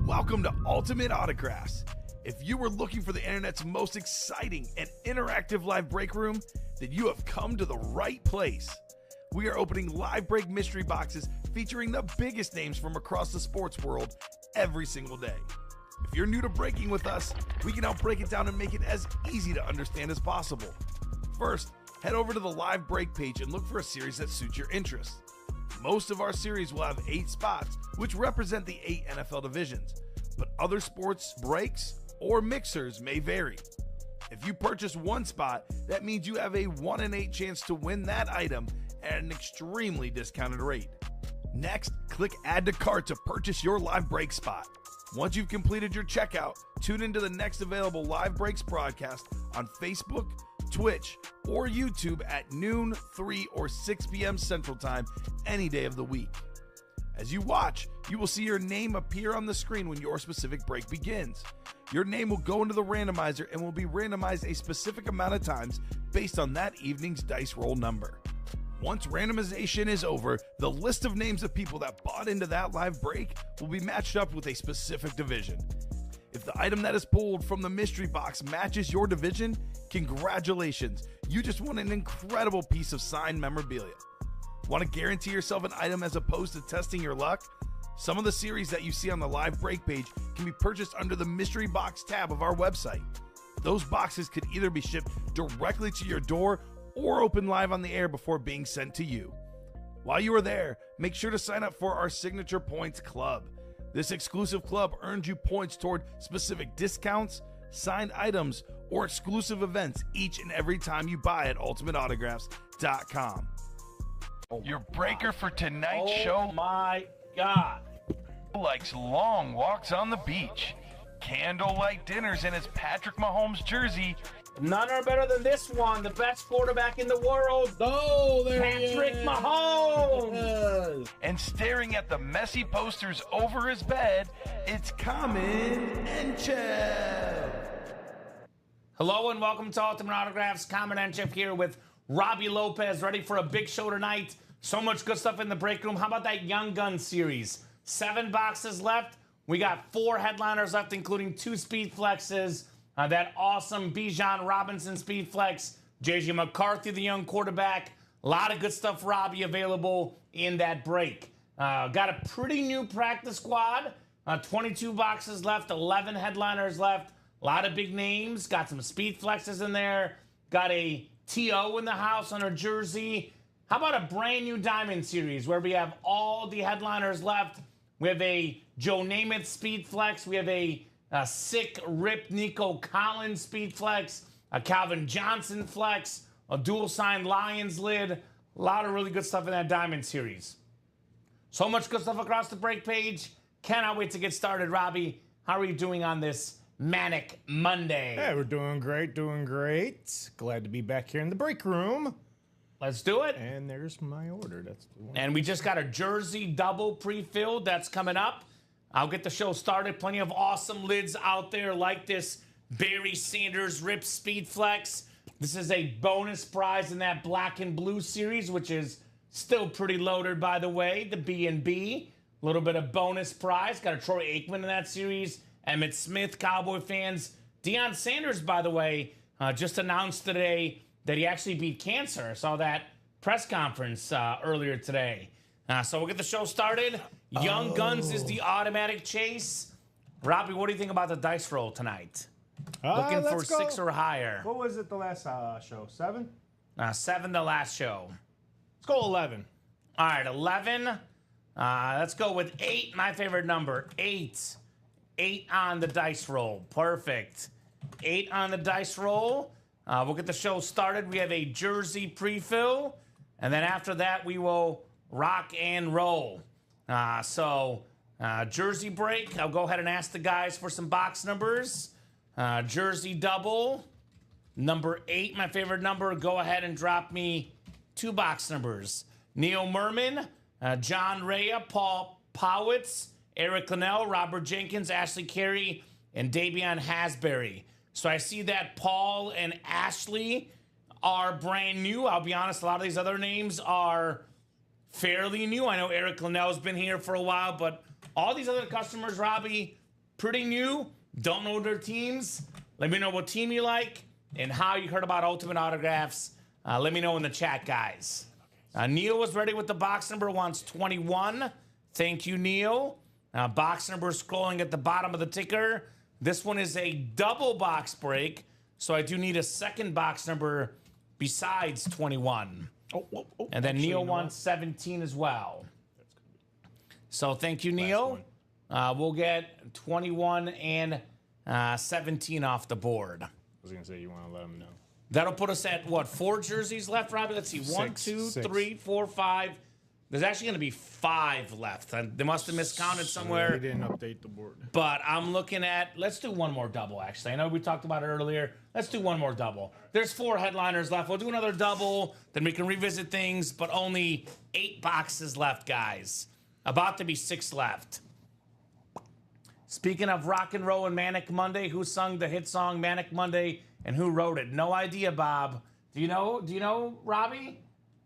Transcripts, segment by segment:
Welcome to Ultimate Autographs. If you were looking for the internet's most exciting and interactive live break room, then you have come to the right place. We are opening live break mystery boxes featuring the biggest names from across the sports world every single day. If you're new to breaking with us, we can help break it down and make it as easy to understand as possible. First, head over to the live break page and look for a series that suits your interests. Most of our series will have 8 spots, which represent the 8 NFL divisions, but other sports breaks or mixers may vary. If you purchase one spot, that means you have a 1 in 8 chance to win that item at an extremely discounted rate. Next, click Add to Cart to purchase your live break spot. Once you've completed your checkout, tune into the next available live breaks broadcast on Facebook, Twitch, or YouTube at noon, 3, or 6 p.m. Central Time any day of the week. As you watch, you will see your name appear on the screen when your specific break begins. Your name will go into the randomizer and will be randomized a specific amount of times based on that evening's dice roll number. Once randomization is over, the list of names of people that bought into that live break will be matched up with a specific division. If the item that is pulled from the mystery box matches your division, congratulations, you just won an incredible piece of signed memorabilia. Want to guarantee yourself an item as opposed to testing your luck? Some of the series that you see on the live break page can be purchased under the mystery box tab of our website. Those boxes could either be shipped directly to your door or open live on the air before being sent to you. While you are there, make sure to sign up for our Signature Points Club. This exclusive club earns you points toward specific discounts, signed items, or exclusive events each and every time you buy at ultimateautographs.com. Your breaker for tonight's show. Oh my God. Likes long walks on the beach, candlelight dinners in his Patrick Mahomes jersey. None are better than this one, the best quarterback in the world. Oh, there Patrick Mahomes. And staring at the messy posters over his bed, it's Kamen Entchev. Hello and welcome to Ultimate Autographs. Kamen Entchev here with Robbie Lopez, ready for a big show tonight. So much good stuff in the break room. How about that Young Gun series? 7 boxes left. We got 4 headliners left, including 2 speed flexes. That awesome Bijan Robinson speed flex. JJ McCarthy, the young quarterback. A lot of good stuff, Robbie, available in that break. Got a pretty new practice squad. 22 boxes left, 11 headliners left. A lot of big names. Got some speed flexes in there. Got a T.O. in the house on her jersey. How about a brand new Diamond series where we have all the headliners left? We have a Joe Namath speed flex. We have a sick Rip Nico Collins speed flex. A Calvin Johnson flex. A dual signed Lions lid. A lot of really good stuff in that Diamond series. So much good stuff across the break page. Cannot wait to get started, Robbie. How are you doing on this Manic Monday? Hey, we're doing great, doing great. Glad to be back here in the break room. Let's do it. And there's my order. That's the one. And we just got a jersey double pre-filled. That's coming up. I'll get the show started. Plenty of awesome lids out there like this Barry Sanders Rip Speed Flex. This is a bonus prize in that black and blue series, which is still pretty loaded, by the way. The B&B. A little bit of bonus prize. Got a Troy Aikman in that series. Emmitt Smith, Cowboy fans. Deion Sanders, by the way, just announced today that he actually beat cancer. I saw that press conference earlier today. So we'll get the show started. Young Guns is the automatic chase. Robbie, what do you think about the dice roll tonight? Looking for 6 or higher. What was it the last show? 7? 7 the last show. Let's go 11. All right, 11. Let's go with 8, my favorite number. 8. 8 on the dice roll. Perfect. 8 on the dice roll. We'll get the show started. We have a jersey pre-fill. And then after that, we will rock and roll. Jersey break. I'll go ahead and ask the guys for some box numbers. Jersey double. Number 8, my favorite number. Go ahead and drop me 2 box numbers. Neil Merman, John Rea, Paul Powitz, Eric Linnell, Robert Jenkins, Ashley Carey, and Davion Hasbury. So I see that Paul and Ashley are brand new. I'll be honest, a lot of these other names are fairly new. I know Eric Linnell's been here for a while, but all these other customers, Robbie, pretty new, don't know their teams, let me know what team you like and how you heard about Ultimate Autographs. Let me know in the chat, guys. Neil was ready with the box number, wants 21. Thank you, Neil. Box number scrolling at the bottom of the ticker. This one is a double box break, so I do need a second box number besides 21. And then Neil wants 17 as well. So thank you, Neil. We'll get 21 and 17 off the board. I was going to say, you want to let them know. That'll put us at, what, 4 jerseys left, Robbie? Let's see. 1, 2, 3, 4, 5. There's actually going to be 5 left. They must have miscounted somewhere. They didn't update the board. But I'm looking at, let's do one more double, actually. I know we talked about it earlier. Let's do one more double. There's 4 headliners left. We'll do another double. Then we can revisit things, but only 8 boxes left, guys. About to be 6 left. Speaking of rock and roll and Manic Monday, who sung the hit song Manic Monday and who wrote it? No idea, Bob. Do you know, Robbie?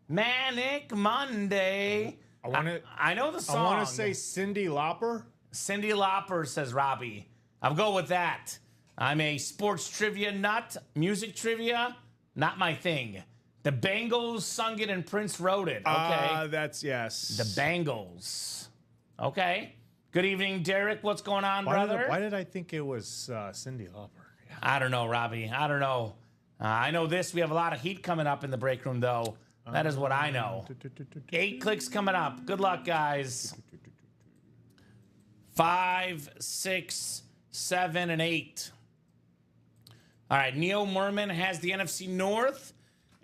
Manic Monday. I know the song. I want to say Cyndi Lauper. Cyndi Lauper, says Robbie. I'll go with that. I'm a sports trivia nut. Music trivia, not my thing. The Bangles sung it and Prince wrote it. Okay. That's yes. The Bangles. Okay. Good evening, Derek. What's going on, brother? Why did I think it was Cyndi Lauper? Yeah. I don't know, Robbie. I don't know. I know this. We have a lot of heat coming up in the break room, though. That is what I know. 8 clicks coming up. Good luck, guys. 5, 6, 7, and 8. All right, Neil Merman has the NFC North.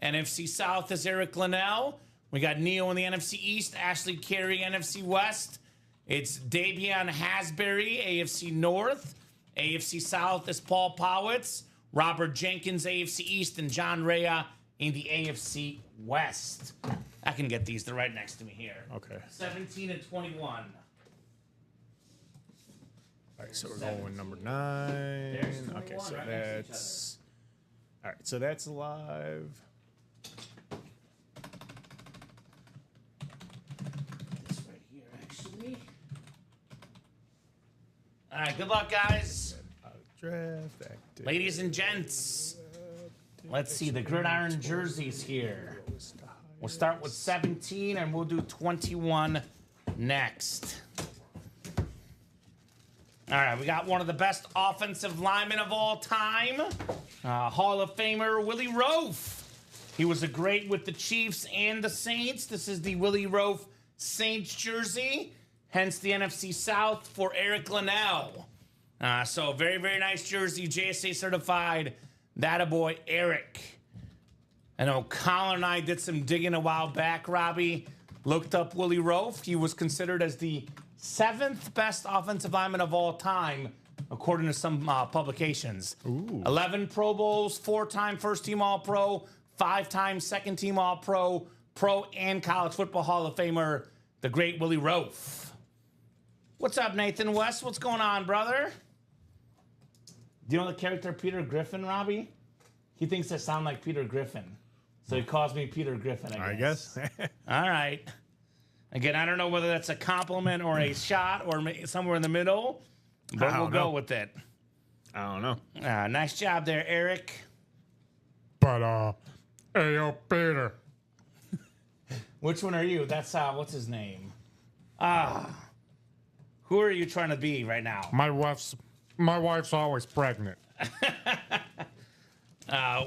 NFC South is Eric Linnell. We got Neil in the NFC East. Ashley Carey, NFC West. It's Davion Hasbury, AFC North. AFC South is Paul Powitz. Robert Jenkins, AFC East. And John Rea in the AFC West. I can get these. They're right next to me here. Okay. 17 and 21. All right, so we're going with number 9. Okay, so that's... All right, so that's live. This right here, actually. All right, good luck, guys. Draft, active. Ladies and gents, let's see the gridiron jerseys here. We'll start with 17 and we'll do 21 next. All right, we got one of the best offensive linemen of all time, Hall of Famer Willie Roaf. He was a great with the Chiefs and the Saints. This is the Willie Roaf Saints jersey, hence the NFC South for Eric Linnell. So very, very nice jersey, JSA certified. That boy, Eric. I know Colin and I did some digging a while back, Robbie. Looked up Willie Roaf. He was considered as the 7th best offensive lineman of all time, according to some publications. Ooh. 11 Pro Bowls, 4-time first-team All-Pro, 5-time second-team All-Pro, Pro and College Football Hall of Famer, the great Willie Roaf. What's up, Nathan West? What's going on, brother? Do you know the character Peter Griffin, Robbie? He thinks I sound like Peter Griffin. So he calls me Peter Griffin, I guess. All right. Again, I don't know whether that's a compliment or a shot or somewhere in the middle, but we'll go with it. I don't know. Nice job there, Eric. But, hey, yo, Peter. Which one are you? That's, what's his name? Who are you trying to be right now? My wife's always pregnant.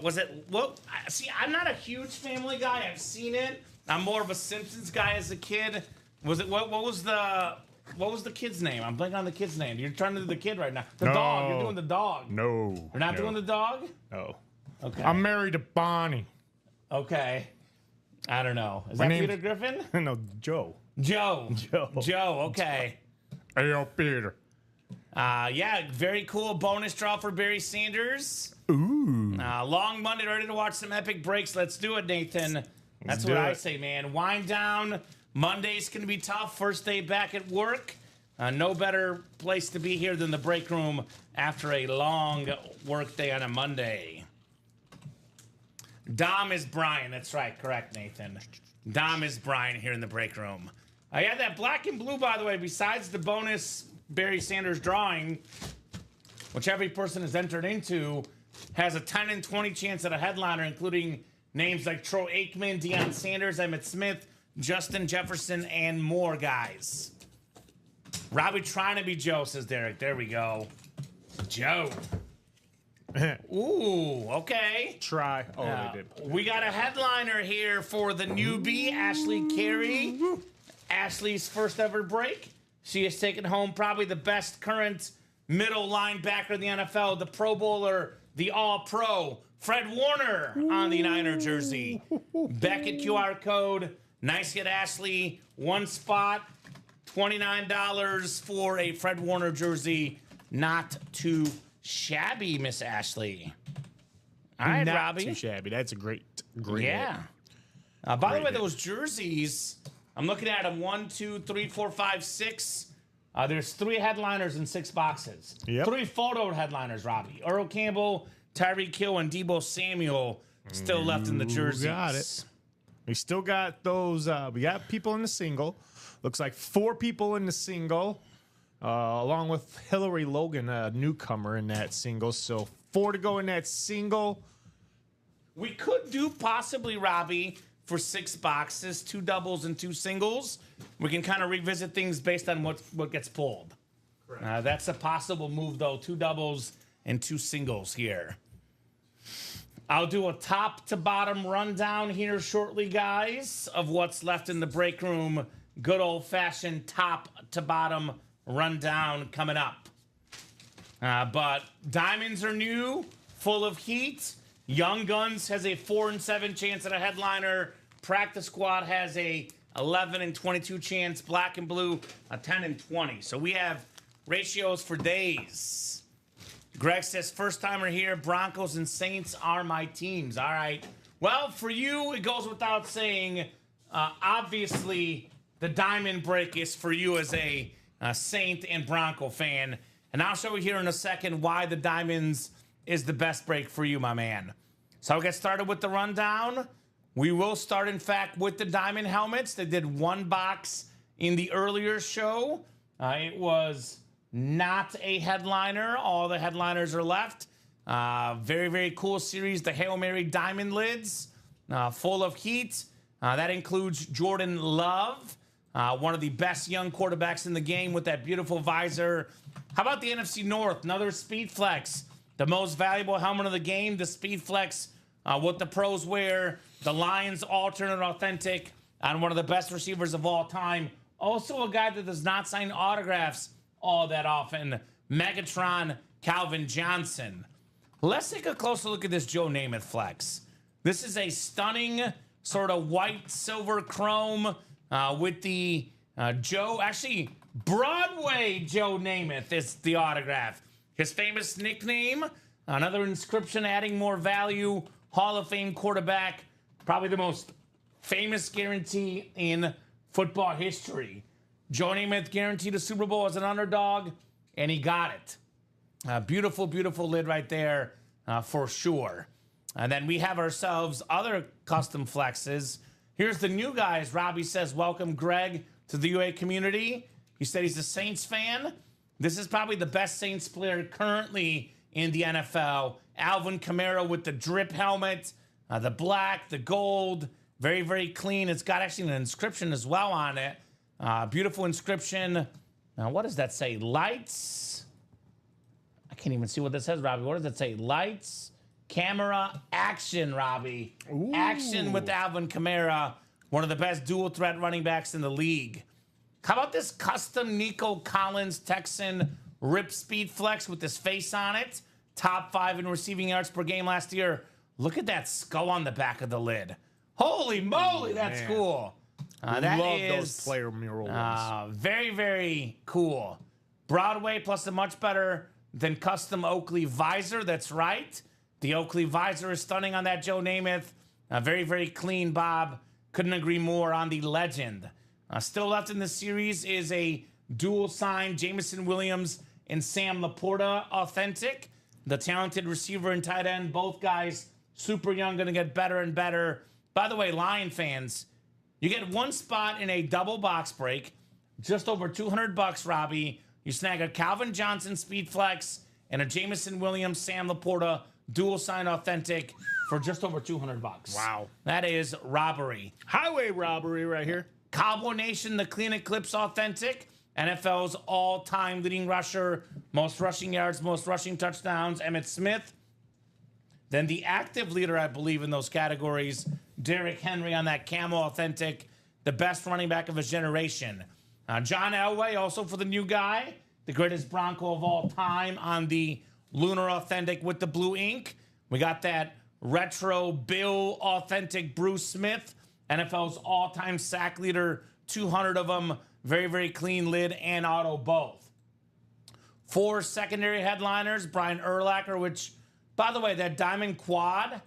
Was it, what? See, I'm not a huge Family Guy. I've seen it. I'm more of a Simpsons guy as a kid. Was it, what was the kid's name? I'm blanking on the kid's name. You're trying to do the kid right now. The dog. You're doing the dog. No. You're not doing the dog? No. Okay. I'm married to Bonnie. Okay. I don't know. Is that Peter Griffin? No, Joe. Joe. Okay. Hey, yo, Peter. Yeah, very cool bonus draw for Barry Sanders. Ooh. Long Monday, ready to watch some epic breaks. Let's do it, Nathan. That's what I say, man. Wind down. Monday's going to be tough. First day back at work. No better place to be here than the break room after a long work day on a Monday. Dom is Brian. That's right. Correct, Nathan. Dom is Brian here in the break room. Yeah, that black and blue, by the way, besides the bonus Barry Sanders drawing, which every person is entered into, has a 10 and 20 chance at a headliner, including names like Troy Aikman, Deion Sanders, Emmitt Smith, Justin Jefferson, and more guys. Robbie trying to be Joe, says Derek. There we go. Joe. Ooh, okay. Try. Oh, they did. We got a headliner here for the newbie, Ashley Carey. Ashley's first ever break. She has taken home probably the best current middle linebacker in the NFL, the Pro Bowler, the All-Pro, Fred Warner on the Niner jersey. Beckett QR code. Nice hit, Ashley. One spot. $29 for a Fred Warner jersey. Not too shabby, Miss Ashley. All right, Not Robbie. too shabby. That's a great Yeah. hit. By the Great way, hit. those jerseys, I'm looking at them 1, 2, 3, 4, 5, 6. There's 3 headliners in 6 boxes. Yep. 3 photo headliners, Robbie. Earl Campbell, Tyreek Hill, and Debo Samuel still left in the jerseys. Got it. We still got those. We got people in the single. Looks like 4 people in the single, along with Hillary Logan, a newcomer in that single. So 4 to go in that single. We could do possibly, Robbie, for 6 boxes, 2 doubles and 2 singles. We can kind of revisit things based on what gets pulled. That's a possible move, though. 2 doubles and 2 singles here. I'll do a top to bottom rundown here shortly, guys, of what's left in the break room. Good old-fashioned top to bottom rundown coming up. But diamonds are new, full of heat. Young Guns has a 4 and 7 chance at a headliner. Practice Squad has a 11 and 22 chance. Black and Blue a 10 and 20. So we have ratios for days. Greg says, first timer here, Broncos and Saints are my teams. All right. Well, for you, it goes without saying, obviously, the diamond break is for you as a Saint and Bronco fan. And I'll show you here in a second why the diamonds is the best break for you, my man. So I'll get started with the rundown. We will start, in fact, with the diamond helmets. They did 1 box in the earlier show. It was not a headliner. All the headliners are left. Very, very cool series. The Hail Mary diamond lids, full of heat. That includes Jordan Love, one of the best young quarterbacks in the game with that beautiful visor. How about the NFC North? Another Speed Flex, the most valuable helmet of the game. The Speed Flex, what the pros wear. The Lions alternate authentic, and one of the best receivers of all time. Also a guy that does not sign autographs all that often, Megatron Calvin Johnson. Let's take a closer look at this Joe Namath flex. This is a stunning sort of white silver chrome with the actually Broadway Joe Namath is the autograph. His famous nickname, another inscription adding more value, Hall of Fame quarterback, probably the most famous guarantee in football history. Joe Namath guaranteed a Super Bowl as an underdog, and he got it. Beautiful, beautiful lid right there for sure. And then we have ourselves other custom flexes. Here's the new guys. Robbie says, welcome, Greg, to the UA community. He said he's a Saints fan. This is probably the best Saints player currently in the NFL. Alvin Kamara with the drip helmet, the black, the gold, very, very clean. It's got actually an inscription as well on it. Beautiful inscription. Now, what does that say? Lights. I can't even see what that says, Robbie. What does it say? Lights, camera, action, Robbie. Ooh. Action with Alvin Kamara, one of the best dual threat running backs in the league. How about this custom Nico Collins Texan Rip Speed Flex with this face on it? Top 5 in receiving yards per game last year. Look at that skull on the back of the lid. Holy moly, that's man. cool. That Love is those player mural ones. very, very cool. Broadway plus a much better than custom Oakley visor. That's right. The Oakley visor is stunning on that Joe Namath. Very, very clean, Bob. Couldn't agree more on the legend. Still left in the series is a dual sign Jameson Williams and Sam Laporta authentic. The talented receiver and tight end, both guys super young, going to get better and better. By the way, Lion fans, you get 1 spot in a double box break, just over $200, Robbie. you snag a Calvin Johnson Speed Flex and a Jamison Williams Sam Laporta dual sign authentic for just over $200. Wow. That is robbery. Highway robbery right here. Cowboy Nation, the Clean Eclipse authentic. NFL's all-time leading rusher, most rushing yards, most rushing touchdowns, Emmitt Smith. Then the active leader, I believe, in those categories, Derrick Henry on that camo authentic, the best running back of his generation. John Elway, also for the new guy, the greatest Bronco of all time on the Lunar authentic with the blue ink. We got that retro Bill authentic Bruce Smith, NFL's all-time sack leader, 200 of them, very, very clean lid and auto both. 4 secondary headliners, Brian Urlacher, which, by the way, that diamond quad,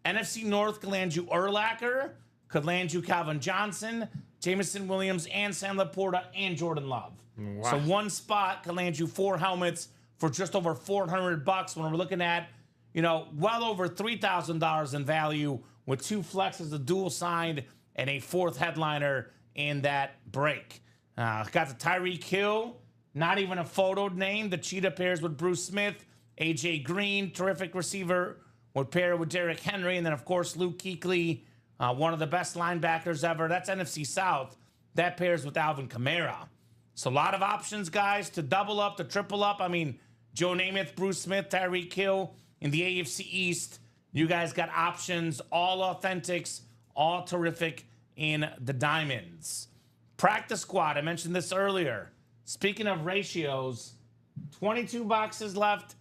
NFC North could land you Urlacher, could land you Calvin Johnson, Jamison Williams, and Sam Laporta, and Jordan Love. Wow. So one spot could land you 4 helmets for just over $400 when we're looking at, well over $3,000 in value with 2 flexes, a dual signed, and a 4th headliner in that break. Got the Tyreek Hill, not even a photoed name. The Cheetah pairs with Bruce Smith, A.J. Green, terrific receiver, would pair with Derrick Henry, and then, of course, Luke Kuechly, one of the best linebackers ever. That's NFC South. That pairs with Alvin Kamara. So a lot of options, guys, to double up, to triple up. I mean, Joe Namath, Bruce Smith, Tyreek Hill in the AFC East. You guys got options, all authentics, all terrific in the diamonds. Practice squad, I mentioned this earlier. Speaking of ratios, 22 boxes left,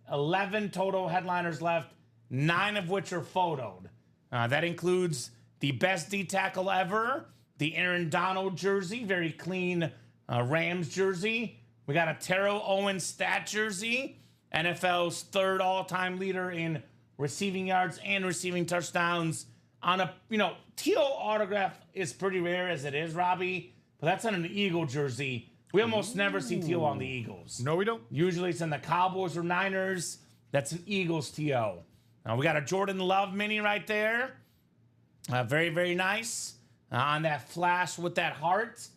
11 total headliners left, 9 of which are photoed. That includes the best D tackle ever, the Aaron Donald jersey, very clean Rams jersey. We got a Terrell Owens stat jersey, NFL's 3rd all-time leader in receiving yards and receiving touchdowns. On a, T.O. autograph is pretty rare as it is, Robbie, but that's on an Eagle jersey. We almost never see T.O. on the Eagles. No, we don't. Usually it's in the Cowboys or Niners. That's an Eagles T.O. We got a Jordan Love mini right there. Very, very nice. On that flash with that heart.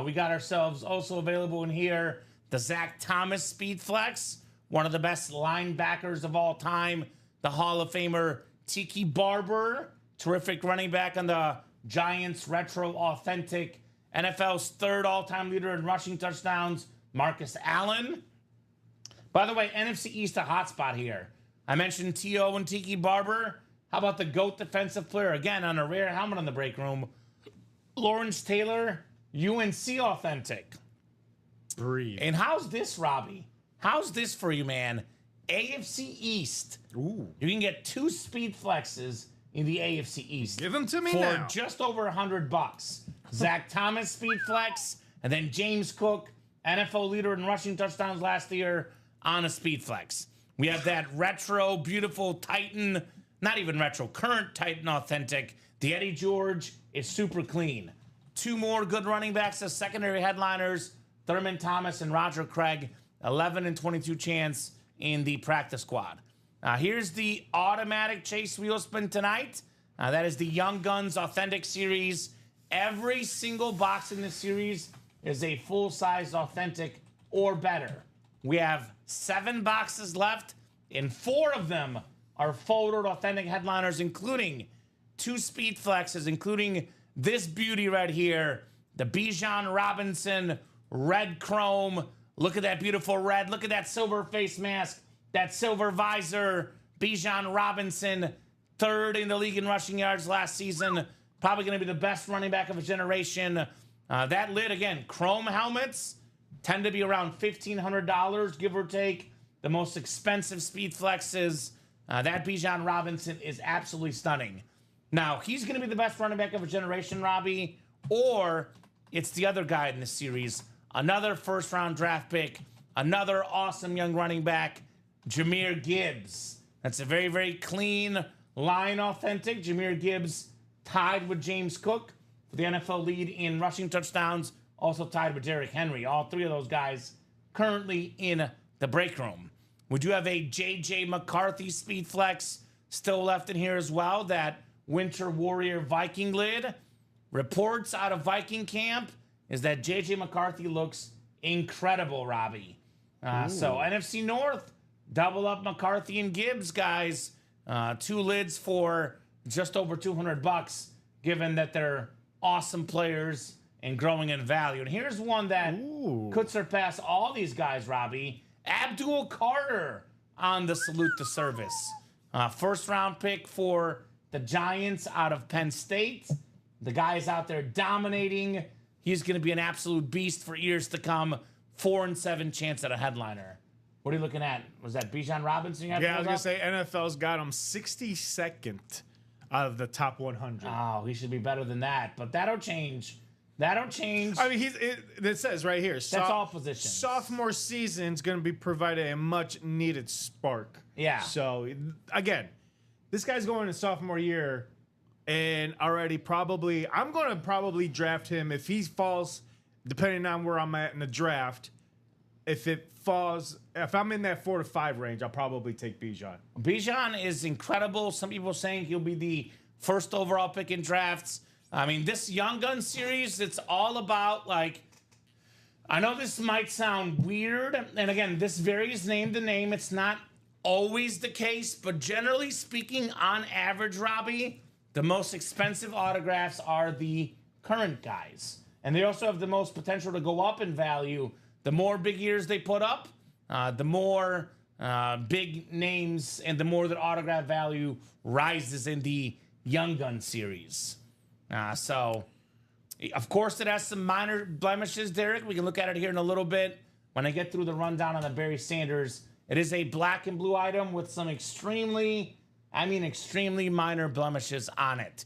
We got ourselves also available in here the Zach Thomas Speed Flex, one of the best linebackers of all time, the Hall of Famer Tiki Barber, terrific running back on the Giants retro authentic, NFL's 3rd all-time leader in rushing touchdowns, Marcus Allen. By the way, NFC East a hot spot here. I mentioned T.O. and Tiki Barber. How about the GOAT defensive player? Again, on a rare helmet in the break room, Lawrence Taylor, UNC authentic. Breathe. And how's this, Robbie? How's this for you, man? AFC East. Ooh. You can get 2 speed flexes in the AFC East. Give them to me for now. Just over $100. Zach Thomas speed flex, and then James Cook, NFL leader in rushing touchdowns last year, on a speed flex. We have that retro, beautiful Titan, not even retro, current Titan authentic. The Eddie George is super clean. 2 more good running backs as secondary headliners, Thurman Thomas and Roger Craig, 11 and 22 chance in the practice squad. Here's the automatic chase wheel spin tonight. That is the Young Guns Authentic Series. Every single box in this series is a full-size authentic or better. We have 7 boxes left, and 4 of them are photoed authentic headliners, including 2 speed flexes, including this beauty right here, the Bijan Robinson red chrome. Look at that beautiful red. Look at that silver face mask, that silver visor. Bijan Robinson, 3rd in the league in rushing yards last season. Probably going to be the best running back of a generation. That lid, again, chrome helmets tend to be around $1,500, give or take. The most expensive speed flexes. That Bijan Robinson is absolutely stunning. Now, he's going to be the best running back of a generation, Robbie, or it's the other guy in this series, another 1st-round draft pick, another awesome young running back, Jahmyr Gibbs. That's a very, very clean line authentic. Jahmyr Gibbs tied with James Cook for the NFL lead in rushing touchdowns, also tied with Derrick Henry. All 3 of those guys currently in the break room. We do have a J.J. McCarthy speed flex still left in here as well, that Winter Warrior Viking lid. Reports out of Viking camp is that J.J. McCarthy looks incredible, Robbie. So NFC North, double up McCarthy and Gibbs, guys. 2 lids for just over $200, given that they're awesome players and growing in value. And here's one that could surpass all these guys, Robbie. Abdul Carter on the salute to service. First round pick for the Giants out of Penn State. The guy's out there dominating. He's going to be an absolute beast for years to come. 4-7 chance at a headliner. What are you looking at? Was that Bijan Robinson? Yeah, I was going to say NFL's got him 62nd out of the top 100. Oh, he should be better than that. But that'll change. That'll change. I mean, it says right here. That's all positions. Sophomore season's going to be providing a much needed spark. Yeah. So, again, this guy's going in sophomore year and already I'm going to probably draft him if he falls, depending on where I'm at in the draft. If I'm in that 4 to 5 range, I'll probably take Bijan. Bijan is incredible. Some people saying he'll be the first overall pick in drafts. I mean, this Young Gun series, it's all about, like, I know this might sound weird, and again, this varies name to name. It's not always the case, but generally speaking, on average, Robbie, the most expensive autographs are the current guys. And they also have the most potential to go up in value. The more big years they put up, the more big names and the more that autograph value rises in the Young Gun series. So, of course, it has some minor blemishes, Derek. We can look at it here in a little bit when I get through the rundown on the Barry Sanders. It is a black and blue item with some extremely minor blemishes on it.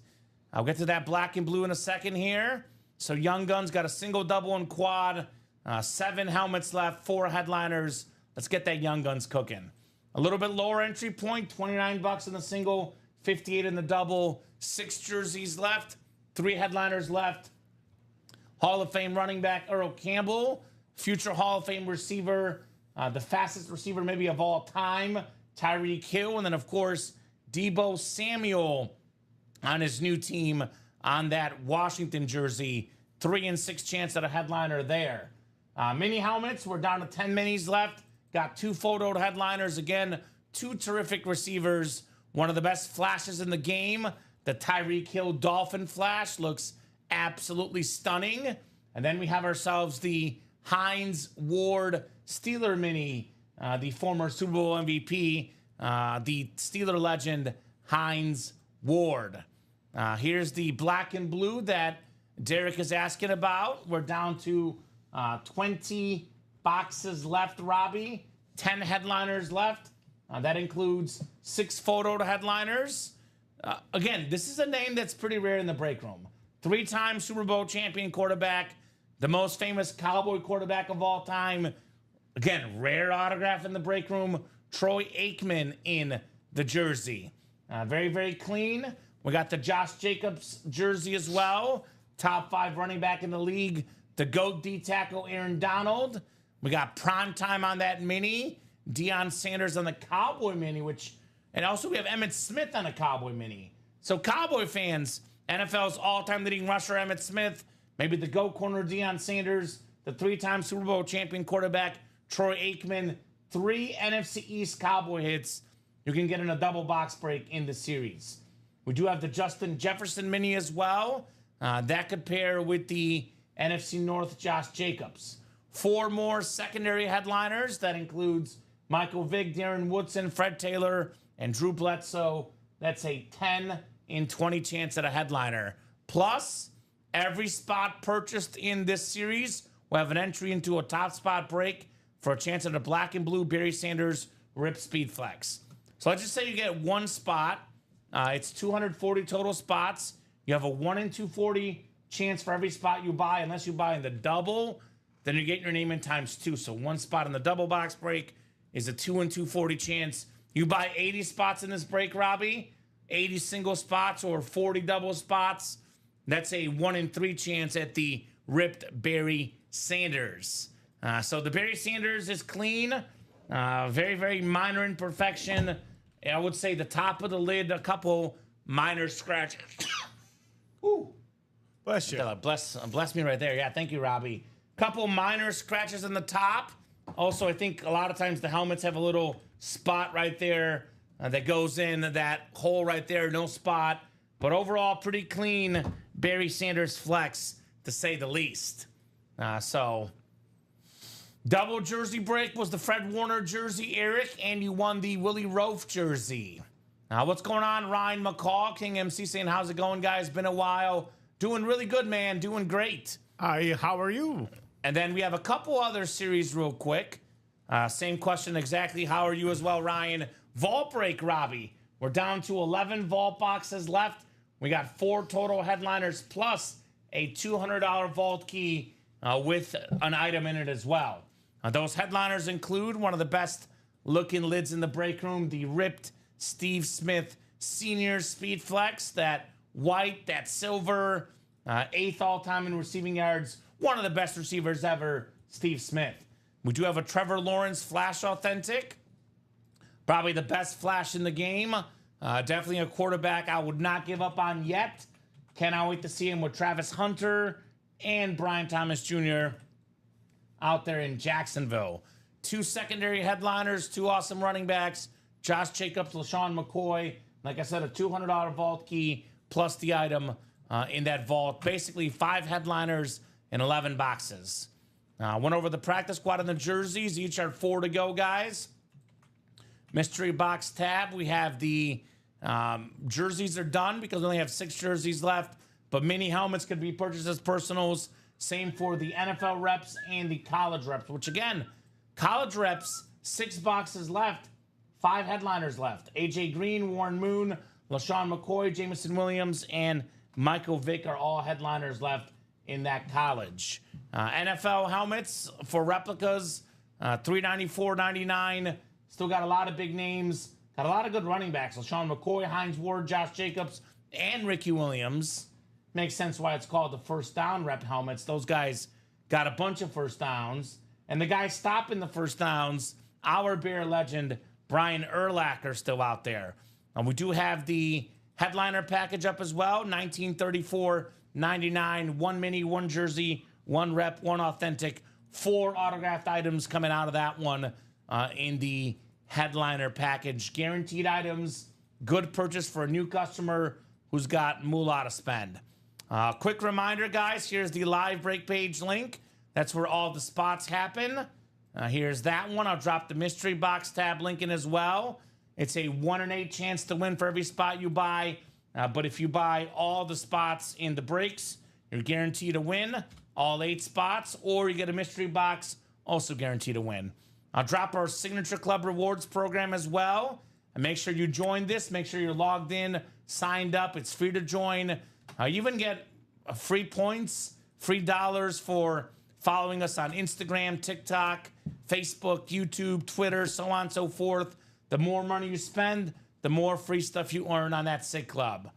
I'll get to that black and blue in a second here. So, Young Gun's got a single, double, and quad. 7 helmets left, 4 headliners. Let's get that Young Guns cooking. A little bit lower entry point, $29 in the single, $58 in the double. 6 jerseys left. 3 headliners left. Hall of Fame running back Earl Campbell, future Hall of Fame receiver, the fastest receiver maybe of all time, Tyreek Hill, and then, of course, Deebo Samuel on his new team on that Washington jersey. 3-6 chance at a headliner there. Mini helmets, we're down to 10 minis left. Got 2 photoed headliners. Again, 2 terrific receivers. One of the best flashes in the game. The Tyreek Hill Dolphin Flash looks absolutely stunning. And then we have ourselves the Hines Ward Steeler Mini, the former Super Bowl MVP, the Steeler legend Hines Ward. Here's the black and blue that Derek is asking about. We're down to 20 boxes left, Robbie. 10 headliners left. That includes 6 photo headliners. Again, this is a name that's pretty rare in the break room. 3-time Super Bowl champion quarterback, the most famous Cowboy quarterback of all time. Again, rare autograph in the break room. Troy Aikman in the jersey. Very, very clean. We got the Josh Jacobs jersey as well. Top 5 running back in the league. The GOAT D-tackle Aaron Donald. We got prime time on that mini. Deion Sanders on the Cowboy mini, and also we have Emmitt Smith on a Cowboy mini. So Cowboy fans, NFL's all-time leading rusher Emmitt Smith, maybe the GOAT corner Deion Sanders, the 3-time Super Bowl champion quarterback Troy Aikman, 3 NFC East Cowboy hits. You can get in a double box break in the series. We do have the Justin Jefferson mini as well. That could pair with the NFC North Josh Jacobs. 4 more secondary headliners. That includes Michael Vick, Darren Woodson, Fred Taylor, and Drew Bledsoe. That's a 10-20 chance at a headliner. Plus, every spot purchased in this series will have an entry into a top spot break for a chance at a black and blue Barry Sanders Rip Speed Flex. So let's just say you get 1 spot. It's 240 total spots. You have a 1 in 240 chance for every spot you buy. Unless you buy in the double, then you get your name in times 2. So 1 spot in the double box break is a 2 in 240 chance. You buy 80 spots in this break, Robbie, 80 single spots or 40 double spots. That's a 1 in 3 chance at the ripped Barry Sanders. So the Barry Sanders is clean. Very, very minor imperfection. I would say the top of the lid, a couple minor scratches. Ooh. Bless you. Bless me right there. Yeah, thank you, Robbie. Couple minor scratches in the top. Also, I think a lot of times the helmets have a little spot right there that goes in that hole right there, no spot. But overall, pretty clean Barry Sanders flex, to say the least. So, double jersey break was the Fred Warner jersey, Eric, and you won the Willie Roaf jersey. What's going on? Ryan McCall, King MC saying, how's it going, guys? Been a while. Doing really good, man. Doing great. Hi, how are you? And then we have a couple other series real quick. Same question exactly. How are you as well, Ryan? Vault break, Robbie. We're down to 11 vault boxes left. We got 4 total headliners plus a $200 vault key with an item in it as well. Those headliners include one of the best looking lids in the break room, the ripped Steve Smith Senior Speed Flex, that white, that silver, 8th all-time in receiving yards, one of the best receivers ever, Steve Smith. We do have a Trevor Lawrence Flash Authentic, probably the best Flash in the game. Definitely a quarterback I would not give up on yet. Cannot wait to see him with Travis Hunter and Brian Thomas Jr. out there in Jacksonville. 2 secondary headliners, 2 awesome running backs, Josh Jacobs, LaShawn McCoy. Like I said, a $200 vault key plus the item in that vault. Basically 5 headliners and 11 boxes. Went over the practice squad and the jerseys. Each are 4 to go, guys. Mystery box tab. We have the jerseys are done because we only have 6 jerseys left. But mini helmets could be purchased as personals. Same for the NFL reps and the college reps. Which again, college reps, 6 boxes left. 5 headliners left. AJ Green, Warren Moon, LaShawn McCoy, Jameson Williams, and Michael Vick are all headliners left in that college. NFL helmets for replicas, $394.99. Still got a lot of big names. Got a lot of good running backs. LaShawn McCoy, Hines Ward, Josh Jacobs, and Ricky Williams. Makes sense why it's called the first down rep helmets. Those guys got a bunch of first downs. And the guy stopping the first downs, our Bear legend, Brian Urlacher, still out there. And we do have the headliner package up as well. $1934.99. 1 mini, 1 jersey, 1 rep, 1 authentic. 4 autographed items coming out of that one in the headliner package. Guaranteed items. Good purchase for a new customer who's got moolah to spend. Quick reminder, guys. Here's the live break page link. That's where all the spots happen. Here's that one. I'll drop the mystery box tab link in as well. It's a 1 in 8 chance to win for every spot you buy. But if you buy all the spots in the breaks, you're guaranteed to win all 8 spots, or you get a mystery box, also guaranteed to win. I'll drop our Signature Club Rewards program as well. And make sure you join this. Make sure you're logged in, signed up. It's free to join. You even get free points, free dollars for following us on Instagram, TikTok, Facebook, YouTube, Twitter, so on and so forth. The more money you spend, the more free stuff you earn on that Sig Club.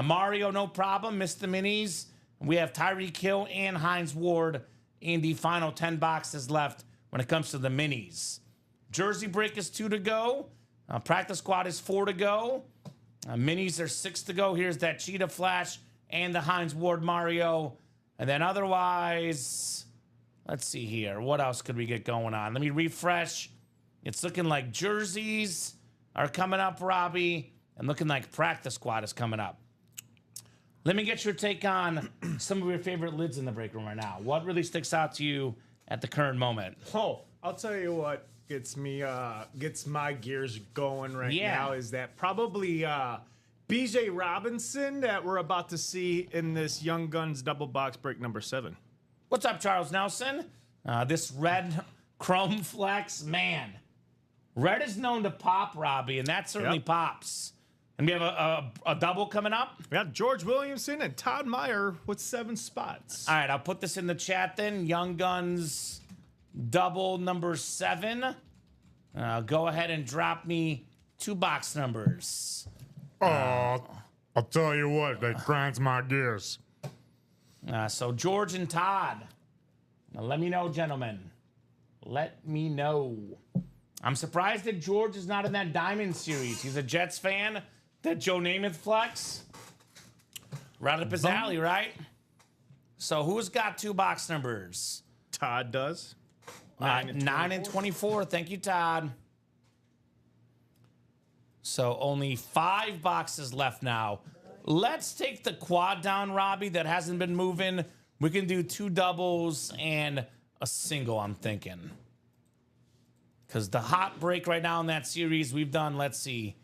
Mario, no problem. Missed the minis. We have Tyreek Hill and Hines Ward in the final 10 boxes left when it comes to the minis. Jersey break is 2 to go. Practice squad is 4 to go. Minis are 6 to go. Here's that Cheetah Flash and the Hines Ward Mario. And then otherwise, let's see here. What else could we get going on? Let me refresh. It's looking like jerseys are coming up, Robbie, and looking like practice squad is coming up. Let me get your take on some of your favorite lids in the break room right now. What really sticks out to you at the current moment? Oh, I'll tell you what gets my gears going right now is that probably BJ Robinson that we're about to see in this Young Guns double box break number 7. What's up, Charles Nelson? This red chrome flex, man. Red is known to pop, Robbie, and that certainly pops. And we have a double coming up. We got George Williamson and Todd Meyer with 7 spots. All right, I'll put this in the chat then. Young Guns double number 7. Go ahead and drop me 2 box numbers. I'll tell you what, that grinds my gears. So George and Todd, now let me know, gentlemen. Let me know. I'm surprised that George is not in that Diamond series. He's a Jets fan. That Joe Namath flex. Right up his alley, right? So who's got 2 box numbers? Todd does. 9 and 24. Thank you, Todd. So only 5 boxes left now. Let's take the quad down, Robbie, that hasn't been moving. We can do 2 doubles and a single, I'm thinking. Because the hot break right now in that series, we've done, let's see,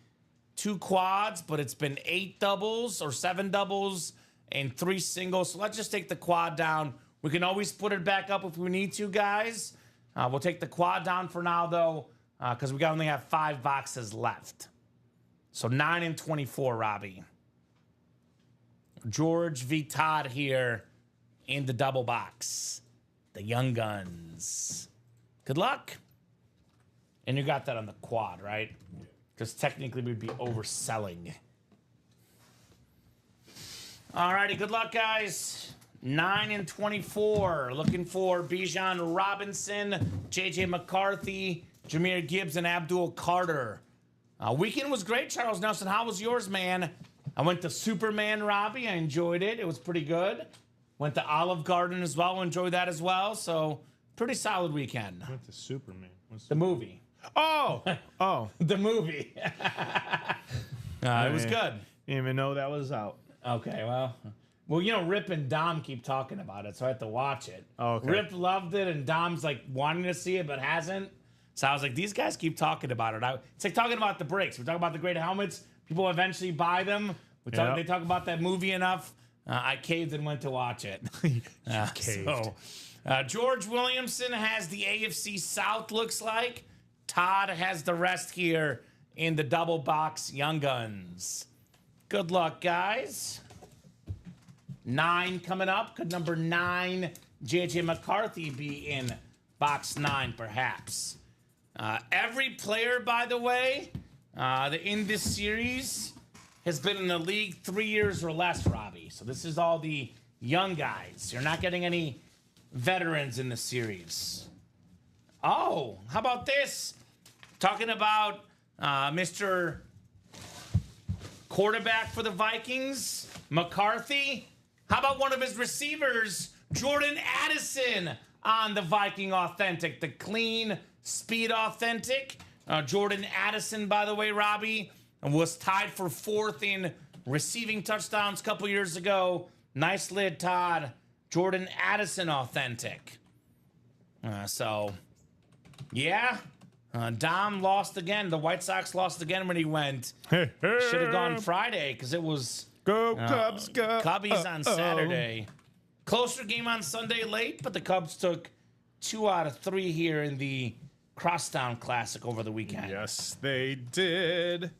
2 quads, but it's been 8 doubles or 7 doubles and 3 singles. So let's just take the quad down. We can always put it back up if we need to, guys. We'll take the quad down for now, though, because we only have 5 boxes left. So 9 and 24, Robbie. George v. Todd here in the double box. The Young Guns. Good luck. And you got that on the quad, right? Because technically we'd be overselling. Alrighty, good luck, guys. 9 and 24. Looking for Bijan Robinson, J.J. McCarthy, Jahmyr Gibbs, and Abdul Carter. Weekend was great, Charles Nelson. How was yours, man? I went to Superman, Robbie. I enjoyed it. It was pretty good. Went to Olive Garden as well. Enjoyed that as well. So, pretty solid weekend. Went to Superman. The movie. Oh! The movie. It was good. Didn't even know that was out. Okay, well, you know, Rip and Dom keep talking about it, so I have to watch it. Oh, okay. Rip loved it, and Dom's like wanting to see it, but hasn't. So I was like, these guys keep talking about it. It's like talking about the breaks. We talk about the great helmets. People eventually buy them. They talk about that movie enough. I caved and went to watch it. Caved. George Williamson has the AFC South, looks like. Todd has the rest here in the double box Young Guns. Good luck, guys. 9 coming up. Could number 9, J.J. McCarthy, be in box 9, perhaps? Every player, by the way, in this series has been in the league 3 years or less, Robbie. So this is all the young guys. You're not getting any veterans in the series. Oh, how about this? Talking about Mr. Quarterback for the Vikings, McCarthy. How about one of his receivers, Jordan Addison, on the Viking Authentic, the clean speed Authentic. Jordan Addison, by the way, Robbie, was tied for 4th in receiving touchdowns a couple years ago. Nice lid, Todd. Jordan Addison Authentic. Yeah. Dom lost again. The White Sox lost again when he went. Should have gone Friday because it was Go Cubs, go. Cubbies on Saturday. Closer game on Sunday late, but the Cubs took 2 out of 3 here in the Crosstown Classic over the weekend. Yes, they did.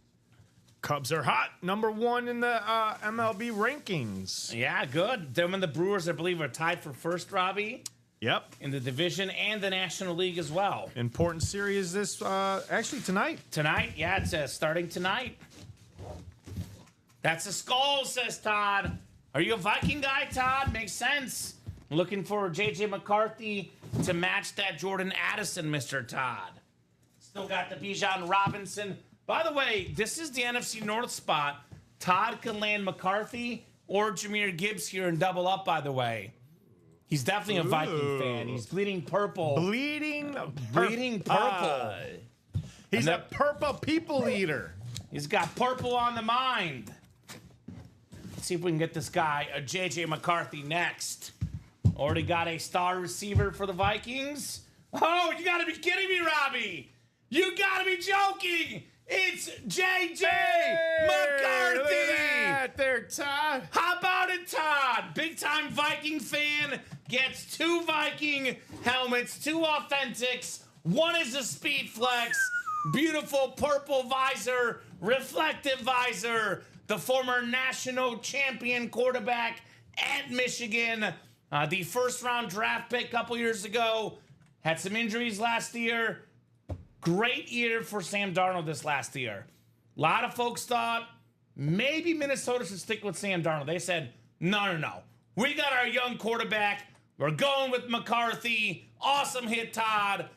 Cubs are hot. Number 1 in the MLB rankings. Yeah, good. Them and the Brewers, I believe, are tied for first, Robbie. Yep. In the division and the National League as well. Important series this, actually tonight. Tonight? Yeah, it's starting tonight. That's a skull, says Todd. Are you a Viking guy, Todd? Makes sense. Looking for J.J. McCarthy to match that Jordan Addison, Mr. Todd. Still got the Bijan Robinson. By the way, this is the NFC North spot. Todd can land McCarthy or Jahmyr Gibbs here and double up, by the way. He's definitely a Viking fan. He's bleeding purple. Bleeding purple. He's a purple people eater. He's got purple on the mind. Let's see if we can get this guy, a J.J. McCarthy, next. Already got a star receiver for the Vikings. Oh, you gotta be kidding me, Robbie. You gotta be joking. It's J.J. McCarthy. Look at that there, Todd. How about it, Todd? Big time Viking fan gets 2 Viking helmets, 2 Authentics. 1 is a Speed Flex. Beautiful purple visor, reflective visor. The former national champion quarterback at Michigan. The first-round draft pick a couple years ago. Had some injuries last year. Great year for Sam Darnold this last year. A lot of folks thought maybe Minnesota should stick with Sam Darnold. They said, no. We got our young quarterback. We're going with McCarthy. Awesome hit, Todd.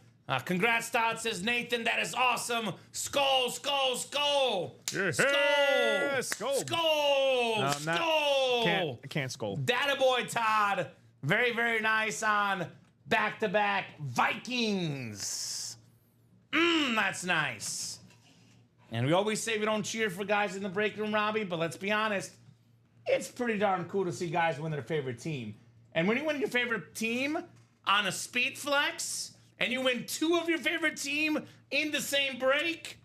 Congrats, Todd, says Nathan. That is awesome. Skull, skull, skull. Yeah, Skull. skull. Skull. Skull. I can't skull. Dattaboy, Todd. Very, very nice on back-to-back Vikings. That's nice. And we always say we don't cheer for guys in the break room, Robbie, but let's be honest, it's pretty darn cool to see guys win their favorite team. And when you win your favorite team on a speed flex, and you win 2 of your favorite team in the same break,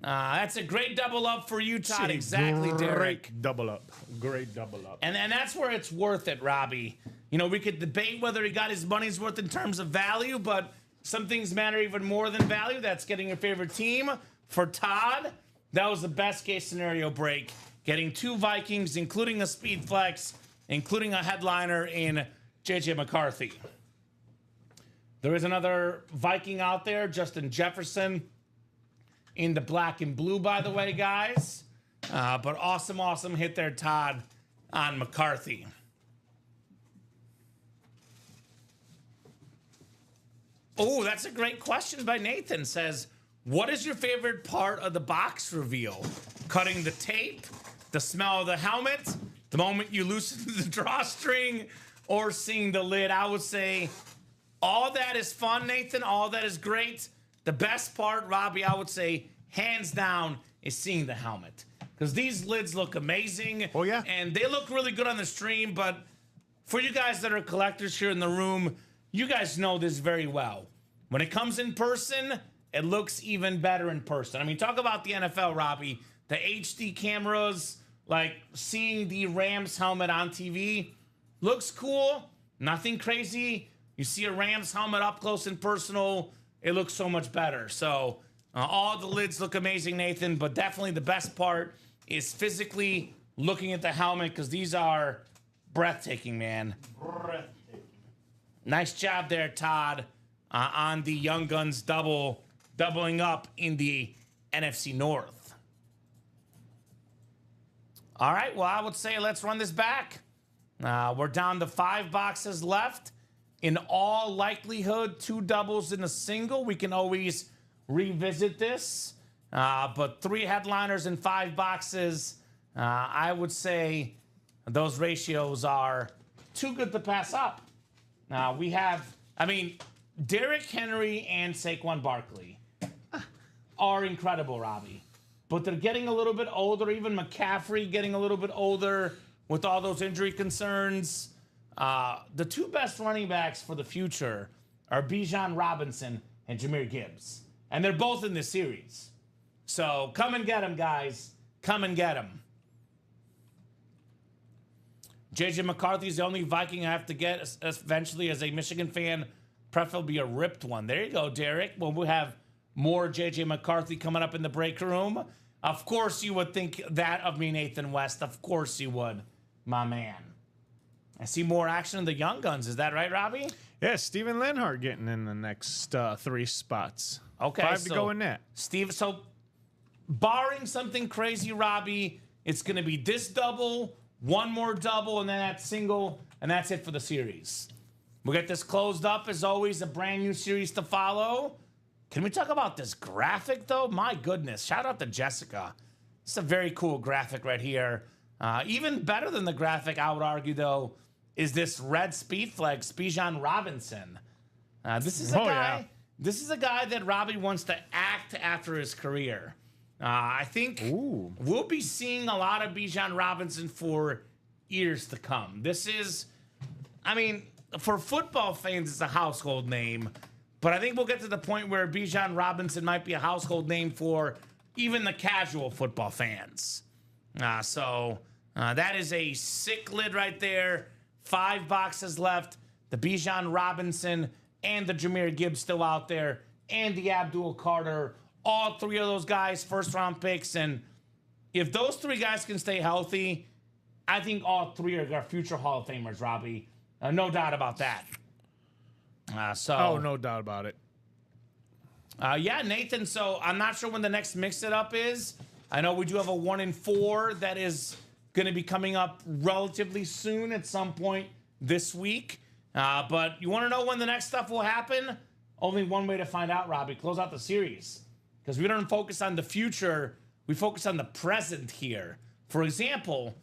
that's a great double up for you, Todd. Exactly, Derek. Great double up. Great double up. And that's where it's worth it, Robbie. You know, we could debate whether he got his money's worth in terms of value, but some things matter even more than value. That's getting your favorite team. For Todd, that was the best case scenario break. Getting 2 Vikings, including a speed flex, including a headliner in J.J. McCarthy. There is another Viking out there, Justin Jefferson, in the black and blue, by the way, guys. But awesome hit there, Todd, on McCarthy. Oh, that's a great question by Nathan. Says, what is your favorite part of the box reveal? Cutting the tape, the smell of the helmet, the moment you loosen the drawstring, or seeing the lid? I would say all that is fun, Nathan. All that is great. The best part, Robbie, I would say, hands down, is seeing the helmet. Because these lids look amazing. Oh, yeah. And they look really good on the stream, but for you guys that are collectors here in the room, you guys know this very well. When it comes in person, it looks even better in person. I mean, talk about the NFL, Robbie. The HD cameras, like seeing the Rams helmet on TV, looks cool. Nothing crazy. You see a Rams helmet up close and personal, it looks so much better. So all the lids look amazing, Nathan, but definitely the best part is physically looking at the helmet, because these are breathtaking, man. Breathtaking. Nice job there, Todd, on the Young Guns doubling up in the NFC North. All right, well, I would say let's run this back. We're down to 5 boxes left. In all likelihood, 2 doubles and a single. We can always revisit this. But 3 headliners and 5 boxes, I would say those ratios are too good to pass up. We have, Derrick Henry and Saquon Barkley are incredible, Robbie. But they're getting a little bit older. Even McCaffrey getting a little bit older with all those injury concerns. The 2 best running backs for the future are Bijan Robinson and Jahmyr Gibbs. And they're both in this series. So come and get them, guys. Come and get them. J.J. McCarthy's the only Viking I have to get eventually as a Michigan fan. Preferably a ripped one. There you go, Derek. Well, we'll have more J.J. McCarthy coming up in the break room. Of course you would think that of me, Nathan West. Of course you would, my man. I see more action in the Young Guns. Is that right, Robbie? Yeah, Steven Lenhart getting in the next 3 spots. Okay, 5 to go in that. Steve, so barring something crazy, Robbie, it's going to be this double, 1 more double, and then that single, and that's it for the series. We'll get this closed up. As always, a brand new series to follow. Can we talk about this graphic, though? My goodness. Shout out to Jessica. It's a very cool graphic right here. Even better than the graphic, I would argue, though, is this red speed flex, Bijan Robinson. This is a guy. Yeah. This is a guy that Robbie wants to act after his career. I think we'll be seeing a lot of Bijan Robinson for years to come. This is, for football fans, it's a household name. But I think we'll get to the point where Bijan Robinson might be a household name for even the casual football fans. So that is a sick lid right there. 5 boxes left. The Bijan Robinson and the Jahmyr Gibbs still out there. And the Abdul Carter. All 3 of those guys, first-round picks. And if those 3 guys can stay healthy, I think all 3 are our future Hall of Famers, Robbie. No doubt about that. No doubt about it. Yeah, Nathan, so I'm not sure when the next mix-it-up is. I know we do have a 1 in 4 that is going to be coming up relatively soon at some point this week. But you want to know when the next stuff will happen? Only one way to find out, Robbie. Close out the series. Because we don't focus on the future. We focus on the present here. For example,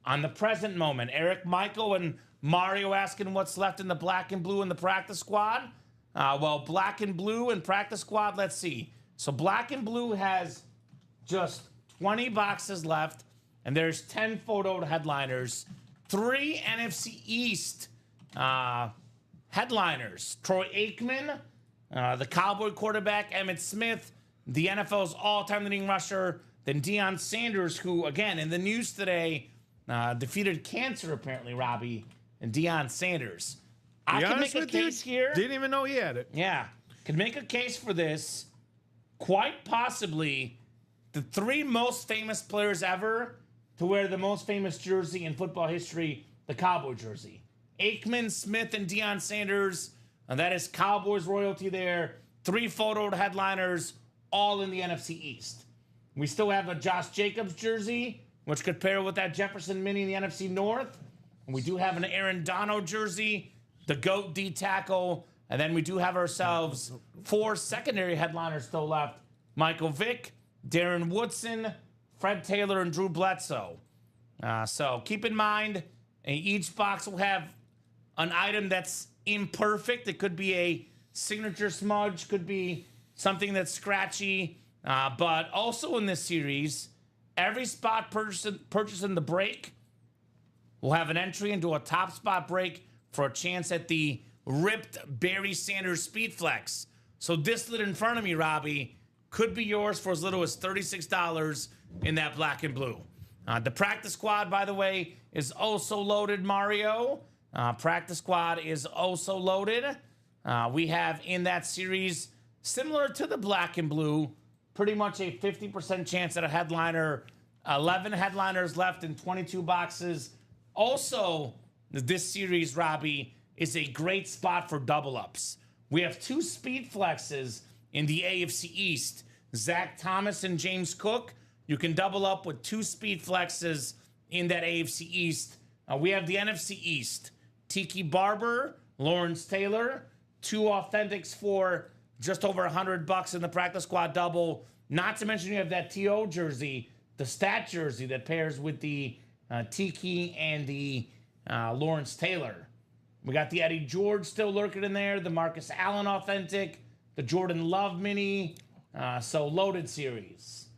on the present moment, Eric Michael and Mario asking what's left in the black and blue in the practice squad. Well, black and blue and practice squad, let's see. So black and blue has just 20 boxes left, and there's 10 photo headliners. 3 NFC East headliners. Troy Aikman, the Cowboy quarterback, Emmitt Smith, the NFL's all-time leading rusher, then Deion Sanders, who, again, in the news today, defeated cancer, apparently, Robbie, and Deion Sanders. I can make a case here. Didn't even know he had it. Yeah. Can make a case for this. Quite possibly the 3 most famous players ever to wear the most famous jersey in football history, the Cowboy jersey. Aikman, Smith, and Deion Sanders. And that is Cowboys royalty there. 3 photoed headliners, all in the NFC East. We still have a Josh Jacobs jersey, which could pair with that Jefferson Mini in the NFC North. And we do have an Aaron Donald jersey, the GOAT D tackle. And then we do have ourselves 4 secondary headliners still left. Michael Vick, Darren Woodson, Fred Taylor, and Drew Bledsoe. So keep in mind, each box will have an item that's imperfect. It could be a signature smudge, could be something that's scratchy. But also in this series, every spot purchased in the break will have an entry into a top spot break for a chance at the ripped Barry Sanders Speed Flex. So this lid in front of me, Robbie, could be yours for as little as $36 in that black and blue. The practice squad, by the way, is also loaded, Mario. Practice squad is also loaded. We have in that series, similar to the black and blue, pretty much a 50% chance at a headliner. 11 headliners left in 22 boxes. Also, this series, Robbie, is a great spot for double ups. We have 2 speed flexes in the AFC East. Zach Thomas and James Cook. You can double up with 2 speed flexes in that AFC East. We have the NFC East. Tiki Barber, Lawrence Taylor, 2 authentics for just over $100 in the practice squad double. Not to mention you have that TO jersey, the stat jersey that pairs with the Tiki and the Lawrence Taylor. We got the Eddie George still lurking in there, the Marcus Allen authentic, the Jordan Love mini. So loaded series.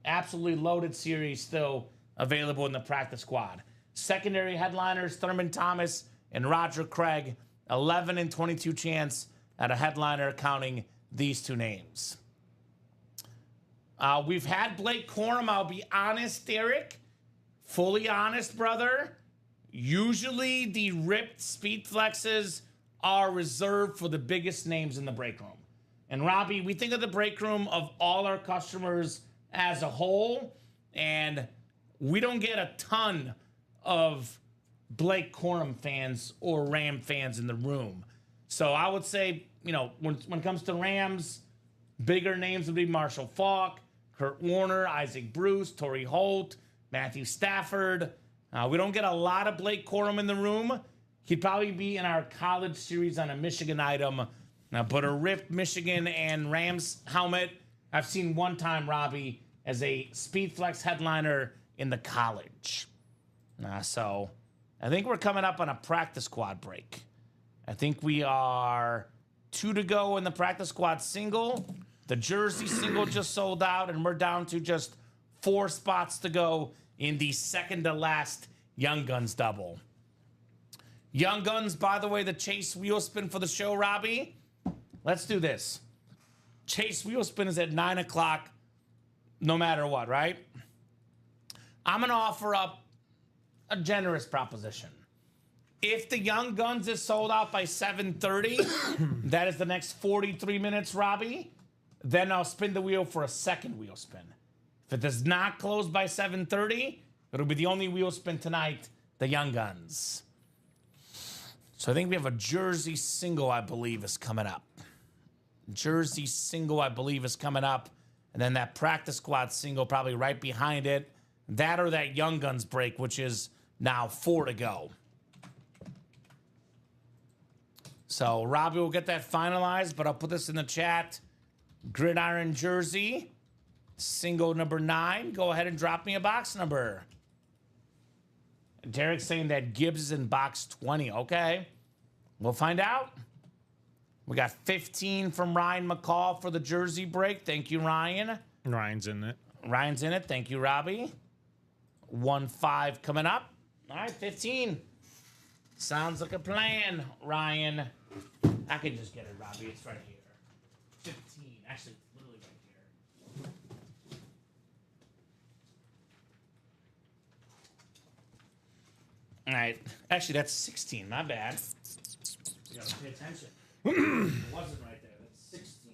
Absolutely loaded series still available in the practice squad. Secondary headliners, Thurman Thomas and Roger Craig. 11 and 22 chance at a headliner counting these 2 names. We've had Blake Corum. I'll be honest, Derek. Fully honest, brother. Usually the ripped speed flexes are reserved for the biggest names in the break room. And Robbie, we think of the break room of all our customers as a whole, and we don't get a ton of Blake Corum fans or Ram fans in the room. So I would say, you know, when it comes to Rams, bigger names would be Marshall Faulk, Kurt Warner, Isaac Bruce, Torrey Holt, Matthew Stafford. We don't get a lot of Blake Corum in the room. He'd probably be in our college series on a Michigan item. But a ripped Michigan and Rams helmet, I've seen one time, Robbie, as a Speed Flex headliner in the college. So I think we're coming up on a practice squad break. I think we are 2 to go in the practice squad single. The jersey single just sold out, and we're down to just 4 spots to go in the second to last Young Guns double. Young Guns, by the way, the Chase wheel spin for the show, Robbie. Let's do this. Chase wheel spin is at 9 o'clock, no matter what, right? I'm going to offer up a generous proposition. If the Young Guns is sold out by 7:30, that is the next 43 minutes, Robbie, then I'll spin the wheel for a second wheel spin. If it does not close by 7:30, it'll be the only wheel spin tonight, the Young Guns. So I think we have a jersey single, I believe, is coming up. Jersey single, I believe, is coming up. And then that practice squad single probably right behind it. That or that Young Guns break, which is now 4 to go. So Robbie will get that finalized, but I'll put this in the chat. Gridiron jersey, single number 9. Go ahead and drop me a box number. Derek's saying that Gibbs is in box 20. Okay. We'll find out. We got 15 from Ryan McCall for the jersey break. Thank you, Ryan. Ryan's in it. Ryan's in it. Thank you, Robbie. 1-5 coming up. All right, 15. Sounds like a plan, Ryan. I can just get it, Robbie. It's right here. 15. Actually, it's literally right here. All right. Actually, that's 16. My bad. You gotta pay attention. It wasn't right there. That's 16.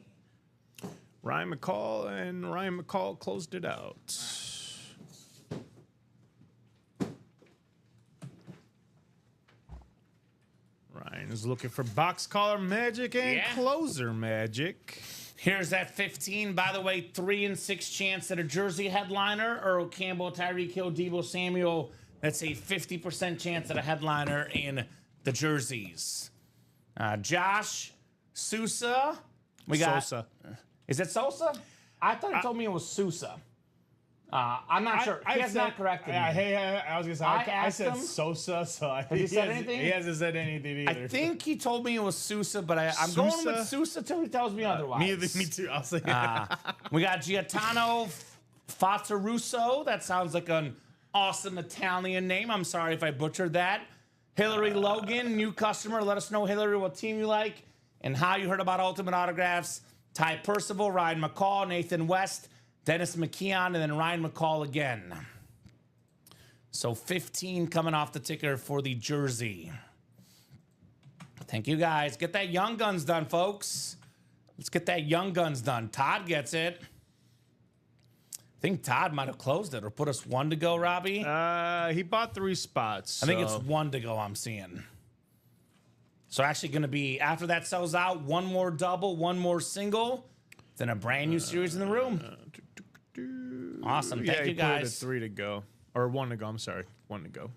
Ryan McCall closed it out. Ryan is looking for box collar magic and closer magic. Here's that 15. By the way, 3 and 6 chance at a jersey headliner. Earl Campbell, Tyreek Hill, Deebo Samuel. That's a 50% chance at a headliner in the jerseys. Josh Sousa. We got Sosa. Is it Sosa? I thought he told me it was Sousa. I'm not sure. He has not corrected me. I was gonna say I said him, Sosa, so he said anything? He hasn't said anything either. I think he told me it was Sousa, but I'm going with Sousa till he tells me otherwise. Me too. I'll say. We got Gaetano Fazzarusso. That sounds like an awesome Italian name. I'm sorry if I butchered that. Hillary Logan, new customer. Let us know, Hillary, what team you like and how you heard about Ultimate Autographs. Ty Percival, Ryan McCall, Nathan West, Dennis McKeon, and then Ryan McCall again. So 15 coming off the ticker for the jersey. Thank you, guys. Get that Young Guns done, folks. Let's get that Young Guns done. Todd gets it. I think Todd might have closed it or put us 1 to go, Robbie. He bought 3 spots. I think it's 1 to go, I'm seeing. So actually going to be, after that sells out, 1 more double, 1 more single, then a brand new series in the room. Awesome. Thank you, guys. Put it at 3 to go. Or 1 to go, I'm sorry. 1 to go.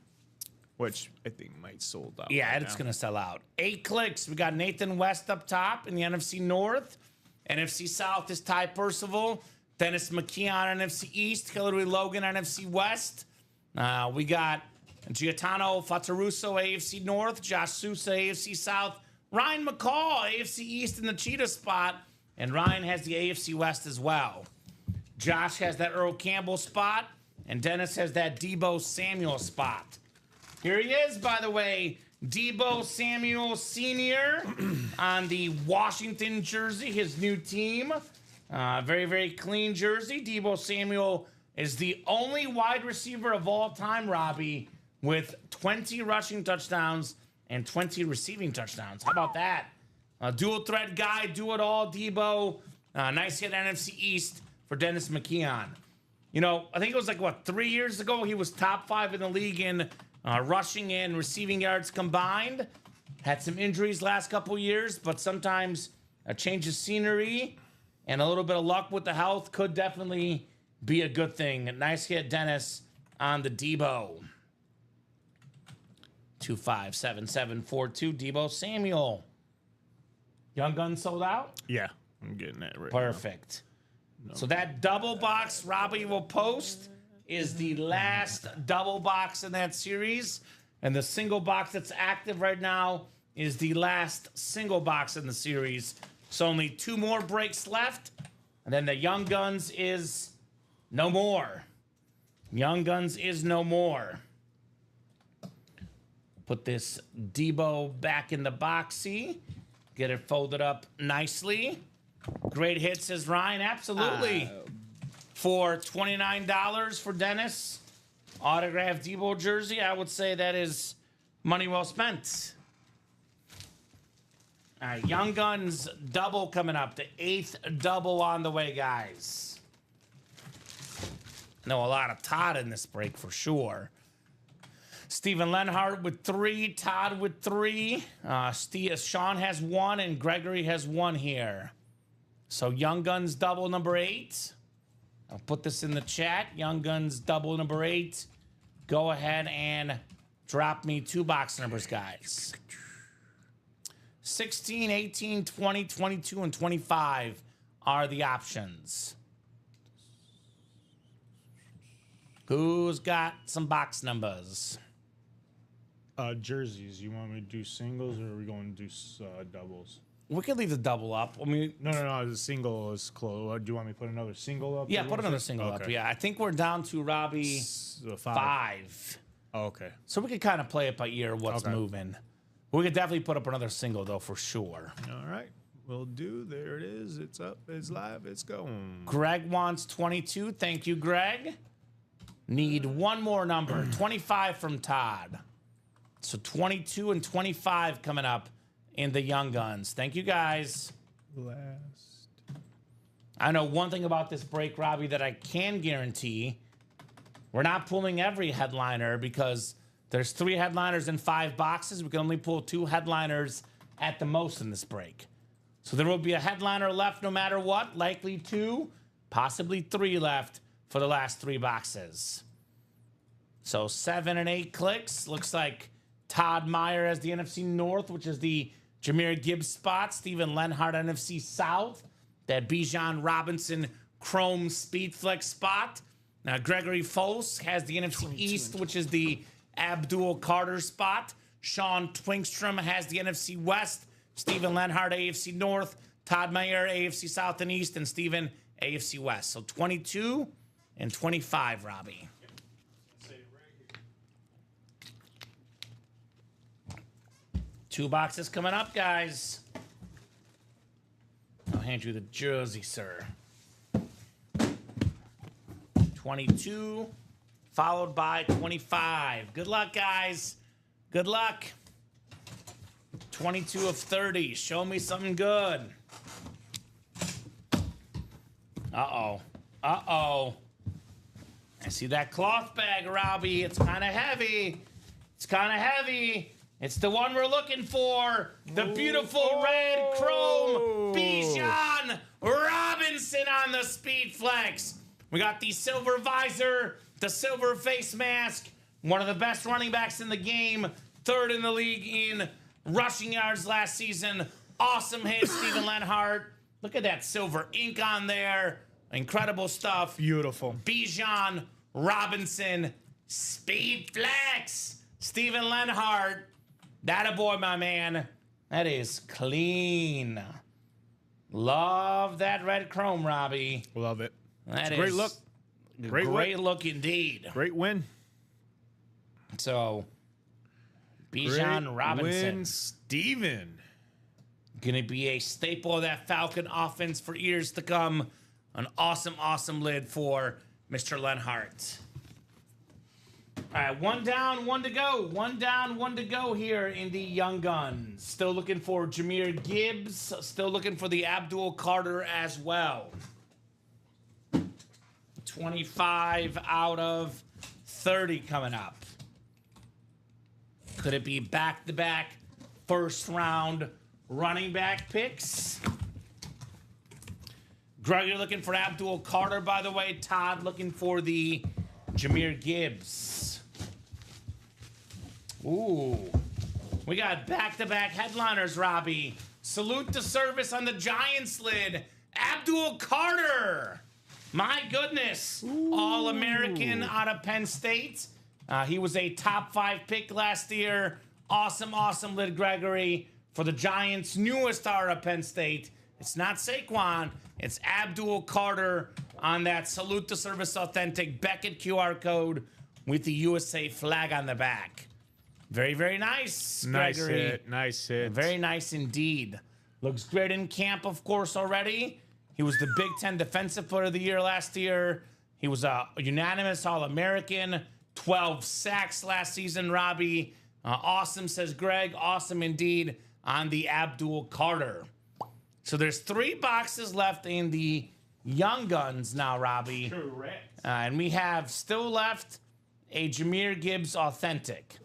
Which I think might sold out. Yeah, right it's now. going to sell out. 8 clicks. We got Nathan West up top in the NFC North. NFC South is Ty Percival. Dennis McKeon, NFC East. Hillary Logan, NFC West. We got Gaetano Fazzarusso, AFC North. Josh Sousa, AFC South. Ryan McCall, AFC East in the cheetah spot. And Ryan has the AFC West as well. Josh has that Earl Campbell spot. And Dennis has that Deebo Samuel spot. Here he is, by the way. Deebo Samuel Sr. on the Washington jersey, his new team. Very, very clean jersey. Deebo Samuel is the only wide receiver of all time, Robbie, with 20 rushing touchdowns and 20 receiving touchdowns. How about that? Dual threat guy, do it all, Deebo. Nice hit NFC East for Dennis McKeon. You know, I think it was like, 3 years ago, he was top 5 in the league in rushing and receiving yards combined. Had some injuries last couple years, but sometimes a change of scenery and a little bit of luck with the health could definitely be a good thing. A nice hit, Dennis, on the Deebo. 257742, Deebo Samuel. Young Gun sold out? Yeah, I'm getting that right Perfect. So that double box Robbie will post is the last double box in that series. And the single box that's active right now is the last single box in the series. So only 2 more breaks left. And then the Young Guns is no more. Young Guns is no more. Put this Deebo back in the boxy. Get it folded up nicely. Great hit, says Ryan. Absolutely. For $29 for Dennis, autographed Deebo jersey, I would say that is money well spent. All right, Young Guns double coming up. The 8th double on the way, guys. Know a lot of Todd in this break for sure. Stephen Lenhart with 3, Todd with 3. Sean has 1, and Gregory has 1 here. So Young Guns double number 8. I'll put this in the chat. Young Guns double number 8. Go ahead and drop me 2 box numbers, guys. 16, 18, 20, 22, and 25 are the options. Who's got some box numbers? Jerseys. You want me to do singles or are we going to do doubles? We could leave the double up. I mean, No. The single is close. Do you want me to put another single up? yeah, put another single up. Yeah, I think we're down to Robbie five. Oh, okay. So we could kind of play it by ear what's moving. We could definitely put up another single though for sure. All right. Will do. There it is. It's up. It's live. It's going. Greg wants 22. Thank you, Greg. Need one more number. 25 from Todd. So 22 and 25 coming up in the Young Guns. Thank you, guys. Last. I know one thing about this break, Robbie, that I can guarantee. We're not pulling every headliner because there's 3 headliners in 5 boxes. We can only pull 2 headliners at the most in this break. So there will be a headliner left no matter what. Likely 2, possibly 3 left for the last 3 boxes. So 7 and 8 clicks. Looks like Todd Meyer has the NFC North, which is the Jahmyr Gibbs spot. Steven Lenhart, NFC South. That Bijan Robinson Chrome Speed Flex spot. Now Gregory Foss has the NFC East, which is the Abdul Carter spot. Sean Twinkstrom has the NFC West. Steven Lenhart, AFC North. Todd Meyer, AFC South and East. And Steven, AFC West. So 22 and 25, Robbie. 2 boxes coming up, guys. I'll hand you the jersey, sir. 22, followed by 25. Good luck, guys. Good luck. 22 of 30. Show me something good. Uh-oh. Uh-oh. I see that cloth bag, Robbie. It's kind of heavy. It's kind of heavy. It's the one we're looking for. The beautiful red chrome Bijan Robinson on the Speed Flex. We got the silver visor, the silver face mask. One of the best running backs in the game. 3rd in the league in rushing yards last season. Awesome hit, Steven Lenhart. Look at that silver ink on there. Incredible stuff. Beautiful. Bijan Robinson Speed Flex. Steven Lenhart. That a boy, my man. That is clean. Love that red chrome, Robbie. Love it. That is great look. Great look indeed. Great win. So, Bijan Robinson. Win, Steven. Going to be a staple of that Falcon offense for years to come. An awesome, awesome lid for Mr. Lenhart. All right, 1 down, 1 to go. 1 down, 1 to go here in the Young Guns. Still looking for Jahmyr Gibbs. Still looking for the Abdul Carter as well. 25 out of 30 coming up. Could it be back-to-back first-round running back picks? Greg, you're looking for Abdul Carter, by the way. Todd looking for the Jahmyr Gibbs. Ooh. We got back-to-back headliners, Robbie. Salute to service on the Giants lid. Abdul Carter. My goodness. All-American out of Penn State. He was a top 5 pick last year. Awesome, awesome lid, Gregory. For the Giants' newest star of Penn State. It's not Saquon. It's Abdul Carter on that Salute to Service Authentic Beckett QR code with the USA flag on the back. Very, very nice, Gregory. Nice hit. Nice hit. Very nice indeed. Looks great in camp, of course, already. He was the Big Ten Defensive Player of the Year last year. He was a unanimous All-American. 12 sacks last season, Robbie. Awesome, says Greg. Awesome indeed on the Abdul Carter. So there's 3 boxes left in the Young Guns now, Robbie. Correct. And we have still left a Jahmyr Gibbs Authentic.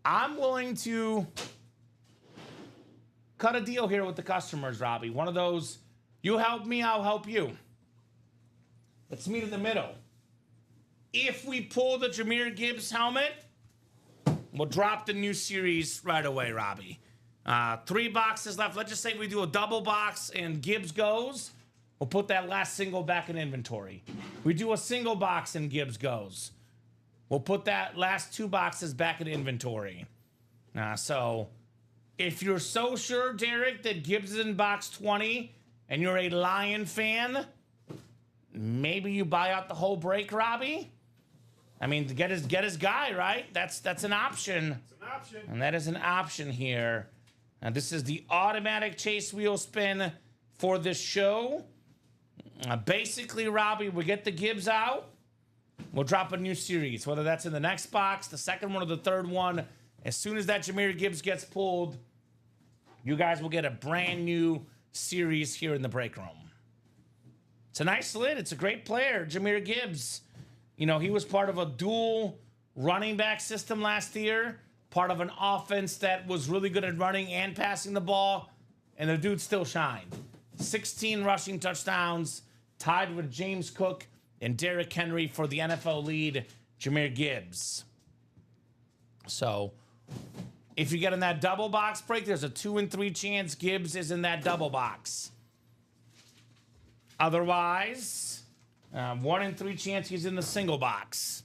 I'm willing to cut a deal here with the customers, Robbie. One of those, you help me, I'll help you. Let's meet in the middle. If we pull the Jahmyr Gibbs helmet, we'll drop the new series right away, Robbie. 3 boxes left. Let's just say we do a double box and Gibbs goes. We'll put that last single back in inventory. We do a single box and Gibbs goes. we'll put that last 2 boxes back in inventory. So if you're so sure, Derek, that Gibbs is in box 20 and you're a Lion fan, maybe you buy out the whole break, Robbie. I mean, to get his guy, right? That's an option. It's an option. And that is an option here. Now, this is the automatic chase wheel spin for this show. Basically, Robbie, we get the Gibbs out. We'll drop a new series, whether that's in the next box, the second one, or the third one. As soon as that Jahmyr Gibbs gets pulled, you guys will get a brand new series here in the break room. It's a nice lid. It's a great player, Jahmyr Gibbs. You know, he was part of a dual running back system last year, part of an offense that was really good at running and passing the ball, and the dude still shined. 16 rushing touchdowns, tied with James Cook and Derrick Henry for the NFL lead, Jahmyr Gibbs. So, if you get in that double box break, there's a 2 in 3 chance Gibbs is in that double box. Otherwise, 1 in 3 chance he's in the single box.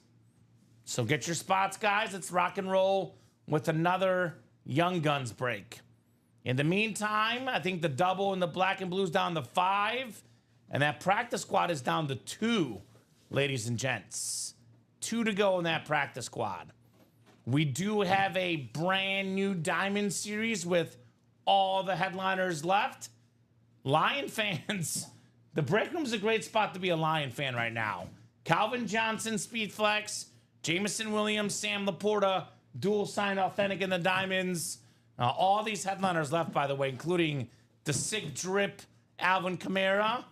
So get your spots, guys. Let's rock and roll with another Young Guns break. In the meantime, I think the double in the black and blue's down to 5, and that practice squad is down to 2, ladies and gents. 2 to go in that practice squad. We do have a brand new Diamond series with all the headliners left. Lion fans, the break room's a great spot to be a Lion fan right now. Calvin Johnson, Speed Flex, Jameson Williams, Sam Laporta, dual sign authentic in the Diamonds. All these headliners left, by the way, including the sick drip Alvin Kamara,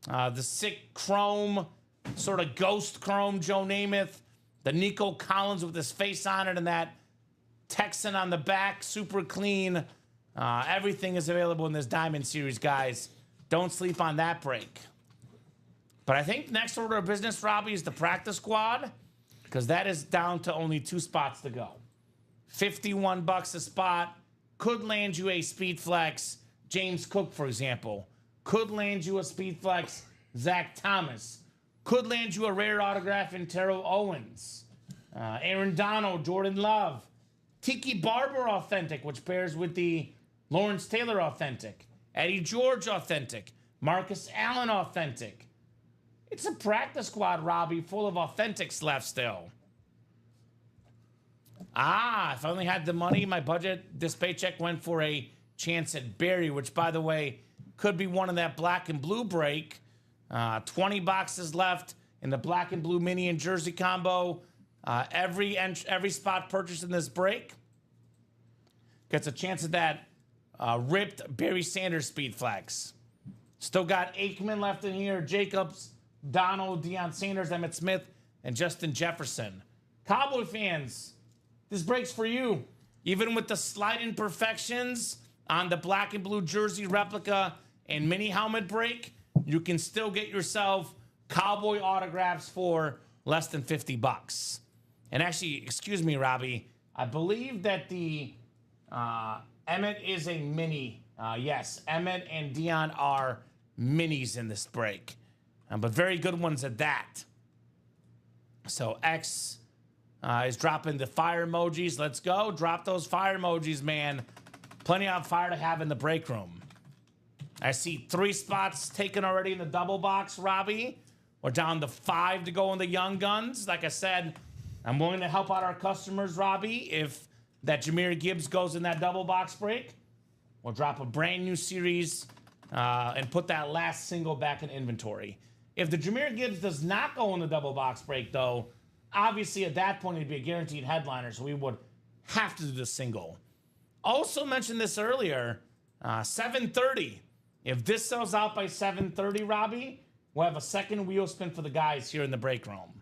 the sick chrome, sort of ghost chrome Joe Namath, the Nico Collins with his face on it, and that Texan on the back, super clean. Everything is available in this Diamond series, guys. Don't sleep on that break. But I think next order of business, Robbie, is the practice squad, because that is down to only 2 spots to go. $51 a spot could land you a Speed Flex James Cook, for example. Could land you a Speed Flex Zach Thomas. Could land you a rare autograph in Terrell Owens. Aaron Donald, Jordan Love. Tiki Barber authentic, which pairs with the Lawrence Taylor authentic. Eddie George authentic. Marcus Allen authentic. It's a practice squad, Robbie, full of authentics left still. If I only had the money, my budget, this paycheck went for a chance at Barry, which, by the way, could be one in that black and blue break. 20 boxes left in the black and blue mini and jersey combo. Every spot purchased in this break gets a chance at that ripped Barry Sanders Speed Flex. Still got Aikman left in here, Jacobs, Donald, Deion Sanders, Emmitt Smith, and Justin Jefferson. Cowboy fans, this break's for you. Even with the slight imperfections on the black and blue jersey replica and mini helmet break, you can still get yourself Cowboy autographs for less than $50. And actually, excuse me, Robbie, I believe that the Emmitt is a mini. Yes, Emmitt and Deion are minis in this break, but very good ones at that. So X is dropping the fire emojis. Let's go. Drop those fire emojis, man. Plenty of fire to have in the break room. I see 3 spots taken already in the double box, Robbie. We're down to 5 to go in the Young Guns. Like I said, I'm willing to help out our customers, Robbie. If that Jahmyr Gibbs goes in that double box break, we'll drop a brand new series and put that last single back in inventory. If the Jahmyr Gibbs does not go in the double box break, though, obviously at that point it'd be a guaranteed headliner, so we would have to do the single. Also mentioned this earlier, 7:30. If this sells out by 7:30, Robbie, we'll have a second wheel spin for the guys here in the break room.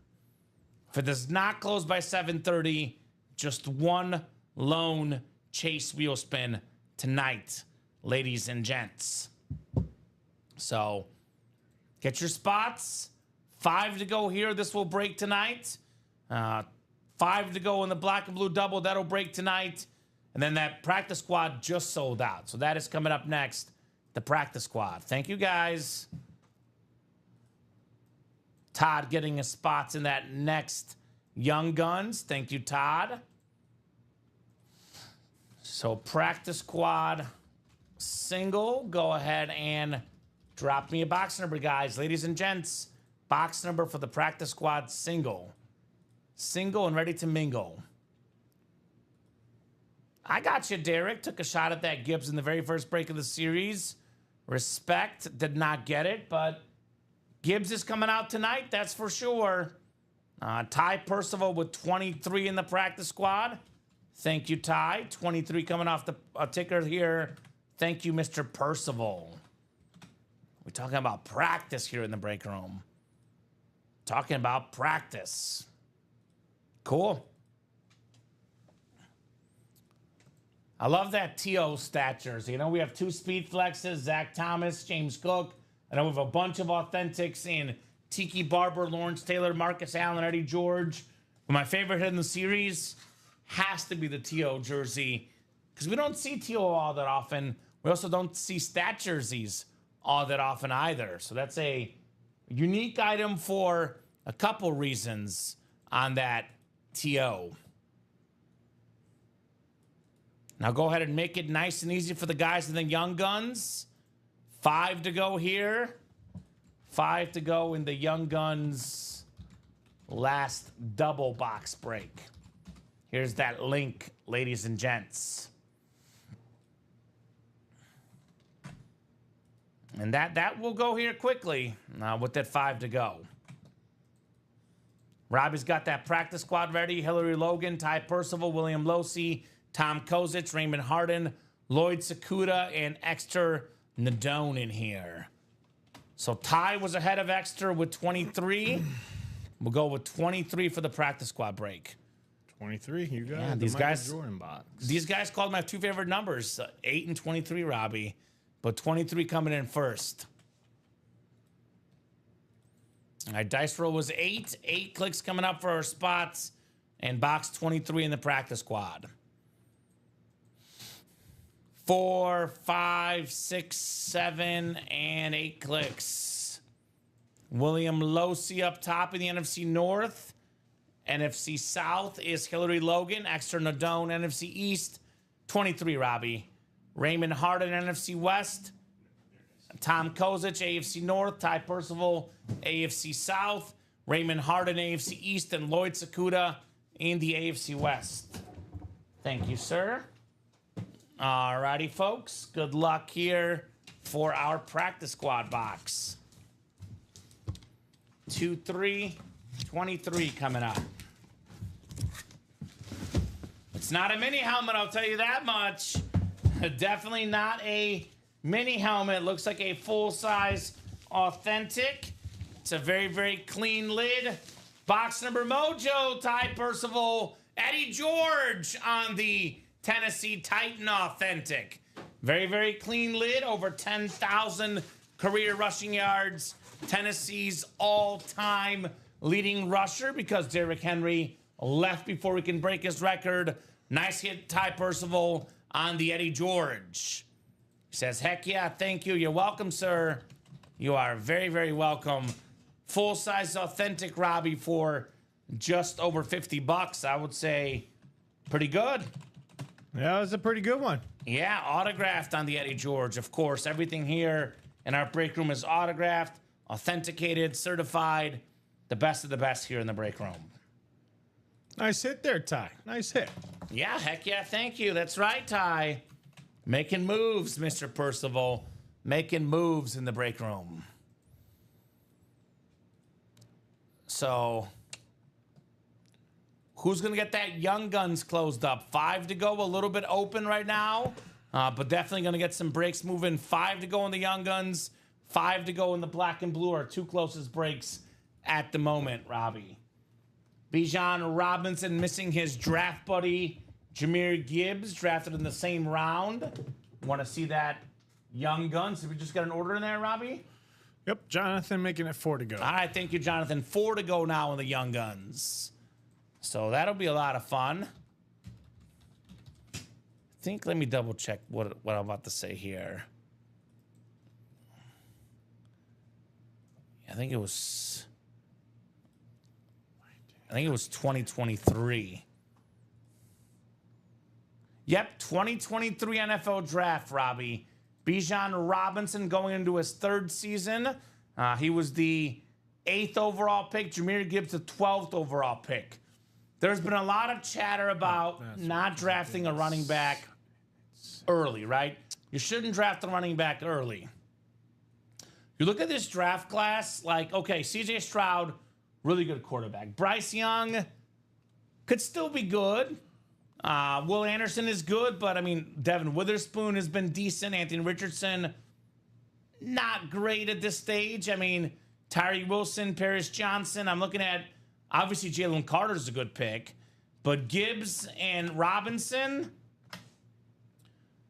If it does not close by 7:30, just one lone chase wheel spin tonight, ladies and gents. So get your spots. 5 to go here. This will break tonight. 5 to go in the black and blue double. That'll break tonight. And then that practice squad just sold out. So that is coming up next, the practice squad. Thank you, guys. Todd getting his spots in that next Young Guns. Thank you, Todd. So practice squad single. Go ahead and drop me a box number, guys. Ladies and gents, box number for the practice squad single. Single and ready to mingle. I got you, Derek. Took a shot at that Gibbs in the very first break of the series. Respect. Did not get it, but Gibbs is coming out tonight, that's for sure. Ty Percival with 23 in the practice squad. Thank you, Ty. 23 coming off the ticker here. Thank you, Mr. Percival. We're talking about practice here in the break room. Talking about practice. Cool. I love that T.O. stat jersey. You know, we have 2 speed flexes, Zach Thomas, James Cook. And then we have a bunch of authentics in Tiki Barber, Lawrence Taylor, Marcus Allen, Eddie George. But my favorite hit in the series has to be the T.O. jersey, because we don't see T.O. all that often. We also don't see stat jerseys all that often either. So that's a unique item for a couple reasons on that T.O. Now go ahead and make it nice and easy for the guys in the Young Guns. 5 to go here. 5 to go in the Young Guns last double box break. Here's that link, ladies and gents. And that will go here quickly with that 5 to go. Robbie's got that practice squad ready. Hillary Logan, Ty Percival, William Losi, Tom Kozich, Raymond Harden, Lloyd Sakuda, and Exter Nadone in here. So Ty was ahead of Exter with 23. We'll go with 23 for the practice squad break. 23, you got Yeah, it. these guys, Jordan box. These guys called my 2 favorite numbers, 8 and 23, Robbie. But 23 coming in first. All right, dice roll was 8. 8 clicks coming up for our spots. And box 23 in the practice squad. 4, 5, 6, 7, and 8 clicks. William Losi up top in the NFC North. NFC South is Hillary Logan. Exter Nadone, NFC East. 23, Robbie. Raymond Harden, NFC West. Tom Kozich, AFC North. Ty Percival, AFC South. Raymond Harden, AFC East. And Lloyd Sakuda in the AFC West. Thank you, sir. All righty, folks. Good luck here for our practice squad box. 2, 3, 23 coming up. It's not a mini helmet, I'll tell you that much. Definitely not a mini helmet. Looks like a full-size authentic. It's a very, very clean lid. Box number mojo, Ty Percival, Eddie George on the Tennessee Titan authentic. Very, very clean lid. Over 10,000 career rushing yards. Tennessee's all-time leading rusher, because Derrick Henry left before he can break his record. Nice hit, Ty Percival, on the Eddie George. He says, heck yeah, thank you. You're welcome, sir. You are very, very welcome. Full-size authentic Robbie for just over $50. I would say pretty good. Yeah, it was a pretty good one. Yeah, autographed on the Eddie George. Of course, everything here in our break room is autographed, authenticated, certified. The best of the best here in the break room. Nice hit there, Ty. Nice hit. Yeah, heck yeah, thank you. That's right, Ty. Making moves, Mr. Percival. Making moves in the break room. So, who's going to get that Young Guns closed up? 5 to go, a little bit open right now. But definitely going to get some breaks moving. 5 to go in the Young Guns. 5 to go in the black and blue. Our 2 closest breaks at the moment, Robbie. Bijan Robinson missing his draft buddy, Jahmyr Gibbs, drafted in the same round. Want to see that Young Guns? Did we just get an order in there, Robbie? Yep, Jonathan making it 4 to go. All right, thank you, Jonathan. 4 to go now in the Young Guns. So that'll be a lot of fun. Let me double check what I'm about to say here. I think it was... I think it was 2023. Yep, 2023 NFL Draft, Robbie. Bijan Robinson going into his 3rd season. He was the 8th overall pick. Jahmyr Gibbs, the 12th overall pick. There's been a lot of chatter about not drafting a running back early, right? You shouldn't draft a running back early. You look at this draft class, like, okay, CJ Stroud, really good quarterback. Bryce Young could still be good. Will Anderson is good, but I mean, Devin Witherspoon has been decent. Anthony Richardson, not great at this stage. I mean, Tyree Wilson, Paris Johnson. I'm looking at, obviously, Jalen Carter's a good pick, but Gibbs and Robinson,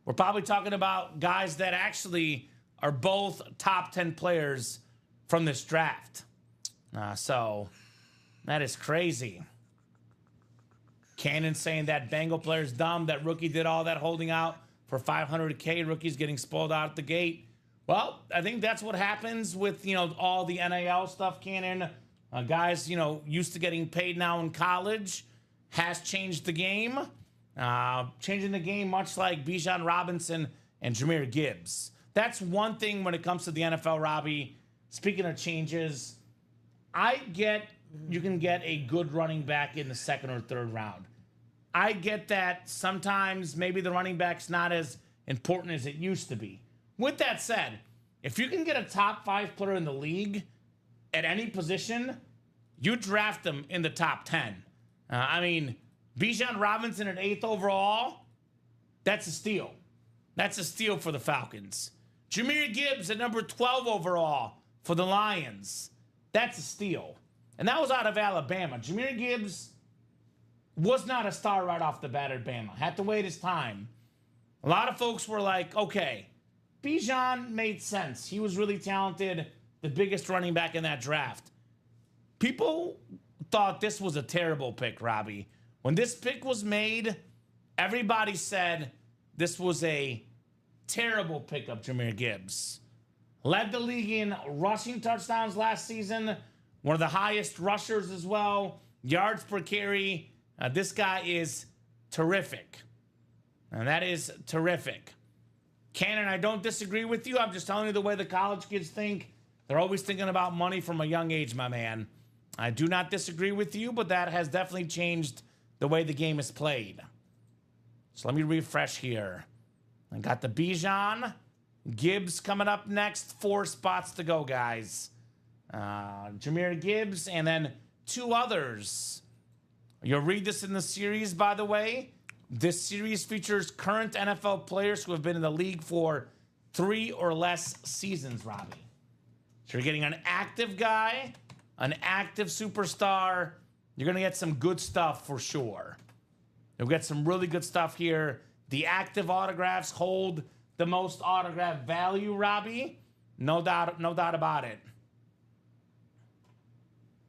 we're probably talking about guys that actually are both top 10 players from this draft. So that is crazy. Cannon saying that Bengal player's dumb. That rookie did all that holding out for $500K. Rookies getting spoiled out at the gate. Well, I think that's what happens with, all the NIL stuff, Cannon. Guys, used to getting paid now in college has changed the game. Changing the game much like Bijan Robinson and Jahmyr Gibbs. That's one thing when it comes to the NFL, Robbie. Speaking of changes, you can get a good running back in the 2nd or 3rd round. I get that sometimes maybe the running back's not as important as it used to be. With that said, if you can get a top 5 player in the league at any position, you draft them in the top 10. Bijan Robinson at 8th overall, that's a steal. That's a steal for the Falcons. Jahmyr Gibbs at number 12 overall for the Lions. That's a steal. And that was out of Alabama. Jahmyr Gibbs was not a star right off the bat at Bama. Had to wait his time. A lot of folks were like, okay, Bijan made sense. He was really talented, the biggest running back in that draft. People thought this was a terrible pick, Robbie. When this pick was made, everybody said this was a terrible pickup, Jahmyr Gibbs. Led the league in rushing touchdowns last season. One of the highest rushers as well. Yards per carry. This guy is terrific. And that is terrific. Cannon, I don't disagree with you. I'm just telling you the way the college kids think. They're always thinking about money from a young age, my man. I do not disagree with you, but that has definitely changed the way the game is played. So let me refresh here. I got the Bijan. Gibbs coming up next. 4 spots to go, guys. Jahmyr Gibbs and then 2 others. You'll read this in the series, by the way. This series features current NFL players who have been in the league for 3 or less seasons, Robbie. So you're getting an active guy, an active superstar. You're going to get some good stuff for sure. You'll get some really good stuff here. The active autographs hold the most autograph value, Robbie. No doubt about it.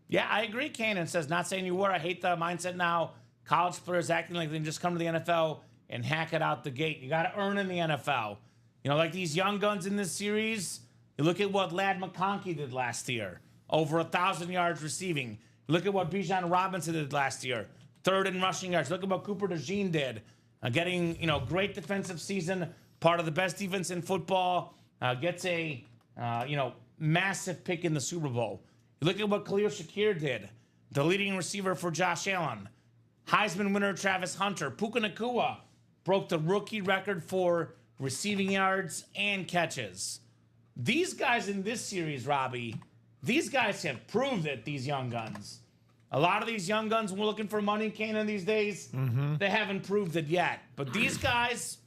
Yeah, I agree, Cannon says. Not saying you were. I hate the mindset now. College players acting like they can just come to the NFL and hack it out the gate. You got to earn in the NFL. Like these young guns in this series, you look at what Ladd McConkey did last year. Over 1,000 yards receiving. Look at what Bijan Robinson did last year. 3rd in rushing yards. Look at what Cooper DeJean did. Getting, great defensive season. Part of the best defense in football. Gets a, massive pick in the Super Bowl. You look at what Khalil Shakir did. The leading receiver for Josh Allen. Heisman winner Travis Hunter. Puka Nacua broke the rookie record for receiving yards and catches. These guys in this series, Robbie, these guys have proved it, these young guns. A lot of these young guns, we're looking for money, Cannon, these days. They haven't proved it yet. But these guys,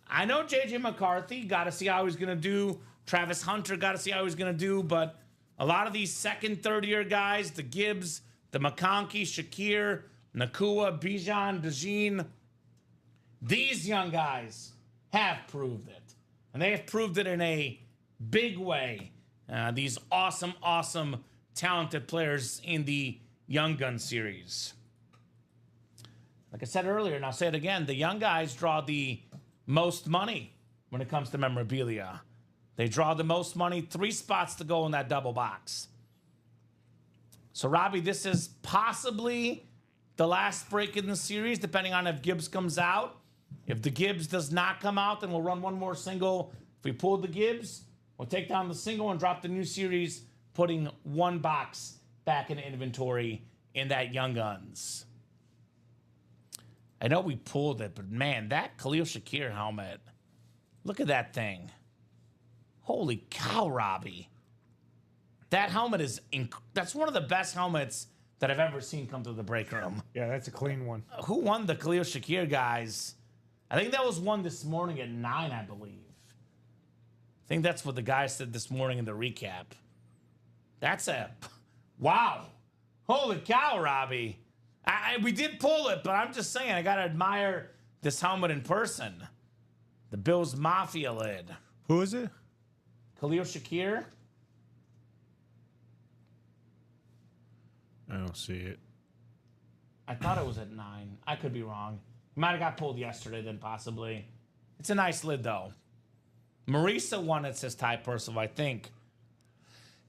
I know J.J. McCarthy, got to see how he's going to do. Travis Hunter, got to see how he's going to do. But a lot of these 2nd, 3rd year guys, the Gibbs, the McConkey, Shakir, Nacua, Bijan, DeJean, these young guys have proved it. And they have proved it in a big way. These awesome, talented players in the Young Gun series. Like I said earlier, and I'll say it again, the young guys draw the most money when it comes to memorabilia. They draw the most money, 3 spots to go in that double box. So, Robbie, this is possibly the last break in the series, depending on if Gibbs comes out. If the Gibbs does not come out, then we'll run one more single. If we pull the Gibbs, we'll take down the single and drop the new series, putting one box back in inventory in that Young Guns. I know we pulled it, but man, that Khalil Shakir helmet, look at that thing. Holy cow, Robbie. That helmet is, that's one of the best helmets that I've ever seen come through the break room. Yeah, that's a clean one. Who won the Khalil Shakir, guys? I think that was one this morning at 9, I believe. I think that's what the guy said this morning in the recap. That's a, wow. Holy cow, Robbie. We did pull it, but I'm just saying, I got to admire this helmet in person. The Bills Mafia lid. Who is it? Khalil Shakir. I don't see it. I thought it was at 9. I could be wrong. Might have got pulled yesterday then, possibly. It's a nice lid, though. Marisa won it, says Ty Percival, I think.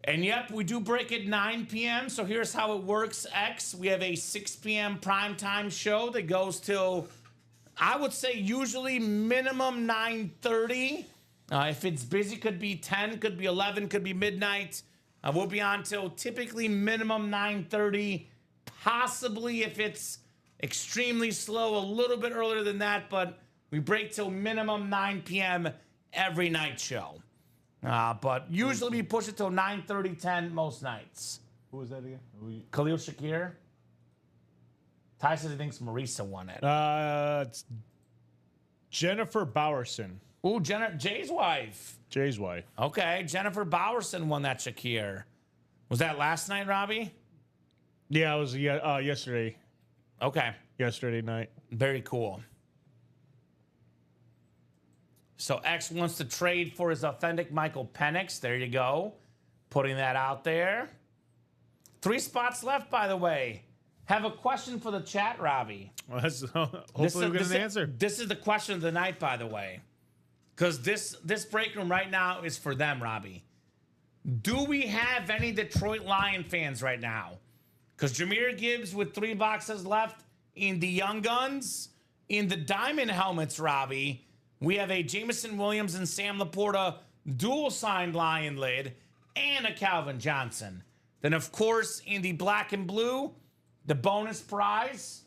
And yep, we do break at 9 p.m., so here's how it works, X. We have a 6 p.m. primetime show that goes till, I would say, usually minimum 9:30. If it's busy, could be 10, could be 11, could be midnight. We'll be on till typically minimum 9:30, possibly if it's extremely slow, a little bit earlier than that, but we break till minimum 9 p.m. every night show. But usually we push it till 9:30, 10 most nights. Who was that again? Khalil Shakir. Ty says he thinks Marisa won it. It's Jennifer Bowerson. Ooh, Jay's wife. Jay's wife. Okay, Jennifer Bowerson won that Shakir. Was that last night, Robbie? Yeah, it was yesterday. Okay. Yesterday night. Very cool. So X wants to trade for his authentic Michael Penix. There you go. Putting that out there. 3 spots left, by the way. Have a question for the chat, Robbie. Well, hopefully we get an answer. This is the question of the night, by the way. Because this break room right now is for them, Robbie. Do we have any Detroit Lion fans right now? Because Jahmyr Gibbs with 3 boxes left in the Young Guns. In the Diamond helmets, Robbie, we have a Jameson Williams and Sam Laporta dual-signed Lion lid and a Calvin Johnson. Then, of course, in the black and blue, the bonus prize.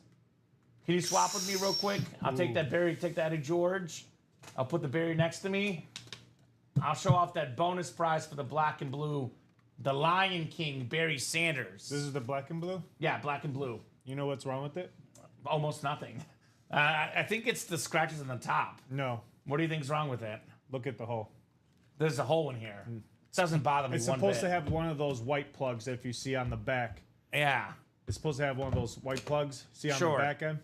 Can you swap with me real quick? I'll take that Barry, take that Eddie George. I'll put the Barry next to me. I'll show off that bonus prize for the black and blue, the Lion King, Barry Sanders. This is the black and blue? Yeah, black and blue. You know what's wrong with it? Almost nothing. I think it's the scratches on the top. No. What do you think's wrong with it? Look at the hole. There's a hole in here. It doesn't bother me It's one supposed bit. to have one of those white plugs that if you see on the back. Yeah. It's supposed to have one of those white plugs. See on Sure. the back end?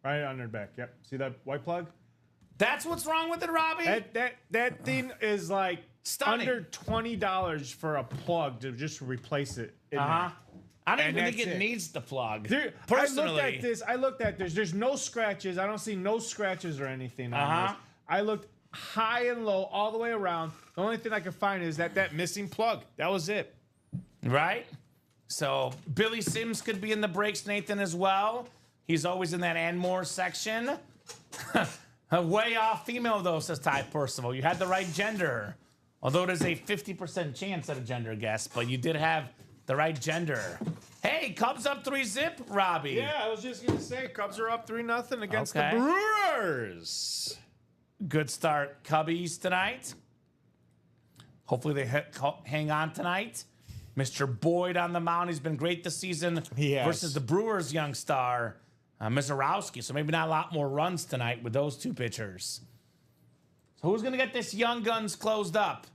Right on their back. Yep. See that white plug? That's what's wrong with it, Robbie? That thing is like Stunning. under $20 for a plug to just replace it. in Uh-huh. I don't And even think that's it it. needs the plug. there. Personally. I looked at this. There's no scratches. I don't see no scratches or anything on Uh-huh. this. I looked high and low all the way around. The only thing I could find is that missing plug. That was it. Right? So Billy Sims could be in the breaks, Nathan, as well. He's always in that and more section. Way off female, though, says Ty Percival. You had the right gender. Although there's a 50% chance at a gender guess, but you did have the right gender. Hey, Cubs up 3-zip, Robbie. Yeah, I was just going to say, Cubs are up 3-0 against Okay. the Brewers. Good start, Cubbies, tonight. Hopefully they hang on tonight. Mr. Boyd on the mound. He's been great this season He has. versus the Brewers' young star, Mizorowski. So maybe not a lot more runs tonight with those two pitchers. So who's going to get this Young Guns closed up?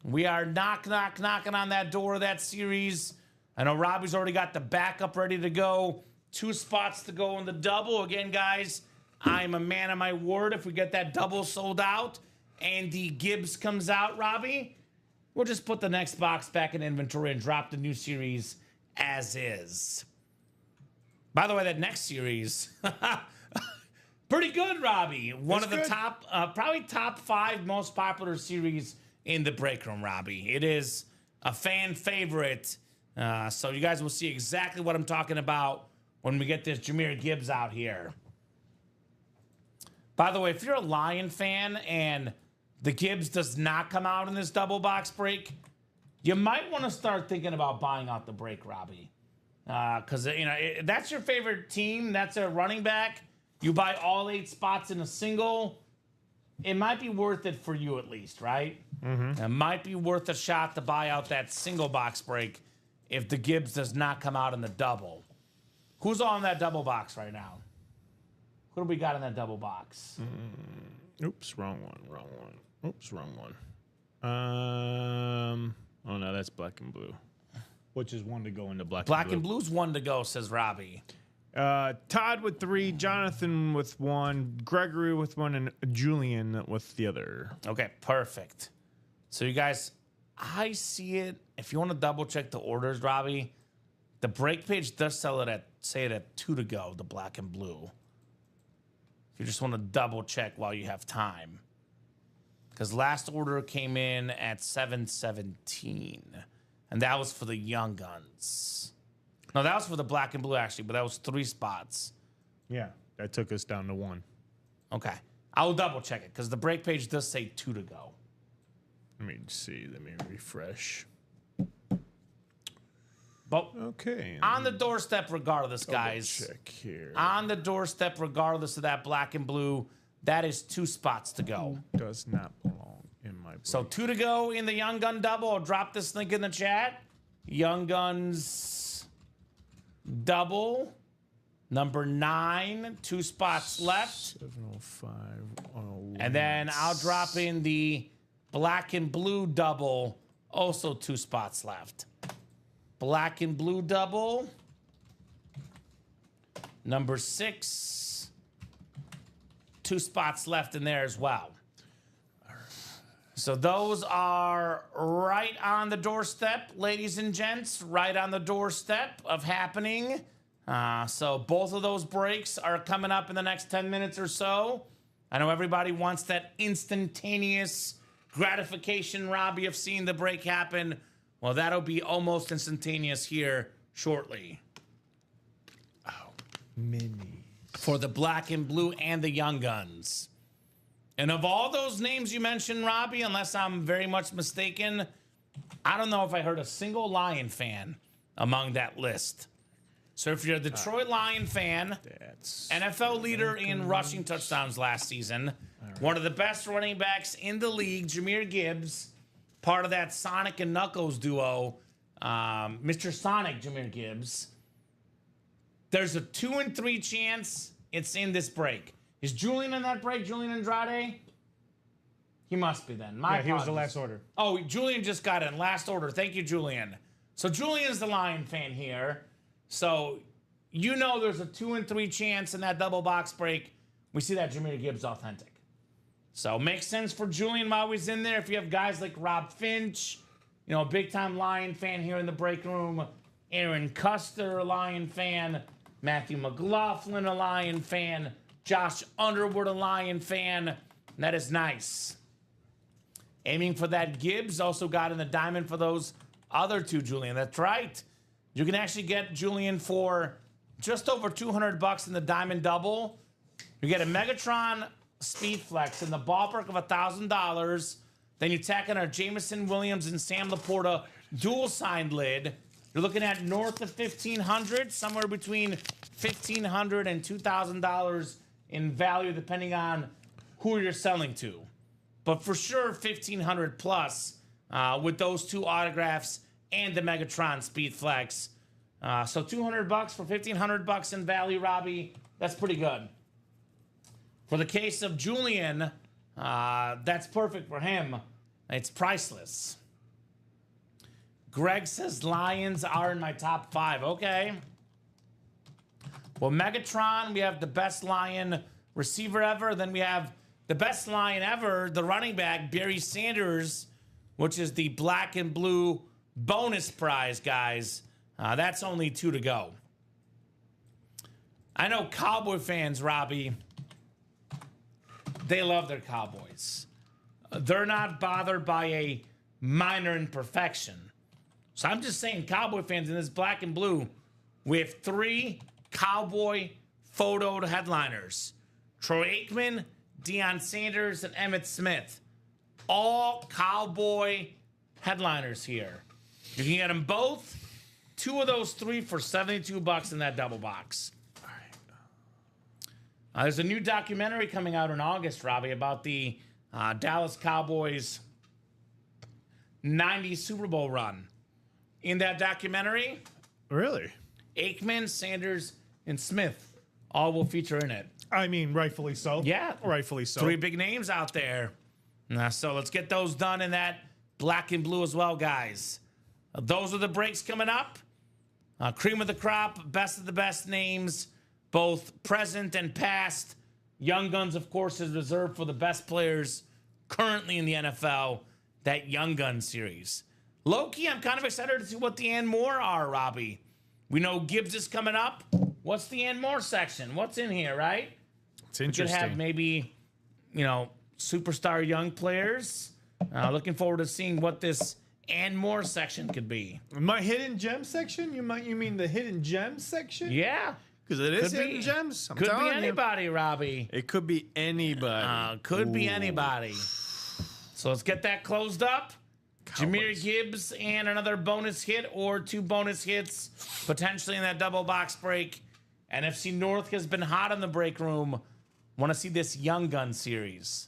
We are knocking on that door of that series. I know Robbie's already got the backup ready to go. 2 spots to go in the double. Again, guys, I'm a man of my word. If we get that double sold out and the Gibbs comes out, Robbie, we'll just put the next box back in inventory and drop the new series as is. By the way, that next series, pretty good, Robbie. One of the top, probably top 5 most popular series in the break room, Robbie. It is a fan favorite So you guys will see exactly what I'm talking about when we get this Jahmyr Gibbs out here. By the way, if you're a Lion fan and the Gibbs does not come out in this double box break, you might want to start thinking about buying out the break, Robbie. Because, that's your favorite team. That's a running back. You buy all 8 spots in a single. It might be worth it for you at least, right? Mm-hmm. It might be worth a shot to buy out that single box break if the Gibbs does not come out in the double. Who's on that double box right now? Who do we got in that double box? Oops, wrong one. Oops, wrong one. Oh no, that's black and blue. Which is one to go into black and blue. Black and blue's 1 to go, says Robbie. Todd with 3, Jonathan with 1, Gregory with 1, and Julian with the other. Okay, perfect. So you guys, I see it. If you want to double check the orders, Robbie, the break page does sell it at 2 to go, the black and blue. If you just want to double check while you have time. Because last order came in at 7:17. And that was for the Young Guns. No, that was for the black and blue, actually, but that was 3 spots. Yeah, that took us down to 1. Okay. I'll double check it, because the break page does say 2 to go. Let me see. Let me refresh. But okay. On the doorstep, regardless, guys. Check here. On the doorstep, regardless of that black and blue, that is 2 spots to go. Does not belong in my break. So 2 to go in the Young Gun double. I'll drop this link in the chat. Young Guns double. Number 9. 2 spots left. 705. And then I'll drop in the black and blue double. Also 2 spots left. Black and blue double. Number 6. 2 spots left in there as well. So those are right on the doorstep, ladies and gents. Right on the doorstep of happening. So both of those breaks are coming up in the next 10 minutes or so. I know everybody wants that instantaneous gratification, Robbie, of seeing the break happen. Well, that'll be almost instantaneous here shortly. Oh, mini. For the black and blue and the Young Guns. And of all those names you mentioned, Robbie, unless I'm very much mistaken, I don't know if I heard a single Lion fan among that list. So if you're a Detroit Lion fan, NFL leader in rushing touchdowns last season, one of the best running backs in the league, Jahmyr Gibbs, part of that Sonic and Knuckles duo, Mr. Sonic Jahmyr Gibbs. There's a 2 in 3 chance it's in this break. Is Julian in that break, Julian Andrade? He must be then. Yeah, he was the last order. Oh, Julian just got in. Last order. Thank you, Julian. So Julian's the Lion fan here. So you know there's a 2 in 3 chance in that double box break we see that Jahmyr Gibbs authentic. So makes sense for Julian while he's in there. If you have guys like Rob Finch, a big-time Lion fan here in the break room, Aaron Custer, a Lion fan, Matthew McLaughlin, a Lion fan, Josh Underwood, a Lion fan. That is nice. Aiming for that Gibbs, also got in the diamond for those other 2, Julian. That's right. You can actually get Julian for just over $200 in the diamond double. You get a Megatron Speed Flex in the ballpark of $1,000. Then you tack in our Jameson Williams and Sam Laporta dual signed lid. You're looking at north of $1,500, somewhere between $1,500 and $2,000 in value, depending on who you're selling to. But for sure, $1,500 plus with those 2 autographs and the Megatron Speed Flex. So $200 for $1,500 in value, Robbie. That's pretty good. For the case of Julian, that's perfect for him. It's priceless. Greg says Lions are in my top 5. Okay. Well, Megatron, we have the best Lion receiver ever. Then we have the best Lion ever, the running back, Barry Sanders, which is the black and blue bonus prize, guys. That's only 2 to go. I know Cowboy fans, Robbie, they love their Cowboys. They're not bothered by a minor imperfection. So I'm just saying, Cowboy fans in this black and blue, we have 3 Cowboy photoed headliners. Troy Aikman, Deion Sanders, and Emmitt Smith. All Cowboy headliners here. You can get them both. 2 of those 3 for $72 in that double box. All right. There's a new documentary coming out in August, Robbie, about the Dallas Cowboys 90 Super Bowl run. In that documentary, Really? Aikman, Sanders, and Smith all will feature in it. I mean, rightfully so. Yeah. Rightfully so. 3 big names out there. So let's get those done in that black and blue as well, guys. Those are the breaks coming up. Cream of the crop, best of the best names, both present and past. Young Guns, of course, is reserved for the best players currently in the NFL, that Young Guns series. Low-key, I'm kind of excited to see what the and more are, Robbie. We know Gibbs is coming up. What's the and more section? What's in here, right? It's We could interesting. have maybe, superstar young players. Looking forward to seeing what this and more section could be. My hidden gem section? You mean the hidden gem section? Yeah. Because it is Could be- hidden gems. I'm Could be telling you. anybody, Robbie. It could be anybody. Could be anybody. So let's get that closed up. Jahmyr Gibbs and another bonus hit or 2 bonus hits potentially in that double box break. NFC North has been hot in the break room. Want to see this Young Gun series.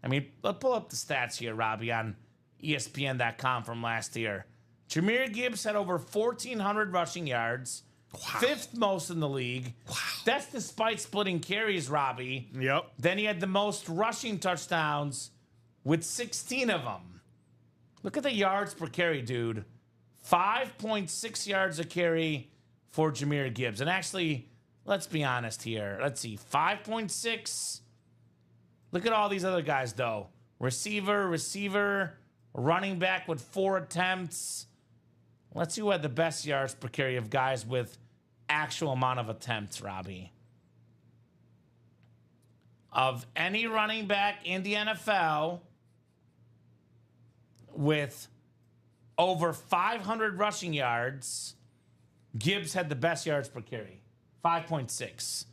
I mean, let's pull up the stats here, Robbie, on ESPN.com from last year. Jahmyr Gibbs had over 1,400 rushing yards. Wow. 5th most in the league. Wow. That's despite splitting carries, Robbie. Yep. Then he had the most rushing touchdowns with 16 of them. Look at the yards per carry, dude. 5.6 yards a carry for Jahmyr Gibbs. And actually, let's be honest here. Let's see. 5.6. Look at all these other guys, though. Receiver, running back with 4 attempts. Let's see who had the best yards per carry of guys with actual amount of attempts, Robbie. Of any running back in the NFL with over 500 rushing yards, Gibbs had the best yards per carry, 5.6.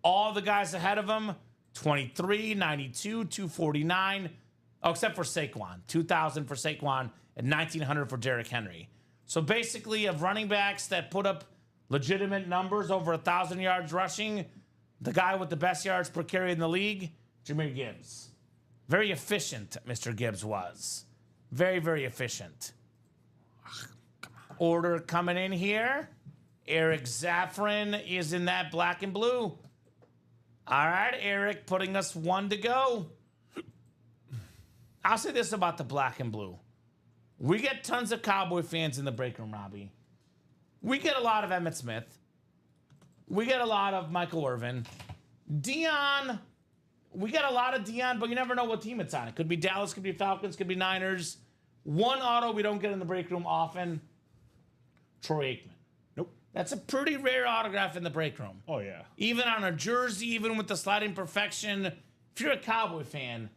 All the guys ahead of him, 23, 92, 249, except for Saquon, 2,000 for Saquon and 1,900 for Derrick Henry. So basically, of running backs that put up legitimate numbers over 1,000 yards rushing, the guy with the best yards per carry in the league, Jahmyr Gibbs. Very efficient, Mr. Gibbs was. Very, very efficient. Order coming in here. Eric Zaffron is in that black and blue. All right, Eric, putting us 1 to go. I'll say this about the black and blue. We get tons of Cowboy fans in the break room, Robbie. We get a lot of Emmitt Smith. We get a lot of Michael Irvin. Deion, we get a lot of Deion, but you never know what team it's on. It could be Dallas, could be Falcons, could be Niners. One auto we don't get in the break room often, Troy Aikman. Nope. That's a pretty rare autograph in the break room. Oh, yeah. Even on a jersey, even with the sliding perfection, if you're a Cowboy fan,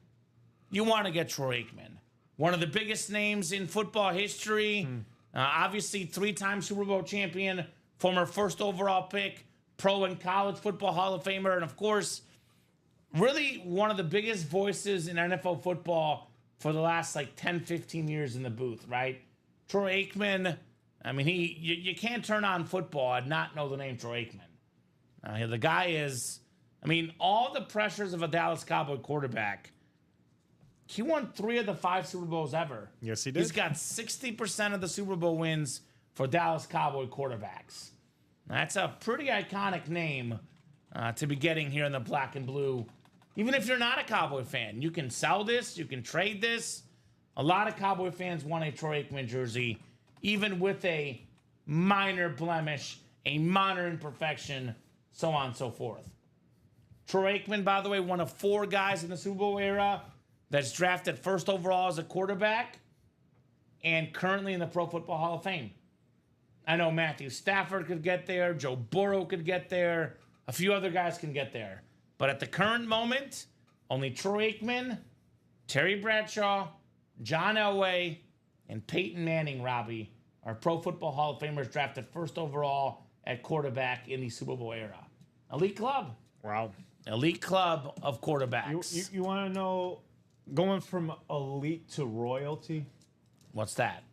you want to get Troy Aikman. One of the biggest names in football history. Obviously, 3-time Super Bowl champion, former 1st overall pick, pro and college football Hall of Famer, and of course, really one of the biggest voices in NFL football for the last 10, 15 years in the booth, right? Troy Aikman, I mean, you can't turn on football and not know the name Troy Aikman. The guy is, all the pressures of a Dallas Cowboy quarterback. He won 3 of the 5 Super Bowls ever. Yes, he did. He's got 60% of the Super Bowl wins for Dallas Cowboy quarterbacks. That's a pretty iconic name to be getting here in the black and blue. Even if you're not a Cowboy fan, you can sell this, you can trade this. A lot of Cowboy fans want a Troy Aikman jersey, even with a minor blemish, a minor imperfection, so on and so forth. Troy Aikman, by the way, one of 4 guys in the Super Bowl era that's drafted 1st overall as a quarterback and currently in the Pro Football Hall of Fame. I know Matthew Stafford could get there, Joe Burrow could get there, a few other guys can get there. But at the current moment, only Troy Aikman, Terry Bradshaw, John Elway, and Peyton Manning, Robbie, our Pro Football Hall of Famers drafted first overall at quarterback in the Super Bowl era. Elite club. Wow. Elite club of quarterbacks. You want to know, going from elite to royalty? What's that?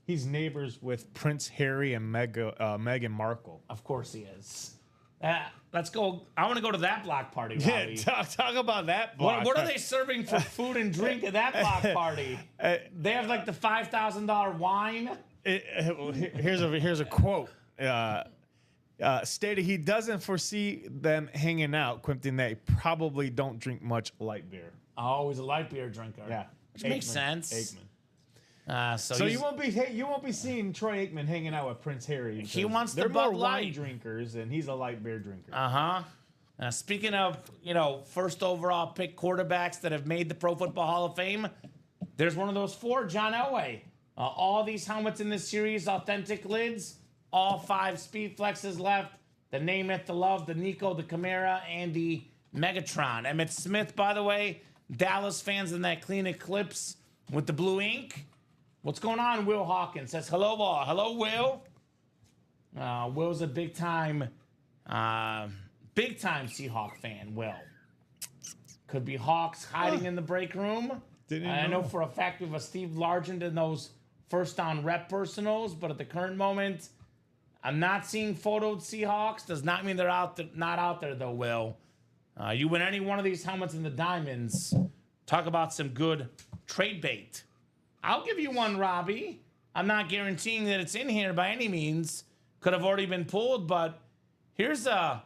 He's neighbors with Prince Harry and Meghan Markle. Of course he is. Let's go. I want to go to that block party, Robbie. Yeah, talk about that block. What are they serving for food and drink at that block party? They have like the $5,000 wine. Here's a quote. Stated he doesn't foresee them hanging out, quipping they probably don't drink much light beer. Oh, he's a light beer drinker. Yeah, Which makes sense. Aikman. So you won't be seeing Troy Aikman hanging out with Prince Harry. He wants the they're more Bud wine Light. drinkers, and he's a light beer drinker. Speaking of, first overall pick quarterbacks that have made the Pro Football Hall of Fame, there's one of those four, John Elway. All these helmets in this series, authentic lids, all 5 speed flexes left. The Namath, the Love, the Nico, the Chimera, and the Megatron. Emmitt Smith, by the way, Dallas fans in that clean Eclipse with the blue ink. What's going on? Will Hawkins says, hello, all. Hello, Will. Will's a big-time Seahawk fan, Will. Could be Hawks hiding in the break room. I know for a fact we have a Steve Largent in those first down rep personals, but at the current moment, I'm not seeing photoed Seahawks. Does not mean they're not out there, though, Will. You win any one of these helmets in the diamonds, talk about some good trade bait. I'll give you one, Robbie. I'm not guaranteeing that it's in here by any means. Could have already been pulled, but here's a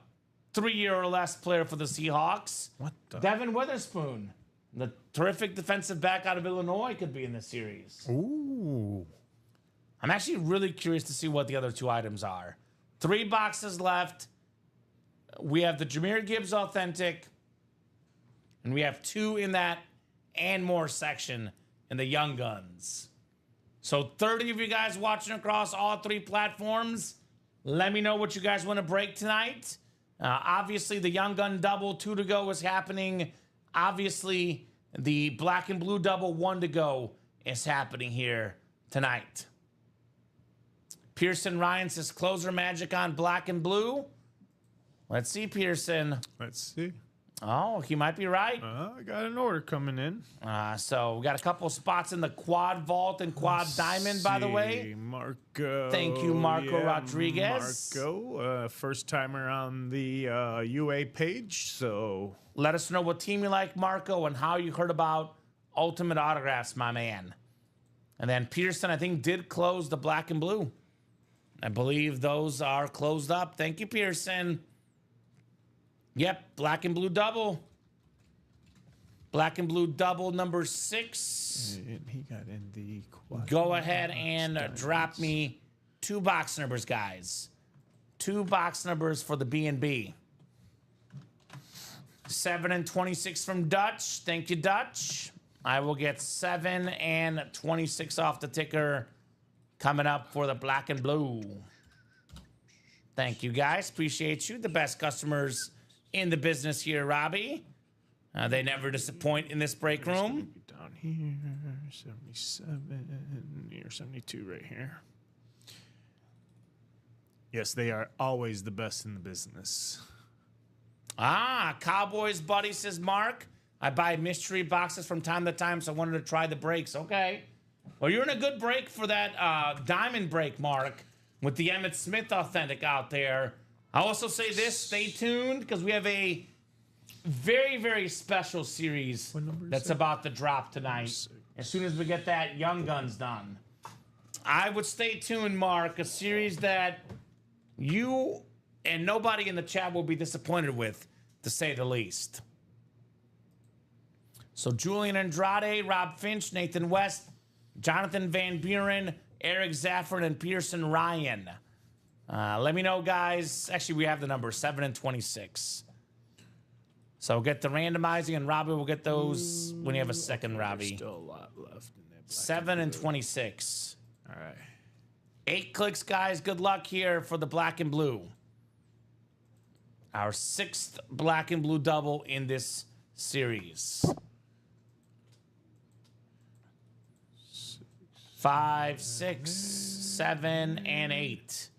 3-year or less player for the Seahawks. What the? Devin Witherspoon, the terrific defensive back out of Illinois, could be in this series. Ooh. I'm actually really curious to see what the other 2 items are. 3 boxes left. We have the Jahmyr Gibbs Authentic, and we have 2 in that and more section in the Young Guns. So 30 of you guys watching across all 3 platforms, let me know what you guys want to break tonight. Obviously, the Young Gun double 2 to go is happening. Obviously, the black and blue double 1 to go is happening here tonight. Pearson Ryan says closer magic on black and blue. Let's see, Pearson. Let's see. Oh, he might be right. I got an order coming in. So we got a couple spots in the quad vault and quad diamond, by the way. Marco. Thank you, Marco Rodriguez. Marco, first timer on the UA page. So let us know what team you like, Marco, and how you heard about Ultimate Autographs, my man. And then Pearson, I think, did close the black and blue. I believe those are closed up. Thank you, Pearson. Yep, black and blue double. Black and blue double number 6. and he got in the quad. Go ahead and drop me 2 box numbers, guys. 2 box numbers for the B&B. 7 and 26 from Dutch. Thank you, Dutch. I will get 7 and 26 off the ticker coming up for the black and blue. Thank you, guys. Appreciate you. The best customers in the business here, Robbie. They never disappoint in this break room. Down here, 77, or 72 right here. Yes, they are always the best in the business. Cowboys buddy says, Mark, I buy mystery boxes from time to time, so I wanted to try the breaks. Okay. Well, you're in a good break for that diamond break, Mark, with the Emmitt Smith Authentic out there. I'll also say this, stay tuned, because we have a very, very special series that's about to drop tonight. As soon as we get that Young Guns done. I would stay tuned, Mark, a series that you and nobody in the chat will be disappointed with, to say the least. So Julian Andrade, Rob Finch, Nathan West, Jonathan Van Buren, Eric Zafford, and Pearson Ryan. Let me know, guys. Actually, we have the number 7 and 26. So get the randomizing, and Robbie will get those when you have a second, Robbie. There's still a lot left in that. 7 and 26. All right. 8 clicks, guys. Good luck here for the black and blue. Our 6th black and blue double in this series. 5, 6, 7, and 8.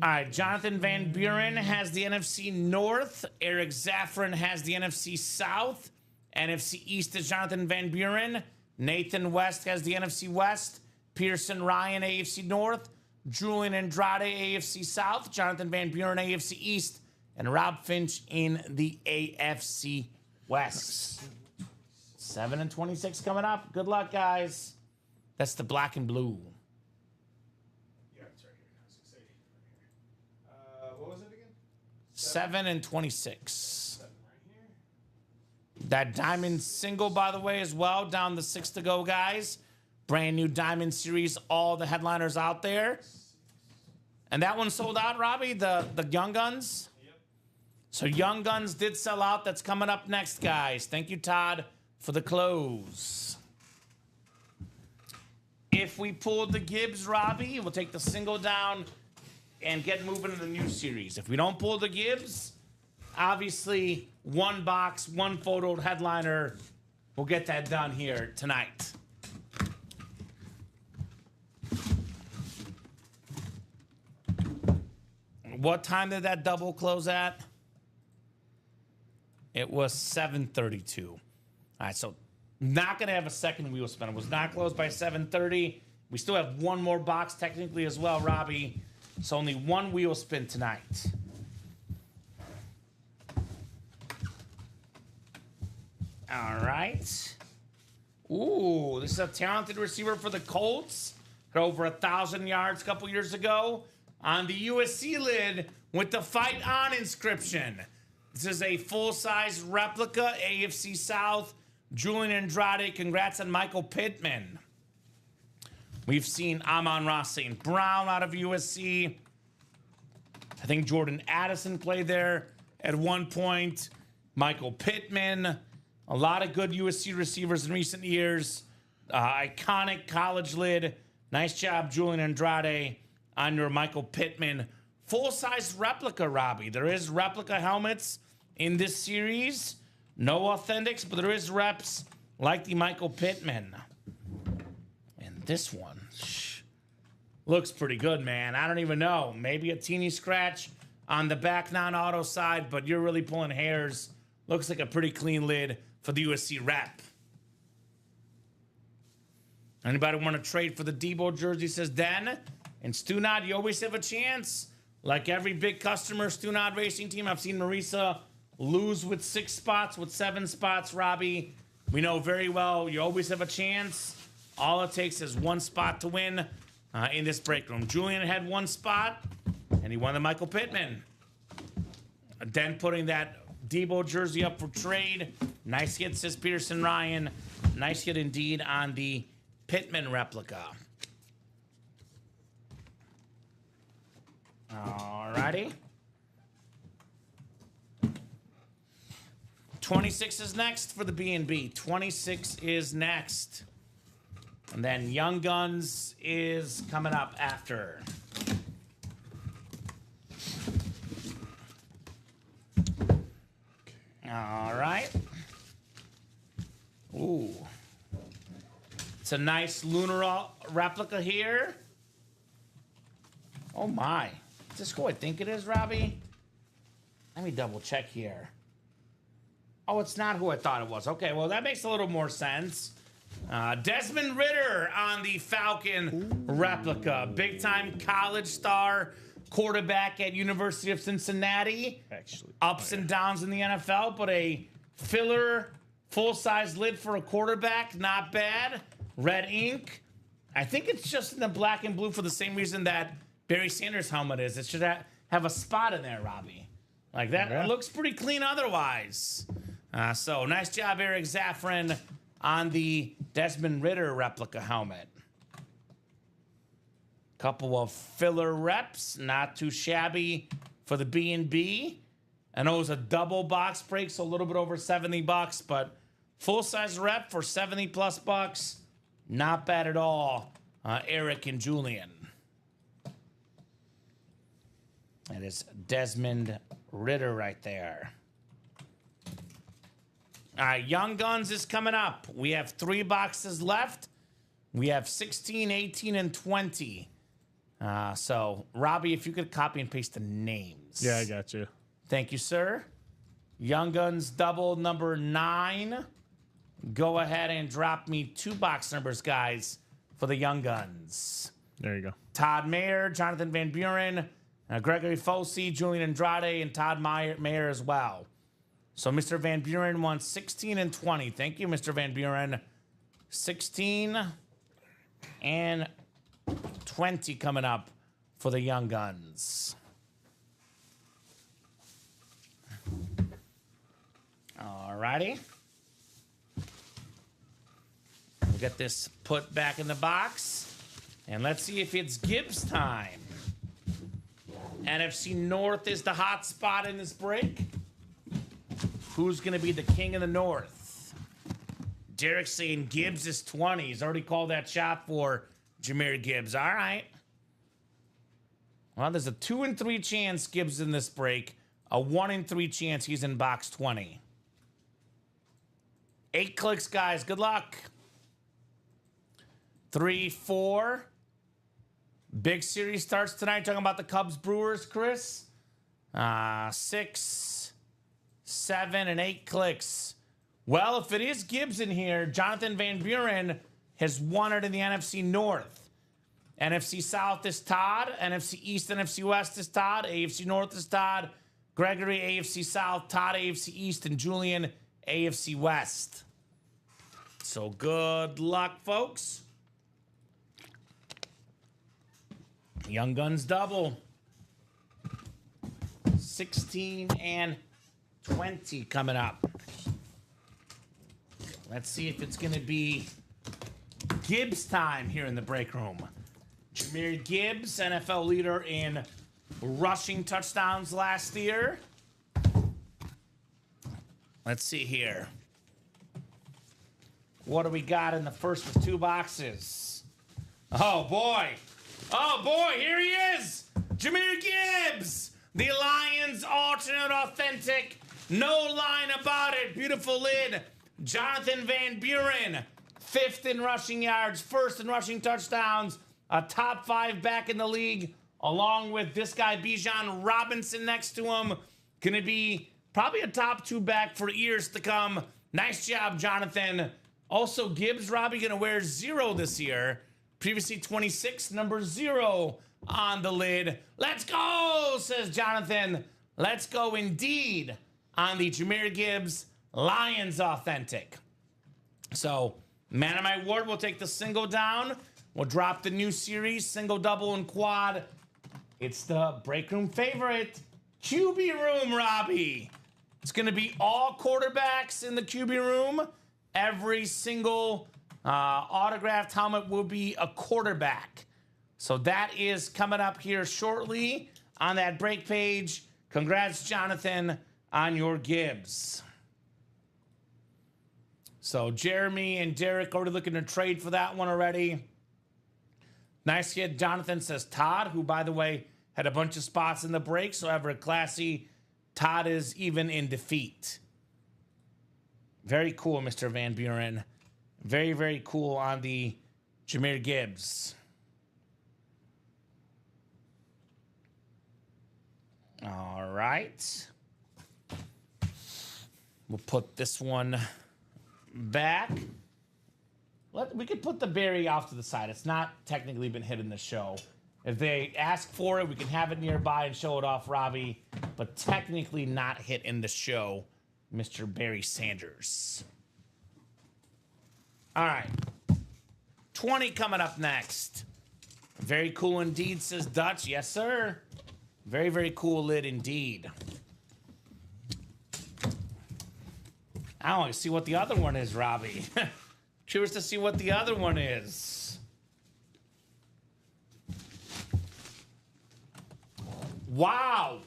All right, Jonathan Van Buren has the NFC North. Eric Zaffron has the NFC South. NFC East is Jonathan Van Buren. Nathan West has the NFC West. Pearson Ryan, AFC North. Julian Andrade, AFC South. Jonathan Van Buren, AFC East. And Rob Finch in the AFC West. 7 and 26 coming up. Good luck, guys. That's the black and blue. Yeah, it's right here. I was excited. What was it again? 7 and 26. 7 right here. That diamond single, by the way, as well. Down the 6 to go, guys. Brand new diamond series. All the headliners out there. And that one sold out, Robbie? The Young Guns? Yep. So Young Guns did sell out. That's coming up next, guys. Thank you, Todd, for the close. If we pulled the Gibbs, Robbie, we'll take the single down and get moving in the new series. If we don't pull the Gibbs, obviously one box, one photo headliner. We'll get that done here tonight. What time did that double close at? It was 7:32. All right, so not going to have a second wheel spin. It was not closed by 7:30. We still have one more box technically as well, Robbie. So only one wheel spin tonight. All right. Ooh, this is a talented receiver for the Colts. Had over 1,000 yards a couple years ago. On the USC lid with the Fight On inscription. This is a full-size replica, AFC South. Julian Andrade, congrats on Michael Pittman. We've seen Amon-Ra St. Brown out of USC. I think Jordan Addison played there at one point. Michael Pittman. A lot of good USC receivers in recent years. Iconic college lid. Nice job, Julian Andrade, on your Michael Pittman. Full-size replica, Robbie. There is replica helmets in this series. No authentics, but there is reps like the Michael Pittman. And this one looks pretty good, man. I don't even know. Maybe a teeny scratch on the back non-auto side, but you're really pulling hairs. Looks like a pretty clean lid for the USC rep. Anybody want to trade for the Debo jersey, says Dan. And Stunad, you always have a chance. Like every big customer, Stunad Racing Team, I've seen Marisa lose with 6 spots, with 7 spots, Robbie. We know very well you always have a chance. All it takes is 1 spot to win in this break room. Julian had 1 spot, and he won the Michael Pittman. Then putting that Debo jersey up for trade. Nice hit, says Pearson Ryan. Nice hit indeed on the Pittman replica. Alrighty. 26 is next for the B&B. 26 is next. And then Young Guns is coming up after. All right. Ooh. It's a nice lunar replica here. Oh my. Is this who I think it is, Robbie? Let me double check here. Oh, it's not who I thought it was. Okay, well, that makes a little more sense. Desmond Ridder on the Falcon replica. Big-time college star, quarterback at University of Cincinnati. Actually. Ups and downs in the NFL, but a filler, full-size lid for a quarterback. Not bad. Red ink. I think it's just in the black and blue for the same reason that Barry Sanders' helmet is. It should have a spot in there, Robbie. Like that. Yeah. It looks pretty clean otherwise. So nice job, Eric Zaffron, on the Desmond Ridder replica helmet. Couple of filler reps, not too shabby for the B&B. I know it was a double box break, so a little bit over $70, but full-size rep for 70 plus bucks. Not bad at all, Eric and Julian. That is Desmond Ridder right there. All right, Young Guns is coming up. We have 3 boxes left. We have 16, 18, and 20. So, Robbie, if you could copy and paste the names. Yeah, I got you. Thank you, sir. Young Guns double number 9. Go ahead and drop me 2 box numbers, guys, for the Young Guns. There you go. Todd Mayer, Jonathan Van Buren, Gregory Fossey, Julian Andrade, and Todd Mayer as well. So Mr. Van Buren won 16 and 20. Thank you, Mr. Van Buren. 16 and 20 coming up for the Young Guns. Alrighty. We'll get this put back in the box. And let's see if it's Gibbs time. NFC North is the hot spot in this break. Who's going to be the king of the North? Derek's saying Gibbs is 20. He's already called that shot for Jahmyr Gibbs. All right. Well, there's a 2 in 3 chance Gibbs in this break. A 1 in 3 chance he's in box 20. 8 clicks, guys. Good luck. 3, 4. Big series starts tonight. Talking about the Cubs Brewers, Chris. 6, 7, and 8 clicks. Well, if it is Gibbs in here, Jonathan Van Buren has won it in the NFC North. NFC South is Todd. NFC East, NFC West is Todd. AFC North is Todd. Gregory, AFC South. Todd, AFC East. And Julian, AFC West. So good luck, folks. Young Guns double. 16 and 20 coming up. Let's see if it's going to be Gibbs time here in the break room. Jahmyr Gibbs, NFL leader in rushing touchdowns last year. Let's see here. What do we got in the first of 2 boxes? Oh, boy. Oh, boy, here he is. Jahmyr Gibbs, the Lions alternate authentic. No line about it. Beautiful lid. Jonathan Van Buren, 5th in rushing yards, 1st in rushing touchdowns, a top 5 back in the league, along with this guy, Bijan Robinson, next to him. Going to be probably a top 2 back for years to come. Nice job, Jonathan. Also, Gibbs, Robbie, going to wear 0 this year. Previously 26, number 0 on the lid. Let's go, says Jonathan. Let's go indeed on the Jahmyr Gibbs Lions authentic. So, man of my word, we'll take the single down. We'll drop the new series, single, double, and quad. It's the break room favorite, QB room, Robbie. It's going to be all quarterbacks in the QB room. Every single autographed helmet will be a quarterback. So that is coming up here shortly on that break page. Congrats, Jonathan, on your Gibbs. So Jeremy and Derek already looking to trade for that one already. Nice hit. Jonathan says Todd, who, by the way, had a bunch of spots in the break. So ever classy. Todd is even in defeat. Very cool, Mr. Van Buren. Very, very cool on the Jahmyr Gibbs. All right. We'll put this one back. We could put the berry off to the side. It's not technically been hit in the show. If they ask for it, we can have it nearby and show it off, Robbie. But technically not hit in the show, Mr. Barry Sanders. All right. 20 coming up next. Very cool indeed, says Dutch. Yes, sir. Very, very cool lid indeed. I want to see what the other one is, Robbie. Curious to see what the other one is. Wow.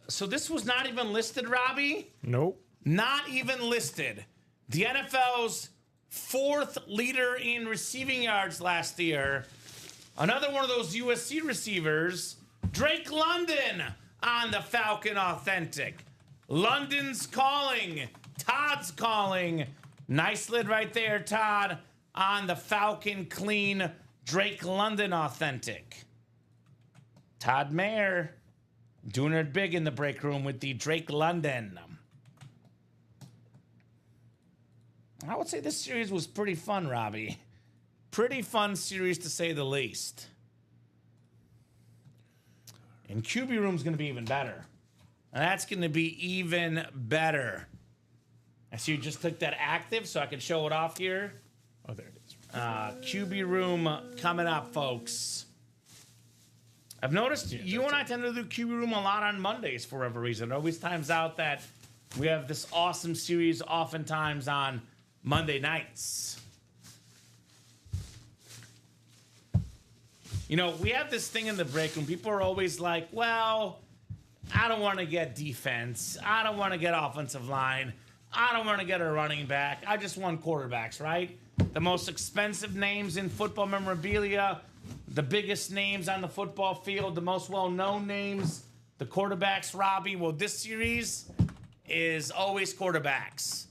So this was not even listed, Robbie? Nope. Not even listed. The NFL's 4th leader in receiving yards last year. Another one of those USC receivers, Drake London on the Falcon Authentic. London's calling. Todd's calling. Nice lid right there, Todd. on the Falcon Clean Drake London Authentic. Todd Mayer doing it big in the break room with the Drake London. I would say this series was pretty fun, Robbie. Pretty fun series to say the least. And QB Room's going to be even better. And that's going to be even better. I see you just clicked that active so I can show it off here. Oh, there it is. QB Room coming up, folks. I've noticed you and I tend to do QB Room a lot on Mondays for whatever reason. It always times out that we have this awesome series oftentimes on Monday nights. You know, we have this thing in the break room. People are always like, well, I don't want to get defense. I don't want to get offensive line. I don't want to get a running back. I just want quarterbacks, right? The most expensive names in football memorabilia, the biggest names on the football field, the most well-known names, the quarterbacks, Robbie. Well, this series is always quarterbacks.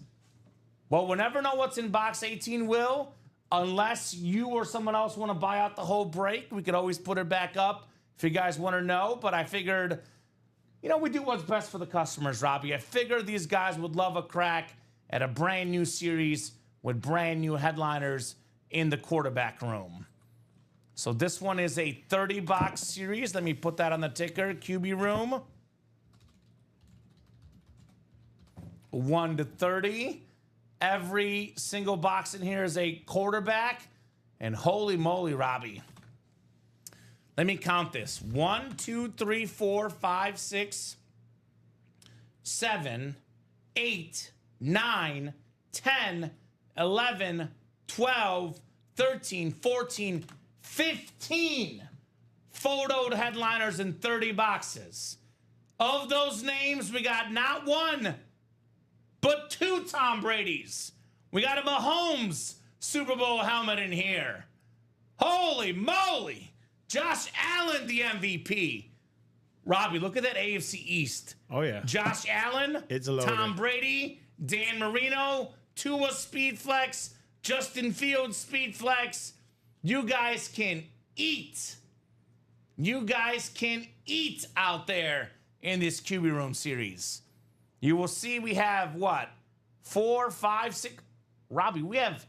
Well, we'll never know what's in box 18, Will, unless you or someone else want to buy out the whole break. We could always put it back up if you guys want to know. But I figured, you know, we do what's best for the customers, Robbie. I figured these guys would love a crack at a brand new series with brand new headliners in the quarterback room. So this one is a 30-box series. Let me put that on the ticker. QB Room. 1 to 30. Every single box in here is a quarterback. And holy moly, Robbie. Let me count this. 1, 2, 3, 4, 5, 6, 7, 8, 9, 10, 11, 12, 13, 14, 15 photoed headliners in 30 boxes. Of those names, we got not one, but 2 Tom Brady's. We got a Mahomes Super Bowl helmet in here. Holy moly. Josh Allen, the MVP. Robbie, look at that AFC East. Oh, yeah. Josh Allen, It's loaded. Tom Brady, Dan Marino, Tua Speed Flex, Justin Fields Speed Flex. You guys can eat. You guys can eat out there in this QB Room series. You will see we have what? 4, 5, 6. Robbie, we have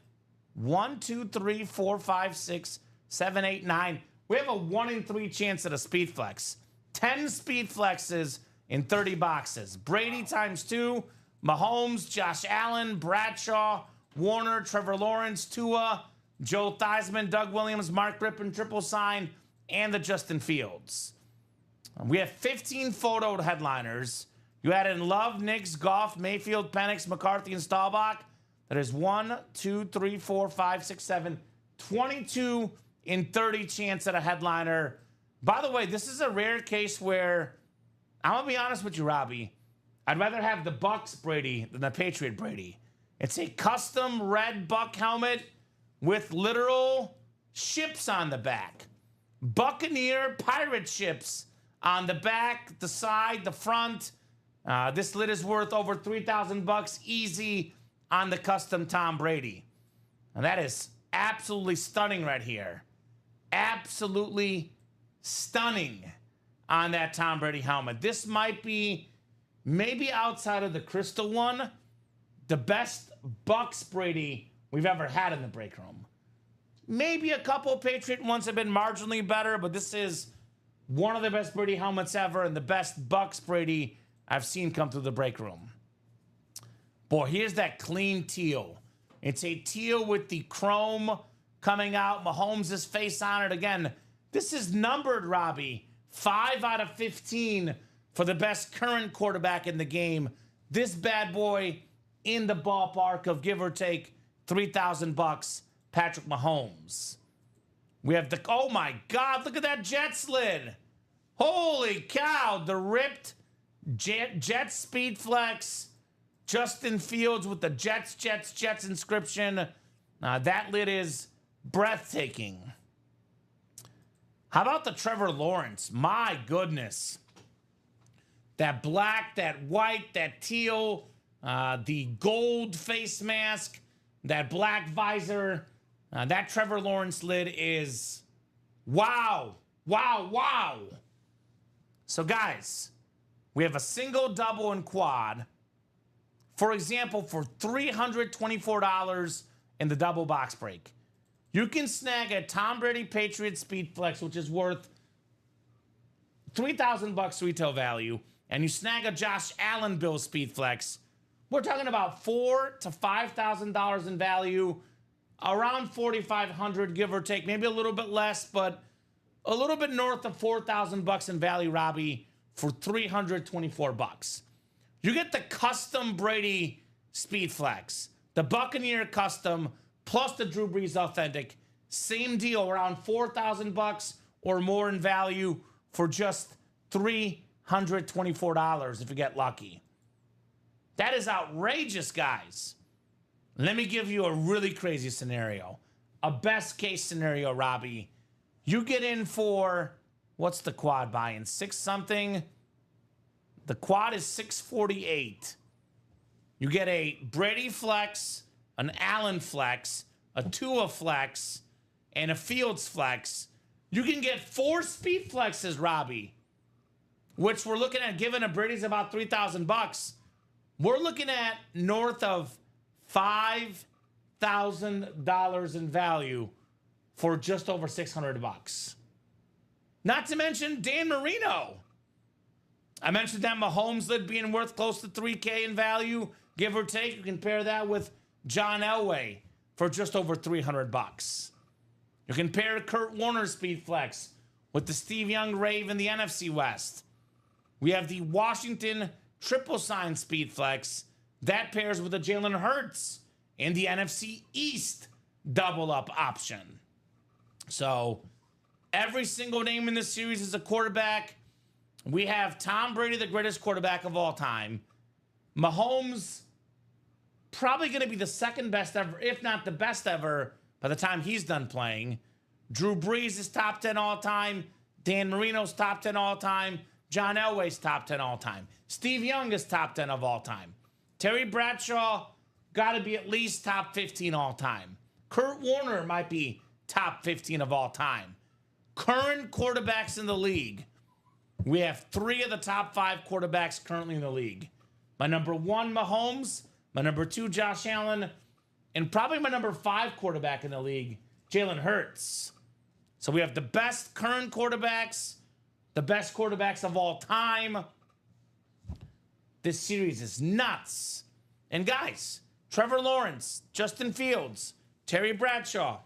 1, 2, 3, 4, 5, 6, 7, 8, 9. We have a 1 in 3 chance at a Speed Flex. 10 Speed Flexes in 30 boxes. Brady times 2. Mahomes, Josh Allen, Bradshaw, Warner, Trevor Lawrence, Tua, Joe Theismann, Doug Williams, Mark Rippon, triple sign, and the Justin Fields. We have 15 photoed headliners. You add in Love, Nix, Goff, Mayfield, Penix, McCarthy, and Staubach. That is 1, 2, 3, 4, 5, 6, 7, 22 in 30 chance at a headliner. By the way, this is a rare case where, I'm going to be honest with you, Robbie, I'd rather have the Bucks Brady than the Patriot Brady. It's a custom red Buck helmet with literal ships on the back. Buccaneer pirate ships on the back, the side, the front. This lid is worth over $3,000 easy on the custom Tom Brady. And that is absolutely stunning right here. Absolutely stunning on that Tom Brady helmet. This might be, maybe outside of the crystal one, the best Bucks Brady we've ever had in the break room. Maybe a couple Patriot ones have been marginally better, but this is one of the best Brady helmets ever and the best Bucks Brady I've seen come through the break room. Boy, here's that clean teal. It's a teal with the chrome coming out. Mahomes' face on it. Again, this is numbered, Robbie. 5 out of 15 for the best current quarterback in the game. This bad boy in the ballpark of give or take $3,000, Patrick Mahomes. We have the, oh my God, look at that Jets lid. Holy cow, the ripped Jet Speed Flex. Justin Fields with the Jets inscription. That lid is breathtaking. How about the Trevor Lawrence? My goodness. That black, that white, that teal, the gold face mask, that black visor. That Trevor Lawrence lid is wow, wow, wow. So, guys, we have a single, double, and quad. For example, for $324 in the double box break, you can snag a Tom Brady Patriots Speed Flex, which is worth $3,000 retail value, and you snag a Josh Allen Bill Speed Flex. We're talking about $4,000 to $5,000 in value, around $4,500, give or take, maybe a little bit less, but a little bit north of $4,000 in value, Robbie, for $324. You get the custom Brady Speed Flex, the Buccaneer custom, plus the Drew Brees Authentic. Same deal, around $4,000 or more in value for just $324 if you get lucky. That is outrageous, guys. Let me give you a really crazy scenario. A best case scenario, Robbie. You get in for, what's the quad buy-in? 6 something? The quad is $648. You get a Brady Flex, an Allen Flex, a Tua Flex, and a Fields Flex. You can get 4 Speed Flexes, Robbie, which we're looking at giving a Brady's about $3,000. We're looking at north of $5,000 in value for just over $600. Not to mention Dan Marino. I mentioned that Mahomes lid being worth close to $3K in value, give or take. You can pair that with John Elway for just over $300. You can pair Kurt Warner Speed Flex with the Steve Young Rave in the NFC West. We have the Washington Triple Sign Speed Flex. That pairs with the Jalen Hurts in the NFC East double up option. So every single name in this series is a quarterback. We have Tom Brady, the greatest quarterback of all time. Mahomes, probably going to be the second best ever, if not the best ever, by the time he's done playing. Drew Brees is top 10 all time. Dan Marino's top 10 all time. John Elway's top 10 all time. Steve Young is top 10 of all time. Terry Bradshaw got to be at least top 15 all time. Kurt Warner might be top 15 of all time. Current quarterbacks in the league. We have 3 of the top 5 quarterbacks currently in the league. My number 1, Mahomes. My number 2, Josh Allen. And probably my number 5 quarterback in the league, Jalen Hurts. So we have the best current quarterbacks, the best quarterbacks of all time. This series is nuts. And guys, Trevor Lawrence, Justin Fields, Terry Bradshaw,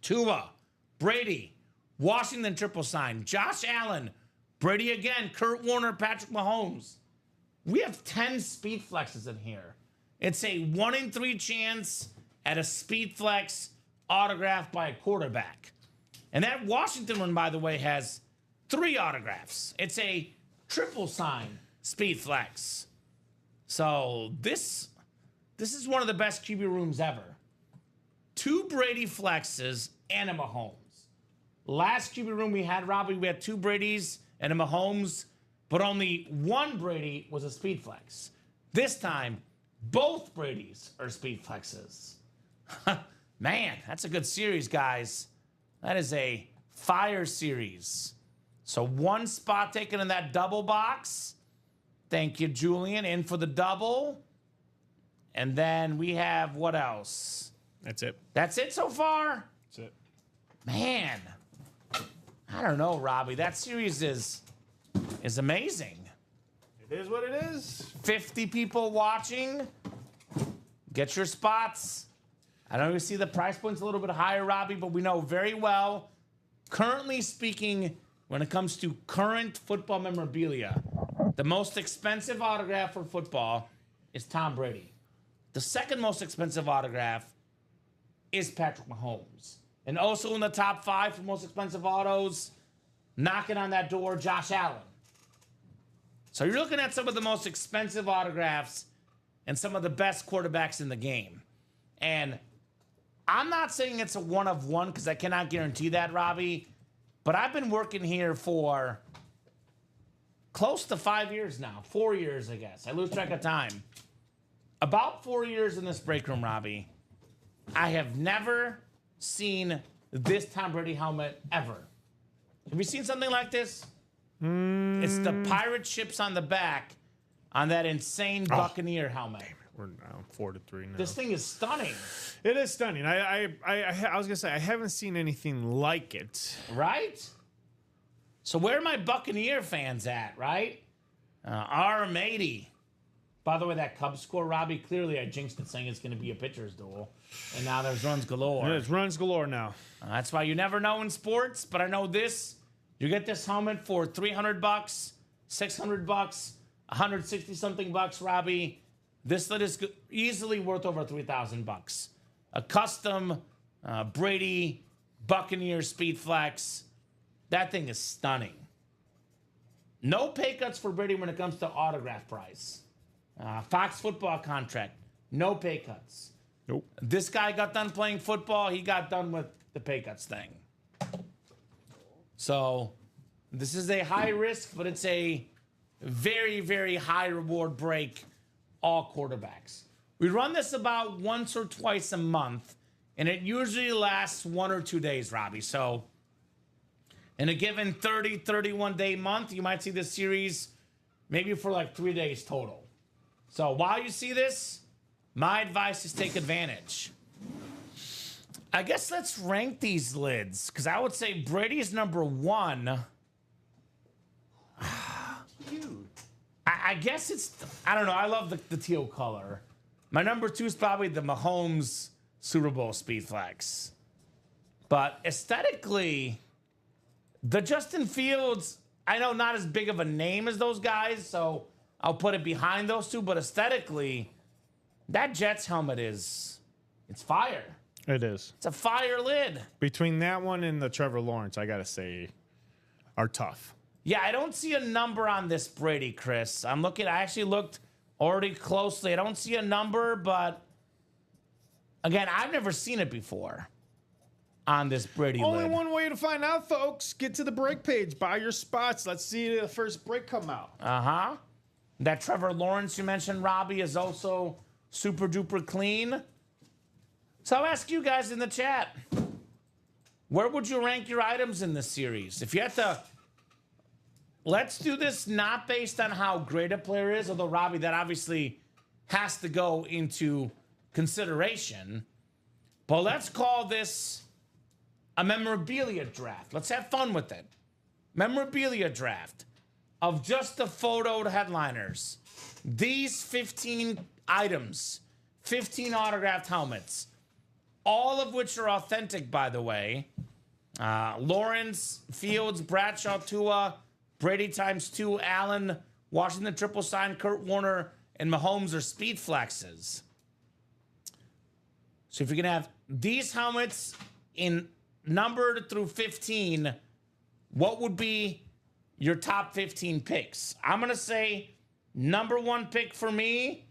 Tua, Brady, Washington Triple Sign, Josh Allen, Brady again, Kurt Warner, Patrick Mahomes. We have 10 Speed Flexes in here. It's a 1 in 3 chance at a Speed Flex autographed by a quarterback. And that Washington one, by the way, has 3 autographs. It's a triple sign Speed Flex. So this is one of the best QB rooms ever. 2 Brady Flexes and a Mahomes. Last QB room we had, Robbie, we had 2 Bradys and a Mahomes, but only 1 Brady was a Speed Flex. This time, both Bradys are Speed Flexes. Man, that's a good series, guys. That is a fire series. So 1 spot taken in that double box. Thank you, Julian. In for the double. And then we have what else? That's it. That's it so far? That's it. Man, I don't know, Robbie. That series is amazing. It is what it is. 50 people watching. Get your spots. I know you see the price point's a little bit higher, Robbie, but we know very well, currently speaking, when it comes to current football memorabilia, the most expensive autograph for football is Tom Brady. The second most expensive autograph is Patrick Mahomes. And also in the top 5 for most expensive autos, knocking on that door, Josh Allen. So you're looking at some of the most expensive autographs and some of the best quarterbacks in the game. And I'm not saying it's a 1 of 1 because I cannot guarantee that, Robbie. But I've been working here for close to 5 years now. 4 years, I guess. I lose track of time. About 4 years in this break room, Robbie. I have never seen this Tom Brady helmet ever. Have you seen something like this? It's the pirate ships on the back on that insane Buccaneer helmet. We're down 4-3 now. This thing is stunning, It is stunning. I was gonna say I haven't seen anything like it. right? So where are my Buccaneer fans at, right? RM80. By the way, that Cubs score, Robbie, clearly I jinxed it saying it's going to be a pitcher's duel. And now there's runs galore. There's runs galore now. That's why you never know in sports, but I know this. You get this helmet for $300, $600, 160 something bucks, Robbie. This lid is easily worth over $3,000. A custom Brady Buccaneer Speed Flex. That thing is stunning. No pay cuts for Brady when it comes to autograph price. Fox football contract, no pay cuts. Nope. This guy got done playing football. He got done with the pay cuts thing. So this is a high risk, but it's a very, very high reward break, all quarterbacks. We run this about once or twice a month, and it usually lasts 1 or 2 days, Robbie. So in a given 30, 31-day month, you might see this series maybe for like 3 days total. So while you see this, my advice is take advantage. I guess let's rank these lids, because I would say Brady's number 1. I guess it's, I don't know, I love the teal color. My number 2 is probably the Mahomes Super Bowl Speed Flex. But aesthetically, the Justin Fields, I know not as big of a name as those guys, so I'll put it behind those two, but aesthetically, that Jets helmet it's fire. It is. It's a fire lid. Between that one and the Trevor Lawrence, I gotta say, are tough. Yeah, I don't see a number on this Brady, Chris. I actually looked already closely. I don't see a number, but again, I've never seen it before on this Brady Only lid. one way to find out, folks. Get to the break page. Buy your spots. Let's see the first break come out. Uh-huh. That Trevor Lawrence you mentioned, Robbie, is also super duper clean. So I'll ask you guys in the chat, where would you rank your items in this series? If you had to, let's do this not based on how great a player is, although Robbie, that obviously has to go into consideration. But let's call this a memorabilia draft. Let's have fun with it. Memorabilia draft of just the photoed headliners. These 15 items, 15 autographed helmets, all of which are authentic, by the way. Lawrence, Fields, Bradshaw, Tua, Brady ×2, Allen, Washington triple sign, Kurt Warner, and Mahomes are speed flexes. So if you can have these helmets in numbered through 15, what would be your top 15 picks? I'm going to say number 1 pick for me,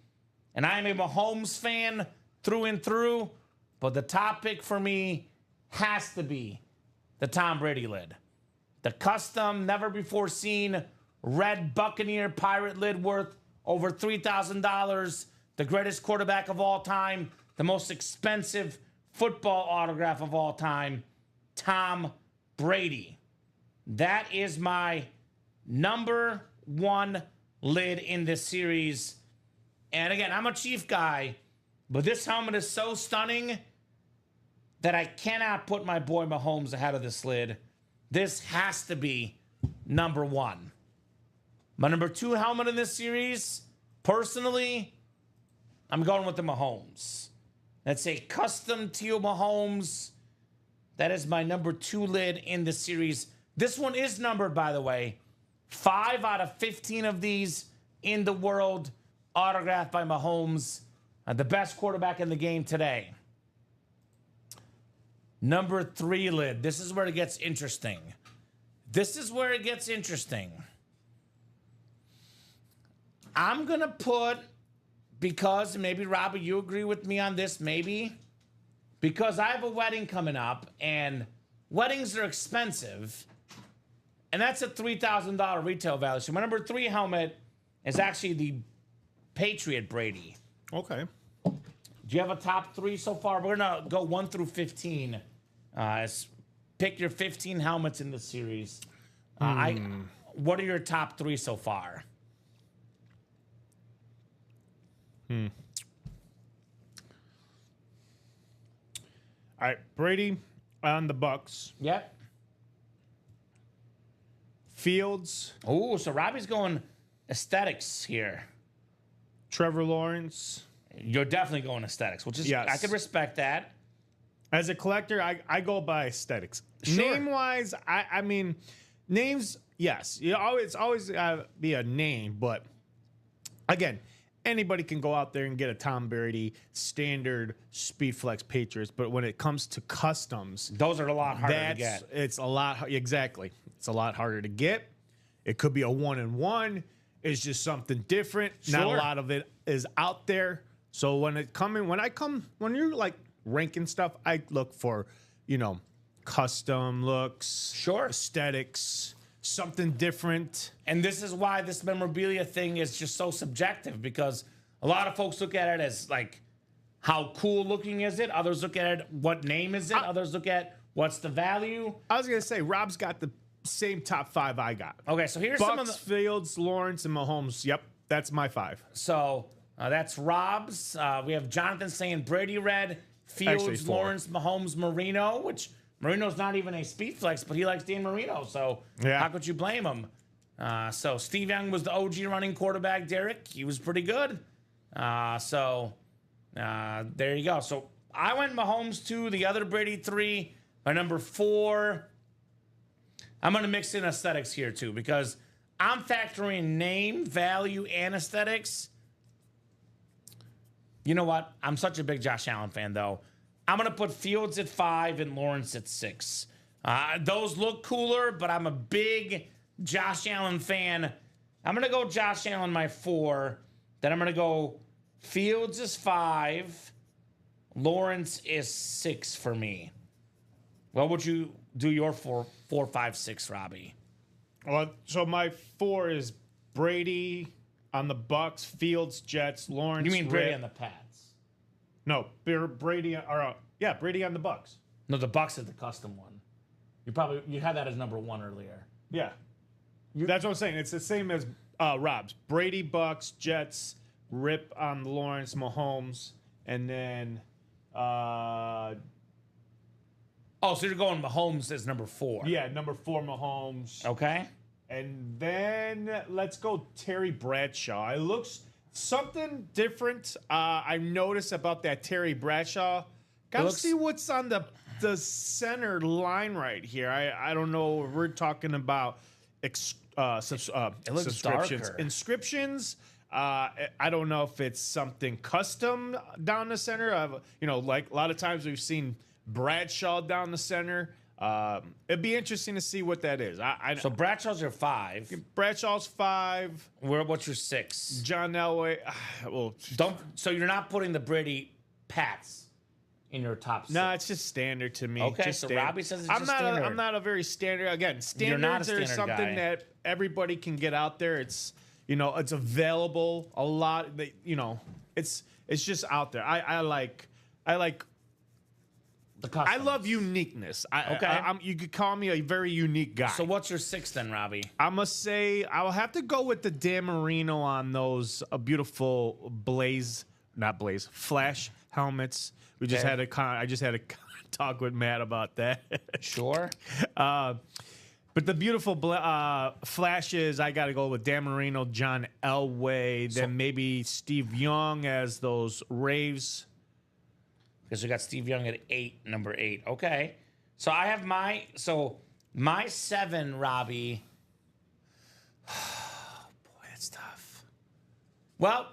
and I am a Mahomes fan through and through, but the top pick for me has to be the Tom Brady lid. The custom, never before seen, red Buccaneer pirate lid worth over $3,000. The greatest quarterback of all time. The most expensive football autograph of all time. Tom Brady. That is my number 1 lid in this series. And again, I'm a Chief guy, but this helmet is so stunning that I cannot put my boy Mahomes ahead of this lid. This has to be number 1. My number 2 helmet in this series, personally, I'm going with the Mahomes. That's a custom teal Mahomes. That is my number 2 lid in the series. This one is numbered, by the way. 5 out of 15 of these in the world, autographed by Mahomes, the best quarterback in the game today. Number 3 lid. This is where it gets interesting. I'm going to put, because maybe, Robbie, you agree with me on this, maybe, because I have a wedding coming up, and weddings are expensive, and that's a $3,000 retail value. So my number 3 helmet is actually the Patriot Brady. Okay. Do you have a top 3 so far? We're going to go 1 through 15. Pick your 15 helmets in the series. What are your top 3 so far? All right, Brady on the Bucks. Yep. Fields, Oh, so Robbie's going aesthetics here. Trevor Lawrence. You're definitely going aesthetics, which is Yes. I could respect that. As a collector, I go by aesthetics. Sure. Name wise, I mean, names. Yes, you always be a name, but again, anybody can go out there and get a Tom Brady standard Speedflex Patriots. But when it comes to customs, Those are a lot harder to get. it's a lot. Exactly, it's a lot harder to get. It could be a 1-in-1. It's just something different. Not a Sure. lot of it is out there. So when you're like ranking stuff, I look for, custom looks, Sure. aesthetics, something different. And this is why this memorabilia thing is just so subjective, because a lot of folks look at it as like, how cool looking is it? Others look at it, what name is it? Others look at what's the value. I was gonna say Rob's got the same top 5 I got. Okay, so here's some of Bucks, the. Fields, Lawrence, and Mahomes. Yep, that's my 5. So that's Rob's. We have Jonathan saying Brady Red, Fields, Actually, 4. Lawrence, Mahomes, Marino, which Marino's not even a speed flex, but he likes Dan Marino. So Yeah. how could you blame him? So Steve Young was the OG running quarterback. Derek, he was pretty good. There you go. So I went Mahomes 2, the other Brady 3. My number 4. I'm going to mix in aesthetics here too, because I'm factoring name, value, and aesthetics. You know what? I'm such a big Josh Allen fan, though. I'm going to put Fields at 5 and Lawrence at 6. Those look cooler, but I'm a big Josh Allen fan. I'm going to go Josh Allen my 4. Then I'm going to go Fields is 5. Lawrence is 6 for me. What would you do your 4, 5, 6, Robbie? Well, so my 4 is Brady on the Bucks, Fields, Jets, Lawrence. You mean Brady Rip. on the Pats? No, Brady Brady on the Bucks. No, the Bucks is the custom one. You had that as number 1 earlier. Yeah, that's what I'm saying. It's the same as Rob's. Brady, Bucks, Jets, Rip on Lawrence, Mahomes, and then Oh, so you're going Mahomes as number 4. number 4 Mahomes. Okay. And then let's go Terry Bradshaw. It looks something different. I noticed about that Terry Bradshaw. Gotta looks- see what's on the center line right here. I don't know. We're talking about subscriptions. darker. Inscriptions. I don't know if it's something custom down the center. Like a lot of times we've seen Bradshaw down the center. It'd be interesting to see what that is. So Bradshaw's your 5. Bradshaw's 5. What's your 6? John Elway. Well, So you're not putting the Brady Pats in your top 6. no, it's just standard to me. Okay, Just so standard. Robbie says it's I'm just not. standard. I'm not a very standard. Again, You're not a standards are standard something guy. that everybody can get out there. It's it's available a lot. It's just out there. I like. The I customs. love uniqueness. Okay. You could call me a very unique guy. So what's your 6 then, Robbie? I must say I'll have to go with the Dan Marino on those beautiful Flash helmets. We just Okay. I just had a talk with Matt about that. Sure. But the beautiful flashes, I got to go with Dan Marino, John Elway, then maybe Steve Young as those Raves. Because we got Steve Young at 8, number 8. Okay. So I have my 7, Robbie. Boy, that's tough. Well,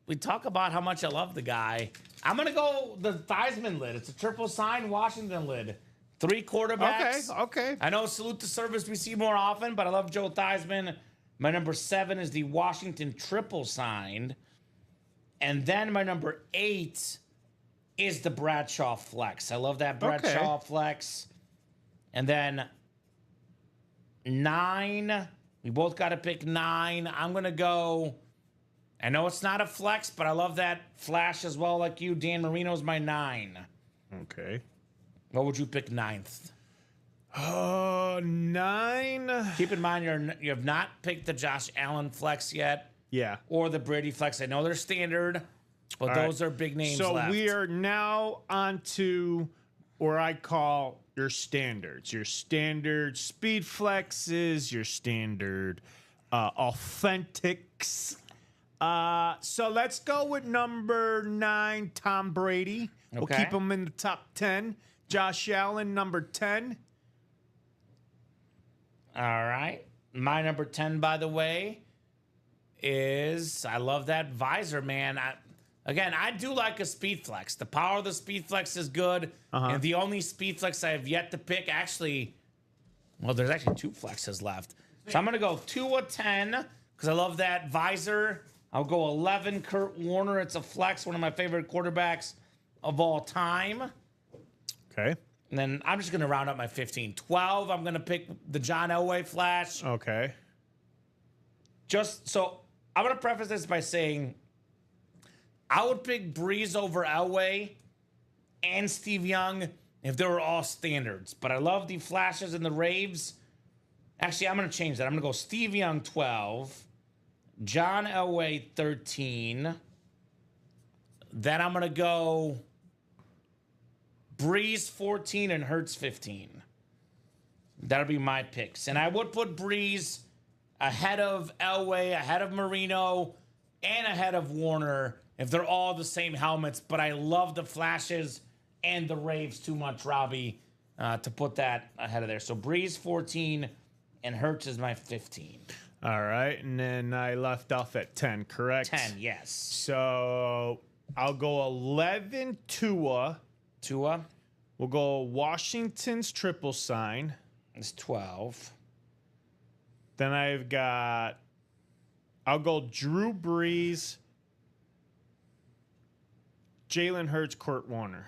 we talk about how much I love the guy. I'm going to go the Theismann lid. It's a triple sign Washington lid. 3 quarterbacks. Okay. I know salute to service we see more often, but I love Joe Theismann. My number 7 is the Washington triple signed. And then my number 8 is the Bradshaw flex. I love that Bradshaw flex. And then 9, we both got to pick 9. I'm going to go, I know it's not a flex, but I love that flash as well like you. Dan Marino's my 9. Okay. What would you pick ninth? 9. Keep in mind you have not picked the Josh Allen flex yet Yeah. or the Brady flex. I know they're standard, but All those right. are big names So left. we are now on to where I call your standards. Your standard speed flexes, your standard authentics. So let's go with number 9, Tom Brady. We'll Okay. keep him in the top 10. Josh Allen, number 10. All right. My number 10, by the way, is I love that visor, man. I do like a speed flex. The power of the speed flex is good. And the only speed flex I have yet to pick, there's actually 2 flexes left. So I'm going to go 2 of 10 because I love that visor. I'll go 11, Kurt Warner. It's a flex, one of my favorite quarterbacks of all time. Okay. And then I'm just going to round up my 15. 12, I'm going to pick the John Elway flash. Okay. Just so I'm going to preface this by saying I would pick Breeze over Elway and Steve Young if they were all standards. But I love the flashes and the raves. Actually, I'm going to change that. I'm going to go Steve Young 12, John Elway 13. Then I'm going to go Breeze 14 and Hurts 15. That'll be my picks. And I would put Breeze ahead of Elway, ahead of Marino, and ahead of Warner if they're all the same helmets. But I love the flashes and the raves too much, Robbie, to put that ahead of there. So Breeze 14 and Hurts is my 15. All right. And then I left off at 10, correct? 10, yes. So I'll go 11, Tua. Tua We'll go Washington's triple sign. is 12. Then I'll go Drew Brees, Jalen Hurts, Kurt Warner.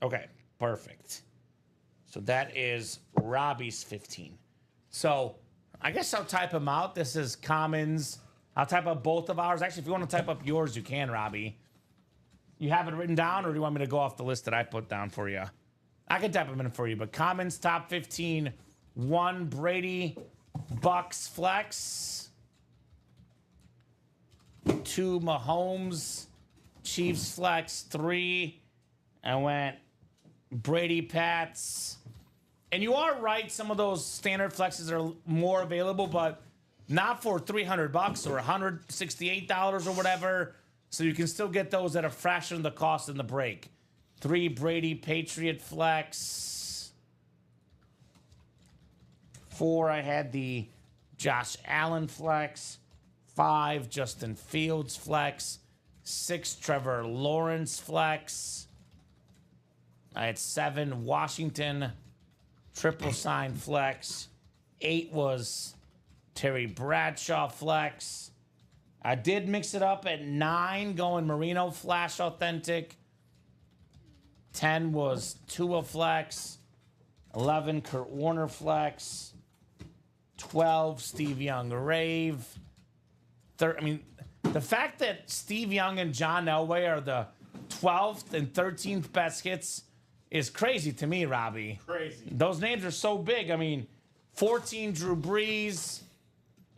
Okay, perfect. So that is Robbie's 15. So I guess I'll type them out. This is Commons. I'll type up both of ours. Actually, if you want to type up yours, you can, Robbie. You have it written down, or do you want me to go off the list that I put down for you? I can type them in for you, but Commons top 15, 1 Brady Bucks flex, 2 Mahomes Chiefs flex, 3 I went Brady Pats. And you are right, some of those standard flexes are more available, but not for $300 or $168 or whatever. So you can still get those at a fraction of the cost in the break. 3 Brady Patriot flex. 4 I had the Josh Allen flex. 5 Justin Fields flex. 6 Trevor Lawrence flex. I had 7 Washington triple sign flex. 8 was Terry Bradshaw flex. I did mix it up at 9, going Marino flash authentic. 10 was Tua flex. 11 Kurt Warner flex. 12 Steve Young rave. The fact that Steve Young and John Elway are the 12th and 13th best hits is crazy to me, Robbie. Crazy. Those names are so big. 14 Drew Brees,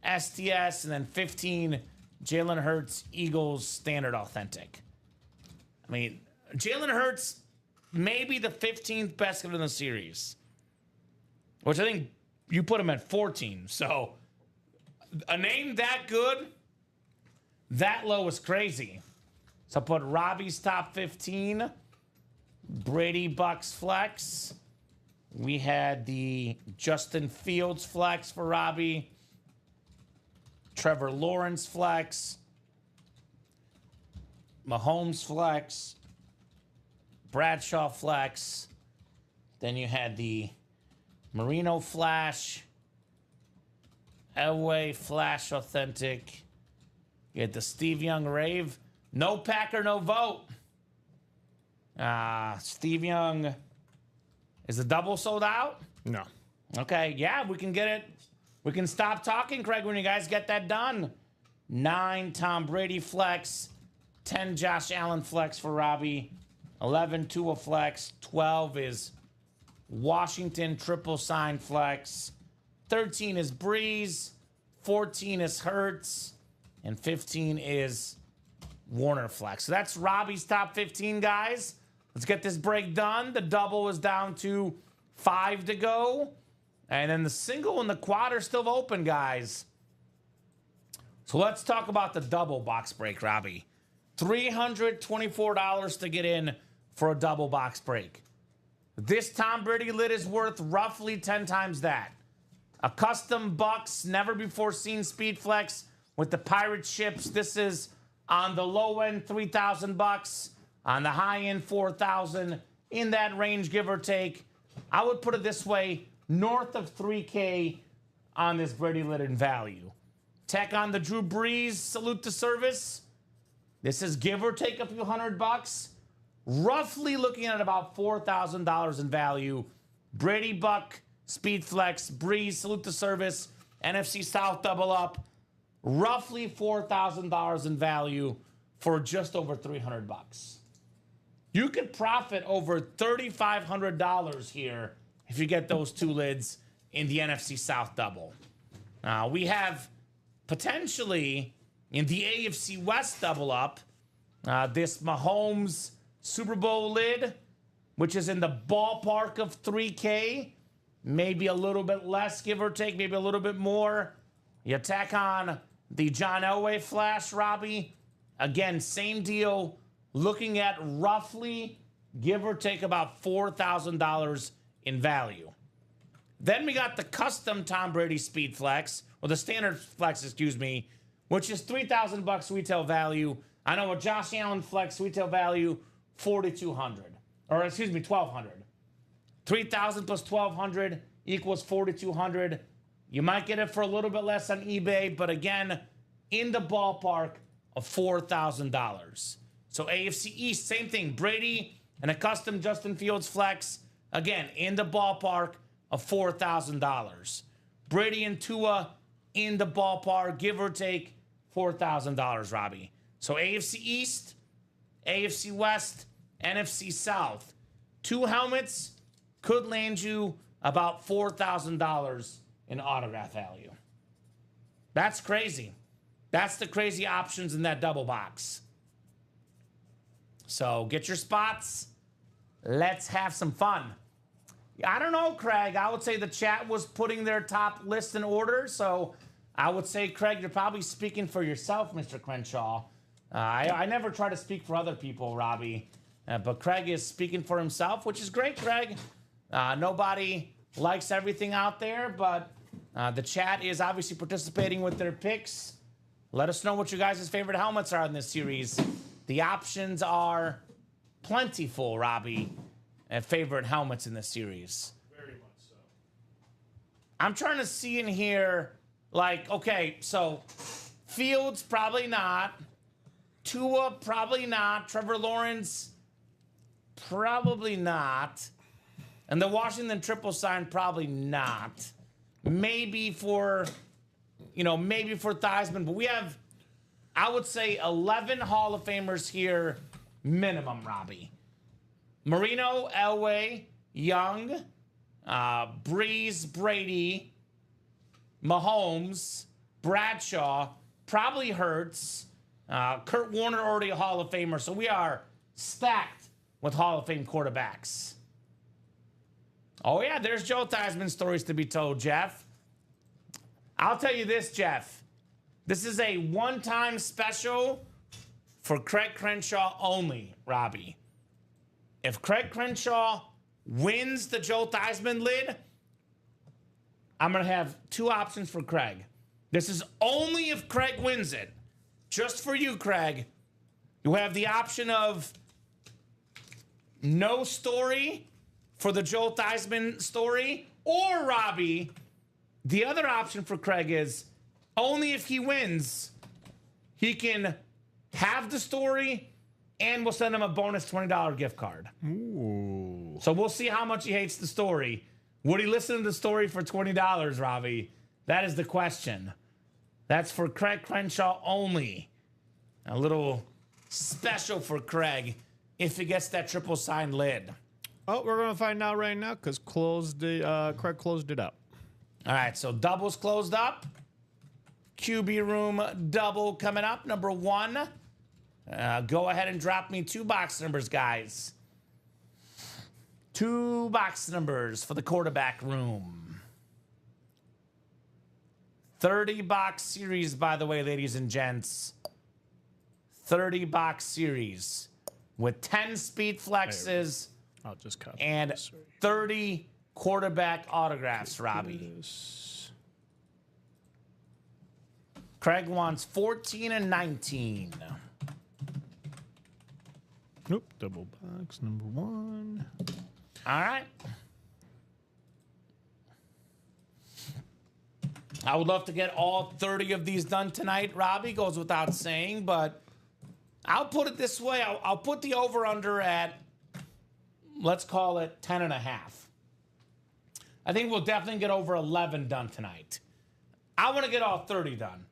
STS, and then 15 Jalen Hurts, Eagles, standard authentic. Jalen Hurts may be the 15th best hit in the series, which I think you put him at 14. So a name that good, that low is crazy. So I put Robbie's top 15, Brady Bucks flex. We had the Justin Fields flex for Robbie. Trevor Lawrence flex. Mahomes flex. Bradshaw flex. Then you had the Marino flash. Elway flash authentic. You had the Steve Young rave. No Packer, no vote. Steve Young. Is the double sold out? No. Okay, yeah, we can get it. We can stop talking, Craig, when you guys get that done. 9 Tom Brady flex. 10 Josh Allen flex for Robbie. 11 Tua flex. 12 is Washington triple sign flex. 13 is Breeze. 14 is Hertz. And 15 is Warner flex. So that's Robbie's top 15, guys. Let's get this break done. The double is down to 5 to go. And then the single and the quad are still open, guys. So let's talk about the double box break, Robbie. $324 to get in for a double box break. This Tom Brady lid is worth roughly 10 times that. A custom Bucks, never before seen speed flex with the Pirate ships. This is on the low end, $3,000. On the high end, $4,000. In that range, give or take. I would put it this way, north of $3K on this Brady lid in value. Tech on the Drew Brees, salute to service. This is give or take a few $100. Roughly looking at about $4,000 in value. Brady Buck, Speed Flex, Breeze, salute to service, NFC South double up. Roughly $4,000 in value for just over $300. You could profit over $3,500 here if you get those two lids in the NFC South double. We have potentially in the AFC West double up this Mahomes Super Bowl lid, which is in the ballpark of $3K, maybe a little bit less, give or take, maybe a little bit more. You tack on the John Elway flash, Robbie. Again, same deal, looking at roughly, give or take, about $4,000 in value. Then we got the custom Tom Brady Speed Flex, or the standard flex, excuse me, which is $3,000 retail value. I know a Josh Allen flex retail value, $4,200, or excuse me, $1,200. 3,000 plus 1,200 equals 4,200. You might get it for a little bit less on eBay, but again, in the ballpark of $4,000. So AFC East, same thing. Brady and a custom Justin Fields flex, again, in the ballpark of $4,000. Brady and Tua in the ballpark, give or take $4,000, Robbie. So AFC East, AFC West, NFC South. 2 helmets could land you about $4,000 in autograph value. That's crazy. That's the crazy options in that double box. So get your spots. Let's have some fun. I don't know, Craig. I would say the chat was putting their top list in order. So I would say, Craig, you're probably speaking for yourself, Mr. Crenshaw. I never try to speak for other people, Robbie. But Craig is speaking for himself, which is great, Craig. Nobody likes everything out there, but the chat is obviously participating with their picks. Let us know what your guys' favorite helmets are in this series. The options are plentiful, Robbie, and favorite helmets in this series. Very much so. I'm trying to see in here, like, okay, so Fields, probably not. Tua, probably not. Trevor Lawrence, probably not. And the Washington triple sign, probably not. Maybe for, maybe for Theismann. But we have, I would say, 11 Hall of Famers here, minimum, Robbie. Marino, Elway, Young, Breeze, Brady, Mahomes, Bradshaw, probably Hurts. Kurt Warner already a Hall of Famer. So we are stacked with Hall of Fame quarterbacks. Oh, yeah, there's Joe Theismann stories to be told, Jeff. I'll tell you this, Jeff. This is a one-time special for Craig Crenshaw only, Robbie. If Craig Crenshaw wins the Joe Theismann lid, I'm going to have 2 options for Craig. This is only if Craig wins it. Just for you, Craig. You have the option of no story for the Joe Theismann story, or Robbie, the other option for Craig is only if he wins, he can have the story and we'll send him a bonus $20 gift card. Ooh. So we'll see how much he hates the story. Would he listen to the story for $20, Robbie? That is the question. That's for Craig Crenshaw only. A little special for Craig if he gets that triple sign lid. Oh, we're going to find out right now because Craig closed it up. All right, so doubles closed up. QB room double coming up, number 1. Go ahead and drop me 2 box numbers, guys. 2 box numbers for the quarterback room. 30 box series, by the way, ladies and gents. 30 box series with 10 speed flexes I'll just copy and this right 30 quarterback autographs, Robbie. This. Craig wants 14 and 19. Nope, double box number 1. All right. I would love to get all 30 of these done tonight, Robbie, goes without saying, but I'll put it this way. I'll put the over-under at, let's call it 10.5. I think we'll definitely get over 11 done tonight. I want to get all 30 done,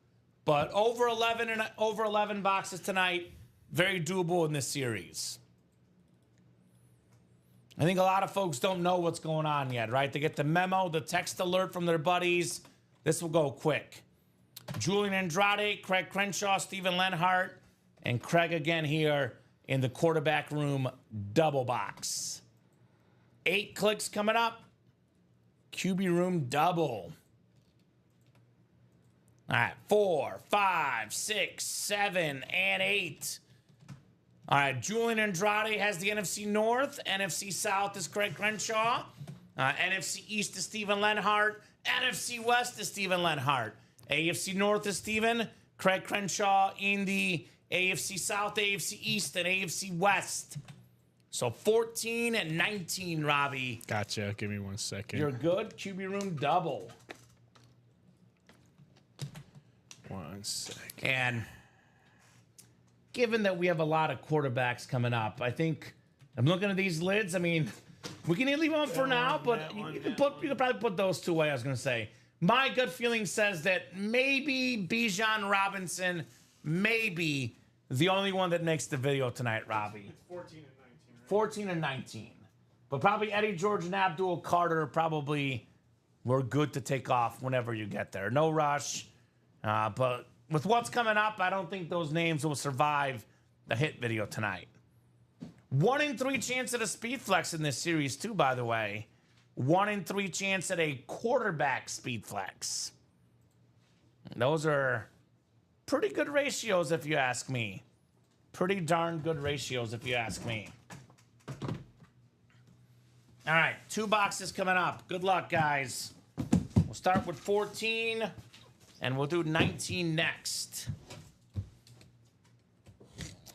but over 11 boxes tonight, very doable in this series. I think a lot of folks don't know what's going on yet, right? They get the memo, the text alert from their buddies. This will go quick. Julian Andrade, Craig Crenshaw, Steven Lenhart, and Craig again here in the quarterback room double box. 8 clicks coming up. QB room double. All right, 4, 5, 6, 7, and 8. All right, Julian Andrade has the NFC North. NFC South is Craig Crenshaw. NFC East is Steven Lenhart. NFC West is Steven Lenhart. AFC North is Steven. Craig Crenshaw in the AFC South, AFC East, and AFC West. So 14 and 19, Robbie. Gotcha. Give me 1 second. You're good. QB room double. 1 second. And given that we have a lot of quarterbacks coming up, I think I'm looking at these lids. I mean, we can leave them for now, but you can probably put those 2 away, I was going to say. My gut feeling says that maybe Bijan Robinson may be the only one that makes the video tonight, Robbie. 14 and 19. Right? 14 and 19. But probably Eddie George and Abdul Carter probably were good to take off whenever you get there. No rush. But with what's coming up, I don't think those names will survive the hit video tonight. 1 in 3 chance at a speed flex in this series, too, by the way. 1 in 3 chance at a quarterback speed flex. Those are pretty good ratios, if you ask me. Pretty darn good ratios, if you ask me. All right, 2 boxes coming up. Good luck, guys. We'll start with 14, and we'll do 19 next.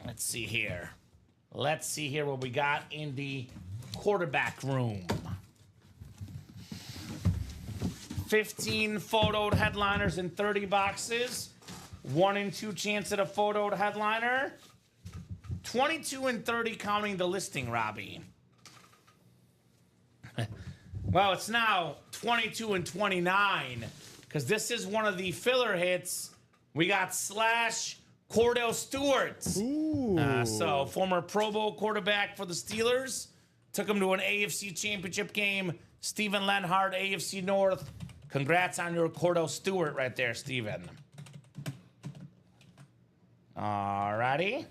Let's see here. Let's see here what we got in the quarterback room. 15 photoed headliners in 30 boxes. 1 in 2 chance at a photoed headliner. 22 and 30 counting the listing, Robbie. Well, it's now 22 and 29 because this is one of the filler hits. We got Slash Cordell Stewart. So former Pro Bowl quarterback for the Steelers. Took him to an AFC championship game. Steven Lenhart, AFC North. Congrats on your Cordell Stewart right there, Steven. Alrighty.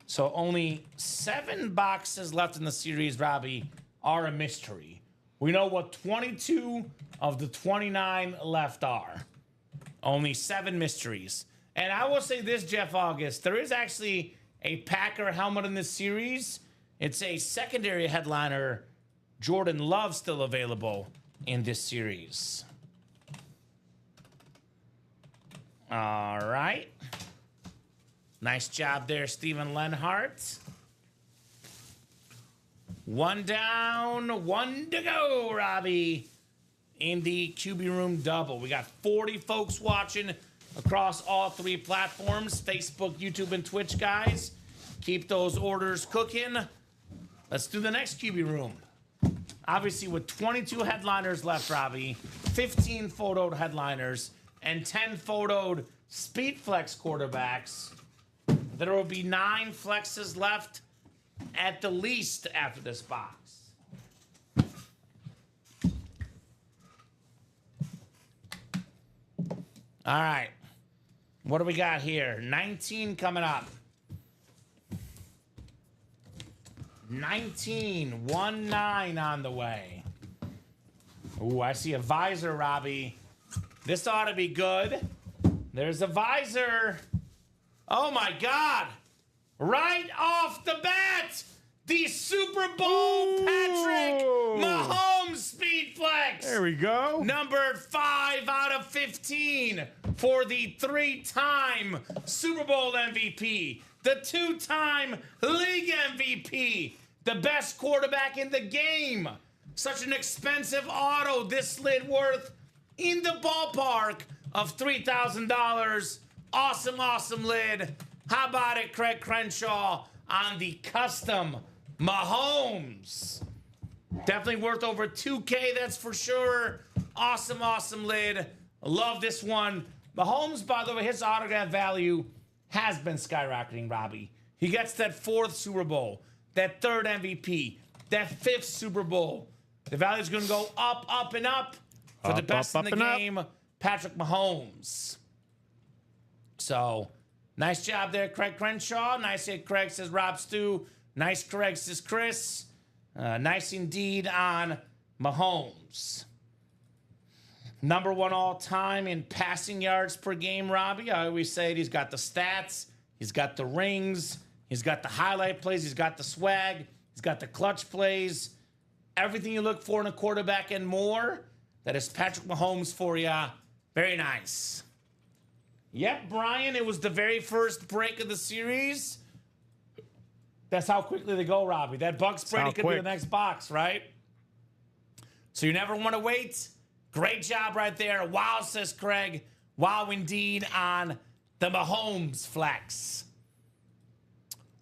So only 7 boxes left in the series, Robbie, are a mystery. We know what 22 of the 29 left are. Only 7 mysteries. And I will say this, Jeff August, there is actually a Packer helmet in this series. It's a secondary headliner, Jordan Love, still available in this series. All right. Nice job there, Steven Lenhart. 1 down, 1 to go, Robbie, in the QB room double. We got 40 folks watching across all 3 platforms, Facebook, YouTube, and Twitch, guys. Keep those orders cooking. Let's do the next QB room. Obviously, with 22 headliners left, Robbie, 15 photoed headliners, and 10 photoed speed flex quarterbacks, there will be 9 flexes left at the least after this box. All right. What do we got here? 19 coming up. 19, 1-9 on the way. Ooh, I see a visor, Robbie. This ought to be good. There's a visor. Oh, my God. Right off the bat, the Super Bowl Patrick Mahomes Speed Flex. There we go. Number 5 out of 15 for the 3-time Super Bowl MVP, the 2-time league MVP, the best quarterback in the game. Such an expensive auto, this lid worth in the ballpark of $3,000. Awesome, awesome lid. How about it, Craig Crenshaw, on the custom Mahomes? Definitely worth over $2K, that's for sure. Awesome, awesome lid. Love this one. Mahomes, by the way, his autograph value has been skyrocketing, Robbie. He gets that 4th Super Bowl, that 3rd MVP, that 5th Super Bowl. The value is going to go up, up, and up for the best in the game, Patrick Mahomes. So, nice job there, Craig Crenshaw. Nice hit, Craig, says Rob Stu. Nice correct, says Chris. Nice indeed on Mahomes. Number 1 all-time in passing yards per game, Robbie. I always say it, he's got the stats, he's got the rings, he's got the highlight plays, he's got the swag, he's got the clutch plays. Everything you look for in a quarterback and more. That is Patrick Mahomes for you. Very nice. Yep, Brian, it was the very first break of the series. That's how quickly they go, Robbie. That Bucks Brady could be the next box, right? So you never want to wait. Great job right there. Wow, says Craig. Wow, indeed, on the Mahomes flex.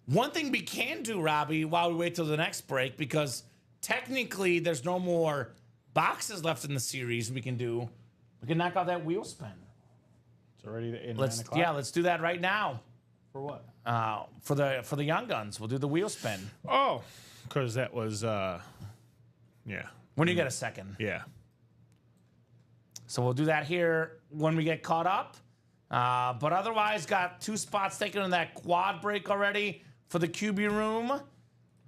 One thing we can do, Robbie, while we wait till the next break, because technically there's no more boxes left in the series we can do. We can knock out that wheel spin. It's already in 9 o'clock. Yeah, let's do that right now. For what? For the Young Guns. We'll do the wheel spin. Oh, because that was, yeah. When you get a second. Yeah. So we'll do that here when we get caught up. But otherwise, got 2 spots taken in that quad break already for the QB room.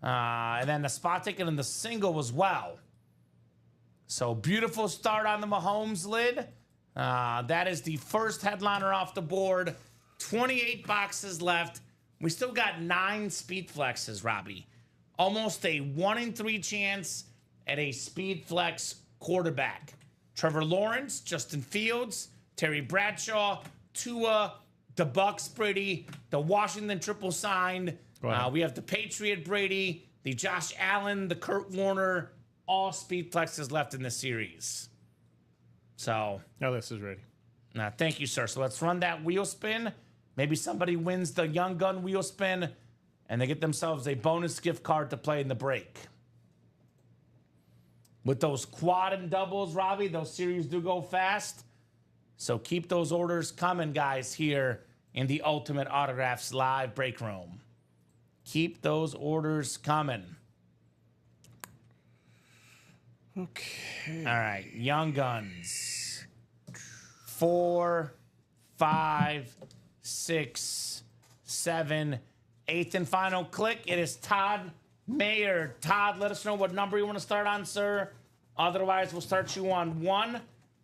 And then the spot taken in the single as well. So beautiful start on the Mahomes lid. That is the first headliner off the board. 28 boxes left. We still got 9 speed flexes, Robbie. Almost a 1 in 3 chance at a speed flex quarterback. Trevor Lawrence, Justin Fields, Terry Bradshaw, Tua, the Bucks Brady, the Washington triple signed. We have the Patriot Brady, the Josh Allen, the Kurt Warner, all speed flexes left in the series. So. Now this is ready. Thank you, sir. So let's run that wheel spin. Maybe somebody wins the Young Gun wheel spin, and they get themselves a bonus gift card to play in the break. With those quad and doubles, Robbie, those series do go fast. So keep those orders coming, guys, here in the Ultimate Autographs live break room. Keep those orders coming. Okay. All right, Young Guns. 4, 5, 6, 7, 8th and final click. It is Todd Mayer. Todd, let us know what number you want to start on, sir. Otherwise, we'll start you on 1.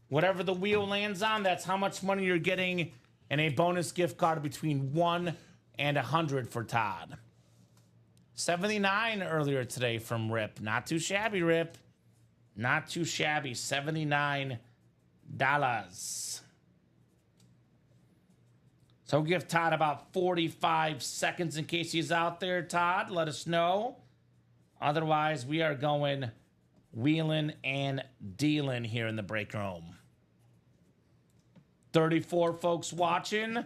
Whatever the wheel lands on, that's how much money you're getting, and a bonus gift card between 1 and 100 for Todd. 79 earlier today from Rip. Not too shabby, Rip. Not too shabby. $79. So give Todd about 45 seconds in case he's out there. Todd, let us know. Otherwise, we are going wheeling and dealing here in the break room. 34 folks watching.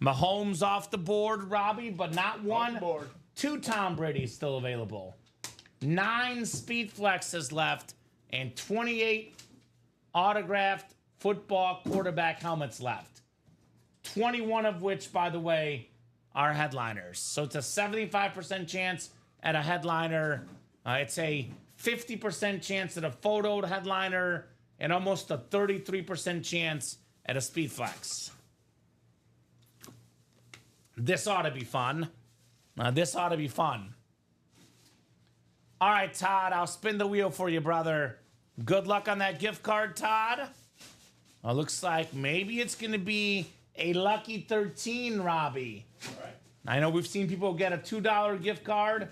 Mahomes off the board, Robbie, but not 1. 2 Tom Brady's still available. 9 speed flexes left and 28 autographed football quarterback helmets left. 21 of which, by the way, are headliners. So it's a 75% chance at a headliner. It's a 50% chance at a photoed headliner and almost a 33% chance at a speed flex. This ought to be fun. This ought to be fun. All right, Todd, I'll spin the wheel for you, brother. Good luck on that gift card, Todd. Looks like maybe it's going to be a lucky 13, Robbie. All right. I know we've seen people get a $2 gift card,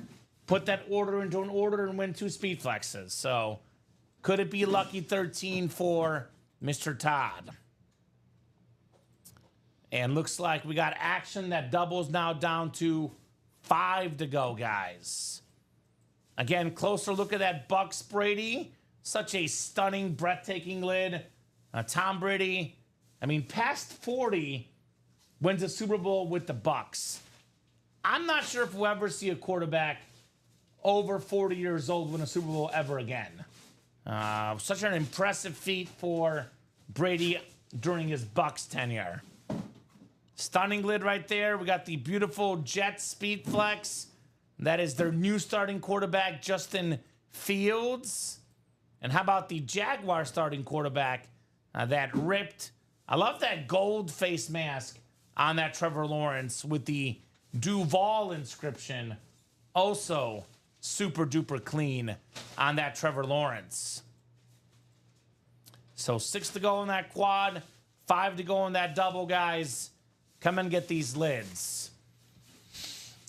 put that order into an order, and win 2 speed flexes. So could it be lucky 13 for Mr. Todd? And looks like we got action. That doubles now down to 5 to go, guys. Again, closer look at that Bucks Brady. Such a stunning, breathtaking lid. Tom Brady, I mean, past 40, wins a Super Bowl with the Bucks. I'm not sure if we'll ever see a quarterback over 40 years old win a Super Bowl ever again. Such an impressive feat for Brady during his Bucks tenure. Stunning lid right there. We got the beautiful Jets Speed Flex. That is their new starting quarterback, Justin Fields. And how about the Jaguar starting quarterback, that ripped? I love that gold face mask on that Trevor Lawrence with the Duval inscription. Also super duper clean on that Trevor Lawrence. So 6 to go in that quad, 5 to go in that double, guys. Come and get these lids.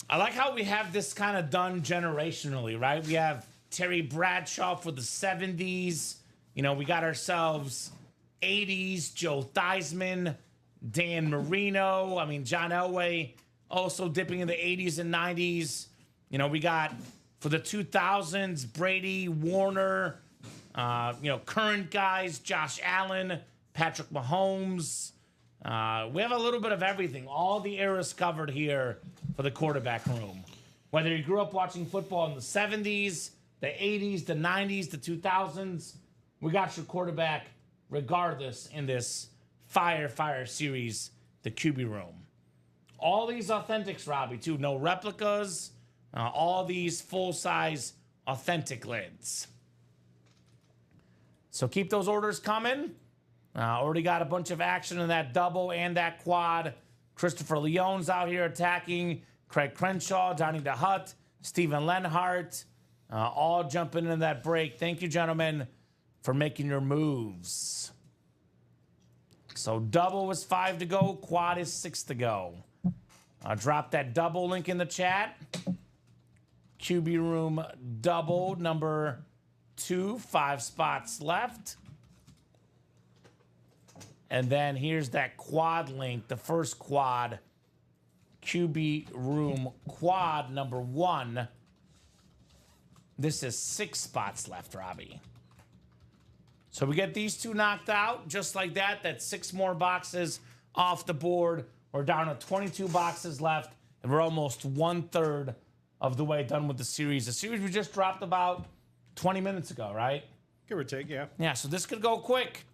I like how we have this kind of done generationally, right? We have Terry Bradshaw for the 70s. You know, we got ourselves 80s, Joe Theismann, Dan Marino. I mean, John Elway also dipping in the 80s and 90s. You know, we got for the 2000s, Brady, Warner, current guys, Josh Allen, Patrick Mahomes. We have a little bit of everything. All the eras covered here for the quarterback room. Whether you grew up watching football in the 70s, the 80s, the 90s, the 2000s, we got your quarterback regardless in this Fire series, the QB room. All these authentics, Robbie, too. No replicas. All these full-size authentic lids. So keep those orders coming. Already got a bunch of action in that double and that quad. Christopher Leone's out here attacking. Craig Crenshaw, Donnie DeHutt, Stephen Lenhart, all jumping in that break. Thank you, gentlemen, for making your moves. So double is 5 to go. Quad is 6 to go. I'll drop that double link in the chat. QB room double number 2, 5 spots left. And then here's that quad link, the first quad, QB room quad number 1. This is 6 spots left, Robbie. So we get these 2 knocked out just like that. That's 6 more boxes off the board. We're down to 22 boxes left, and we're almost 1/3 of the way done with the series. The series we just dropped about 20 minutes ago, right? Give or take, yeah. Yeah, so this could go quick.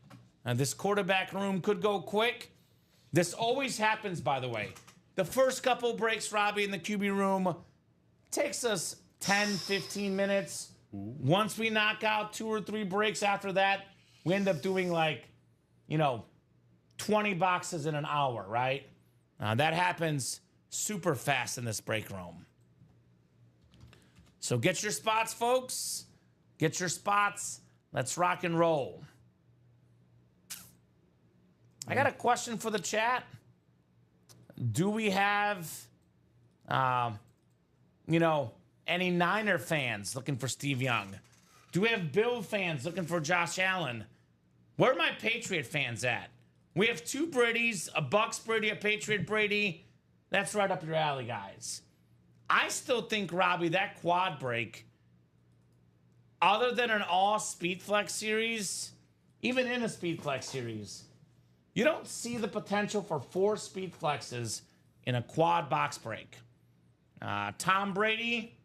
This quarterback room could go quick. This always happens, by the way. The first couple breaks, Robbie, in the QB room takes us 10, 15 minutes. Once we knock out 2 or 3 breaks after that, we end up doing 20 boxes in an hour, right? That happens super fast in this break room. So get your spots, folks. Get your spots. Let's rock and roll. I got a question for the chat. Do we have, any Niner fans looking for Steve Young? Do we have Bill fans looking for Josh Allen? Where are my Patriot fans at? We have 2 Bradys, a Bucks Brady, a Patriot Brady. That's right up your alley, guys. I still think, Robbie, that quad break, other than an all Speed Flex series, even in a Speed Flex series, you don't see the potential for 4 Speed Flexes in a quad box break. Tom Brady,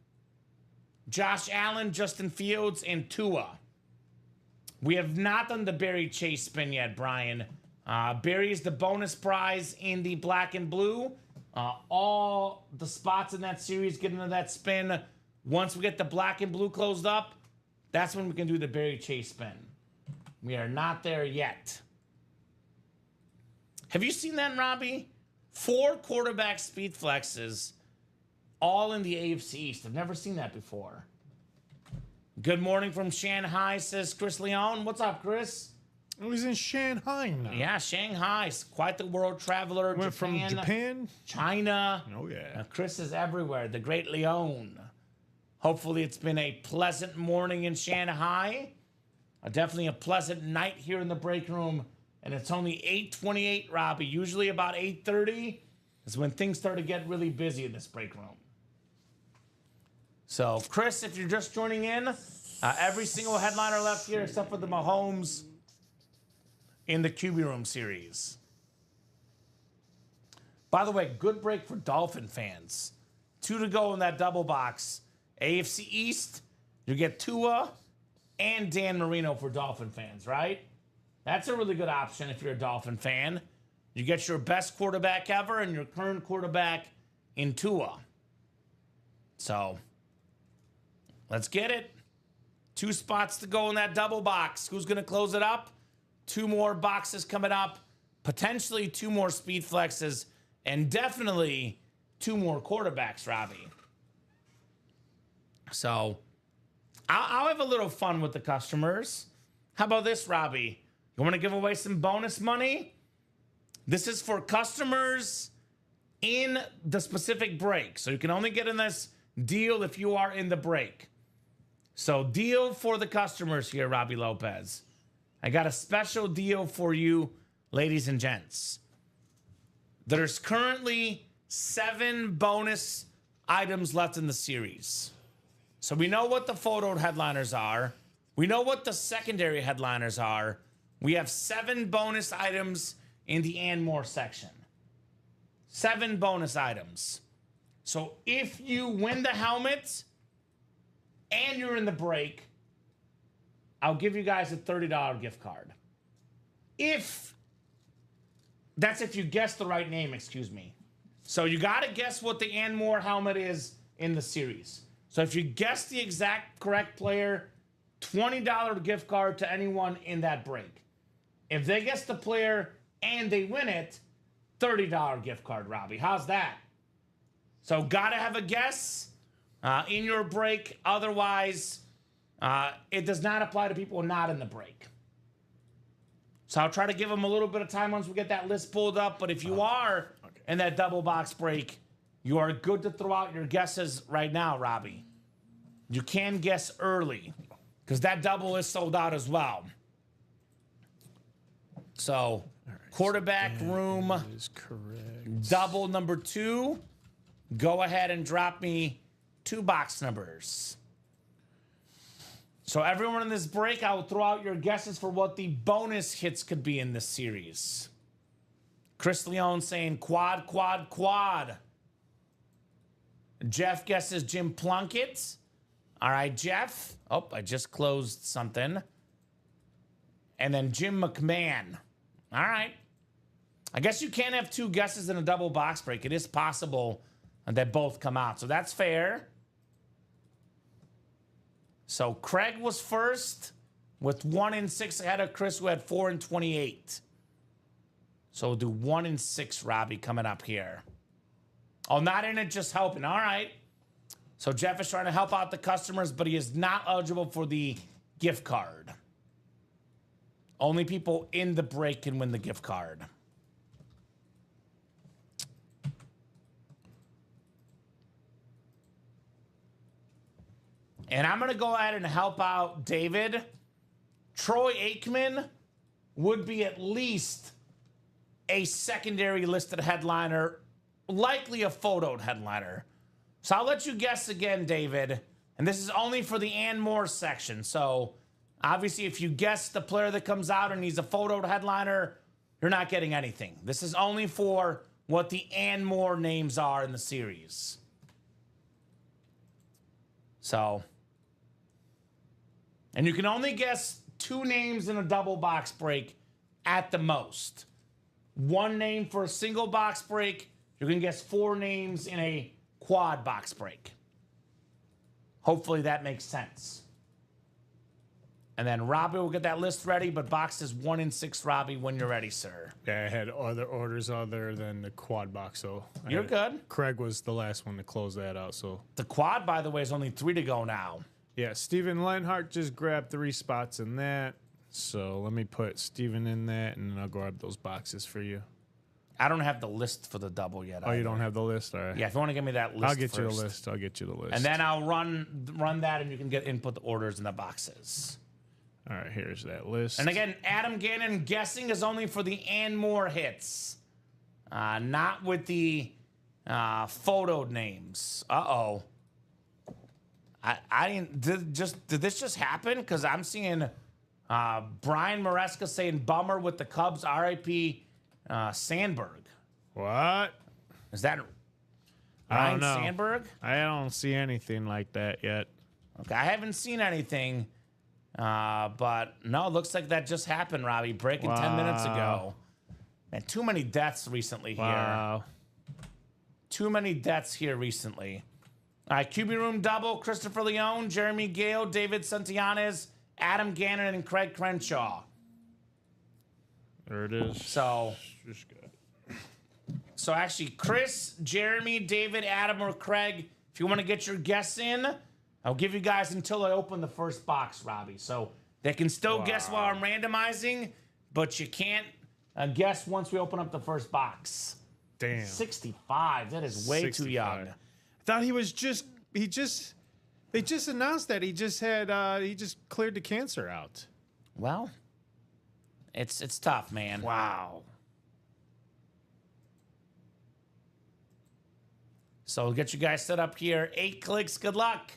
Josh Allen, Justin Fields, and Tua. We have not done the Barry Chase spin yet, Brian. Barry is the bonus prize in the black and blue. All the spots in that series get into that spin Once we get the black and blue closed up, that's when we can do the Barry Chase spin. We are not there yet. Have you seen that, Robbie? 4 quarterback speed flexes, all in the AFC East. I've never seen that before. Good morning from Shanghai, says Chris Leone. What's up, Chris? Oh, he's in Shanghai now. Yeah, Shanghai. Quite the world traveler. Went from Japan, China. Oh, yeah. Chris is everywhere. The great Leone. Hopefully it's been a pleasant morning in Shanghai. Definitely a pleasant night here in the break room. And it's only 8:28, Robbie. Usually about 8:30 is when things start to get really busy in this break room. So, Chris, if you're just joining in, every single headliner left here except for the Mahomes in the QB Room series. By the way, good break for Dolphin fans. 2 to go in that double box. AFC East, you get Tua and Dan Marino for Dolphin fans, right? That's a really good option if you're a Dolphin fan. You get your best quarterback ever and your current quarterback in Tua. So, let's get it. 2 spots to go in that double box. Who's going to close it up? 2 more boxes coming up. Potentially 2 more speed flexes. And definitely 2 more quarterbacks, Robbie. So, I'll have a little fun with the customers. How about this, Robbie? You want to give away some bonus money? This is for customers in the specific break. So you can only get in this deal if you are in the break. So deal for the customers here, Robbie Lopez. I got a special deal for you, ladies and gents. There's currently 7 bonus items left in the series. So we know what the photo headliners are. We know what the secondary headliners are. We have 7 bonus items in the and more section. 7 bonus items. So if you win the helmet and you're in the break, I'll give you guys a $30 gift card. That's if you guess the right name, excuse me. So you got to guess what the and more helmet is in the series. So if you guess the exact correct player, $20 gift card to anyone in that break. If they guess the player and they win it, $30 gift card, Robbie. How's that? So gotta have a guess in your break. Otherwise, it does not apply to people not in the break. So I'll try to give them a little bit of time once we get that list pulled up. But if you are in that double box break, you are good to throw out your guesses right now, Robbie. You can guess early because that double is sold out as well. So, quarterback room is correct. double number 2. Go ahead and drop me 2 box numbers. So everyone in this break, I will throw out your guesses for what the bonus hits could be in this series. Chris Leone saying quad, quad, quad. Jeff guesses Jim Plunkett. All right, Jeff. Oh, I just closed something. And then Jim McMahon. All right. I guess you can't have 2 guesses in a double box break. It is possible that both come out. So that's fair. So Craig was first with 1 and 6 ahead of Chris, who had 4 and 28. So we'll do 1 and 6, Robbie, coming up here. Oh, not in it, just helping. All right. So Jeff is trying to help out the customers, but he is not eligible for the gift card. Only people in the break can win the gift card. And I'm going to go ahead and help out David. Troy Aikman would be at least a secondary listed headliner, likely a photoed headliner. So I'll let you guess again, David. And this is only for the and more section. So obviously, if you guess the player that comes out and he's a photoed headliner, you're not getting anything. This is only for what the and more names are in the series. So, and you can only guess 2 names in a double box break at the most. 1 name for a single box break. You can guess 4 names in a quad box break. Hopefully that makes sense. And then Robbie will get that list ready, but boxes 1 and 6, Robbie, when you're ready, sir. Yeah, I had other orders other than the quad box, so You're good. Craig was the last one to close that out, so The quad, by the way, is only 3 to go now. yeah. Steven Lenhart just grabbed 3 spots in that, so let me put Steven in that, and then I'll grab those boxes for you. I don't have the list for the double yet. Oh, you don't have the list? All right. Yeah, if you want to give me that list I'll get you the first. list. I'll get you the list. And then I'll run that, and you can get input the orders in the boxes. all right, here's that list. And again, Adam Gannon guessing is only for the and more hits, not with the photoed names. Uh-oh. I didn't, did this just happen? Because I'm seeing Brian Maresca saying bummer with the Cubs, RIP Sandberg. What? Is that I Ryan don't know. Sandberg? I don't see anything like that yet. Okay, I haven't seen anything, but no, it looks like that just happened, Robbie. Breaking 10 minutes ago. Man, too many deaths recently here. Wow. Too many deaths here recently. All right, QB Room double, Christopher Leone, Jeremy Gale, David Santillanes, Adam Gannon, and Craig Crenshaw. There it is. So Just good. actually, Chris, Jeremy, David, Adam, or Craig, if you want to get your guess in, I'll give you guys until I open the first box, Robbie. So they can still guess while I'm randomizing, but you can't guess once we open up the first box. Damn. 65. That is way 65. too young. I thought they just announced that he just cleared the cancer out. Well, it's tough, man. Wow. So we'll get you guys set up here. 8 clicks. Good luck.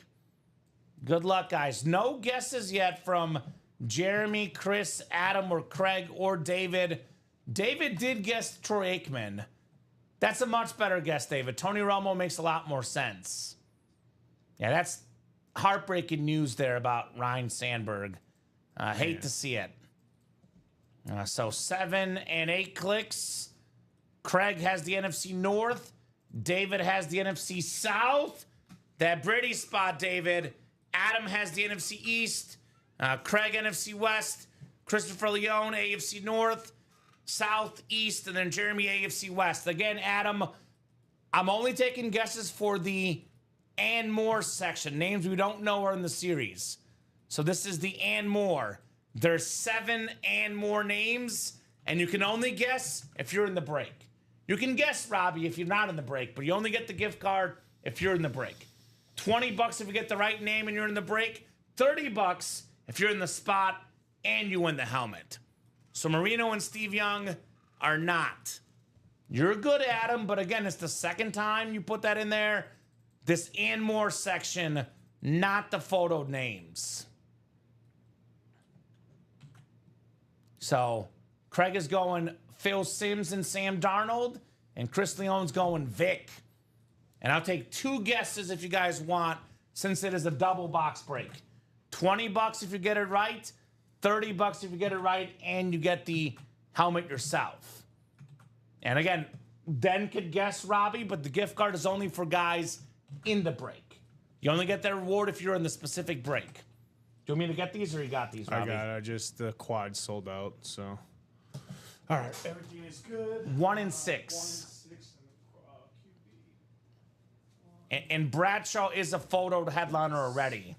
Good luck, guys. No guesses yet from Jeremy, Chris, Adam, or Craig, or David. David did guess Troy Aikman. That's a much better guess, David. Tony Romo makes a lot more sense. Yeah, that's heartbreaking news there about Ryan Sandberg. Hate to see it. So 7 and 8 clicks. Craig has the NFC North. David has the NFC South. That Brady spot, David. Adam has the NFC East. Craig, NFC West. Christopher Leone, AFC North. South, East, and then Jeremy, AFC West. Again, Adam, I'm only taking guesses for the and more section. Names we don't know are in the series. So this is the and more. There's 7 and more names, and you can only guess if you're in the break. You can guess, Robbie, if you're not in the break, but you only get the gift card if you're in the break. $20 if you get the right name and you're in the break. $30 if you're in the spot and you win the helmet. So Marino and Steve Young are not. You're good, Adam, but again, it's the second time you put that in there. This and more section, not the photo names. So Craig is going Phil Simms and Sam Darnold, and Chris Leone's going Vic. And I'll take 2 guesses if you guys want, since it is a double box break. $20 if you get it right. $30 if you get it right, and you get the helmet yourself. And again, Ben could guess, Robbie, but the gift card is only for guys in the break. You only get that reward if you're in the specific break. Do you want me to get these, or you got these, Robbie? I got it. Just the quad sold out, so. All right. Everything is good. 1 and 6. And Bradshaw is a photoed headliner already.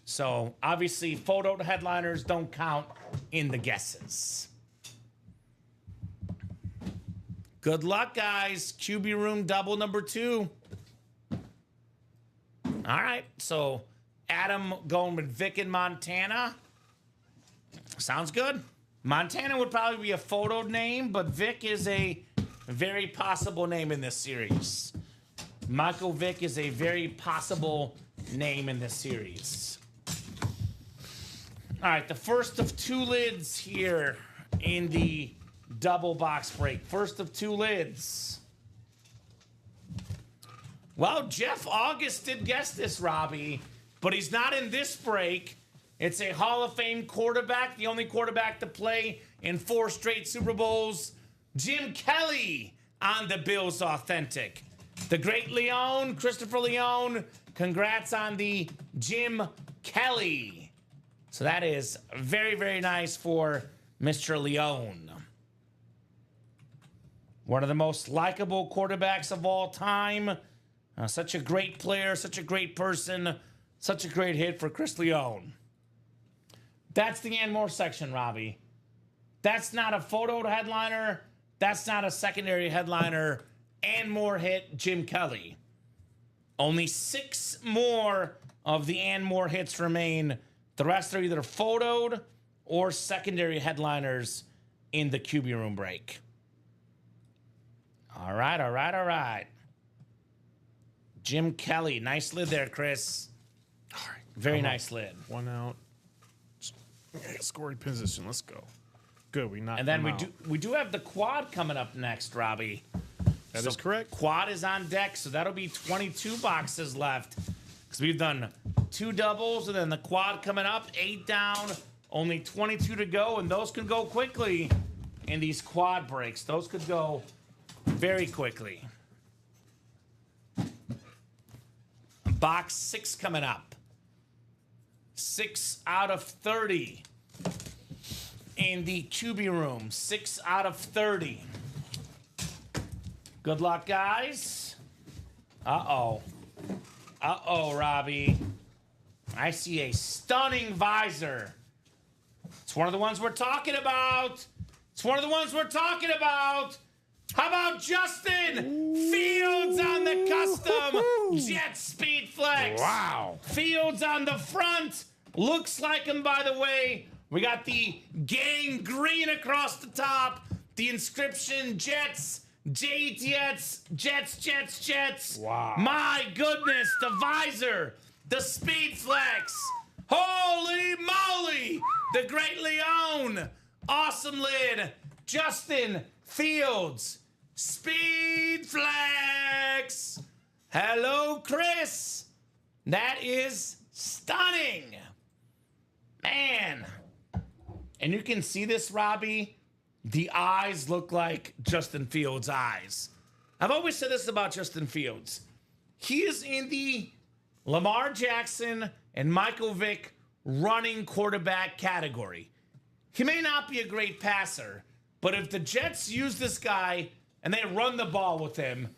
So, obviously, photoed headliners don't count in the guesses. Good luck, guys. QB Room double number 2. All right, so Adam going with Vic in Montana. Sounds good. Montana would probably be a photoed name, but Vic is a very possible name in this series. Michael Vick is a very possible name in this series. All right, the first of 2 lids here in the double box break. First of 2 lids. Well, Jeff August did guess this, Robbie, but he's not in this break. It's a Hall of Fame quarterback, the only quarterback to play in 4 straight Super Bowls. Jim Kelly on the Bills Authentic. The great Leone, Christopher Leone, Congrats on the Jim Kelly. So that is very, very nice for Mr. Leone. One of the most likable quarterbacks of all time. Such a great player, such a great person, such a great hit for Chris Leone. That's the and more section, Robbie. That's not a photo headliner. That's not a secondary headliner. And more hit Jim Kelly. Only 6 more of the and more hits remain. The rest are either photoed or secondary headliners in the QB room break. All right, all right, all right. Jim Kelly, nice lid there, Chris. All right. Very nice lid. 1 out. Okay, scoring position. Let's go. Good. We knocked And then them out. we do have the quad coming up next, Robbie. That is correct. Quad is on deck, so that'll be 22 boxes left. Because we've done 2 doubles, and then the quad coming up, 8 down, only 22 to go, and those can go quickly in these quad breaks. Those could go very quickly. Box 6 coming up. 6 out of 30 in the QB room. 6 out of 30. Good luck, guys. Uh-oh. Uh-oh, Robbie. I see a stunning visor. It's one of the ones we're talking about. It's one of the ones we're talking about. How about Justin Fields on the custom Jet Speed Flex? Wow. Fields on the front. Looks like him, by the way. We got the gang green across the top. The inscription Jets, Jets, Jets, Jets, Jets. Wow. My goodness, the visor, the Speed Flex. Holy moly, the Great Leone. Awesome lid. Justin Fields, Speed Flex. Hello, Chris. That is stunning. Man. And you can see this, Robbie. The eyes look like Justin Fields' eyes. I've always said this about Justin Fields. He is in the Lamar Jackson and Michael Vick running quarterback category. He may not be a great passer, but if the Jets use this guy and they run the ball with him,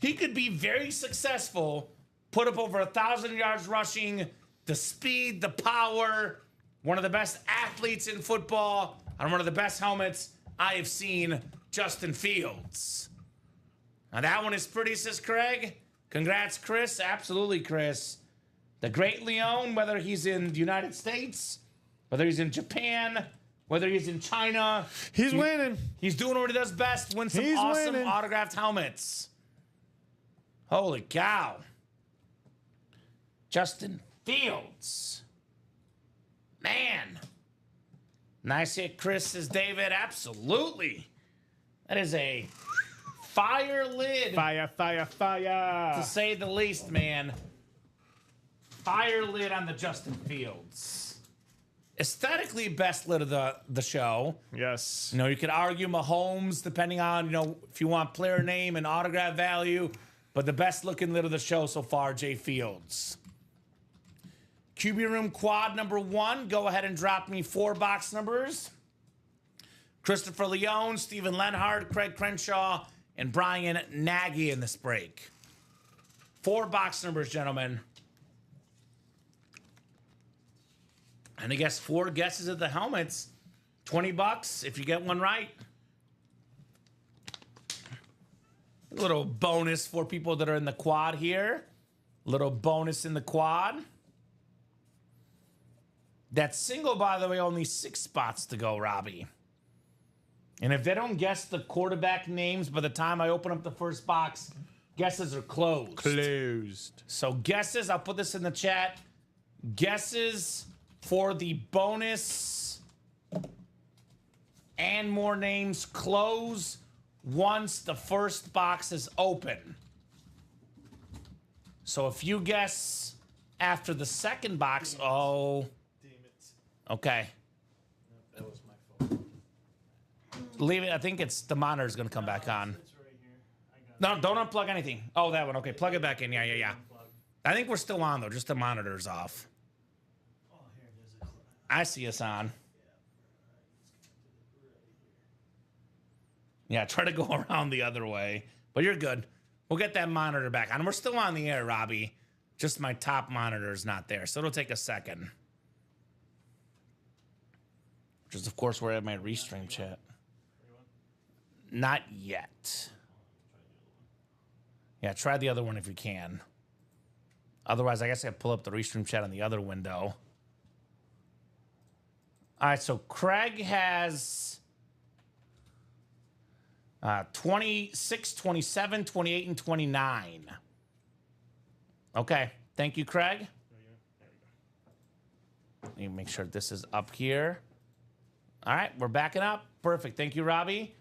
he could be very successful, put up over 1,000 yards rushing, the speed, the power, one of the best athletes in football, on one of the best helmets I have seen, Justin Fields. Now that one is pretty, says Craig. Congrats, Chris. Absolutely, Chris. The Great Leone, whether he's in the United States, whether he's in Japan, whether he's in China. He's winning. He's doing what he does best, win some He's awesome winning. autographed helmets. Holy cow. Justin Fields. Man. Nice hit, Chris, says David. Absolutely. That is a fire lid, Fire, fire, fire. to say the least, man. Fire lid on the Justin Fields. Aesthetically, best lid of the show. Yes. You know, you could argue Mahomes, depending on, you know, if you want player name and autograph value. But the best looking lid of the show so far, Jay Fields. QB room quad number 1. Go ahead and drop me 4 box numbers. Christopher Leone, Stephen Lenhart, Craig Crenshaw, and Brian Nagy in this break. 4 box numbers, gentlemen. And I guess 4 guesses at the helmets. $20 if you get one right. A little bonus for people that are in the quad here. Little bonus in the quad. That single, by the way, only 6 spots to go, Robbie. And if they don't guess the quarterback names by the time I open up the first box, guesses are closed. Closed. So guesses, I'll put this in the chat. Guesses for the bonus and more names close once the first box is open. So if you guess after the second box, oh, okay. That was my fault. Leave it. I think it's the monitor's going to come back on. No, don't unplug anything. Oh, that one. Okay, plug it back in. Yeah. I think we're still on, though. Just the monitor's off. I see us on. Yeah, try to go around the other way. But you're good. We'll get that monitor back on. We're still on the air, Robbie. Just my top monitor is not there. So it'll take a second. Which is, of course, where I have my restream chat. Not yet. Yeah, try the other one if you can. Otherwise, I guess I pull up the restream chat on the other window. All right, so Craig has 26, 27, 28, and 29. Okay, thank you, Craig. Let me make sure this is up here. All right, we're backing up. Perfect. Thank you, Robbie.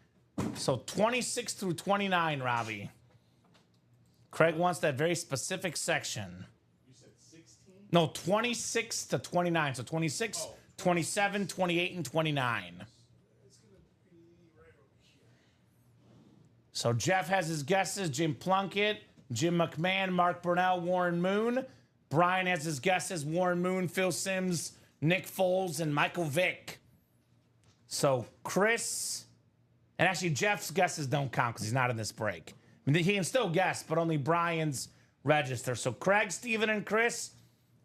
So 26 through 29, Robbie. Craig wants that very specific section. You said 16? No, 26 to 29. So 26, 27, 28, and 29. It's going to be right over here. So Jeff has his guesses. Jim Plunkett, Jim McMahon, Mark Burnell, Warren Moon. Brian has his guesses. Warren Moon, Phil Simms, Nick Foles, and Michael Vick. So Chris, and actually Jeff's guesses don't count because he's not in this break. I mean, he can still guess, but only Brian's register. So Craig, Steven, and Chris,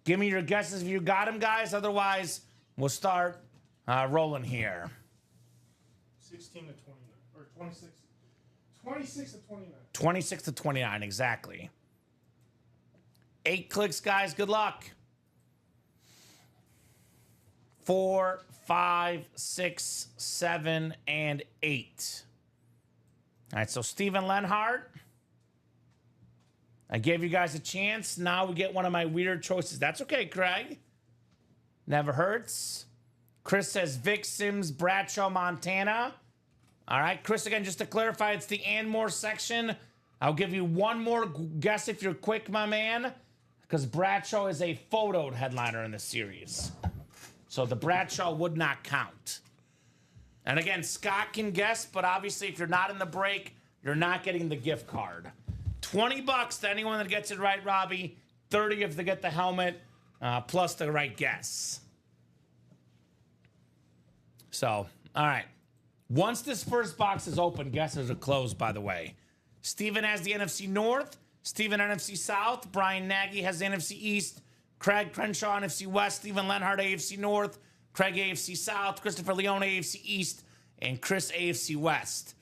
give me your guesses if you got them, guys. Otherwise, we'll start rolling here. 16 to 29. Or 26. 26 to 29. 26 to 29, exactly. 8 clicks, guys. Good luck. 4, 5, 6, 7, and 8. All right, so Steven Lenhart. I gave you guys a chance. Now we get one of my weird choices. That's okay, Craig. Never hurts. Chris says Vic, Sims, Bradshaw, Montana. All right, Chris, again, just to clarify, it's the and more section. I'll give you one more guess if you're quick, my man, because Bradshaw is a photoed headliner in the series. So the Bradshaw would not count. And again, Scott can guess, but obviously if you're not in the break, you're not getting the gift card. $20 to anyone that gets it right, Robbie. 30 if they get the helmet, plus the right guess. So, all right. Once this first box is open, guesses are closed, by the way. Steven has the NFC North. Steven NFC South. Brian Nagy has the NFC East. Craig Crenshaw, NFC West. Steven Lenhart, AFC North. Craig, AFC South. Christopher Leone, AFC East. And Chris, AFC West.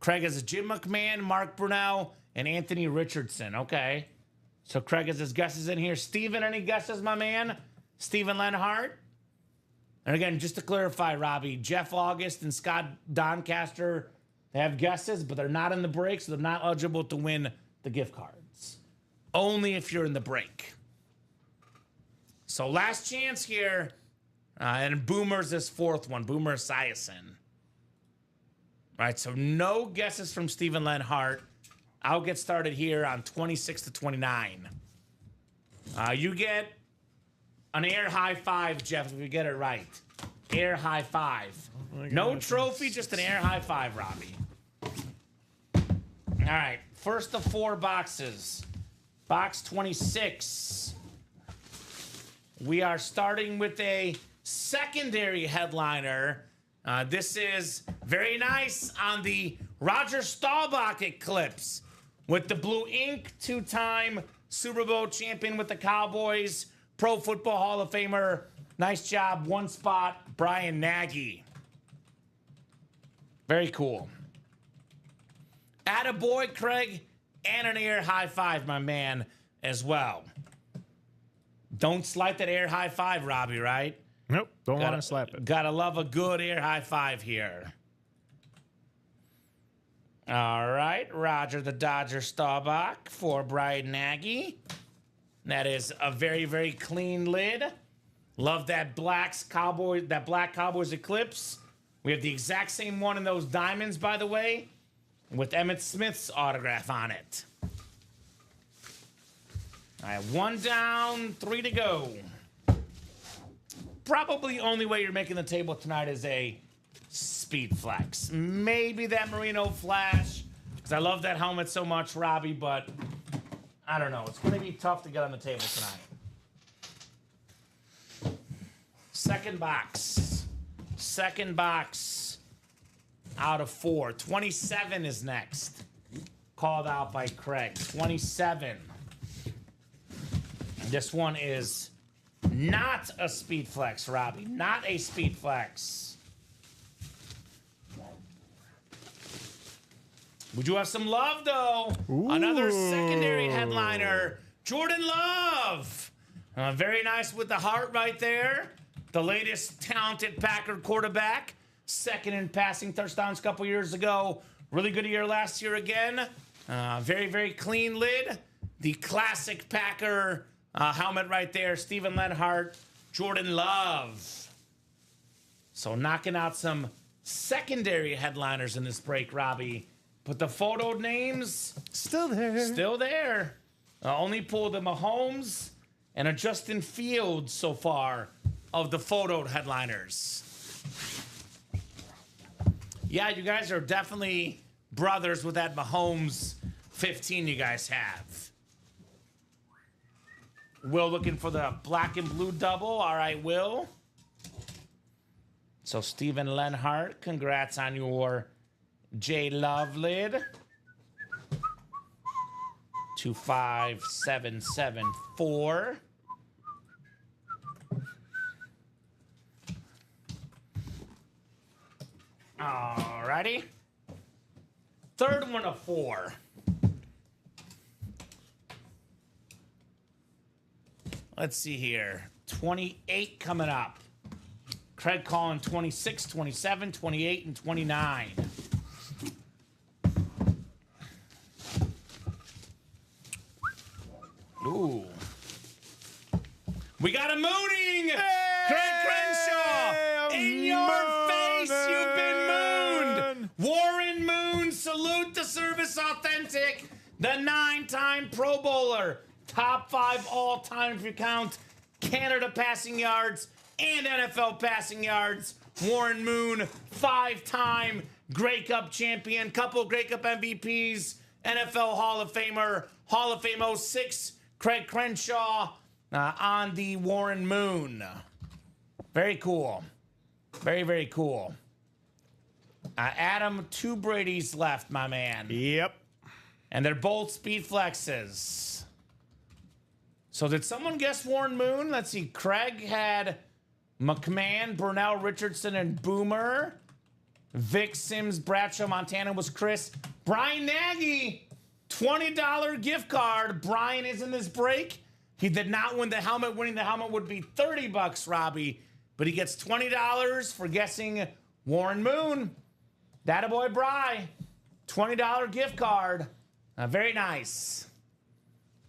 Craig has a Jim McMahon, Mark Brunell, and Anthony Richardson. Okay. So Craig has his guesses in here. Steven, any guesses, my man? Steven Lenhart? And again, just to clarify, Robbie, Jeff August and Scott Doncaster, they have guesses, but they're not in the break, so they're not eligible to win the gift cards. Only if you're in the break. So last chance here, and Boomer's this fourth one, Boomer Esiason. All right, so no guesses from Steven Lenhart. I'll get started here on 26 to 29. You get an air high five, Jeff, if you get it right. Air high five. No trophy, just an air high five, Robbie. All right, first of 4 boxes. Box 26. We are starting with a secondary headliner. This is very nice on the Roger Staubach Eclipse with the blue ink, 2-time Super Bowl champion with the Cowboys, Pro Football Hall of Famer. Nice job, one spot, Brian Nagy. Very cool. Attaboy, Craig, and an air high five, my man, as well. Don't slight that air high five, Robbie, right? Nope, don't want to slap it. Gotta love a good air high five here. All right, Roger the Dodger Staubach for Brian Nagy. That is a very, very clean lid. Love that black Cowboys Eclipse. We have the exact same one in those diamonds, by the way, with Emmitt Smith's autograph on it. All right, 1 down, 3 to go. Probably only way you're making the table tonight is a Speed Flex. Maybe that Merino Flash, because I love that helmet so much, Robbie, but I don't know. It's going to be tough to get on the table tonight. Second box. Second box out of 4. 27 is next. Called out by Craig. 27. This one is not a speed flex, Robbie. Not a speed flex. Would you have some love, though? Ooh. Another secondary headliner, Jordan Love. Very nice with the heart right there. The latest talented Packer quarterback. Second in passing touchdowns a couple years ago. Really good year last year again. Very, very clean lid. The classic Packer helmet right there. Steven Lenhart, Jordan Love. So knocking out some secondary headliners in this break, Robbie. But the photo names Still there. still there. Only pulled a Mahomes and a Justin Fields so far of the photoed headliners. Yeah, you guys are definitely brothers with that Mahomes 15 you guys have. Will looking for the black and blue double. All right, Will. So Steven Lenhart, congrats on your J Love lid. 25774. Alrighty. Third one of 4. Let's see here. 28 coming up. Craig calling 26, 27, 28, and 29. Ooh. We got a mooning! Craig Crenshaw! In your face, you've been mooned! Warren Moon, salute the service authentic, the 9-time Pro Bowler, top 5 all-time if you count Canada passing yards and NFL passing yards. Warren Moon, 5-time Grey Cup champion, couple Grey Cup MVPs, NFL Hall of Famer, Hall of Fame 06, Craig Crenshaw on the Warren Moon. Very cool. Very, very cool. Adam, 2 Brady's left, my man. Yep. And they're both speed flexes. So did someone guess Warren Moon? Let's see. Craig had McMahon, Burnell, Richardson, and Boomer. Vic, Sims, Bradshaw, Montana was Chris. Brian Nagy, $20 gift card. Brian is in this break. He did not win the helmet. Winning the helmet would be $30, Robbie. But he gets $20 for guessing Warren Moon. That boy, Bry. $20 gift card. Very nice.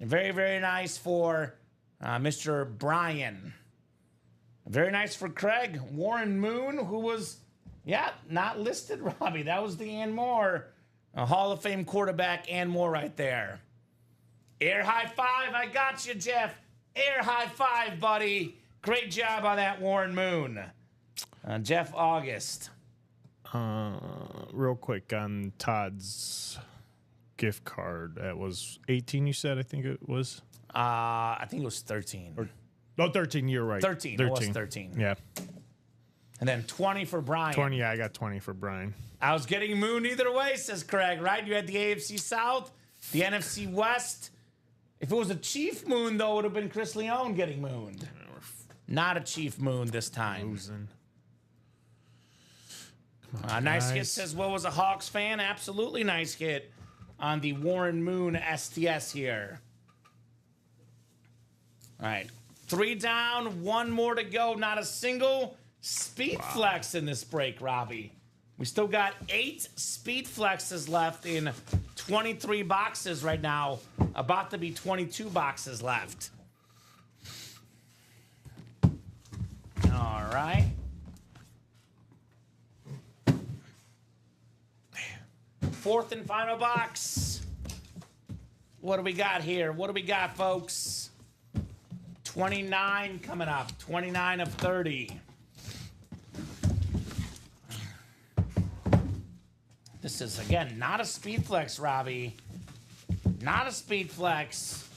Very, very nice for Mr. Brian. Very nice for Craig. Warren Moon, who was, not listed, Robbie. That was the Ann Moore, a Hall of Fame quarterback, Ann Moore right there. Air high five. I got you, Jeff. Air high five, buddy. Great job on that, Warren Moon. Jeff August. Real quick on Todd's gift card. That was 18, you said, I think it was? I think it was 13. 13, you're right. 13. It was 13. Yeah. And then 20 for Brian. 20, yeah, I got 20 for Brian. I was getting Moon either way, says Craig, right? You had the AFC South, the NFC West. If it was a Chief Moon, though, it would have been Chris Leone getting mooned. Not a Chief Moon this time. Losing. Nice hit, says Will was a Hawks fan. Absolutely nice hit on the Warren Moon STS here. All right. 3 down, 1 more to go. Not a single speed flex in this break, Robbie. We still got 8 speed flexes left in 23 boxes right now. About to be 22 boxes left. All right. Fourth and final box. What do we got here? What do we got, folks? 29 coming up. 29 of 30. This is, again, not a speed flex, Robbie. Not a speed flex.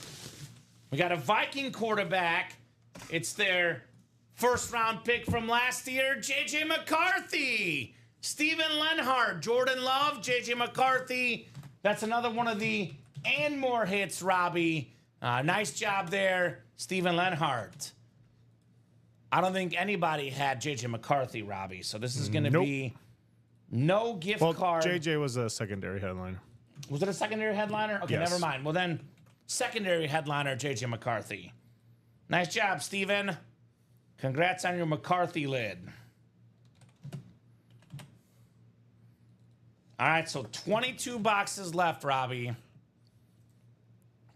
We got a Viking quarterback. It's their first round pick from last year, J.J. McCarthy. Steven Lenhart, Jordan Love, J.J. McCarthy. That's another one of the and more hits, Robbie. Nice job there, Steven Lenhart. I don't think anybody had J.J. McCarthy, Robbie. So this is going to be no gift card. JJ was a secondary headliner. Was it a secondary headliner? Okay, Yes. never mind. Well, then, secondary headliner, J.J. McCarthy. Nice job, Steven. Congrats on your McCarthy lid. All right, so 22 boxes left, Robbie.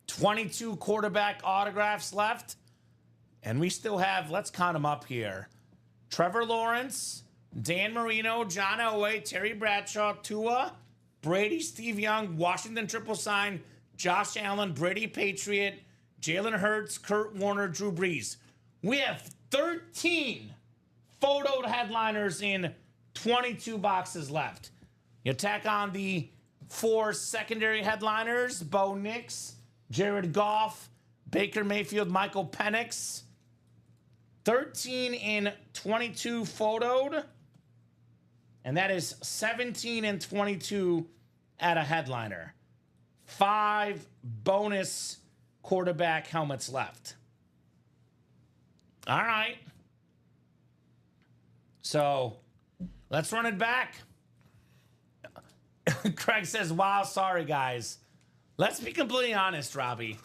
22 quarterback autographs left. And we still have, let's count them up here. Trevor Lawrence, Dan Marino, John Elway, Terry Bradshaw, Tua, Brady, Steve Young, Washington triple sign, Josh Allen, Brady Patriot, Jalen Hurts, Kurt Warner, Drew Brees. We have 13 photoed headliners in 22 boxes left. You tack on the 4 secondary headliners, Bo Nix, Jared Goff, Baker Mayfield, Michael Penix. 13 in 22 photoed. And that is 17 and 22 at a headliner. 5 bonus quarterback helmets left. All right. So let's run it back. Craig says, wow, sorry, guys. Let's be completely honest, Robbie.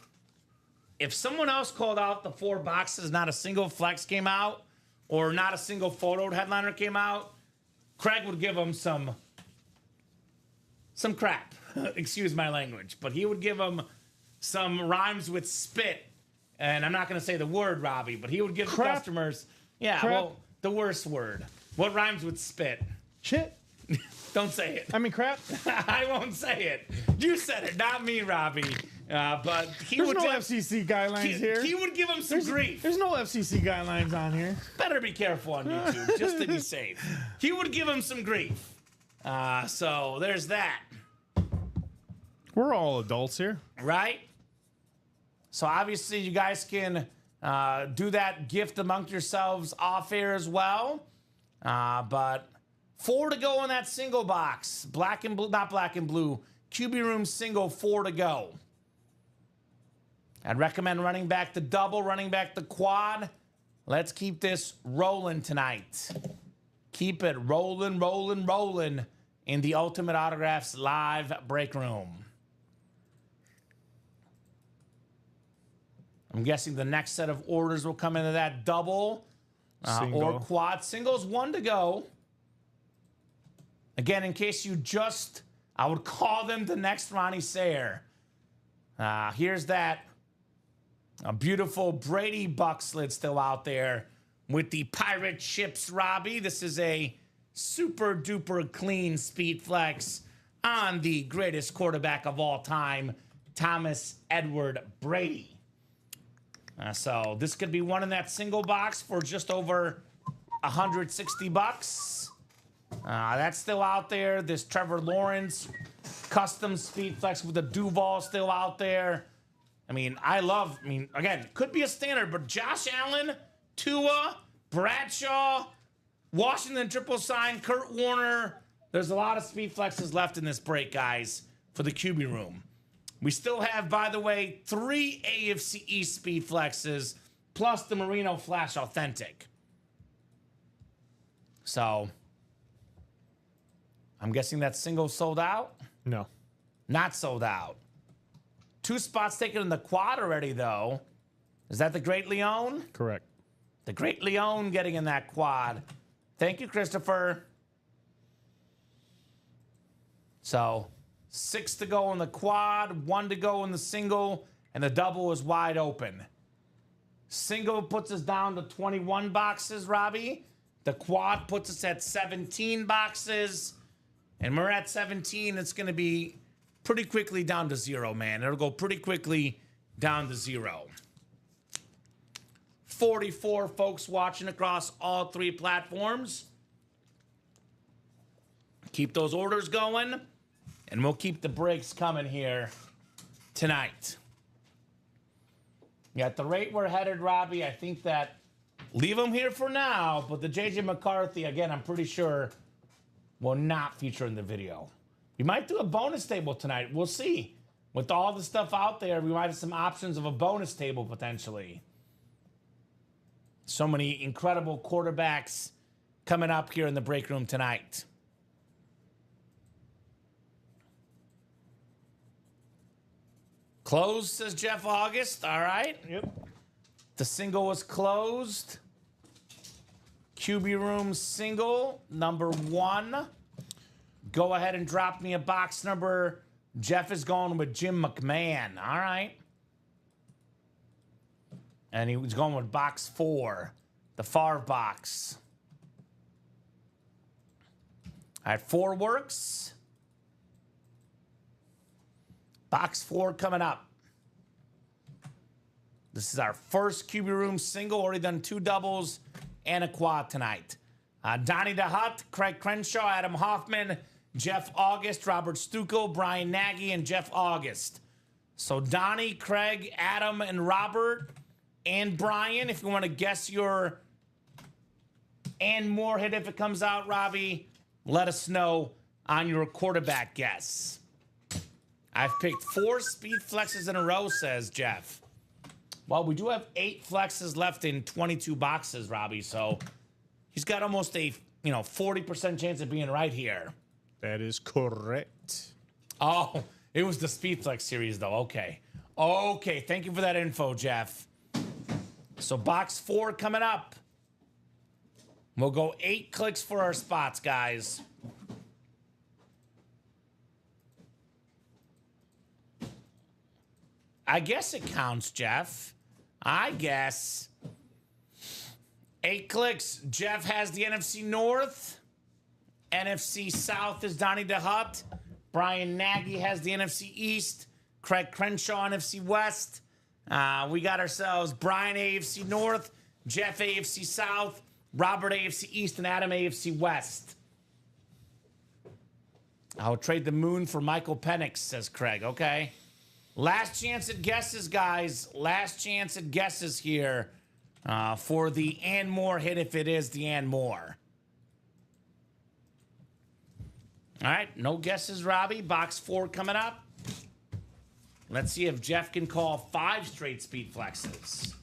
If someone else called out the 4 boxes, not a single flex came out, or not a single photoed headliner came out, Craig would give him some crap. Excuse my language. But he would give him some rhymes with spit. And I'm not going to say the word, Robbie, but he would give the customers... Yeah, Crap. well, the worst word. What rhymes with spit? Shit. Don't say it. I mean, crap. I won't say it. You said it, not me, Robbie. But he There's would no give, FCC guidelines here. he would give him some grief. There's no FCC guidelines on here. Better be careful on YouTube, just to be safe. He would give him some grief. So there's that, We're all adults here. right? So obviously you guys can do that gift amongst yourselves off air as well. But 4 to go in that single box. Black and blue, not black and blue. QB room single, 4 to go. I'd recommend running back the double, running back the quad. Let's keep this rolling tonight. Keep it rolling, rolling, rolling in the Ultimate Autographs live break room. I'm guessing the next set of orders will come into that double or quad. Singles, 1 to go. Again, in case you just, I would call them the next Ronnie Sayer. Here's that. A beautiful Brady Bucks lid still out there with the pirate ships, Robbie. This is a super duper clean speed flex on the greatest quarterback of all time, Thomas Edward Brady. So this could be one in that single box for just over $160. That's still out there. This Trevor Lawrence custom speed flex with the Duval still out there. I mean, again, could be a standard, but Josh Allen, Tua, Bradshaw, Washington triple sign, Kurt Warner. There's a lot of speed flexes left in this break, guys, for the QB room. We still have, by the way, 3 AFC East speed flexes, plus the Marino Flash Authentic. So, I'm guessing that single sold out? No. Not sold out. 2 spots taken in the quad already, though. Is that the Great Leon? Correct. The Great Leon getting in that quad. Thank you, Christopher. So, 6 to go in the quad, 1 to go in the single, and the double is wide open. Single puts us down to 21 boxes, Robbie. The quad puts us at 17 boxes. And we're at 17. It's going to be pretty quickly down to 0, man. It'll go pretty quickly down to 0. 44 folks watching across all 3 platforms. Keep those orders going, and we'll keep the breaks coming here tonight. Yeah, at the rate we're headed, Robbie, I think that leave him here for now, but the JJ McCarthy, again, I'm pretty sure will not feature in the video. We might do a bonus table tonight. We'll see. With all the stuff out there, we might have some options of a bonus table potentially. So many incredible quarterbacks coming up here in the break room tonight. Closed, says Jeff August. All right. Yep. The single was closed. QB room single, number 1. Go ahead and drop me a box number. Jeff is going with Jim McMahon. All right. And he was going with box 4, the Favre box. All right, 4 works. Box 4 coming up. This is our first QB room single. Already done 2 doubles and a quad tonight. Donnie DeHutt, Craig Crenshaw, Adam Hoffman, Jeff August, Robert Stucco, Brian Nagy, and Jeff August. So Donnie, Craig, Adam, and Robert, and Brian, if you want to guess your and more hit if it comes out, Robbie, let us know on your quarterback guess. I've picked 4 speed flexes in a row, says Jeff. Well, we do have 8 flexes left in 22 boxes, Robbie, so he's got almost a 40% chance of being right here. That is correct. Oh, it was the Speed Flex series, though. Okay. Okay, thank you for that info, Jeff. So box 4 coming up. We'll go 8 clicks for our spots, guys. I guess it counts, Jeff. I guess. 8 clicks. Jeff has the NFC North. NFC South is Donnie DeHutt. Brian Nagy has the NFC East. Craig Crenshaw, NFC West. We got ourselves Brian AFC North, Jeff AFC South, Robert AFC East, and Adam AFC West. I'll trade the moon for Michael Penix, says Craig. Okay. Last chance at guesses, guys. Last chance at guesses here for the and more hit if it is the and more. All right, no guesses, Robbie. Box 4 coming up. Let's see if Jeff can call 5 straight speed flexes.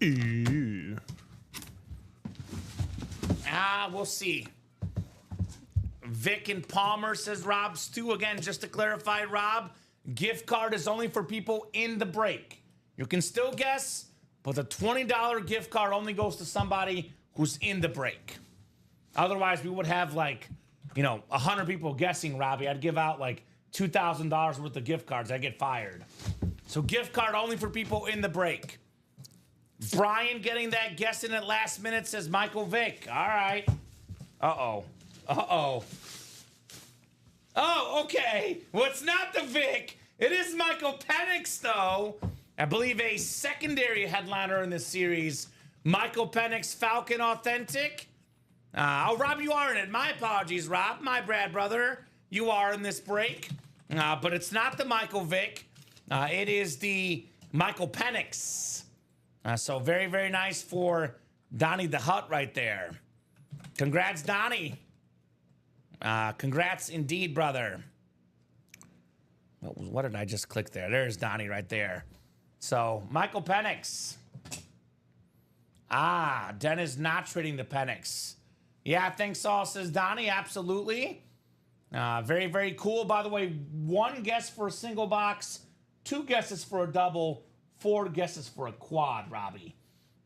Ew. We'll see. Vic and Palmer, says Rob Stu. Again, just to clarify, Rob, gift card is only for people in the break. You can still guess, but the $20 gift card only goes to somebody who's in the break. Otherwise, we would have 100 people guessing, Robbie. I'd give out $2,000 worth of gift cards. I'd get fired. So gift card only for people in the break. Brian getting that guess in at last minute, says Michael Vick. All right. Uh-oh. Uh-oh. Oh, okay. Well, it's not the Vic. It is Michael Penix, though. I believe a secondary headliner in this series. Michael Penix, Falcon Authentic. Rob, you are in it. My apologies, Rob. My bad, brother. You are in this break. But it's not the Michael Vick. It is the Michael Penix. So very, very nice for Donnie DeHutt right there. Congrats, Donnie. Congrats indeed, brother. What did I just click there? There's Donnie right there. So, Michael Penix. Dennis not trading the Penix. Yeah, thanks all, says Donnie. Absolutely. Very, very cool. By the way, 1 guess for a single box, 2 guesses for a double, 4 guesses for a quad, Robbie.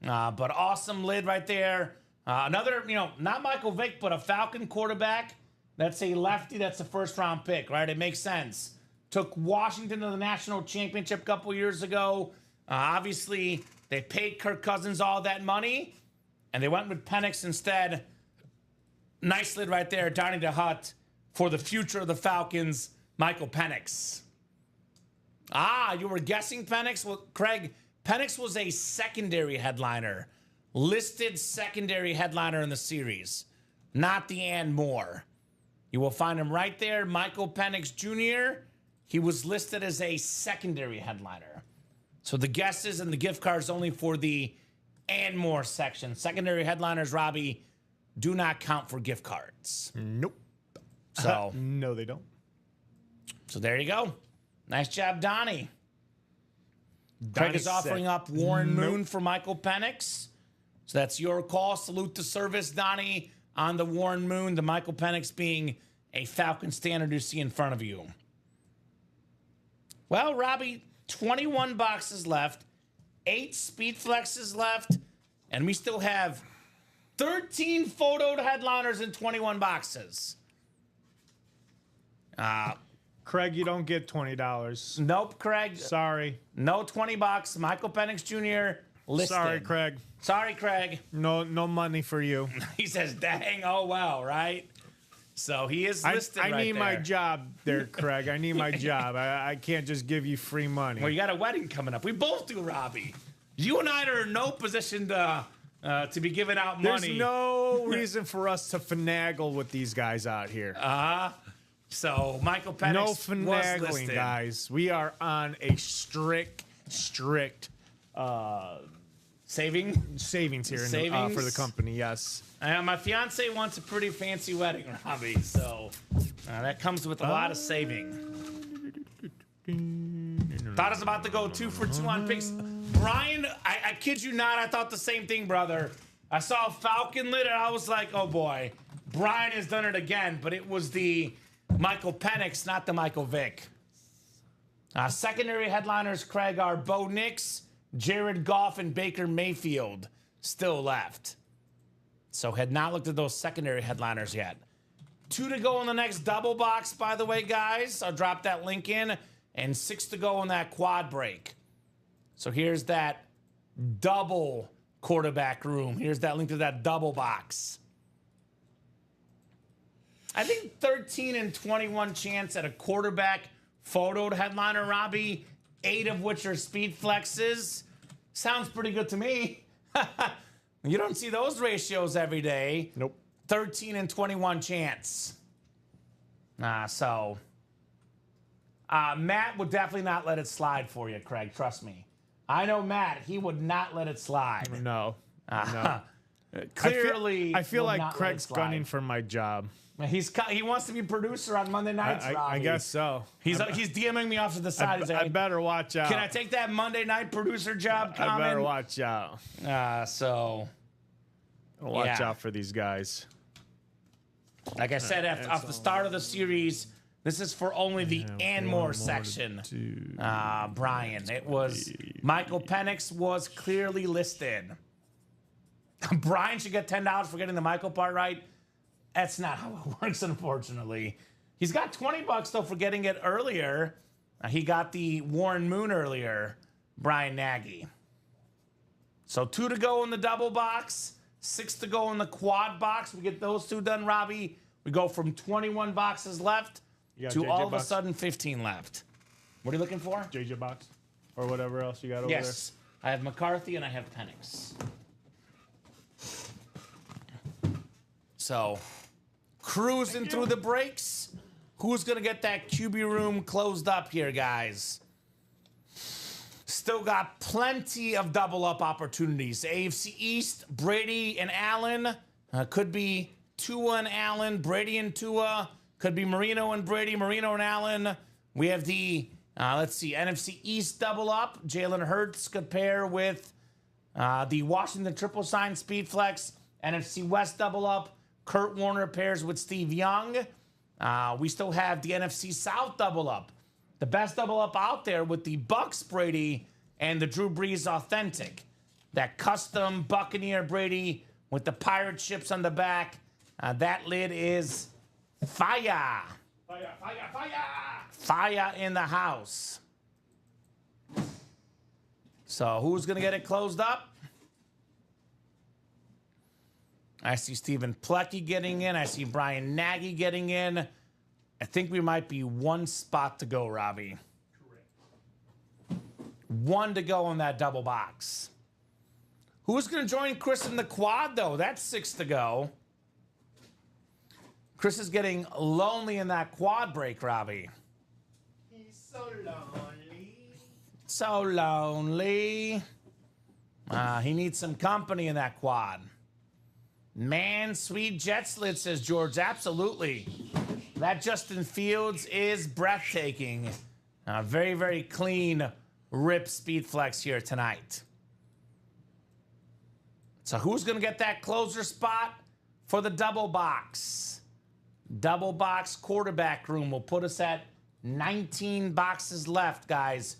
But awesome lid right there. Another, not Michael Vick, but a Falcon quarterback. That's a lefty. That's a first-round pick, right? It makes sense. Took Washington to the national championship a couple years ago. Obviously, they paid Kirk Cousins all that money, and they went with Penix instead. Nice lid right there, Donnie DeHutt, for the future of the Falcons, Michael Penix. You were guessing Penix? Well, Craig, Penix was a secondary headliner. Listed secondary headliner in the series. Not the and more. You will find him right there, Michael Penix Jr. he was listed as a secondary headliner. So the guesses and the gift cards only for the and more section. Secondary headliners, Robbie, do not count for gift cards. Nope. So No, they don't. So there you go. Nice job, Donnie. Craig is offering up Warren Moon for Michael Penix. So that's your call. Salute to service, Donnie, on the Warren Moon. The Michael Penix being a Falcon standard you see in front of you. Well, Robbie, 21 boxes left, 8 speed flexes left, and we still have 13 photoed headliners in 21 boxes. Craig, you don't get $20. Nope, Craig. Sorry. No 20 bucks. Michael Penix Jr. listed. Sorry, Craig. Sorry, Craig. No money for you. He says, dang, oh well, right? So he is listed I right need there. my job there, Craig. I need my job. I can't just give you free money. Well, you got a wedding coming up. We both do, Robbie. You and I are in no position to be giving out money. There's no reason for us to finagle with these guys out here. So Michael Penix No was finagling, listed. guys. We are on a strict savings here for the company. Yes. My fiance wants a pretty fancy wedding, Robbie. So that comes with a lot of saving. Thought I was about to go 2 for 2 on picks. Brian, I kid you not, I thought the same thing, brother. I saw a Falcon lit and I was like, oh boy, Brian has done it again. But it was the Michael Penix, not the Michael Vick. Secondary headliners, Craig, are Bo Nix, Jared Goff, and Baker Mayfield still left. So had not looked at those secondary headliners yet. 2 to go in the next double box, by the way, guys. I'll drop that link in. And 6 to go in that quad break. So here's that double quarterback room. Here's that link to that double box. I think 13 and 21 chance at a quarterback photoed headliner, Robbie. 8 of which are speed flexes. Sounds pretty good to me. You don't see those ratios every day. Nope. 13 and 21 chance. Matt would definitely not let it slide for you, Craig. Trust me. I know Matt. He would not let it slide. No. Clearly, I feel would like not let Craig's it slide. gunning for my job. He wants to be producer on Monday nights, I Robbie. guess so. He's DMing me off to the side. He's I like, better watch out. can I take that Monday night producer job, Kamen? I better watch out. Watch out for these guys. Like I said, off the start of the series, this is for only the and more section. Brian, it was Michael Penix was clearly listed. Brian should get $10 for getting the Michael part right. That's not how it works, unfortunately. He's got $20 though for getting it earlier. He got the Warren Moon earlier, Brian Nagy. So 2 to go in the double box, 6 to go in the quad box. We get those 2 done, Robbie. We go from 21 boxes left to all of a sudden 15 left. What are you looking for? JJ box or whatever else you got over there. Yes, I have McCarthy and I have Penix. So, cruising through the breaks. Who's going to get that QB room closed up here, guys? Still got plenty of double up opportunities. AFC East, Brady and Allen. Could be Tua and Allen, Brady and Tua. Could be Marino and Brady, Marino and Allen. We have the, NFC East double up. Jalen Hurts could pair with the Washington triple sign speed flex. NFC West double up. Kurt Warner pairs with Steve Young. We still have the NFC South double up. The best double up out there with the Bucks Brady and the Drew Brees authentic. That custom Buccaneer Brady with the pirate ships on the back. That lid is fire. Fire, fire, fire. Fire in the house. So who's going to get it closed up? I see Stephen Plecky getting in. I see Brian Nagy getting in. I think we might be 1 spot to go, Robbie. Correct. 1 to go in that double box. Who's going to join Chris in the quad, though? That's 6 to go. Chris is getting lonely in that quad break, Robbie. He's so lonely. So lonely. He needs some company in that quad. Man, sweet jet slit, says George. Absolutely. That Justin Fields is breathtaking. Very, very clean rip speed flex here tonight. So who's going to get that closer spot for the double box? Double box quarterback room will put us at 19 boxes left, guys.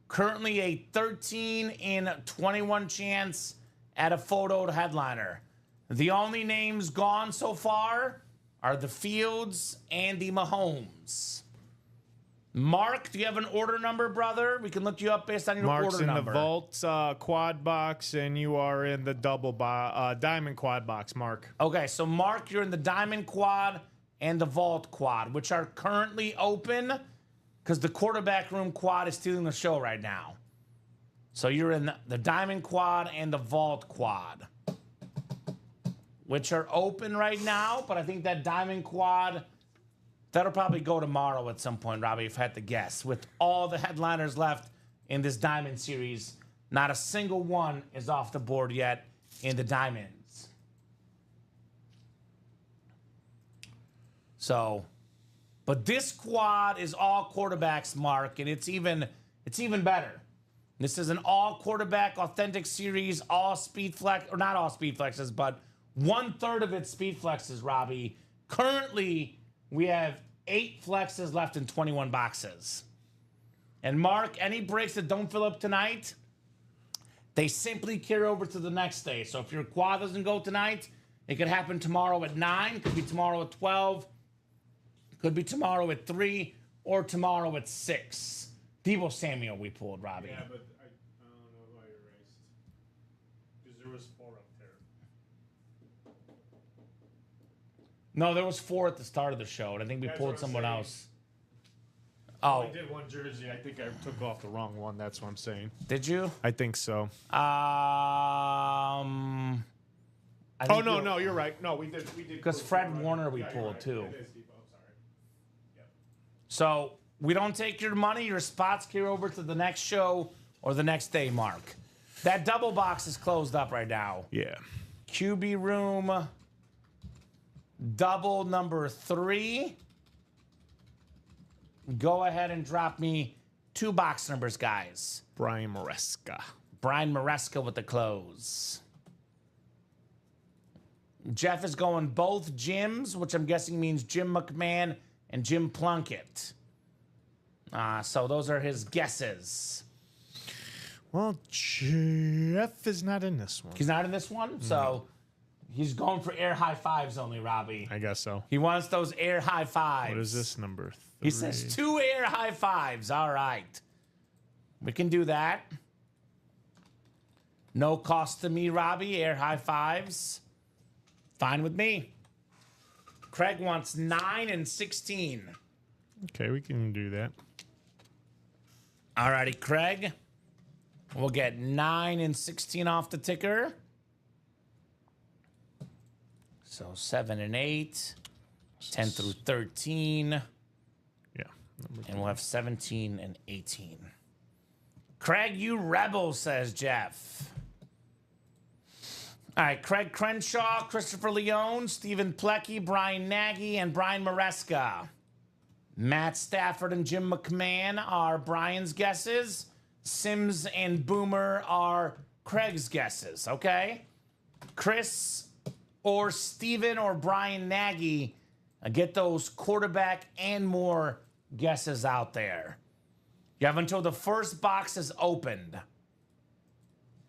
Currently a 13 in 21 chance at a photoed headliner. The only names gone so far are the Fields and the Mahomes. Mark, do you have an order number, brother? We can look you up based on your Mark's order in number. the vault quad box, and you are in the diamond quad box, Mark. Okay, so Mark, you're in the diamond quad and the vault quad, which are currently open because the quarterback room quad is stealing the show right now. So you're in the diamond quad and the vault quad, which are open right now, but I think that diamond quad, that'll probably go tomorrow at some point, Robbie, if I had to guess. With all the headliners left in this diamond series, not a single one is off the board yet in the diamonds. So, but this quad is all quarterbacks, Mark, and it's even better. This is an all quarterback authentic series, all speed flex, or not all speed flexes, but 1/3 of its speed flexes, Robbie. Currently, we have 8 flexes left in 21 boxes. And Mark, any breaks that don't fill up tonight, they simply carry over to the next day. So if your quad doesn't go tonight, it could happen tomorrow at 9, could be tomorrow at 12, could be tomorrow at 3, or tomorrow at 6. Debo Samuel we pulled, Robbie. Yeah, but I don't know why you erased. Because there was 4 up there. No, there was 4 at the start of the show, and I think we That's pulled what I'm someone saying. else. I Oh, did one jersey. I think I took off the wrong one. That's what I'm saying. did you? I think so. I Oh, think no, you're- no, you're right. No, we did. Because pull Fred someone. Warner we Yeah, you're pulled, right. too. It is Debo. I'm sorry. So we don't take your money. Your spots carry over to the next show or the next day, Mark. That double box is closed up right now. Yeah. QB room double number 3. Go ahead and drop me 2 box numbers, guys. Brian Maresca. Brian Maresca with the close. Jeff is going both Jims, which I'm guessing means Jim McMahon and Jim Plunkett. So those are his guesses. Well, Jeff is not in this one. He's not in this one, so he's going for air high fives only, Robbie. I guess so. He wants those air high fives. What is this number? 3? He says 2 air high fives. All right. We can do that. No cost to me, Robbie. Air high fives. Fine with me. Craig wants 9 and 16. Okay, we can do that. All righty, Craig. We'll get 9 and 16 off the ticker. So 7 and 8. 10 through 13. Yeah. Number And we'll have 17 and 18. Craig, you rebel, says Jeff. All right, Craig Crenshaw, Christopher Leone, Stephen Plecky, Brian Nagy, and Brian Maresca. Matt Stafford and Jim McMahon are Brian's guesses. Sims and Boomer are Craig's guesses, okay? Chris or Steven or Brian Nagy, get those quarterback and more guesses out there. You have until the first box is opened.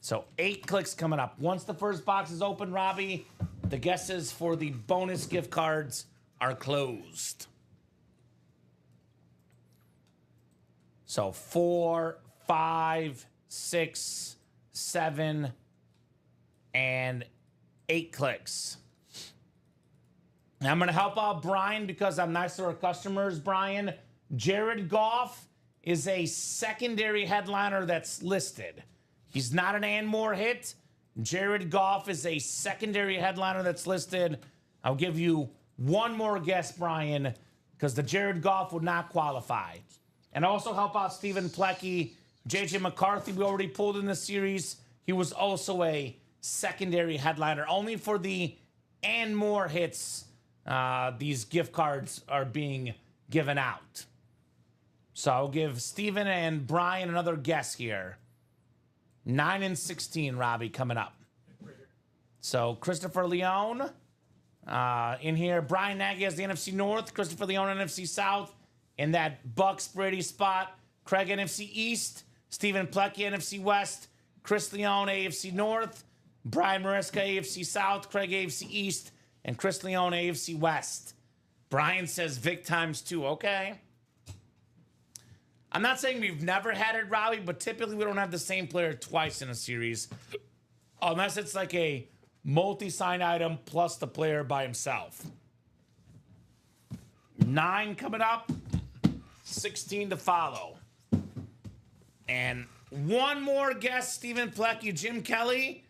So 8 clicks coming up. Once the first box is open, Robbie, the guesses for the bonus gift cards are closed. So 4, 5, 6, 7, and 8 clicks. Now I'm going to help out Brian because I'm nice to our customers, Brian. Jared Goff is a secondary headliner that's listed. He's not an and more hit. Jared Goff is a secondary headliner that's listed. I'll give you one more guess, Brian, because the Jared Goff would not qualify. And also help out Stephen Plecky. JJ McCarthy, we already pulled in the series. He was also a secondary headliner. Only for the and more hits, these gift cards are being given out. So I'll give Steven and Brian another guess here. 9 and 16, Robbie, coming up. So Christopher Leone in here. Brian Nagy has the NFC North. Christopher Leone, NFC South. In that Bucks Brady spot. Craig, NFC East. Stephen Plecky, NFC West. Chris Leone, AFC North. Brian Mariska, AFC South. Craig, AFC East. And Chris Leone, AFC West. Brian says Vic ×2. Okay. I'm not saying we've never had it, Robbie, but typically we don't have the same player twice in a series. Unless it's like a multi-sign item plus the player by himself. 9 coming up. 16 to follow. And one more guess, Stephen Plecky. Jim Kelly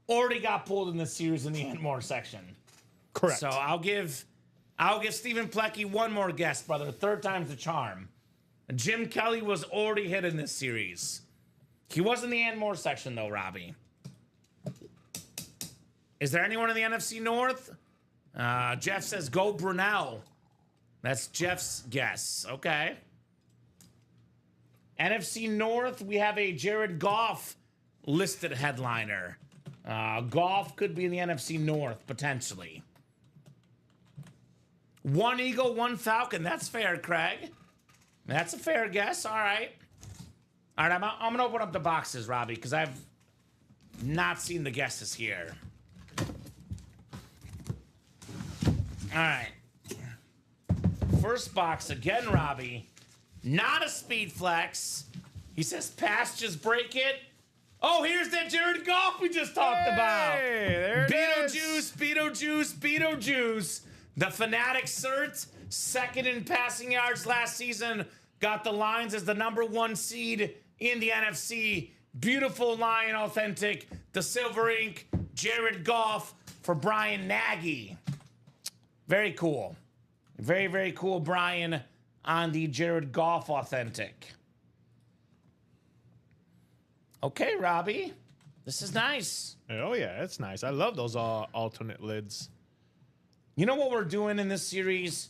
already got pulled in this series in the and more section. Correct. So I'll give Stephen Plecky one more guess, brother. Third time's the charm. Jim Kelly was already hit in this series. He was in the and more section, though, Robbie. Is there anyone in the NFC North? Jeff says go Brunel. That's Jeff's guess. Okay. NFC North, we have a Jared Goff listed headliner. Goff could be in the NFC North, potentially. One Eagle, one Falcon. That's fair, Craig. That's a fair guess. All right. All right, I'm going to open up the boxes, Robbie, because I've not seen the guesses here. All right. First box again, Robbie. Not a speed flex. He says, pass, just break it. Oh, here's that Jared Goff we just talked about. There it is. Beetlejuice. The Fanatic cert, second in passing yards last season. Got the Lions as the #1 seed in the NFC. Beautiful Lion authentic. The silver ink, Jared Goff for Brian Nagy. Very cool. Very, very cool, Brian, on the Jared Goff authentic. Okay, Robbie. This is nice. Oh, yeah, it's nice. I love those alternate lids. You know what we're doing in this series?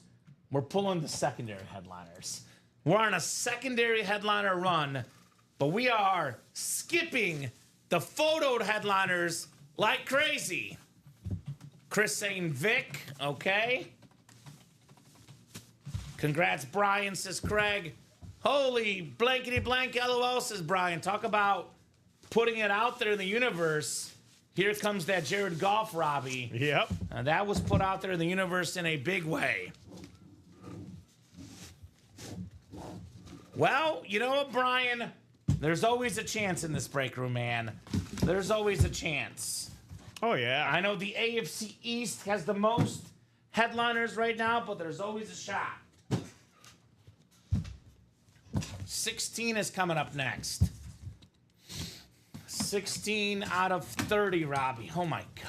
We're pulling the secondary headliners. We're on a secondary headliner run, but we are skipping the photoed headliners like crazy. Chris saying Vic, okay. Congrats, Brian, says Craig. Holy blankety blank LOL, says Brian. Talk about putting it out there in the universe. Here comes that Jared Goff, Robbie. Yep. That was put out there in the universe in a big way. Well, you know what, Brian? There's always a chance in this break room, man. There's always a chance. Oh, yeah. I know the AFC East has the most headliners right now, but there's always a shot. 16 is coming up next. 16 out of 30, Robbie. Oh, my God.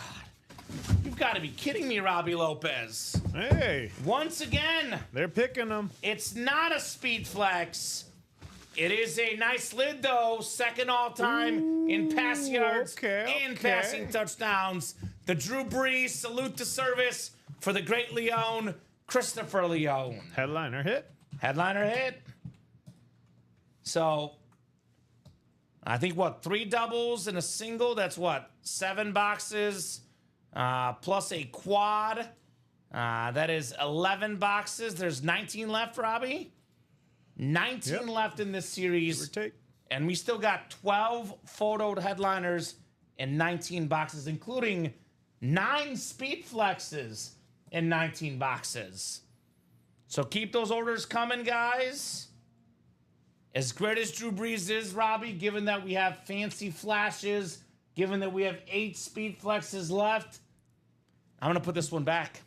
You've got to be kidding me, Robbie Lopez. Hey. Once again, They're picking them. it's not a speed flex. It is a nice lid, though. Second all-time in pass yards and passing touchdowns. The Drew Brees salute to service for the great Leone, Christopher Leone. Headliner hit. Headliner hit. So, I think, what, 3 doubles and a single? That's what, 7 boxes plus a quad. That is 11 boxes. There's 19 left, Robbie. 19 left in this series. Give or take. And we still got 12 photoed headliners and 19 boxes, including 9 speed flexes in 19 boxes. So keep those orders coming, guys. As great as Drew Brees is, Robbie, given that we have fancy flashes, given that we have 8 speed flexes left, I'm going to put this one back.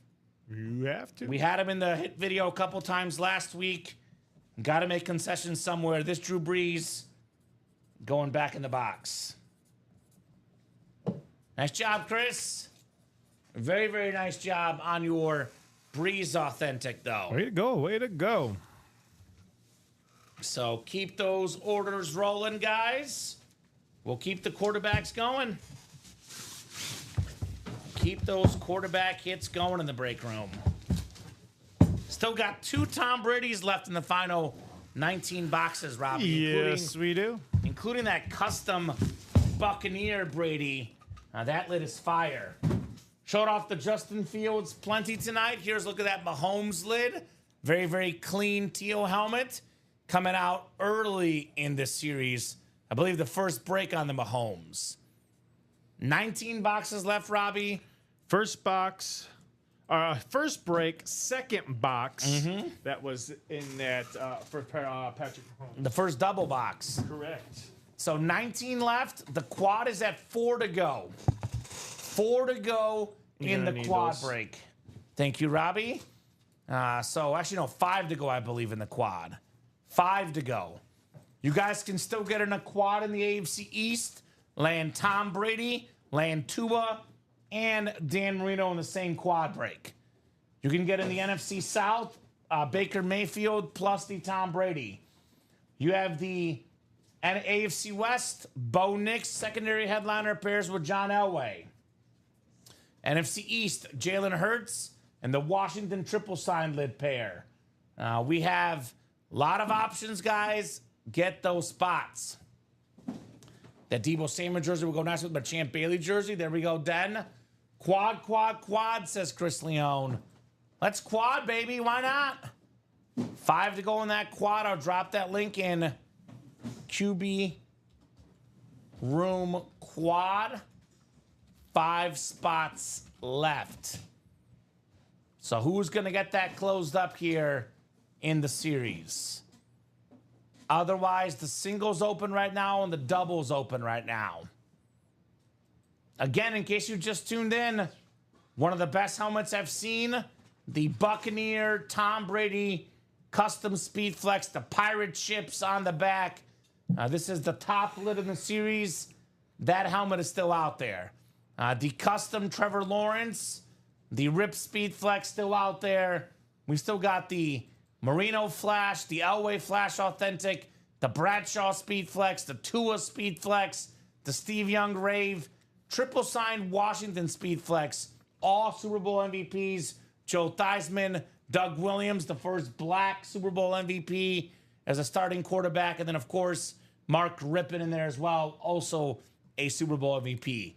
You have to. We had him in the hit video a couple times last week. Got to make concessions somewhere. This Drew Brees going back in the box. Nice job, Chris. Very, very nice job on your Brees authentic, though. Way to go. Way to go. So keep those orders rolling, guys. We'll keep the quarterbacks going. Keep those quarterback hits going in the break room. Still got 2 Tom Brady's left in the final 19 boxes, Robbie. Yes, we do. Including that custom Buccaneer Brady. That lid is fire. Showed off the Justin Fields plenty tonight. Here's a look at that Mahomes lid. Very, very clean teal helmet. Coming out early in this series. I believe the first break on the Mahomes. 19 boxes left, Robbie. First box, first break, second box that was in that for Patrick Mahomes. The first double box. Correct. So 19 left. The quad is at 4 to go. 4 to go in the quad break. Thank you, Robbie. So actually, no, 5 to go, I believe, in the quad. 5 to go. You guys can still get in a quad in the AFC East. Land Tom Brady, land Tua, and Dan Marino in the same quad break. You can get in the NFC South, Baker Mayfield plus the Tom Brady. You have the AFC West, Bo Nix, secondary headliner, pairs with John Elway. NFC East, Jalen Hurts and the Washington triple sign lid pair. We have a lot of options, guys. Get those spots. That Debo Samuel jersey will go nice with my Champ Bailey jersey. There we go, Den. Quad, quad, quad, says Chris Leone. Let's quad, baby. Why not? 5 to go in that quad. I'll drop that link in QB room quad. 5 spots left. So who's going to get that closed up here in the series? Otherwise, the singles open right now and the doubles open right now. Again, in case you just tuned in, one of the best helmets I've seen, the Buccaneer Tom Brady custom Speed Flex, the pirate ships on the back. This is the top lid in the series. That helmet is still out there. The custom Trevor Lawrence, the Rip Speed Flex still out there. We still got the Marino Flash, the Elway Flash Authentic, the Bradshaw Speed Flex, the Tua Speed Flex, the Steve Young Rave, triple signed Washington Speed Flex, all Super Bowl MVPs, Joe Theismann, Doug Williams, the first black Super Bowl MVP as a starting quarterback, and then, of course, Mark Rippon in there as well, also a Super Bowl MVP.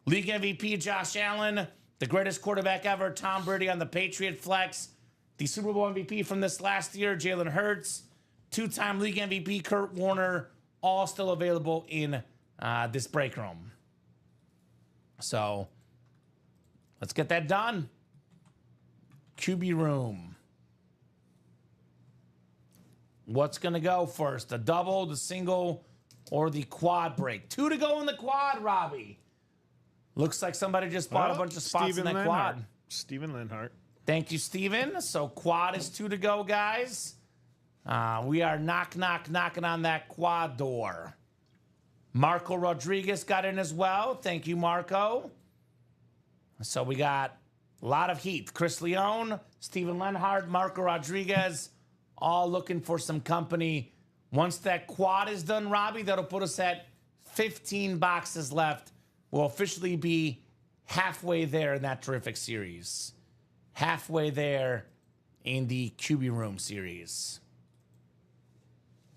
League MVP, Josh Allen, the greatest quarterback ever, Tom Brady on the Patriot Flex, the Super Bowl MVP from this last year, Jalen Hurts, 2-time league MVP, Kurt Warner, all still available in this break room. So let's get that done. QB room. What's going to go first? The double, the single, or the quad break? 2 to go in the quad, Robbie. Looks like somebody just bought a bunch of spots in that quad. Steven Linhart. Thank you, Steven. So quad is 2 to go, guys. We are knocking on that quad door. Marco Rodriguez got in as well. Thank you, Marco. So we got a lot of heat. Chris Leone, Steven Lenhart, Marco Rodriguez, all looking for some company. Once that quad is done, Robbie, that'll put us at 15 boxes left. We'll officially be halfway there in that terrific series. Halfway there in the QB Room series.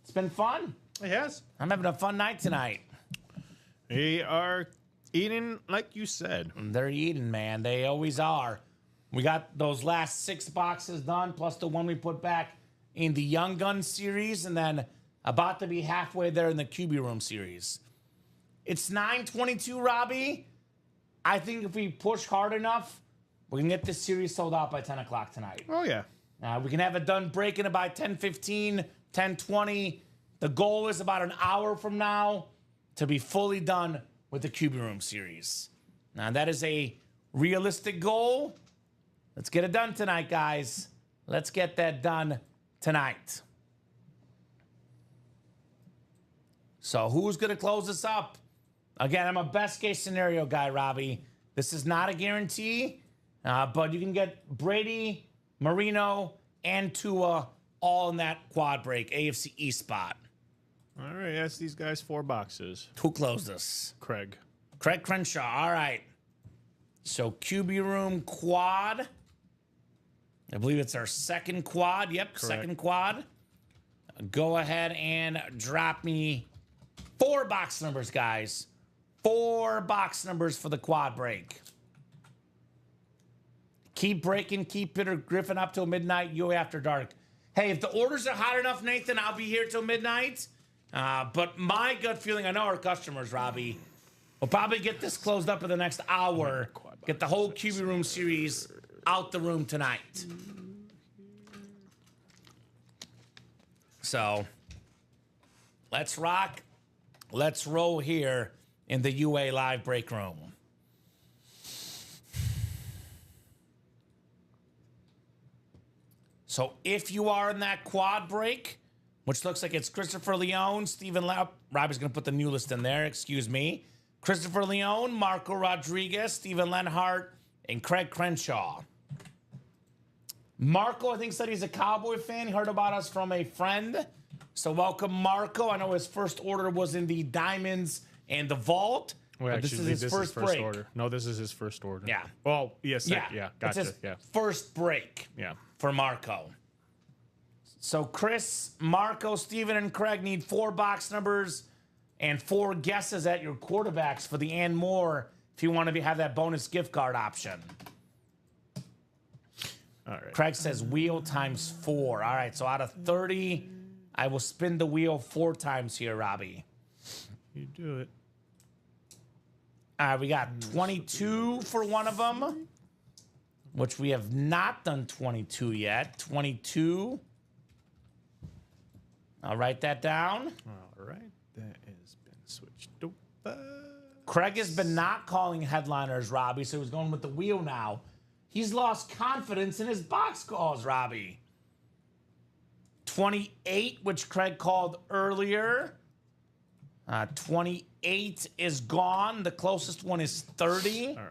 It's been fun. It has. I'm having a fun night tonight. They are eating like you said. They're eating, man. They always are. We got those last 6 boxes done, plus the one we put back in the Young Gun series, and then about to be halfway there in the QB Room series. It's 9:22, Robbie. I think if we push hard enough, we can get this series sold out by 10 o'clock tonight. Oh, yeah. We can have it done breaking it by 10:15, 10:20. The goal is about an hour from now to be fully done with the QB Room series. Now, that is a realistic goal. Let's get it done tonight, guys. Let's get that done tonight. So who's going to close this up? Again, I'm a best-case scenario guy, Robbie. This is not a guarantee, but you can get Brady, Marino, and Tua all in that quad break, AFC East spot. All right, that's these guys 4 boxes. Who closed this? Craig. Craig Crenshaw. All right. So QB room quad. I believe it's our second quad. Yep, Correct. second quad. Go ahead and drop me 4 box numbers, guys. 4 box numbers for the quad break. Keep breaking, keep Peter Griffin up till midnight, you after dark. Hey, if the orders are hot enough, Nathan, I'll be here till midnight. But my gut feeling, I know our customers, Robbie, will probably get this closed up in the next hour. Get the whole QB room series out the room tonight. So, let's rock. Let's roll here in the UA live break room. So if you are in that quad break, which looks like it's Christopher Leone, Stephen Robbie's going to put the new list in there, excuse me. Christopher Leone, Marco Rodriguez, Stephen Lenhart, and Craig Crenshaw. Marco, I think, said he's a Cowboy fan. He heard about us from a friend. So welcome, Marco. I know his first order was in the Diamonds and the Vault. Well, but actually, this is his first break. order. No, this is his first order. Yeah. Well, yes, Yeah, gotcha. It's his Yeah, first break. yeah. For Marco. So Chris, Marco, Steven, and Craig need 4 box numbers and 4 guesses at your quarterbacks for the and more if you want to have that bonus gift card option. All right. Craig says wheel times 4. All right, so out of 30, I will spin the wheel 4 times here, Robbie. You do it. All right, we got 22 for one of them, which we have not done 22 yet. 22. I'll write that down. All right. That has been switched over. Craig has been not calling headliners, Robbie, so he's going with the wheel now. He's lost confidence in his box calls, Robbie. 28, which Craig called earlier. 28 is gone. The closest one is 30. All right.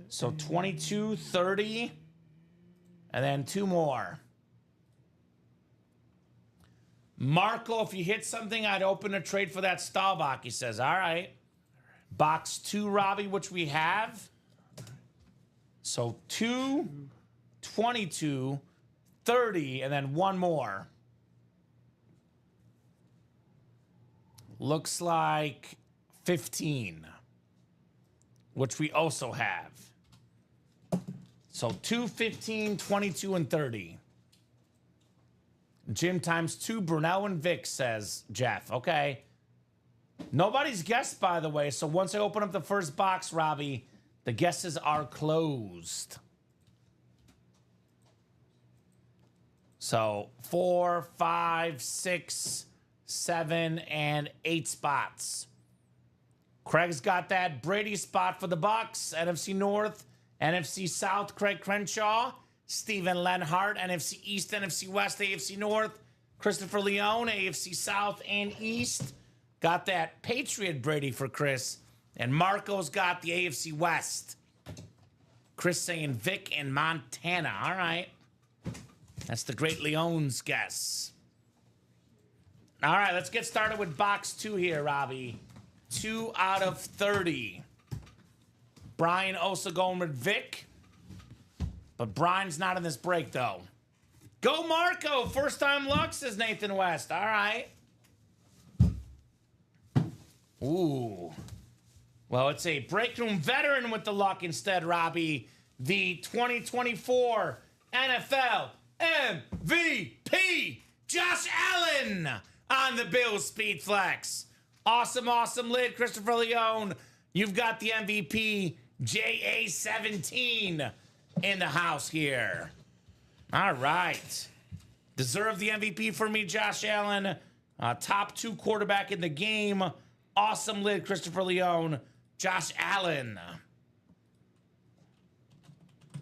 So 22, 30, and then 2 more. Marco, if you hit something, I'd open a trade for that Staubach, he says. All right. Box 2, Robbie, which we have. So 2, 22, 30, and then 1 more. Looks like 15, which we also have. So 2, 15, 22, and 30. Jim times 2, Brunel and Vic, says Jeff. Okay. Nobody's guessed, by the way. So once I open up the first box, Robbie, the guesses are closed. So 4, 5, 6, 7, and 8 spots. Craig's got that Brady spot for the Bucks. NFC North, NFC South, Craig Crenshaw. Stephen Lenhart, NFC East, NFC West, AFC North. Christopher Leone, AFC South and East. Got that Patriot Brady for Chris. And Marco's got the AFC West. Chris saying Vic and Montana. All right. That's the great Leone's guess. All right, let's get started with box 2 here, Robbie. 2 out of 30. Brian also going with Vic. But Brian's not in this break, though. Go Marco! First time luck, says Nathan West. All right. Ooh. Well, it's a break room veteran with the luck instead, Robbie. The 2024 NFL MVP, Josh Allen, on the Bills Speed Flex. Awesome, awesome lid, Christopher Leone. You've got the MVP, JA17, in the house here. All right. Deserve the MVP for me, Josh Allen. Top 2 quarterback in the game. Awesome lid, Christopher Leone. Josh Allen.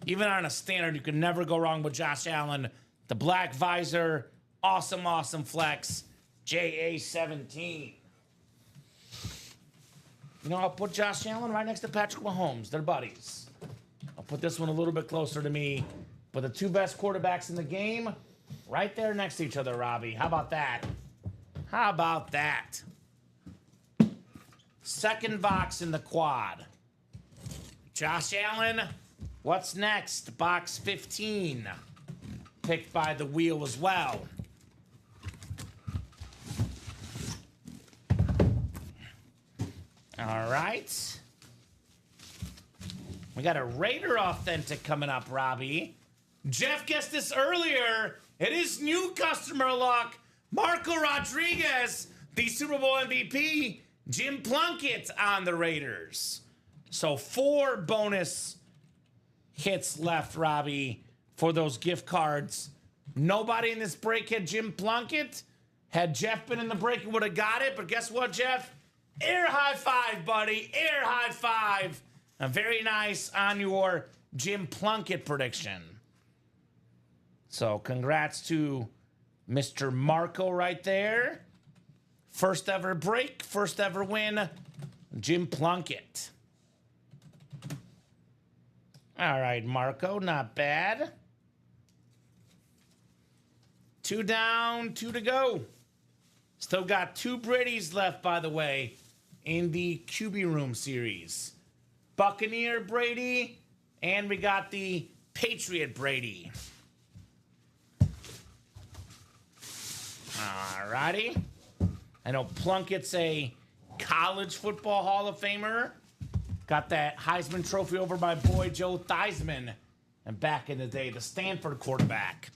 Even on a standard, you can never go wrong with Josh Allen. The black visor. Awesome, awesome flex. JA17. You know, I'll put Josh Allen right next to Patrick Mahomes. They're buddies. I'll put this one a little bit closer to me. But the 2 best quarterbacks in the game, Right there next to each other, Robbie. How about that? How about that? Second box in the quad. Josh Allen, what's next? Box 15. Picked by the wheel as well. All right. We got a Raider Authentic coming up, Robbie. Jeff guessed this earlier. It is new customer luck. Marco Rodriguez, the Super Bowl MVP. Jim Plunkett on the Raiders. So 4 bonus hits left, Robbie, for those gift cards. Nobody in this break had Jim Plunkett. Had Jeff been in the break, he would have got it. But guess what, Jeff? Air high five, buddy. Air high five. Very nice on your Jim Plunkett prediction. So congrats to Mr. Marco right there. First ever break, first ever win, Jim Plunkett. All right, Marco, not bad. 2 down, 2 to go. Still got 2 Brady's left, by the way, in the QB Room series. Buccaneer Brady, and we got the Patriot Brady. All righty. I know Plunkett's a college football Hall of Famer. Got that Heisman Trophy over my boy Joe Theismann. And back in the day, the Stanford quarterback.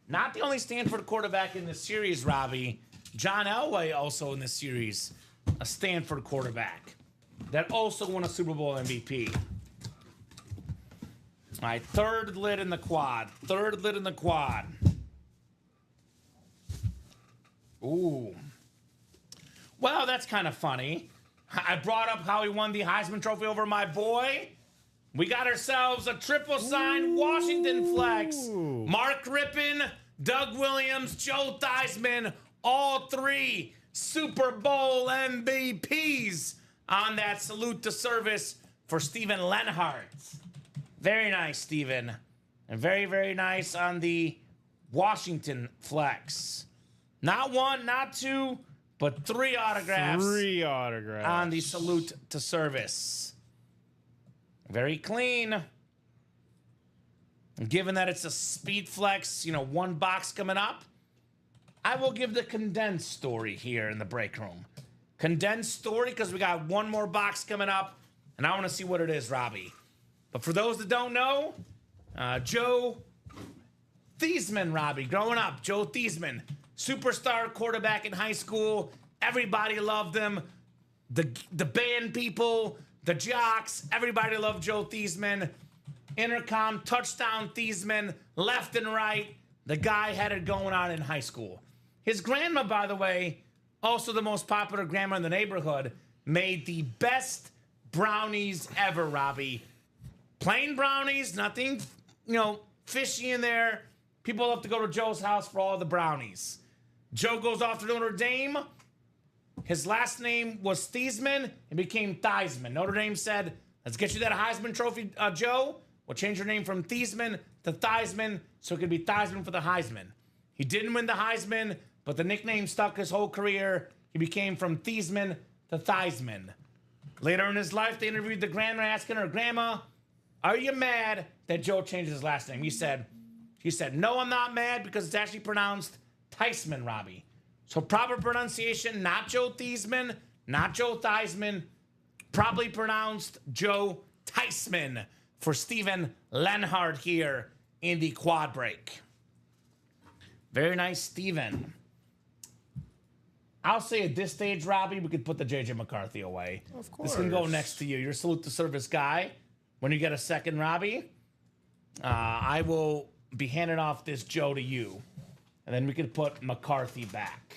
Not the only Stanford quarterback in this series, Robbie. John Elway also in this series. A Stanford quarterback that also won a Super Bowl MVP. All right, third lid in the quad. Third lid in the quad. Ooh. Well, that's kind of funny. I brought up how he won the Heisman Trophy over my boy. We got ourselves a triple signed Washington flex. Mark Rippon, Doug Williams, Joe Theismann, all 3 Super Bowl MVPs on that salute to service for Steven Lenhart. Very nice, Steven. And very, very nice on the Washington flex. Not 1, not 2, but 3 autographs. 3 autographs. On the salute to service. Very clean. Given that it's a speed flex, 1 box coming up, I will give the condensed story here in the break room. Condensed story because we got 1 more box coming up, and I want to see what it is, Robbie. But for those that don't know, Joe Theismann, Robbie, growing up, Joe Theismann, superstar quarterback in high school. Everybody loved him. The band people, the jocks, everybody loved Joe Theismann. Intercom, touchdown Theismann, left and right. The guy had it going on in high school. His grandma, by the way, also the most popular grandma in the neighborhood, made the best brownies ever, Robbie. Plain brownies, nothing, fishy in there. People love to go to Joe's house for all the brownies. Joe goes off to Notre Dame. His last name was Theismann. It became Theismann. Notre Dame said, let's get you that Heisman Trophy, Joe. We'll change your name from Theismann to Theismann so it could be Theismann for the Heisman. He didn't win the Heisman, but the nickname stuck his whole career. He became from Theismann to Theismann. Later in his life, they interviewed the grandma asking her, Grandma, are you mad that Joe changed his last name? He said, no, I'm not mad because it's actually pronounced Theismann, Robbie. So proper pronunciation, not Joe Theismann, not Joe Theismann, probably pronounced Joe Theismann for Steven Lenhart here in the quad break. Very nice, Steven. I'll say at this stage, Robbie, we could put the J.J. McCarthy away. Of course. This can go next to you. Your salute to service guy. When you get a second, Robbie, I will be handing off this Joe to you. And then we could put McCarthy back.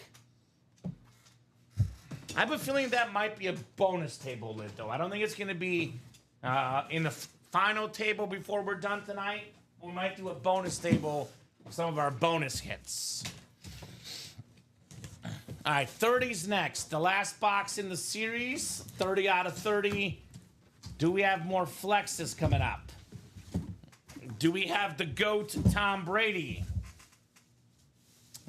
I have a feeling that might be a bonus table lid, though. I don't think it's going to be in the final table before we're done tonight. We might do a bonus table with some of our bonus hits. All right, 30's next. The last box in the series, 30 out of 30. Do we have more flexes coming up? Do we have the GOAT Tom Brady?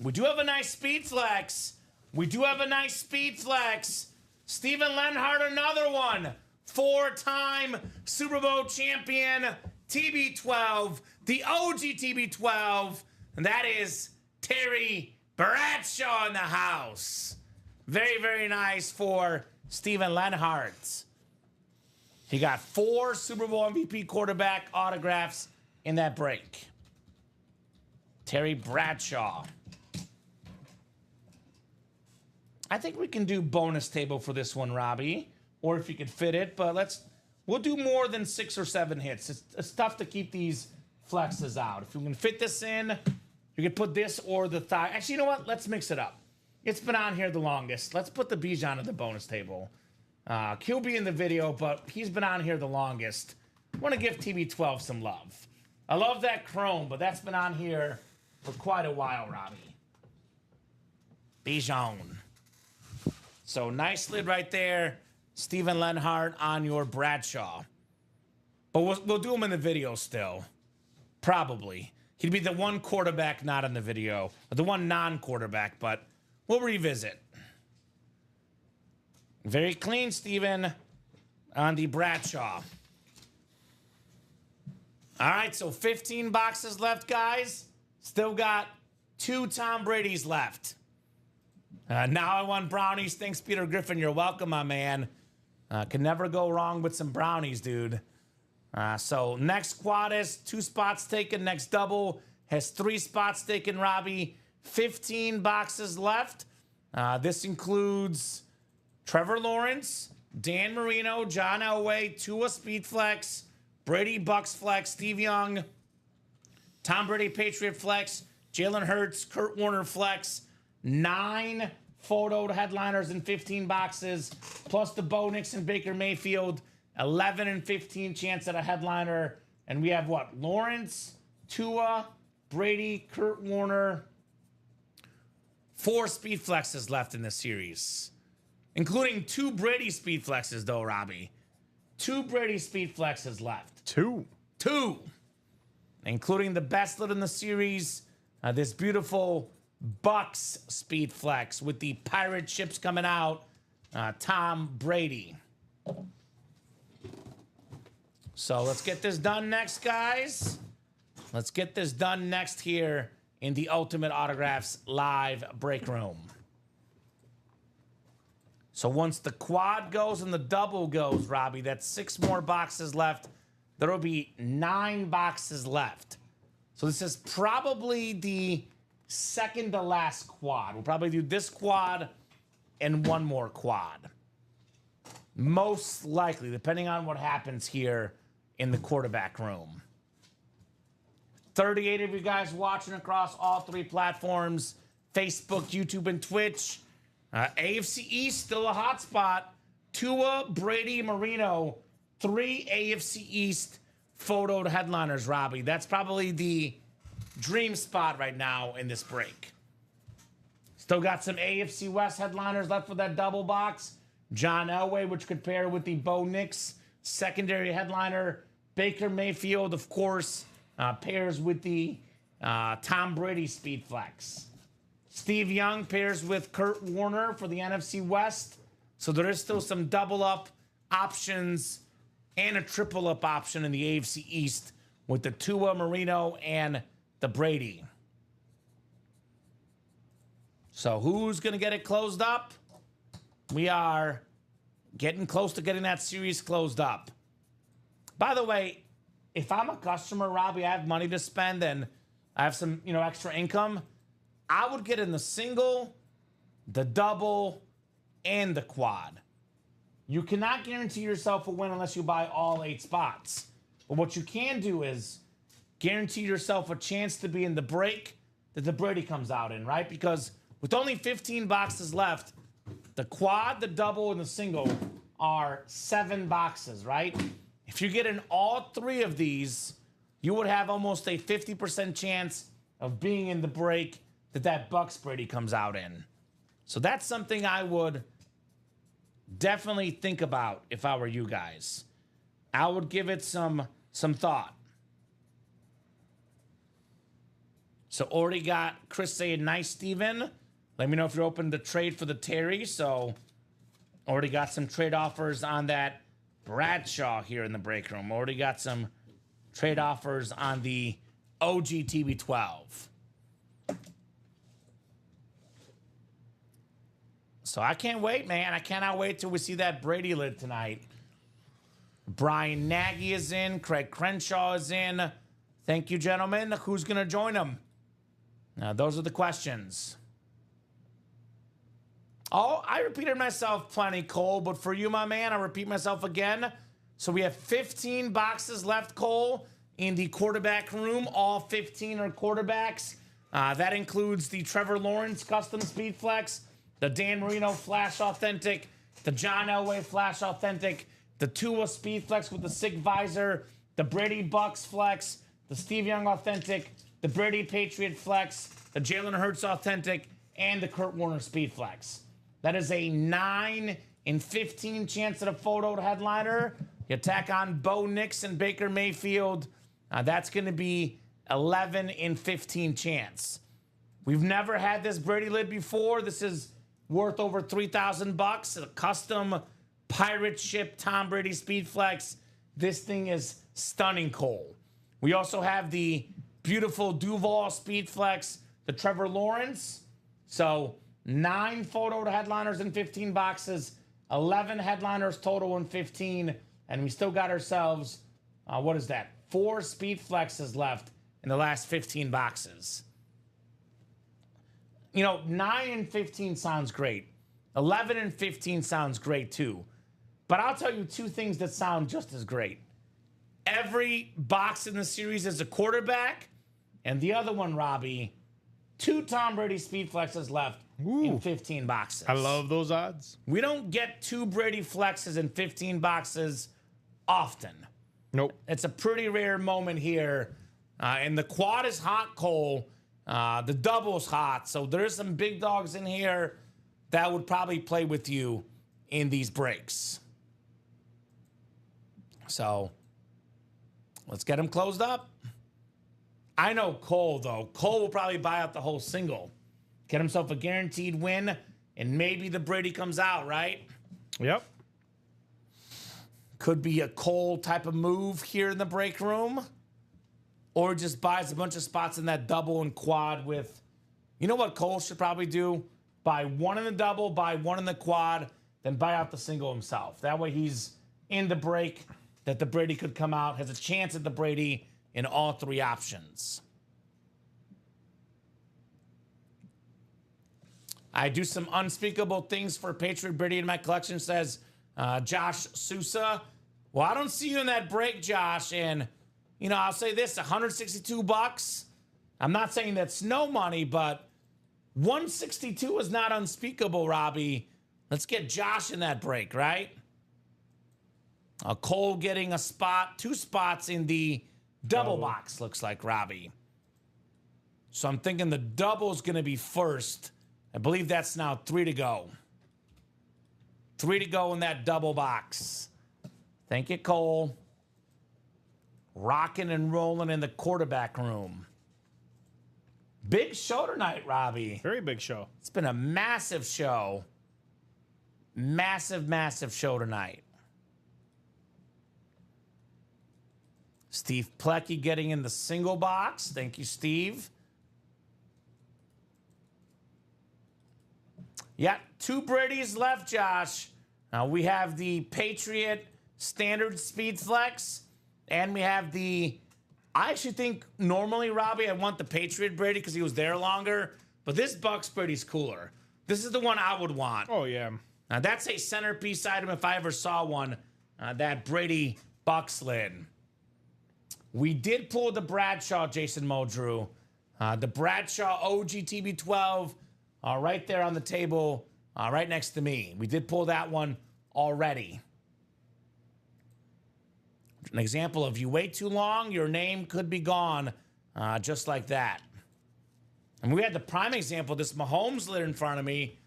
We do have a nice speed flex. We do have a nice speed flex. Steven Lenhart, another one. 4-time Super Bowl champion, TB12, the OG TB12, and that is Terry Bradshaw in the house. Very, very nice for Steven Lenhart. He got 4 Super Bowl MVP quarterback autographs in that break. Terry Bradshaw. I think we can do bonus table for this one, Robbie, or if you could fit it, but we'll do more than 6 or 7 hits. It's tough to keep these flexes out. If you can fit this in, you can put this or the thigh. Actually, you know what? Let's mix it up. It's been on here the longest. Let's put the Bijan at the bonus table. QB in the video, but he's been on here the longest. I want to give TB12 some love. I love that chrome, but that's been on here for quite a while, Robbie. Bijan. So nice lid right there. Steven Lenhart on your Bradshaw. But we'll do him in the video still. Probably. He'd be the one quarterback not in the video. Or the one non-quarterback, but we'll revisit. Very clean, Steven, on the Bradshaw. All right, so 15 boxes left, guys. Still got 2 Tom Brady's left. Now I want brownies. Thanks, Peter Griffin. You're welcome, my man. Can never go wrong with some brownies, dude. So next quad has 2 spots taken. Next double has 3 spots taken, Robbie. 15 boxes left. This includes Trevor Lawrence, Dan Marino, John Elway, Tua Speedflex, Brady Bucks Flex, Steve Young, Tom Brady Patriot Flex, Jalen Hurts, Kurt Warner Flex, 9 photoed headliners in 15 boxes, plus the Bo Nix and Baker Mayfield, 11 and 15 chance at a headliner. And we have what? Lawrence, Tua, Brady, Kurt Warner. 4 speed flexes left in this series, including 2 Brady speed flexes, though, Robbie. 2 Brady speed flexes left. 2. Including the best lid in the series, this beautiful Bucks speed flex with the pirate ships coming out, Tom Brady. So let's get this done next, guys. Let's get this done next here in the Ultimate Autographs live break room. So once the quad goes and the double goes, Robbie, that's 6 more boxes left. There will be 9 boxes left. So this is probably the second to last quad. We'll probably do this quad and 1 more quad. Most likely, depending on what happens here in the quarterback room. 38 of you guys watching across all 3 platforms, Facebook, YouTube, and Twitch. AFC East, still a hot spot. Tua, Brady, Marino, 3 AFC East photoed headliners, Robbie. That's probably the dream spot right now in this break. Still got some AFC West headliners left for that double box. John Elway, which could pair with the Bo Nix secondary headliner. Baker Mayfield, of course, pairs with the Tom Brady speed flex. Steve Young pairs with Kurt Warner for the NFC West. So there is still some double up options and a triple up option in the AFC East with the Tua, Marino, and the Brady. So who's going to get it closed up? We are getting close to getting that series closed up. By the way, if I'm a customer, Robbie, I have money to spend and I have some, extra income, I would get in the single, the double, and the quad. You cannot guarantee yourself a win unless you buy all 8 spots. But what you can do is guarantee yourself a chance to be in the break that the Brady comes out in, right? Because with only 15 boxes left, the quad, the double, and the single are 7 boxes, right? If you get in all 3 of these, you would have almost a 50% chance of being in the break that Bucks Brady comes out in. So that's something I would definitely think about if I were you guys. I would give it some thought. So already got Chris saying, nice, Steven. Let me know if you're open to trade for the Terry. So already got some trade offers on that Bradshaw here in the break room. Already got some trade offers on the OG TB12. So I can't wait, man. I cannot wait till we see that Brady lid tonight. Brian Nagy is in. Craig Crenshaw is in. Thank you, gentlemen. Who's going to join them? Now, those are the questions. Oh, I repeated myself plenty, Cole, but for you, my man, I repeat myself again. So we have 15 boxes left, Cole, in the quarterback room. All 15 are quarterbacks. That includes the Trevor Lawrence Custom Speed Flex, the Dan Marino Flash Authentic, the John Elway Flash Authentic, the Tua Speed Flex with the SIG Visor, the Brady Bucks Flex, the Steve Young Authentic, the Brady Patriot Flex, the Jalen Hurts Authentic, and the Kurt Warner Speed Flex. That is a 9 in 15 chance at a photo headliner. You tack on Bo Nix and Baker Mayfield. That's going to be 11 in 15 chance. We've never had this Brady lid before. This is worth over $3,000. A custom pirate ship Tom Brady Speed Flex. This thing is stunning, Cole. We also have the beautiful Duval Speed Flex, the Trevor Lawrence. So 9 photo headliners in 15 boxes, 11 headliners total in 15, and we still got ourselves, 4 Speed Flexes left in the last 15 boxes. 9 and 15 sounds great. 11 and 15 sounds great too. But I'll tell you 2 things that sound just as great. Every box in the series is a quarterback, and the other one, Robbie, 2 Tom Brady Speed Flexes left in 15 boxes. I love those odds. We don't get 2 Brady Flexes in 15 boxes often. Nope. It's a pretty rare moment here. And the quad is hot, Cole. The double's hot. So there's some big dogs in here that would probably play with you in these breaks. So let's get them closed up. I know Cole, though. Cole will probably buy out the whole single. Get himself a guaranteed win, and maybe the Brady comes out, right? Yep. Could be a Cole type of move here in the break room. Or just buys a bunch of spots in that double and quad with... You know what Cole should probably do? Buy 1 in the double, buy 1 in the quad, then buy out the single himself. That way he's in the break that the Brady could come out, has a chance at the Brady in all 3 options. I do some unspeakable things for Patriot Brady in my collection, says Josh Sousa. Well, I don't see you in that break, Josh, and... I'll say this, $162. I'm not saying that's no money, but 162 is not unspeakable, Robbie. Let's get Josh in that break, right? Cole getting a spot, 2 spots in the double box, looks like, Robbie. So I'm thinking the double is going to be first. I believe that's now 3 to go. 3 to go in that double box. Thank you, Cole. Rocking and rolling in the quarterback room. Big show tonight, Robbie. Very big show. It's been a massive show. Massive, massive show tonight. Steve Plecky getting in the single box. Thank you, Steve. Yeah, 2 Brady's left, Josh. Now we have the Patriot Standard Speed Flex. And we have I actually think normally, Robbie, I want the Patriot Brady because he was there longer. But this Bucks Brady's cooler. This is the one I would want. Oh, yeah. Now, that's a centerpiece item if I ever saw one, that Brady Bucks lid. We did pull the Bradshaw, Jason Modrew. The Bradshaw OG TB12 right there on the table, right next to me. We did pull that one already. An example of you wait too long, your name could be gone, just like that. And we had the prime example, this Mahomes lid in front of me.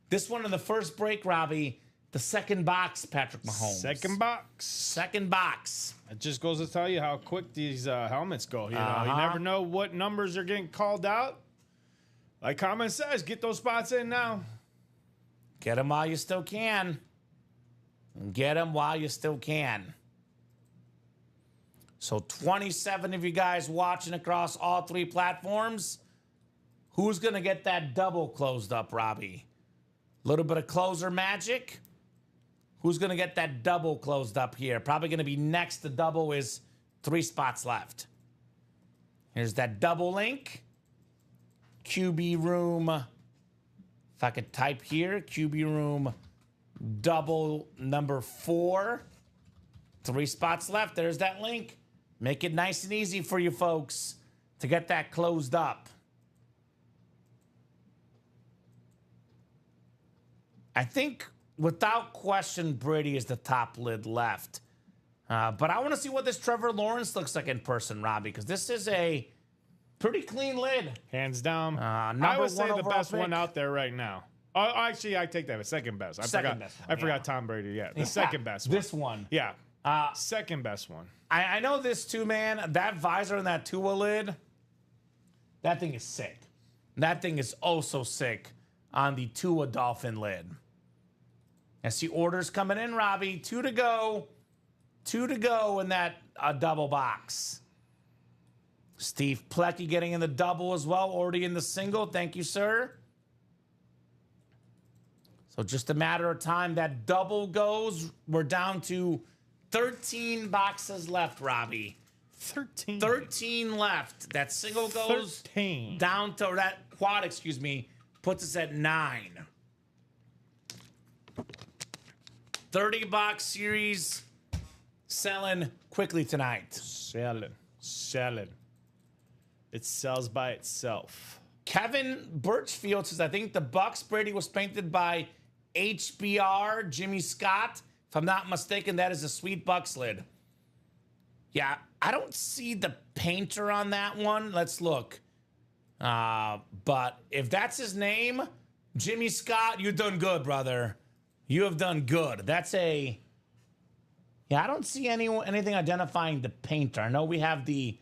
This one in the first break, Robbie, The second box, Patrick Mahomes. Second box. Second box. It just goes to tell you how quick these helmets go. You know, you never know what numbers are getting called out. Like Kamen says, get those spots in now. Get them while you still can. Get them while you still can. So 27 of you guys watching across all 3 platforms. Who's going to get that double closed up, Robbie? A little bit of closer magic. Who's going to get that double closed up here? Probably going to be next to double is 3 spots left. Here's that double link. QB room. If I could type here, QB room double number 4. 3 spots left. There's that link. Make it nice and easy for you folks to get that closed up. I think, without question, Brady is the top lid left. But I want to see what this Trevor Lawrence looks like in person, Robbie, because this is a pretty clean lid. Hands down. I would say the best one out there right now. Oh, actually, I take that. Second best. I forgot Tom Brady. Yeah, the second best one. This one. Yeah. Second best one. I know this too, man. That visor and that Tua lid, that thing is sick. That thing is oh so sick on the Tua Dolphin lid. I see orders coming in, Robbie. 2 to go. 2 to go in that double box. Steve Plecky getting in the double as well. Already in the single. Thank you, sir. So just a matter of time. That double goes. We're down to 13 boxes left, Robbie. 13. 13 left. That single goes 13. down to, or that quad, excuse me, puts us at 9. 30-box series selling quickly tonight. Selling. It sells by itself. Kevin Birchfield says, I think the Bucks Brady was painted by HBR Jimmy Scott. If I'm not mistaken, that is a sweet Bucks lid. Yeah, I don't see the painter on that one. Let's look. But if that's his name, Jimmy Scott, you've done good, brother. You have done good. That's a... Yeah, I don't see anything identifying the painter. I know we have the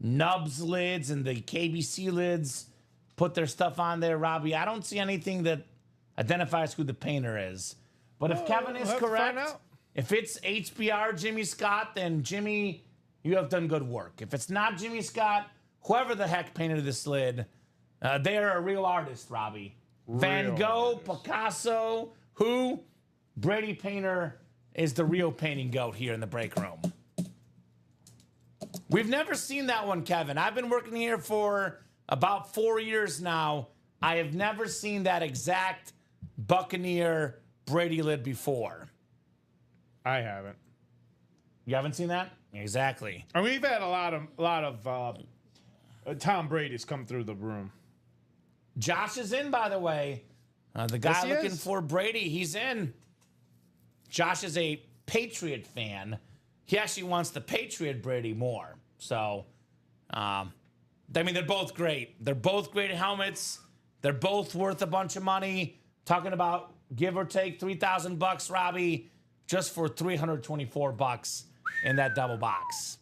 Nubs lids and the KBC lids put their stuff on there, Robbie. I don't see anything that identifies who the painter is. But if Kevin is correct, if it's HBR Jimmy Scott, then Jimmy, you have done good work. If it's not Jimmy Scott, whoever the heck painted this lid, they are a real artist, Robbie. Van Gogh, Picasso, who? Brady Painter is the real painting goat here in the break room. We've never seen that one, Kevin. I've been working here for about 4 years now. I have never seen that exact Buccaneer Brady lid before. I haven't. You haven't seen that? Exactly. And we've had a lot of Tom Brady's come through the room. Josh is in, by the way. The guy looking for Brady, he's in. Josh is a Patriot fan. He actually wants the Patriot Brady more. So, I mean, they're both great. They're both great helmets. They're both worth a bunch of money. Talking about give or take $3,000, Robbie, just for $324 in that double box.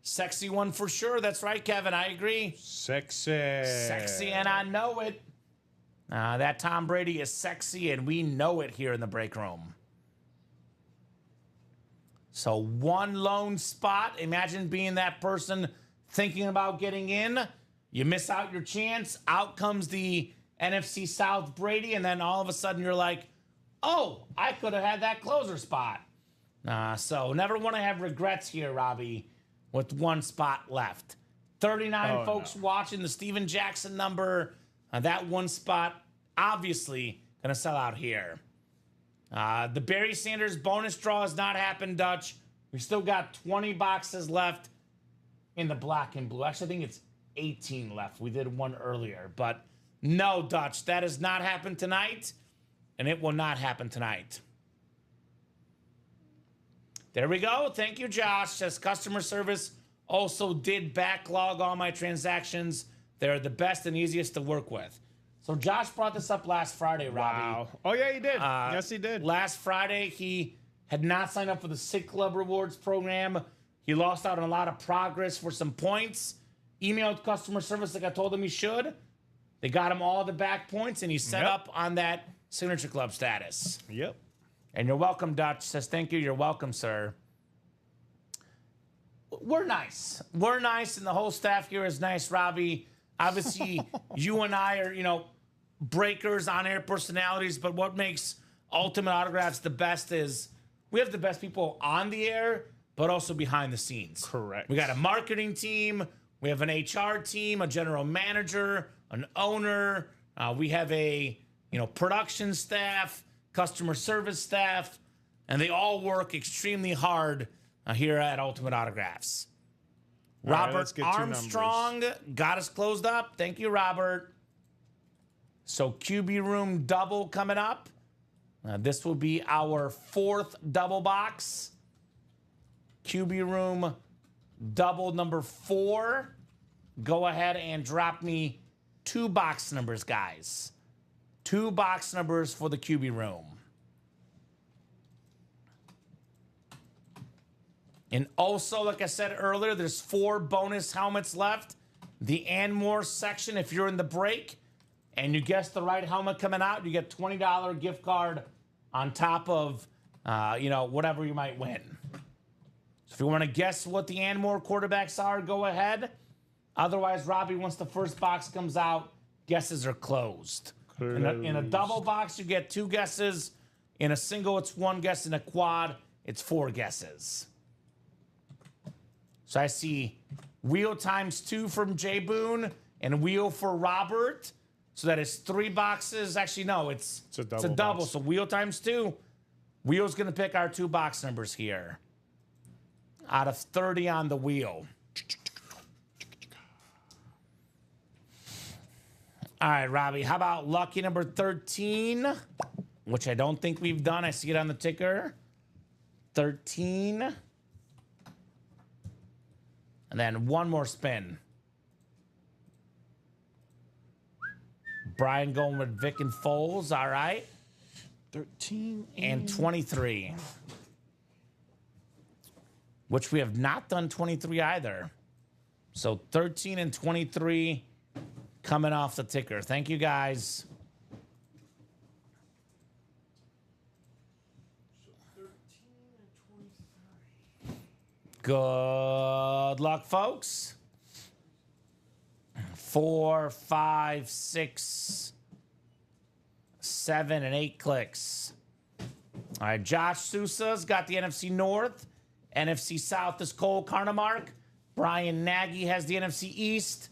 Sexy one for sure. That's right, Kevin. I agree. Sexy, and I know it. That Tom Brady is sexy, and we know it here in the break room. So one lone spot. Imagine being that person thinking about getting in. You miss out your chance. Out comes the NFC South Brady, and then all of a sudden you're like, oh, I could have had that closer spot. So never want to have regrets here, Robbie, with one spot left. 39 folks watching the Steven Jackson number. That one spot, obviously, going to sell out here. The Barry Sanders bonus draw has not happened, Dutch. We still got 20 boxes left in the black and blue. Actually, I think it's 18 left. We did one earlier. But no, Dutch, that has not happened tonight, and it will not happen tonight. There we go. Thank you, Josh. Says customer service also did backlog all my transactions. They're the best and easiest to work with. So Josh brought this up last Friday, Robbie. Wow. Oh, yeah, he did. Yes, he did. Last Friday, he had not signed up for the Sick Club Rewards program. He lost out on a lot of progress for some points. Emailed customer service like I told him he should. They got him all the back points, and he's set up on that Signature Club status. Yep. And you're welcome, Dutch. Says, thank you. You're welcome, sir. We're nice. We're nice, and the whole staff here is nice, Robbie. Obviously, you and I are, breakers, on-air personalities, but what makes Ultimate Autographs the best is we have the best people on the air, but also behind the scenes. Correct. We got a marketing team. We have an HR team, a general manager, an owner. We have a, production staff, customer service staff, and they all work extremely hard here at Ultimate Autographs. right, Robert let's get two Armstrong got us closed up. Thank you, Robert. So QB Room double coming up. This will be our 4th double box. QB Room double number 4. Go ahead and drop me 2 box numbers, guys. 2 box numbers for the QB Room. And also, like I said earlier, there's 4 bonus helmets left. The and more section, if you're in the break and you guess the right helmet coming out, you get $20 gift card on top of, whatever you might win. So if you want to guess what the and more quarterbacks are, go ahead. Otherwise, Robbie, once the first box comes out, guesses are closed. In a double box, you get 2 guesses. In a single, it's 1 guess. In a quad, it's 4 guesses. So I see wheel times 2 from Jay Boone and wheel for Robert. So that is 3 boxes. Actually, no, it's a double. box. So wheel times 2. Wheel's going to pick our 2 box numbers here. Out of 30 on the wheel. All right, Robbie, how about lucky number 13, which I don't think we've done. I see it on the ticker. 13. And then 1 more spin. Brian going with Vic and Foles. All right. 13 and 23. Which we have not done 23 either. So 13 and 23 coming off the ticker. Thank you, guys. Good luck, folks. 4, 5, 6, 7, and 8 clicks. All right, Josh Sousa's got the NFC North. NFC South is Cole Carnamark. Brian Nagy has the NFC East.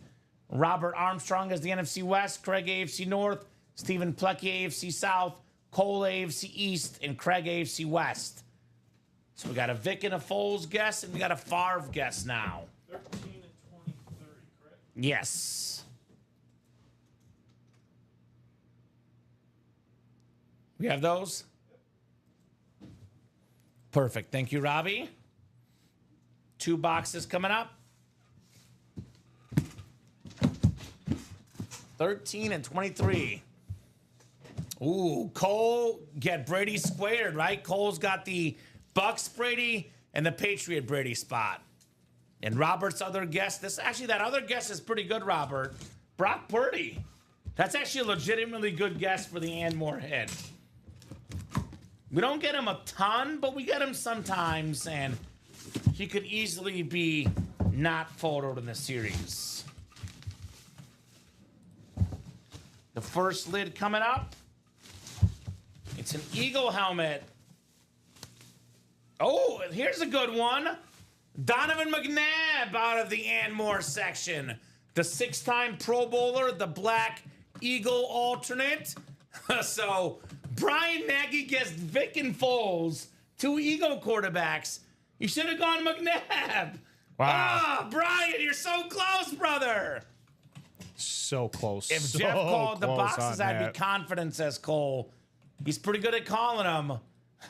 Robert Armstrong has the NFC West. Craig AFC North. Stephen Plecky AFC South. Cole AFC East. And Craig AFC West. So we got a Vic and a Foles guess, and we got a Favre guess now. 13 and 23, correct? Yes. We have those? Perfect. Thank you, Robbie. 2 boxes coming up. 13 and 23. Ooh, Cole, get Brady squared, right? Cole's got the Bucks Brady and the Patriot Brady spot. And Robert's other guess, that other guess is pretty good, Robert. Brock Purdy. That's actually a legitimately good guess for the Anmore hit. We don't get him a ton, but we get him sometimes, and he could easily be not photoed in the series. The first lid coming up. It's an Eagle helmet. Oh, here's a good one. Donovan McNabb out of the Anmore section. The 6-time Pro Bowler, the Black Eagle alternate. So Brian Nagy guessed Vic and Foles, 2 Eagle quarterbacks. You should have gone McNabb. Wow. Ah, Brian, you're so close, brother. So close. If so Jeff called the close boxes, on I'd that. be confident, says Cole. He's pretty good at calling them.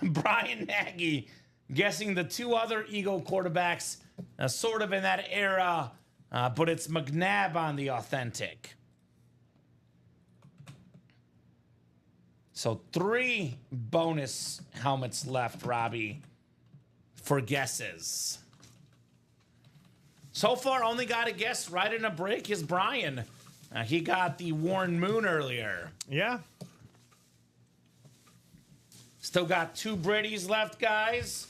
Brian Nagy guessing the 2 other Eagle quarterbacks, sort of in that era, but it's McNabb on the authentic. So 3 bonus helmets left, Robbie, for guesses. So far, only got a guess right in a break is Brian. He got the Warren Moon earlier. Yeah. Still got 2 Brady's left, guys.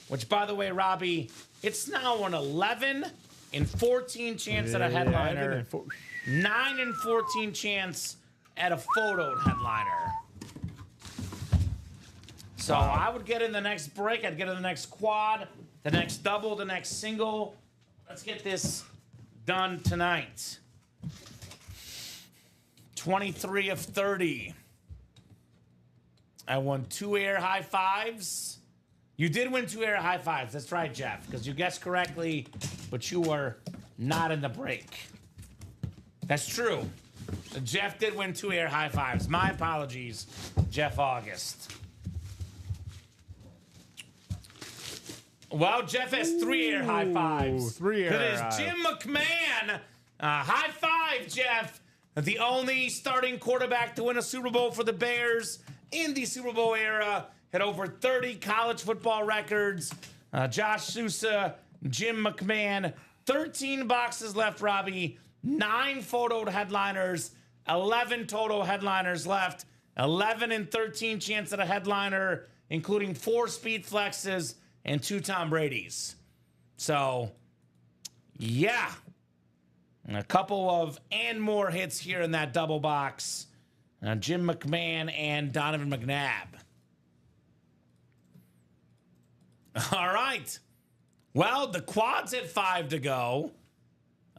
Which, by the way, Robbie, it's now an 11 and 14 chance at a headliner. 9 and 14 chance at a photoed headliner. So I would get in the next break. I'd get in the next quad, the next double, the next single. Let's get this done tonight. 23 of 30. I won 2 air high fives. You did win 2 air high fives. That's right, Jeff, because you guessed correctly, but you were not in the break. That's true. Jeff did win 2 air high fives. My apologies, Jeff August. Well, Jeff has 3 air high fives. 3 air That is high. Jim McMahon. High five, Jeff. The only starting quarterback to win a Super Bowl for the Bears in the Super Bowl era. Had over 30 college football records. Josh Sousa, Jim McMahon. 13 boxes left, Robbie. 9 photoed headliners. 11 total headliners left. 11 and 13 chance at a headliner, including 4 speed flexes and 2 Tom Brady's. So, yeah. A couple of and more hits here in that double box. Jim McMahon and Donovan McNabb. All right. Well, the quad's at 5 to go.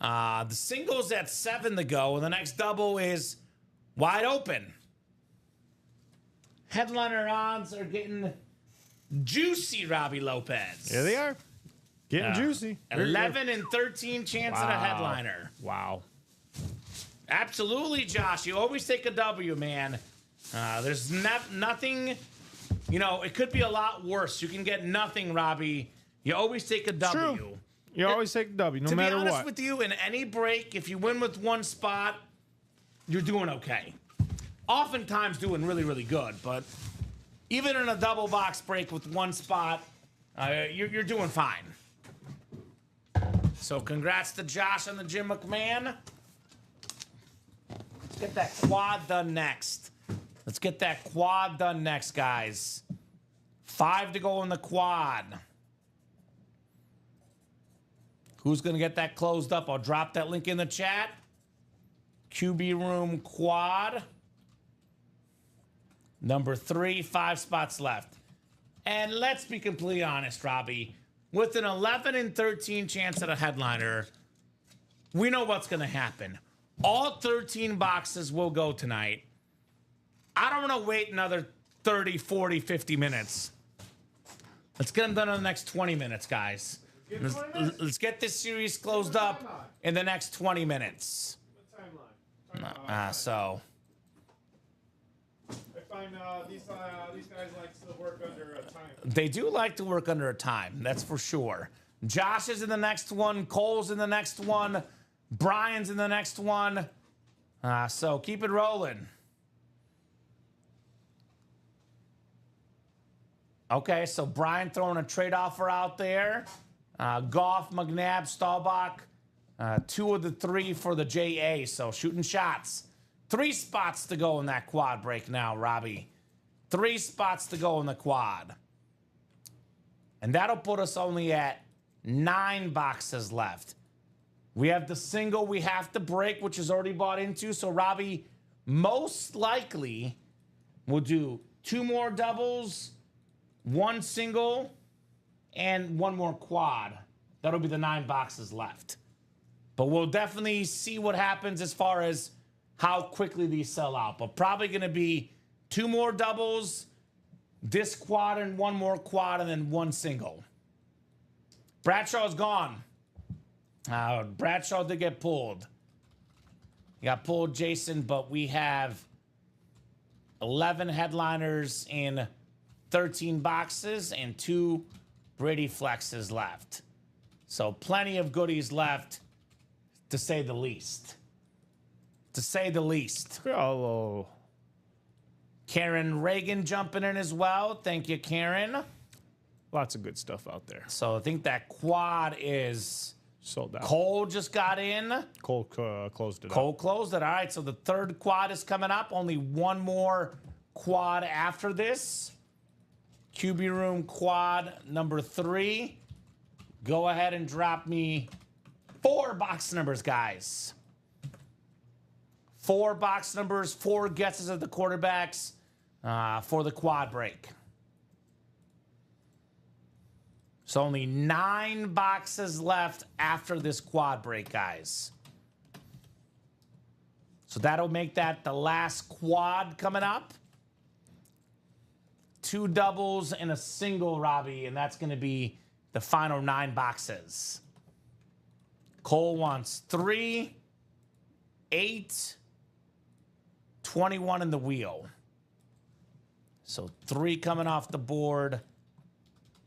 The single's at 7 to go. And the next double is wide open. Headliner odds are getting juicy, Robbie Lopez. Here they are. Getting juicy. 11 and 13 chance at a headliner. Wow. Absolutely, Josh. You always take a W, man. There's nothing, you know, it could be a lot worse. You can get nothing, Robbie. You always take a W. True. You always take a W, no matter what. To be honest with you, in any break, if you win with 1 spot, you're doing okay. Oftentimes doing really, really good, but even in a double box break with 1 spot, you're doing fine. So congrats to Josh on the Jim McMahon. Let's get that quad done next. Let's get that quad done next, guys. 5 to go in the quad. Who's going to get that closed up? I'll drop that link in the chat. QB Room quad. Number 3, 5 spots left. And let's be completely honest, Robbie. With an 11 and 13 chance at a headliner, we know what's going to happen. All 13 boxes will go tonight. I don't want to wait another 30, 40, 50 minutes. Let's get them done in the next 20 minutes, guys. Let's get this series closed up in the next 20 minutes. So... I find these guys like to work under a time. They do like to work under a time, that's for sure. Josh is in the next one. Cole's in the next one. Brian's in the next one. So keep it rolling. Okay, so Brian throwing a trade offer out there. Goff, McNabb, Staubach. 2 of the 3 for the JA, so shooting shots. 3 spots to go in that quad break now, Robbie. 3 spots to go in the quad. And that'll put us only at 9 boxes left. We have the single we have to break, which is already bought into. So, Robbie, most likely, we'll do 2 more doubles, 1 single, and 1 more quad. That'll be the 9 boxes left. But we'll definitely see what happens as far as how quickly these sell out. But probably going to be 2 more doubles, this quad and 1 more quad, and then 1 single. Bradshaw's gone. Bradshaw did get pulled. He got pulled, Jason, but we have 11 headliners in 13 boxes and 2 Brady flexes left. So plenty of goodies left, to say the least. To say the least. Oh, Karen Reagan jumping in as well. Thank you, Karen. Lots of good stuff out there. So I think that quad is Sold out. Cole just got in. Cole closed it Cole up. closed it. All right, so the third quad is coming up. Only one more quad after this. QB Room quad number 3. Go ahead and drop me 4 box numbers, guys. 4 box numbers, 4 guesses of the quarterbacks for the quad break. So only 9 boxes left after this quad break, guys. So that'll make that the last quad coming up. 2 doubles and a single, Robbie, and that's going to be the final 9 boxes. Cole wants 3, 8, 21 in the wheel. So 3 coming off the board,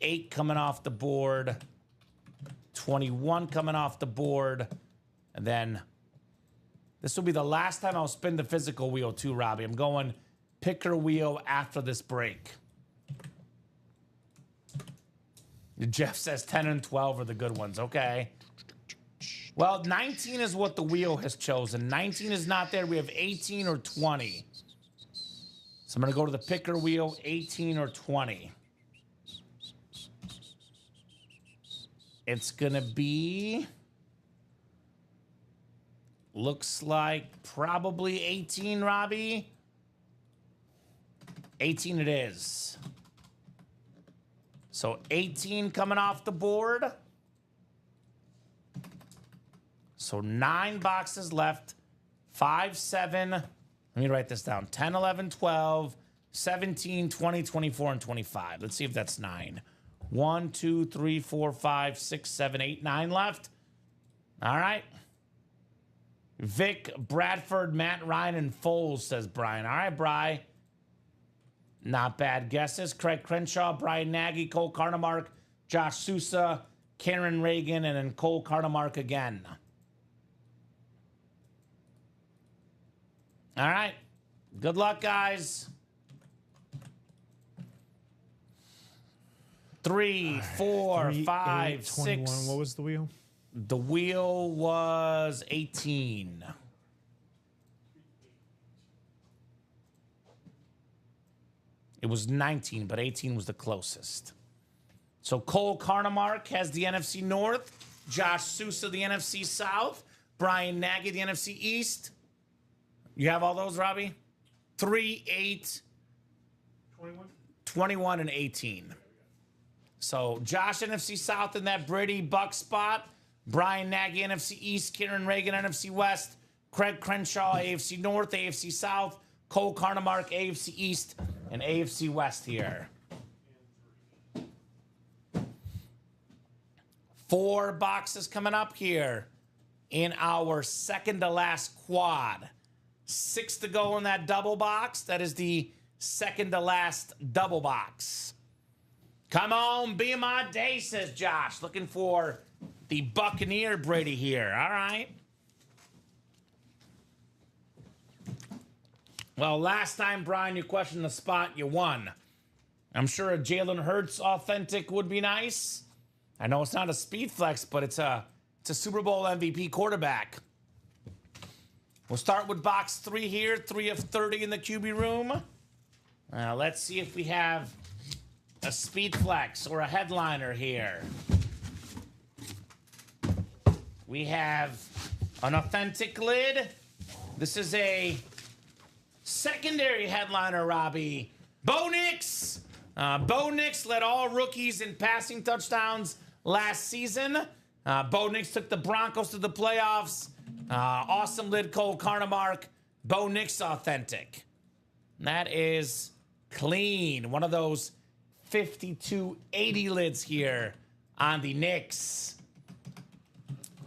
8 coming off the board, 21 coming off the board, and then this will be the last time I'll spin the physical wheel too, Robbie. I'm going picker wheel after this break. Jeff says 10 and 12 are the good ones. Okay. Well, 19 is what the wheel has chosen. 19 is not there. We have 18 or 20. So I'm going to go to the picker wheel, 18 or 20. It's going to be, looks like probably 18, Robbie. 18 it is. So 18 coming off the board. So 9 boxes left. 5, 7. Let me write this down. 10, 11, 12, 17, 20, 24, and 25. Let's see if that's 9. 1, 2, 3, 4, 5, 6, 7, 8, 9 left. All right. Vic, Bradford, Matt Ryan, and Foles, says Brian. All right, Bri. Not bad guesses. Craig Crenshaw, Brian Nagy, Cole Carnamark, Josh Sousa, Karen Reagan, and then Cole Carnamark again. All right. Good luck, guys. 3, 4, 3, 5, 8, 21. 6. What was the wheel? The wheel was 18. It was 19, but 18 was the closest. So Cole Carnamark has the NFC North, Josh Sousa the NFC South, Brian Nagy the NFC East. You have all those, Robbie? 3, 8, 21, and 18. So Josh NFC South in that Brady Buck spot. Brian Nagy NFC East, Kieran Reagan NFC West, Craig Crenshaw AFC North, AFC South, Cole Carnamark AFC East, and AFC West here. 4 boxes coming up here in our second to last quad. 6 to go in that double box. That is the second to last double box. Come on, be my day, says Josh. Looking for the Buccaneer Brady here. All right. Well, last time, Brian, you questioned the spot, you won. I'm sure a Jalen Hurts authentic would be nice. I know it's not a speed flex, but it's a Super Bowl MVP quarterback. We'll start with box 3 here, 3 of 30 in the QB room. Let's see if we have a speed flex or a headliner here. We have an authentic lid. This is a secondary headliner, Robbie. Bo Nix. Bo Nix led all rookies in passing touchdowns last season. Bo Nix took the Broncos to the playoffs. Awesome lid, Cole Carnamark. Bo Nix authentic. That is clean. One of those 5280 lids here on the Knicks.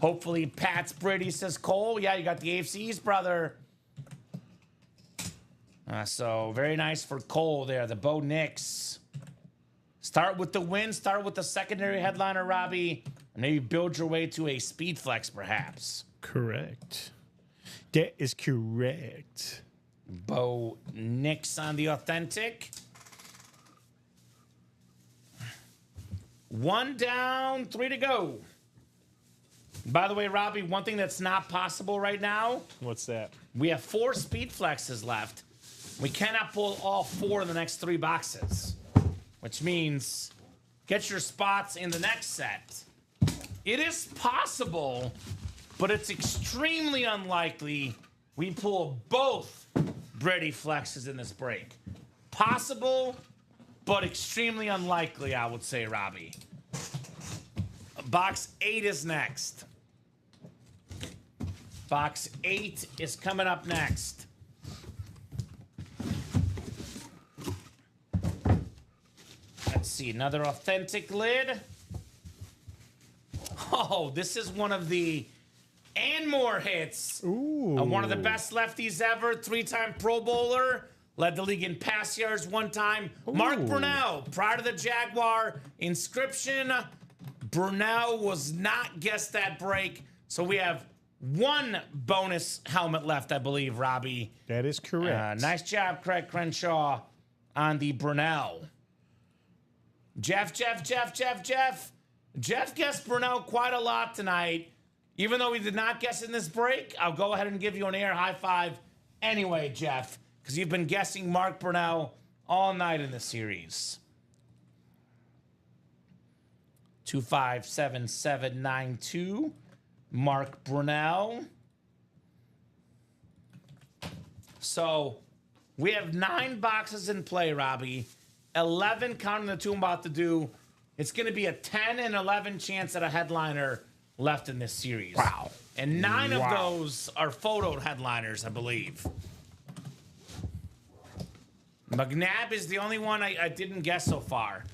Hopefully Pat's Brady, says Cole. Yeah, you got the AFC East, brother. So very nice for Cole there, the Bo Nix. Start with the win. Start with the secondary headliner, Robbie. And maybe build your way to a speed flex, perhaps. Correct. That is correct. Bo Nix on the authentic. 1 down, 3 to go. By the way, Robbie, one thing that's not possible right now, What's that? we have 4 speed flexes left. We cannot pull all 4 in the next 3 boxes, which means get your spots in the next set. It is possible, but it's extremely unlikely we pull both Brady flexes in this break. Possible, but extremely unlikely, I would say, Robbie. Box 8 is next. Box 8 is coming up next. Let's see, another authentic lid. Oh, this is one of the and more hits. Ooh. One of the best lefties ever, 3-time Pro Bowler, led the league in pass yards 1 time. Mark Brunell, prior to the Jaguar inscription, Brunell was not guessed that break, so we have 1 bonus helmet left, I believe, Robbie. That is correct. Nice job, Craig Crenshaw, on the Brunell. Jeff guessed Brunell quite a lot tonight. Even though he did not guess in this break, I'll go ahead and give you an air high five anyway, Jeff, because you've been guessing Mark Brunell all night in the series. 257792, Mark Brunell. So we have 9 boxes in play, Robbie. 11 counting the 2 I'm about to do. It's going to be a 10 and 11 chance at a headliner left in this series. Wow. And 9 of those are photo headliners, I believe. McNabb is the only one I didn't guess so far.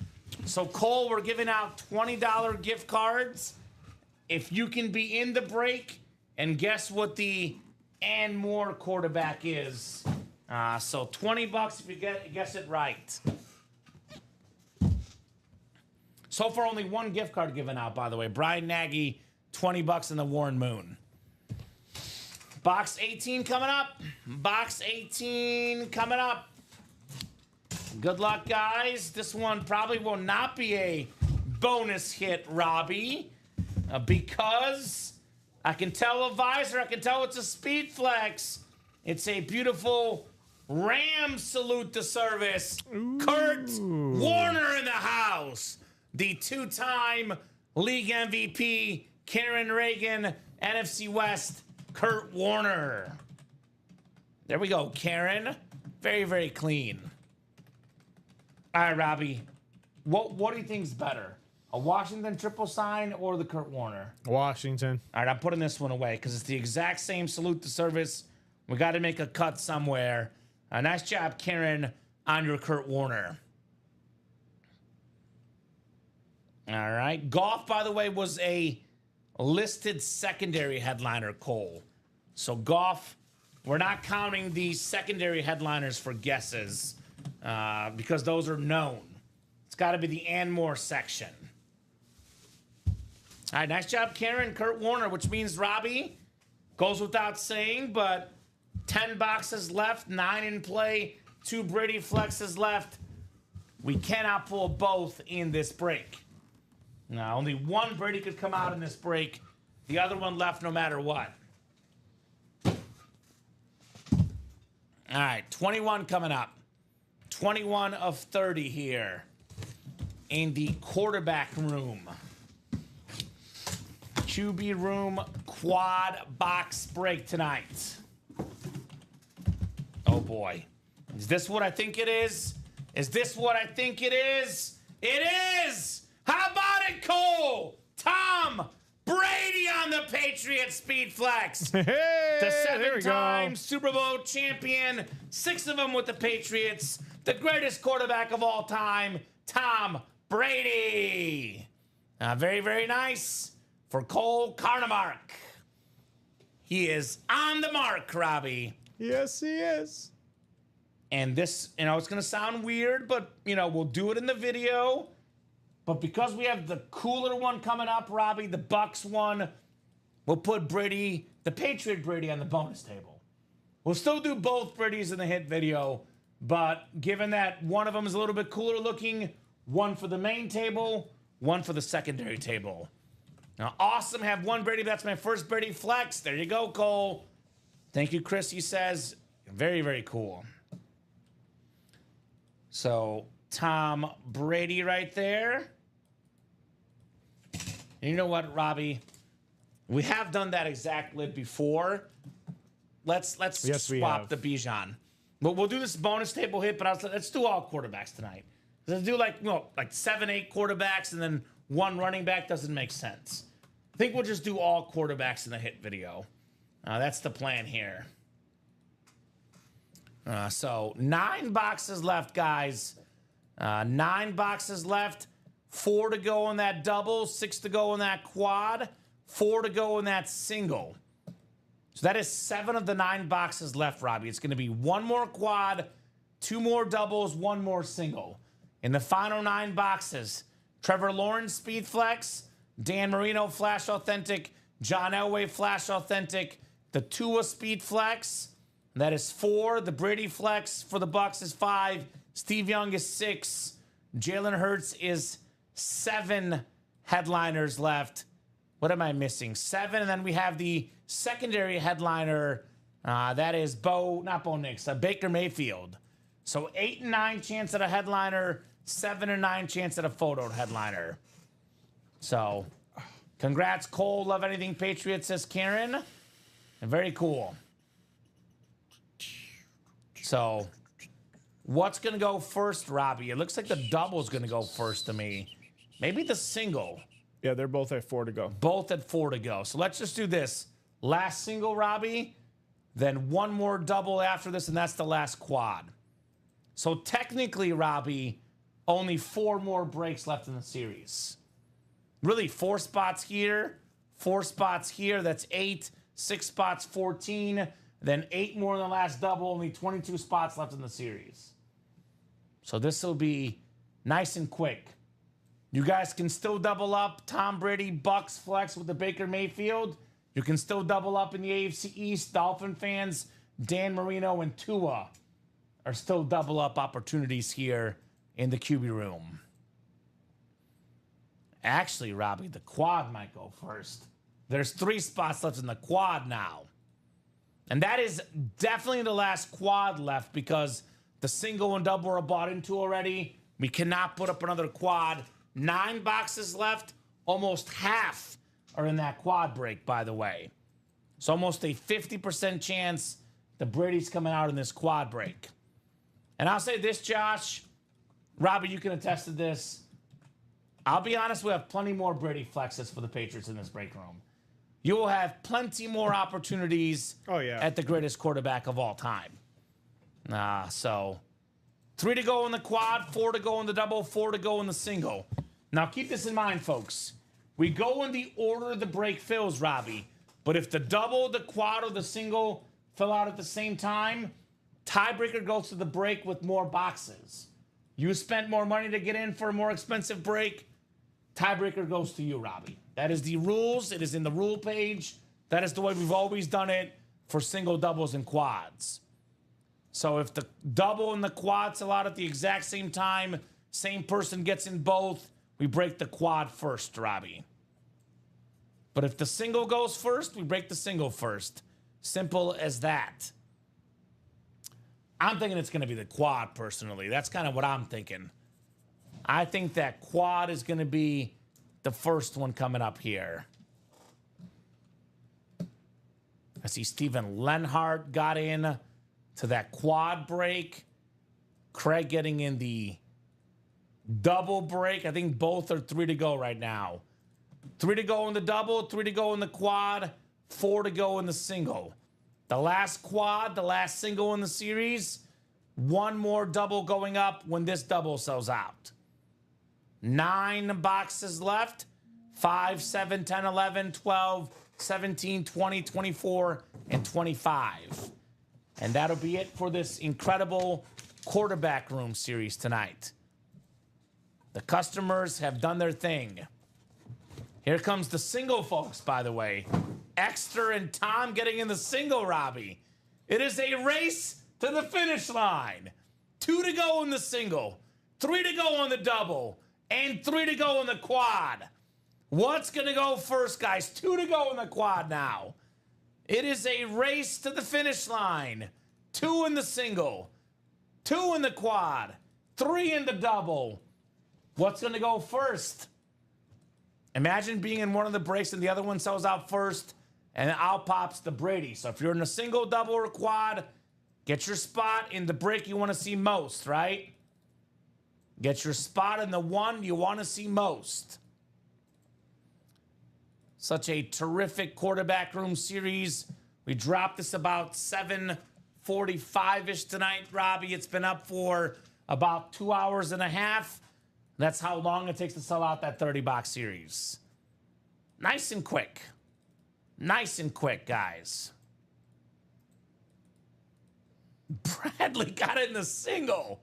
So, Cole, we're giving out $20 gift cards. If you can be in the break and guess what the and more quarterback is. So, $20 if you guess it right. So far, only 1 gift card given out, by the way. Brian Nagy, $20 in the Warren Moon. Box 18 coming up. Box 18 coming up. Good luck, guys. This one probably will not be a bonus hit, Robbie, because I can tell a visor. I can tell it's a speed flex. It's a beautiful Ram salute to service. Ooh. Kurt Warner in the house. The 2-time league MVP, Karen Reagan, NFC West, Kurt Warner. There we go, Karen. Very, very clean. All right, Robbie. What do you think is better? A Washington triple sign or the Kurt Warner? Washington. All right, I'm putting this one away because it's the exact same salute to service. We got to make a cut somewhere. Nice job, Karen, on your Kurt Warner. All right. Golf, by the way, was a listed secondary headliner, Cole. So Golf, we're not counting the secondary headliners for guesses because those are known. It's got to be the and more section. All right. Nice job, Karen. Kurt Warner, which means Robbie goes without saying, but 10 boxes left, 9 in play, 2 Brady flexes left. We cannot pull both in this break. Now, only 1 Brady could come out in this break. The other one left no matter what. All right, 21 coming up. 21 of 30 here in the quarterback room. QB room quad box break tonight. Oh, boy. Is this what I think it is? Is this what I think it is? It is! How about it, Cole? Tom Brady on the Patriots speed flex. Hey, The there we 7-time go. Super Bowl champion, 6 of them with the Patriots. The greatest quarterback of all time, Tom Brady. Very, very nice for Cole Carnamark. He is on the mark, Robbie. Yes, he is. And this, it's going to sound weird, but, we'll do it in the video. But because we have the cooler one coming up, Robbie, the Bucks one, we'll put Brady, the Patriot Brady, on the bonus table. We'll still do both Briddies in the hit video, but given that one of them is a little bit cooler looking, one for the main table, one for the secondary table. Now, awesome. Have one Brady. That's my first Brady flex. There you go, Cole. Thank you, Chris. He says, very, very cool. So, Tom Brady right there. And you know what, Robbie? We have done that exact lid before. Let's swap the Bijan. But we'll do this bonus table hit, but let's do all quarterbacks tonight. Let's do like 7, 8 quarterbacks and then one running back doesn't make sense. I think we'll just do all quarterbacks in the hit video. That's the plan here. So 9 boxes left, guys. 9 boxes left. 4 to go in that double, 6 to go in that quad, 4 to go in that single. So that is 7 of the 9 boxes left, Robbie. It's going to be 1 more quad, 2 more doubles, 1 more single. In the final 9 boxes, Trevor Lawrence Speed Flex, Dan Marino Flash Authentic, John Elway Flash Authentic, the Tua Speed Flex, that is 4. The Brady Flex for the Bucks is 5. Steve Young is 6. Jalen Hurts is 7 headliners left. What am I missing? 7, and then we have the secondary headliner. That is Baker Mayfield. So 8 and 9 chance at a headliner, 7 and 9 chance at a photo headliner. So, congrats, Cole. Love anything Patriots, says Karen. And very cool. So, what's going to go first, Robbie? It looks like the double's going to go first to me. Maybe the single. Yeah, they're both at 4 to go. Both at 4 to go. So let's just do this. Last single, Robbie, then 1 more double after this, and that's the last quad. So technically, Robbie, only 4 more breaks left in the series. Really, 4 spots here, 4 spots here. That's 8, 6 spots, 14. Then 8 more in the last double, only 22 spots left in the series. So this will be nice and quick. You guys can still double up. Tom Brady, Bucks flex with the Baker Mayfield. You can still double up in the AFC East. Dolphin fans, Dan Marino and Tua are still double up opportunities here in the QB room. Actually, Robbie, the quad might go first. There's 3 spots left in the quad now. And that is definitely the last quad left because the single and double are bought into already. We cannot put up another quad. 9 boxes left. Almost half are in that quad break, by the way. So almost a 50% chance the Brady's coming out in this quad break. And I'll say this, Josh. Robbie, you can attest to this. I'll be honest, we have plenty more Brady flexes for the Patriots in this break room. You will have plenty more opportunities at the greatest quarterback of all time. So 3 to go in the quad, 4 to go in the double, 4 to go in the single. Now keep this in mind, folks. We go in the order the break fills, Robbie. But if the double, the quad, or the single fill out at the same time, tiebreaker goes to the break with more boxes. You spent more money to get in for a more expensive break, tiebreaker goes to you, Robbie. That is the rules. It is in the rule page. That is the way we've always done it for single, doubles, and quads. So if the double and the quad sell out at the exact same time, same person gets in both, we break the quad first, Robbie. But if the single goes first, we break the single first. Simple as that. I'm thinking it's going to be the quad, personally. That's kind of what I'm thinking. I think that quad is going to be the first one coming up here. I see Steven Lenhart got in to that quad break. Craig getting in the double break. I think both are 3 to go right now. 3 to go in the double, 3 to go in the quad, 4 to go in the single. The last quad, the last single in the series, 1 more double going up when this double sells out. 9 boxes left. 5, 7, 10, 11, 12, 17, 20, 24, and 25. And that'll be it for this incredible quarterback room series tonight. The customers have done their thing. Here comes the single, folks, by the way. Exter and Tom getting in the single, Robbie. It is a race to the finish line. 2 to go in the single, 3 to go on the double, and 3 to go in the quad. What's going to go first, guys? 2 to go in the quad now. It is a race to the finish line. 2 in the single, 2 in the quad, 3 in the double. What's going to go first? Imagine being in one of the breaks and the other one sells out first, and out pops the Brady. So if you're in a single, double, or quad, get your spot in the break you want to see most, right? Get your spot in the one you want to see most. Such a terrific quarterback room series. We dropped this about 7:45-ish tonight, Robbie. It's been up for about 2 hours and a half. That's how long it takes to sell out that 30-box series. Nice and quick. Nice and quick, guys. Bradley got it in the single.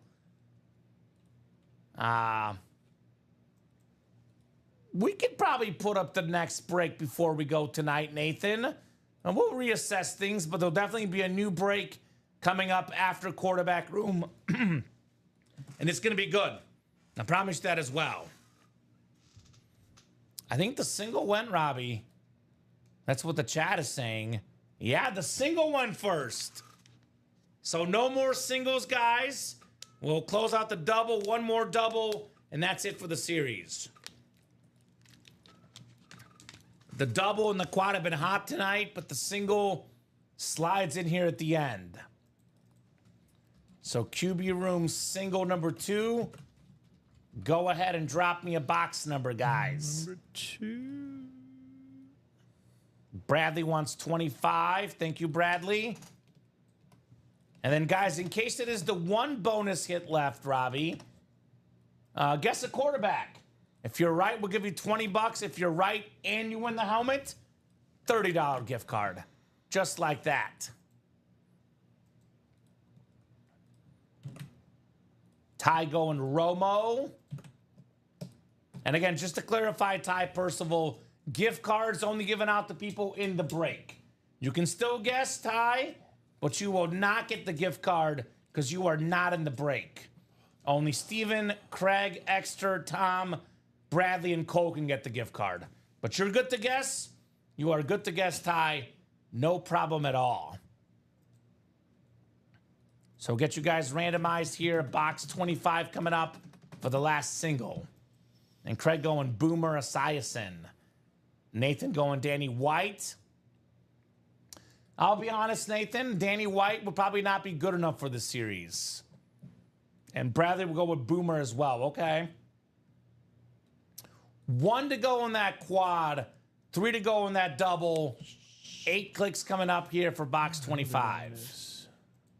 We could probably put up the next break before we go tonight, Nathan. And we'll reassess things, but there'll definitely be a new break coming up after quarterback room. And it's going to be good. I promise that as well. I think the single went, Robbie. That's what the chat is saying. Yeah, the single went first. So no more singles, guys. We'll close out the double, one more double, and that's it for the series. The double and the quad have been hot tonight, but the single slides in here at the end. So QB room single number 2. Go ahead and drop me a box number, guys. Number 2. Bradley wants 25. Thank you, Bradley. And then, guys, in case it is the one bonus hit left, Robbie, guess a quarterback. If you're right, we'll give you $20. If you're right and you win the helmet, $30 gift card. Just like that. Ty going Romo. And again, just to clarify, Ty Percival, gift cards only given out to people in the break. You can still guess, Ty, but you will not get the gift card because you are not in the break. Only Steven, Craig, Exter, Tom, Bradley, and Cole can get the gift card. But you're good to guess. You are good to guess, Ty. No problem at all. So get you guys randomized here. Box 25 coming up for the last single. And Craig going Boomer Esiason. Nathan going Danny White. I'll be honest, Nathan. Danny White will probably not be good enough for the series. And Bradley will go with Boomer as well. Okay. 1 to go in that quad. 3 to go in that double. 8 clicks coming up here for box 25.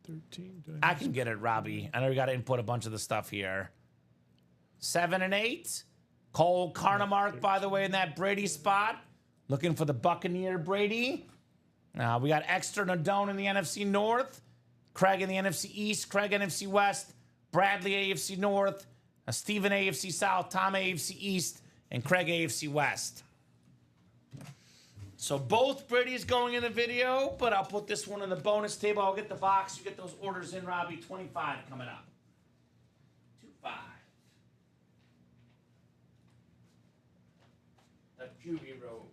13. I can get it, Robbie. I know you got to input a bunch of the stuff here. 7 and 8. Cole Carnamark, by the way, in that Brady spot. Looking for the Buccaneer Brady. We got Exter Nadone in the NFC North. Craig in the NFC East. Craig NFC West. Bradley AFC North. Steven AFC South. Tom AFC East. And Craig AFC West. So both Brady's going in the video, but I'll put this one in the bonus table. I'll get the box. You get those orders in, Robbie. 25 coming up. 25. The QB row.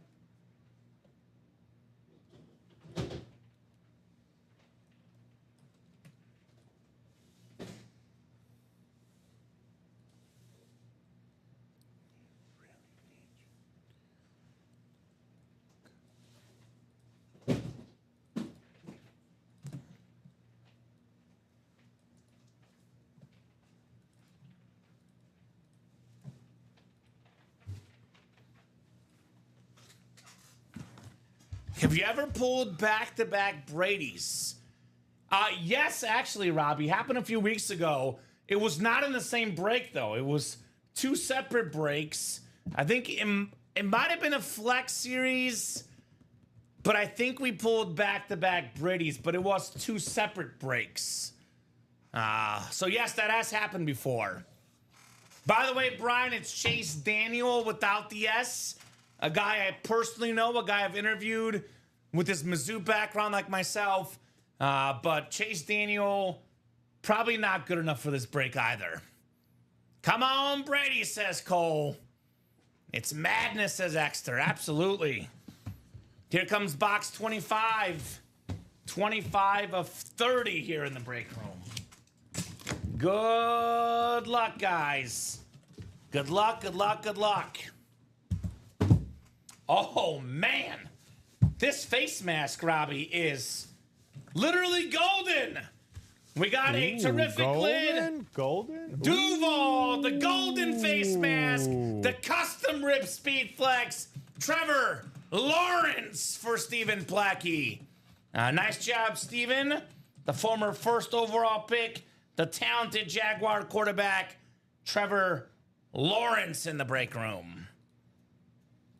Have you ever pulled back-to-back Brady's? Yes, actually, Robbie. Happened a few weeks ago. It was not in the same break, though. It was 2 separate breaks. I think it might have been a flex series, but I think we pulled back-to-back Brady's, but it was 2 separate breaks. So, yes, that has happened before. By the way, Brian, it's Chase Daniel without the S. A guy I personally know, a guy I've interviewed with his Mizzou background like myself. But Chase Daniel, probably not good enough for this break either. Come on, Brady, says Cole. It's madness, says Exeter. Absolutely. Here comes box 25. 25 of 30 here in the break room. Good luck, guys. Good luck, good luck, good luck. Oh, man. This face mask, Robbie, is literally golden. We got a terrific lid. Golden? Duval, the golden face mask, the custom rib speed flex. Trevor Lawrence for Stephen Plackey. Nice job, Stephen. The former first overall pick, the talented Jaguar quarterback, Trevor Lawrence in the break room.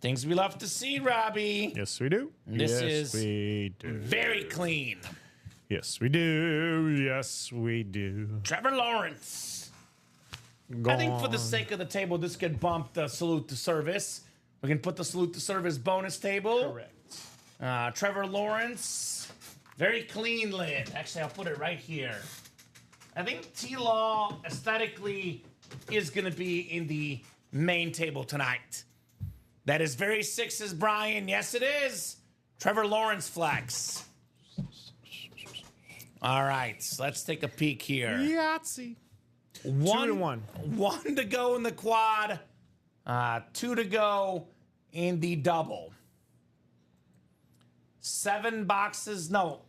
Things we love to see, Robbie. Yes, we do. This yes, is we do. very clean. Yes, we do. Yes, we do. Trevor Lawrence. I think for the sake of the table, this could bump the salute to service. We can put the salute to service bonus table. Correct. Trevor Lawrence. Very clean lid. Actually, I'll put it right here. I think T-Law aesthetically is going to be in the main table tonight. That is very sixes, Brian. Yes, it is. Trevor Lawrence flex. All right, so let's take a peek here. Yahtzee. 1 to go in the quad. 2 to go in the double. 7 boxes. No,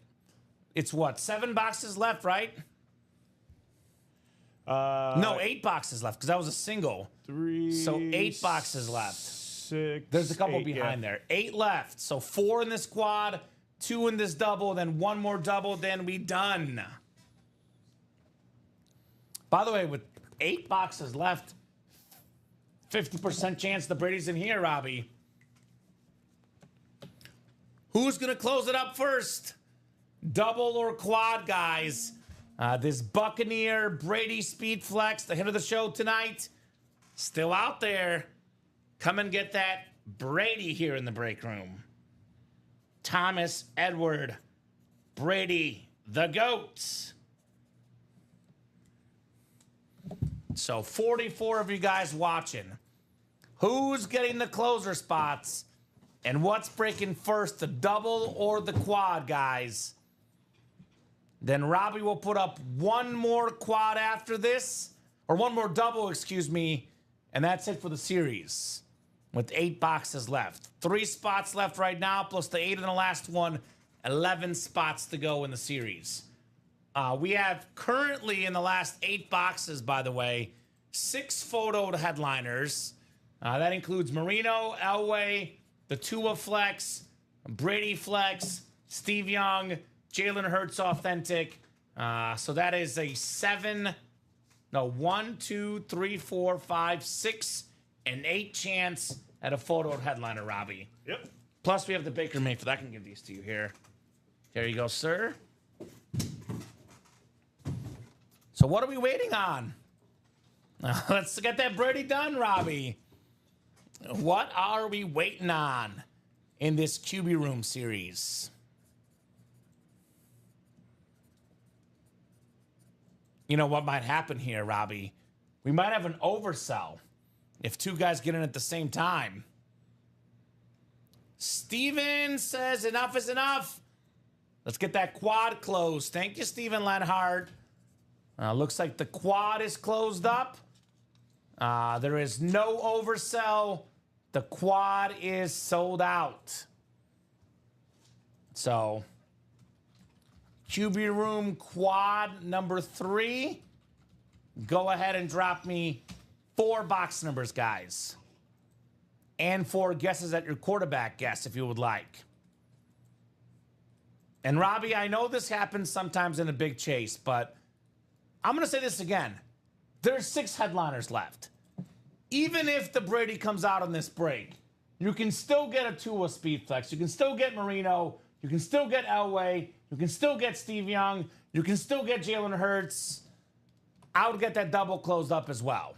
it's what? 7 boxes left, right? No, 8 boxes left because that was a single. 3. So 8 boxes left. 6. There's a couple 8, behind yeah. there. 8 left. So 4 in this quad, 2 in this double, then 1 more double, then we done. By the way, with 8 boxes left, 50% chance the Brady's in here, Robbie. Who's going to close it up first? Double or quad, guys? This Buccaneer Brady Speed Flex, the hit of the show tonight, still out there. Come and get that Brady here in the break room. Thomas Edward Brady, the GOAT. So 44 of you guys watching. Who's getting the closer spots? And what's breaking first, the double or the quad, guys? Then Robbie will put up 1 more quad after this, or 1 more double, excuse me, and that's it for the series with 8 boxes left. 3 spots left right now, plus the 8 in the last one, 11 spots to go in the series. We have currently in the last 8 boxes, by the way, 6 photo headliners. That includes Marino, Elway, the Tua Flex, Brady Flex, Steve Young, Jalen Hurts Authentic. So that is a 1, 2, 3, 4, 5, 6, and 8 chance at a photo headliner, Robbie. Yep. Plus, we have the Baker Mayfield. I can give these to you here. There you go, sir. So what are we waiting on? Let's get that Brady done, Robbie. What are we waiting on in this QB Room series? You know what might happen here, Robbie? We might have an oversell if 2 guys get in at the same time. Steven says enough is enough. Let's get that quad closed. Thank you, Steven Lenhart. Looks like the quad is closed up. There is no oversell. The quad is sold out. So, QB Room quad number 3. Go ahead and drop me 4 box numbers, guys. And 4 guesses at your quarterback guess, if you would like. And Robbie, I know this happens sometimes in a big chase, but I'm going to say this again. There's 6 headliners left. Even if the Brady comes out on this break, you can still get a Tua Speed Flex. You can still get Marino. You can still get Elway. You can still get Steve Young. You can still get Jalen Hurts. I would get that double closed up as well.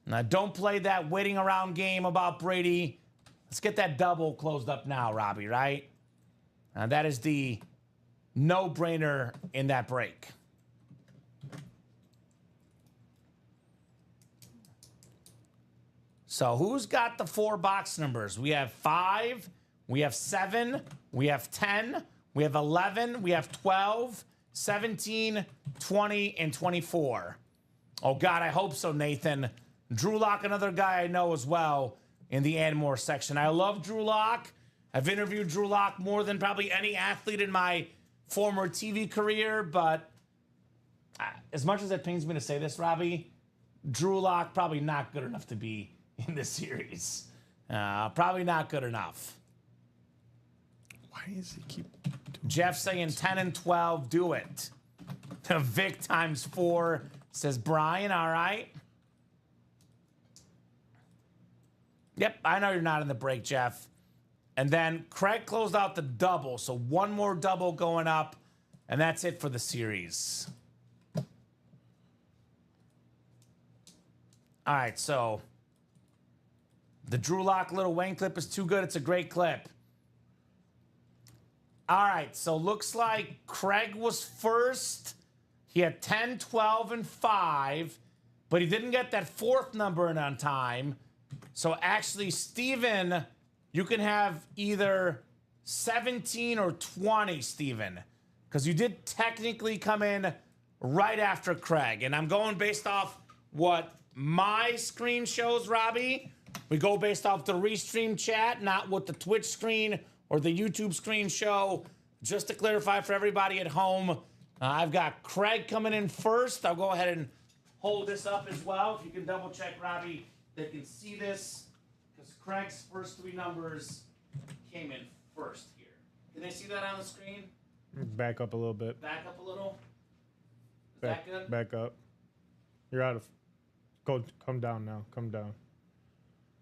Now, don't play that waiting around game about Brady. Let's get that double closed up now, Robbie, right? That is the no-brainer in that break. So who's got the 4 box numbers? We have 5, we have 7, we have 10, we have 11, we have 12, 17, 20, and 24. Oh, God, I hope so, Nathan. Drew Lock, another guy I know as well in the Anmore section. I love Drew Lock. I've interviewed Drew Lock more than probably any athlete in my former TV career, but as much as it pains me to say this, Robbie, Drew Lock probably not good enough to be in this series. Probably not good enough. Why does he keep doing Jeff saying 10 and 12, do it. Vic times 4, says Brian, all right. Yep, I know you're not in the break, Jeff. And then Craig closed out the double, so one more double going up, and that's it for the series. All right, so the Drew Lock Little Wayne clip is too good. It's a great clip. All right, so looks like Craig was first. He had 10, 12, and 5, but he didn't get that 4th number in on time. So actually, Steven, you can have either 17 or 20, Steven, because you did technically come in right after Craig. And I'm going based off what my screen shows, Robbie. We go based off the restream chat, not what the Twitch screen or the YouTube screen show. Just to clarify for everybody at home, I've got Craig coming in first. I'll go ahead and hold this up as well. If you can double check, Robbie, they can see this, because Craig's first 3 numbers came in first here. Can they see that on the screen? Back up a little bit. Back up a little. Is Back, that good? back up. You're out of. Come down now. Come down.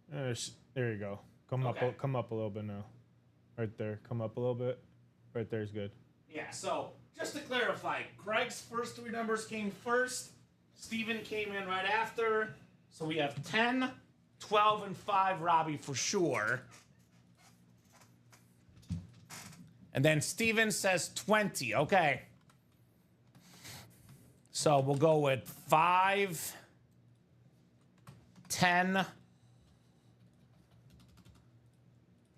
There you go. Come Okay. up. Come up a little bit now. Right there. Come up a little bit. Right there is good. Yeah, so just to clarify, Craig's first 3 numbers came first. Steven came in right after. So we have 10, 12, and 5, Robbie, for sure. And then Steven says 20. Okay. So we'll go with 5, 10,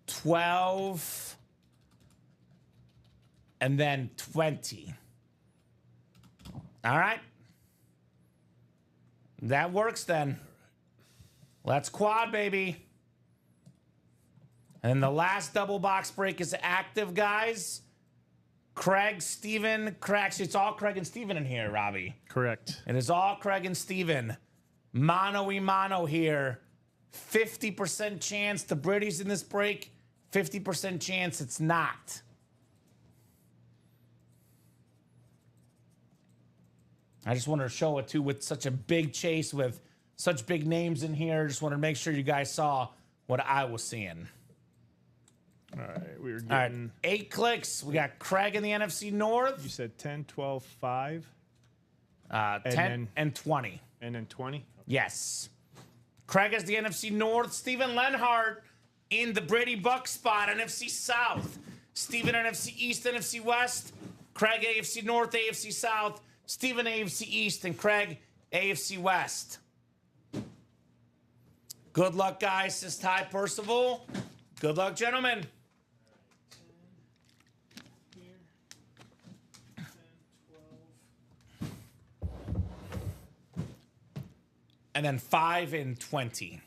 12, and then 20. All right. That works then. Let's quad, baby. And then the last double box break is active, guys. Craig, Steven, actually, it's all Craig and Steven in here, Robbie. Correct. It is all Craig and Steven. Mano-y-mano here. 50% chance the Brady's in this break. 50% chance it's not. I just wanted to show it, too, with such a big chase, with such big names in here. Just wanted to make sure you guys saw what I was seeing. All right. We were All right, getting. 8 clicks. We got Craig in the NFC North. You said 10, 12, 5. 10 and 20. And then 20. Yes. Craig has the NFC North. Steven Lenhart in the Brady Buck spot, NFC South. Steven NFC East, NFC West. Craig AFC North, AFC South. Steven AFC East, and Craig AFC West. Good luck, guys, says Ty Percival. Good luck, gentlemen. And then 5 and 20.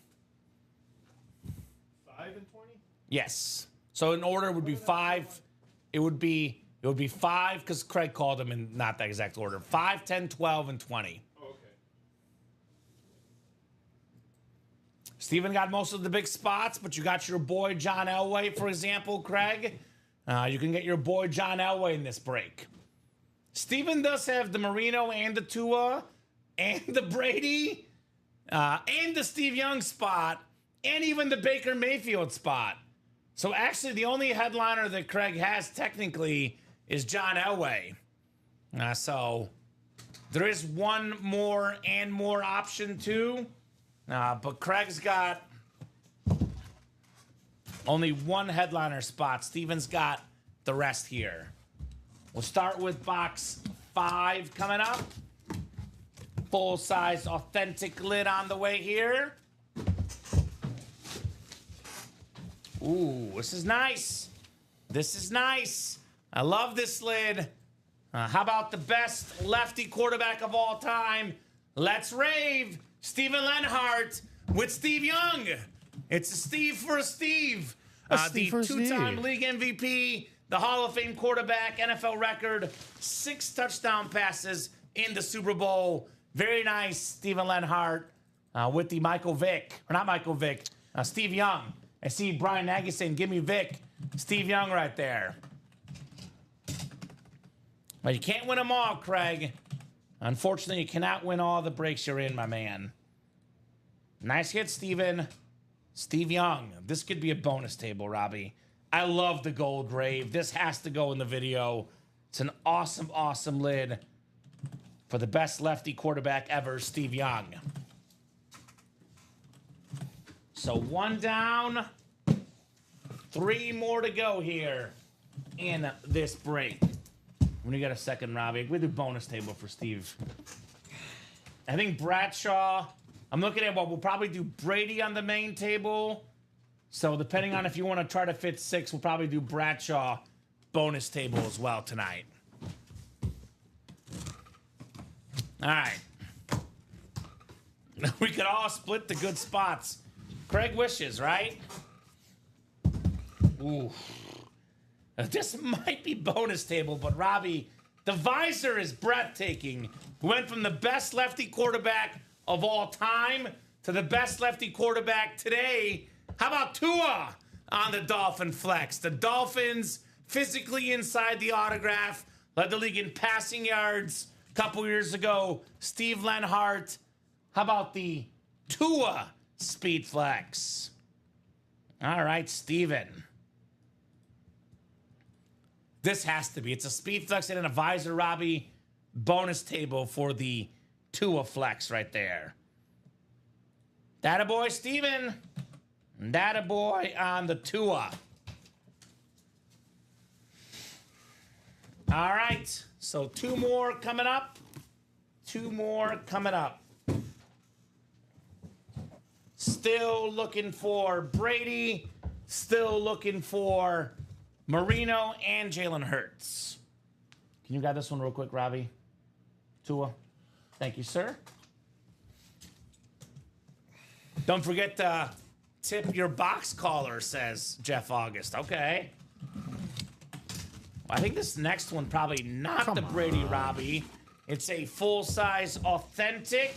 5 and 20? Yes. So in order would be 5. It would be 5 because Craig called them in not that exact order. 5, 10, 12, and 20. Oh, okay. Steven got most of the big spots, but you got your boy John Elway, for example, Craig. You can get your boy John Elway in this break. Steven does have the Marino and the Tua and the Brady and the Steve Young spot and even the Baker Mayfield spot. So actually the only headliner that Craig has technically is John Elway. So there is one more and more option too. But Craig's got only one headliner spot. Steven's got the rest here. We'll start with box 5 coming up. Full-size authentic lid on the way here. Ooh, this is nice. This is nice. I love this lid. How about the best lefty quarterback of all time? Let's rave. Steven Lenhart with Steve Young. It's a Steve for a Steve. The two-time league MVP, the Hall of Fame quarterback, NFL record, 6 touchdown passes in the Super Bowl. Very nice, Steven Lenhart with the Michael Vick, or not Michael Vick, Steve Young. I see Brian Nagy saying, give me Vick. Steve Young right there. But you can't win them all, Craig. Unfortunately, you cannot win all the breaks you're in, my man. Nice hit, Steven. Steve Young. This could be a bonus table, Robbie. I love the gold rave. This has to go in the video. It's an awesome, awesome lid for the best lefty quarterback ever, Steve Young. So 1 down, 3 more to go here in this break. When you got a second, Robbie, we do bonus table for Steve. I think Bradshaw, I'm looking at what we'll probably do Brady on the main table. So depending on if you want to try to fit 6, we'll probably do Bradshaw bonus table as well tonight. All right. We could all split the good spots. Craig wishes, right? Ooh. This might be bonus table, but Robbie, the visor is breathtaking. We went from the best lefty quarterback of all time to the best lefty quarterback today. How about Tua on the Dolphin flex? The Dolphins physically inside the autograph, led the league in passing yards a couple years ago. Steve Lenhart. How about the Tua speed flex? All right, Steven. This has to be. It's a speed flex and an visor, Robbie. Bonus table for the Tua flex right there. Dattaboy, Steven. Dattaboy on the Tua. All right. So 2 more coming up. 2 more coming up. Still looking for Brady. Still looking for Marino and Jalen Hurts. Can you grab this one real quick, Robbie? Tua. Thank you, sir. Don't forget to tip your box caller, says Jeff August. Okay. I think this next one probably not the Brady Robbie. It's a full-size authentic.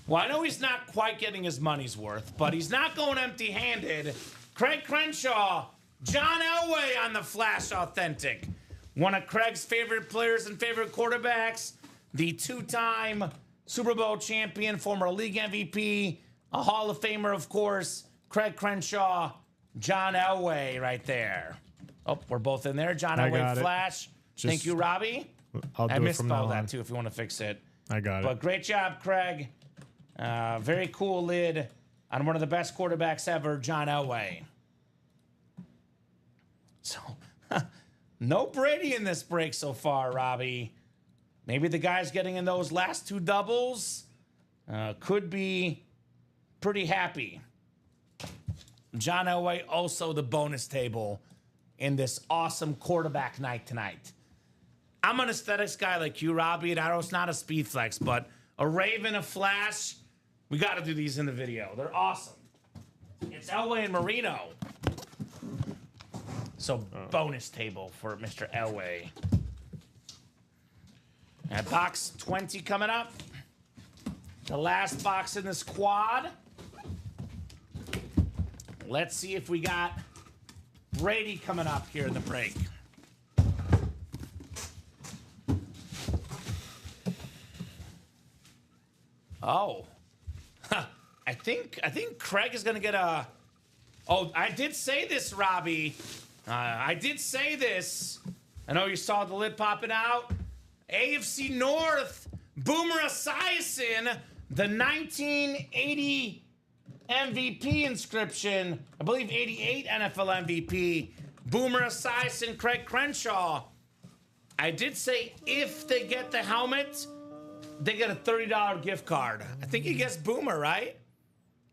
Well, I know he's not quite getting his money's worth, but he's not going empty-handed. Craig Crenshaw, John Elway on the Flash Authentic. One of Craig's favorite players and favorite quarterbacks. The 2-time Super Bowl champion, former league MVP, a Hall of Famer, of course. Craig Crenshaw, John Elway right there. Oh, we're both in there. John Elway Flash. Thank you, Robbie. I misspelled that, too, if you want to fix it. I got it. But great job, Craig. Very cool lid on one of the best quarterbacks ever, John Elway. So, no Brady in this break so far, Robbie. Maybe the guys getting in those last 2 doubles could be pretty happy. John Elway also the bonus table in this awesome quarterback night tonight. I'm an aesthetics guy like you, Robbie, and I know it's not a speed flex, but a Raven, a Flash, we got to do these in the video. They're awesome. It's Elway and Marino. So bonus table for Mr. Elway. And box 20 coming up. The last box in this quad. Let's see if we got Brady coming up here in the break. Oh. I think Craig is going to get a... Oh, I did say this, Robbie. I did say this. I know you saw the lid popping out. AFC North, Boomer Esiason, the 1980 MVP inscription. I believe 88 NFL MVP. Boomer Esiason, Craig Crenshaw. I did say if they get the helmet, they get a $30 gift card. I think he guessed Boomer, right?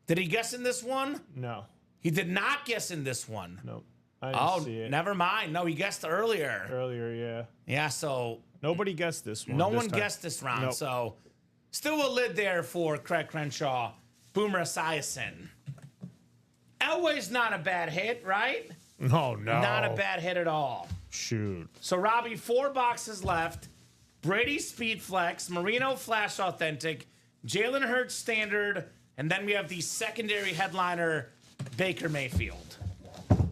Did he guess in this one? No. He did not guess in this one. Nope. I didn't see it. Never mind. No, he guessed earlier. Earlier, yeah. Yeah, so Nobody guessed this one. no one guessed this round. Nope. So still a lid there for Craig Crenshaw. Boomer Esiason. Elway's not a bad hit, right? No. Not a bad hit at all. Shoot. So, Robbie, 4 boxes left. Brady Speed Flex, Marino Flash Authentic, Jalen Hurts Standard, and then we have the secondary headliner, Baker Mayfield.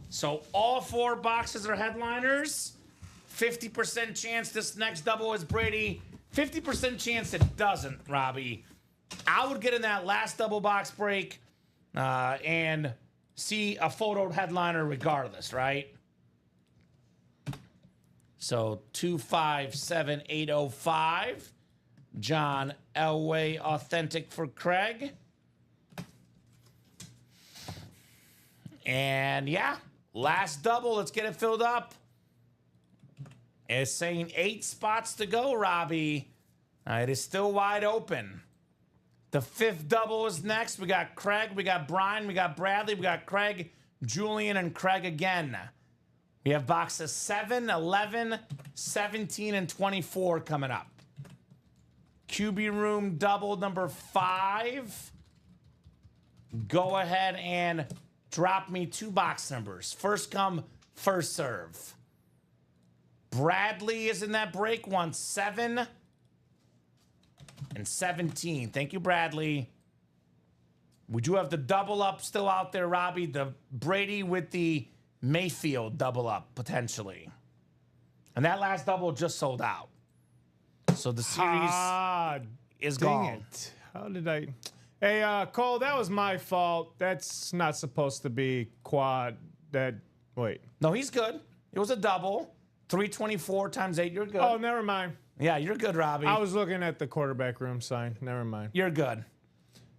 So all 4 boxes are headliners. 50% chance this next double is Brady. 50% chance it doesn't, Robbie. I would get in that last double box break and see a photoed headliner regardless, right? So 257805, John Elway Authentic for Craig. And yeah, last double. Let's get it filled up. It's saying 8 spots to go, Robbie. It is still wide open. The 5th double is next. We got Craig, we got Brian, we got Bradley, we got Craig, Julian, and Craig again. We have boxes 7, 11, 17, and 24 coming up. QB room double number 5. Go ahead and drop me 2 box numbers. First come, first serve. Bradley is in that break. Wants 7 and 17. Thank you, Bradley. We do have the double up still out there, Robbie. The Brady with the Mayfield double up, potentially. And that last double just sold out. So the series is dang gone. it. How did I... Hey, Cole, that was my fault. That's not supposed to be quad. Wait. No, he's good. It was a double. 324 times 8. You're good. Oh, never mind. Yeah, you're good, Robbie. I was looking at the quarterback room sign. Never mind. You're good.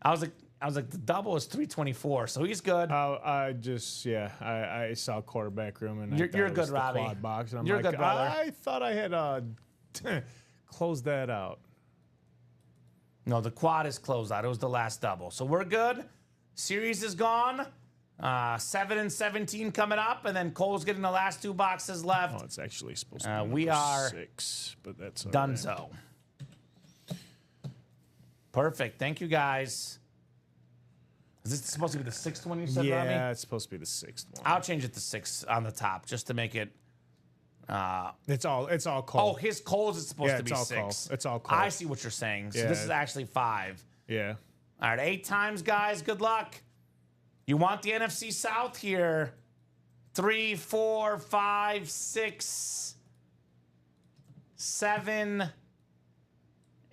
I was like, the double is 324, so he's good. I saw quarterback room and You're I thought it good, was the Robbie. quad box. And I'm You're like, good, brother. I thought I had closed that out. No, the quad is closed out. It was the last double. So we're good. Series is gone. 7 and 17 coming up, and then Cole's getting the last 2 boxes left. Oh, it's actually supposed to be we number are 6, but that's all right. Dunzo. Perfect. Thank you, guys. Is this supposed to be the 6th one you said, Robbie? Yeah, it's supposed to be the 6th one. I'll change it to 6 on the top just to make it. It's all Oh, Cole. his Cole's is supposed to be it's all 6. Cole. It's all Cole. I see what you're saying. So Yeah. this is actually 5. Yeah. All right, 8 times, guys. Good luck. You want the NFC South here. 3, 4, 5, 6, 7.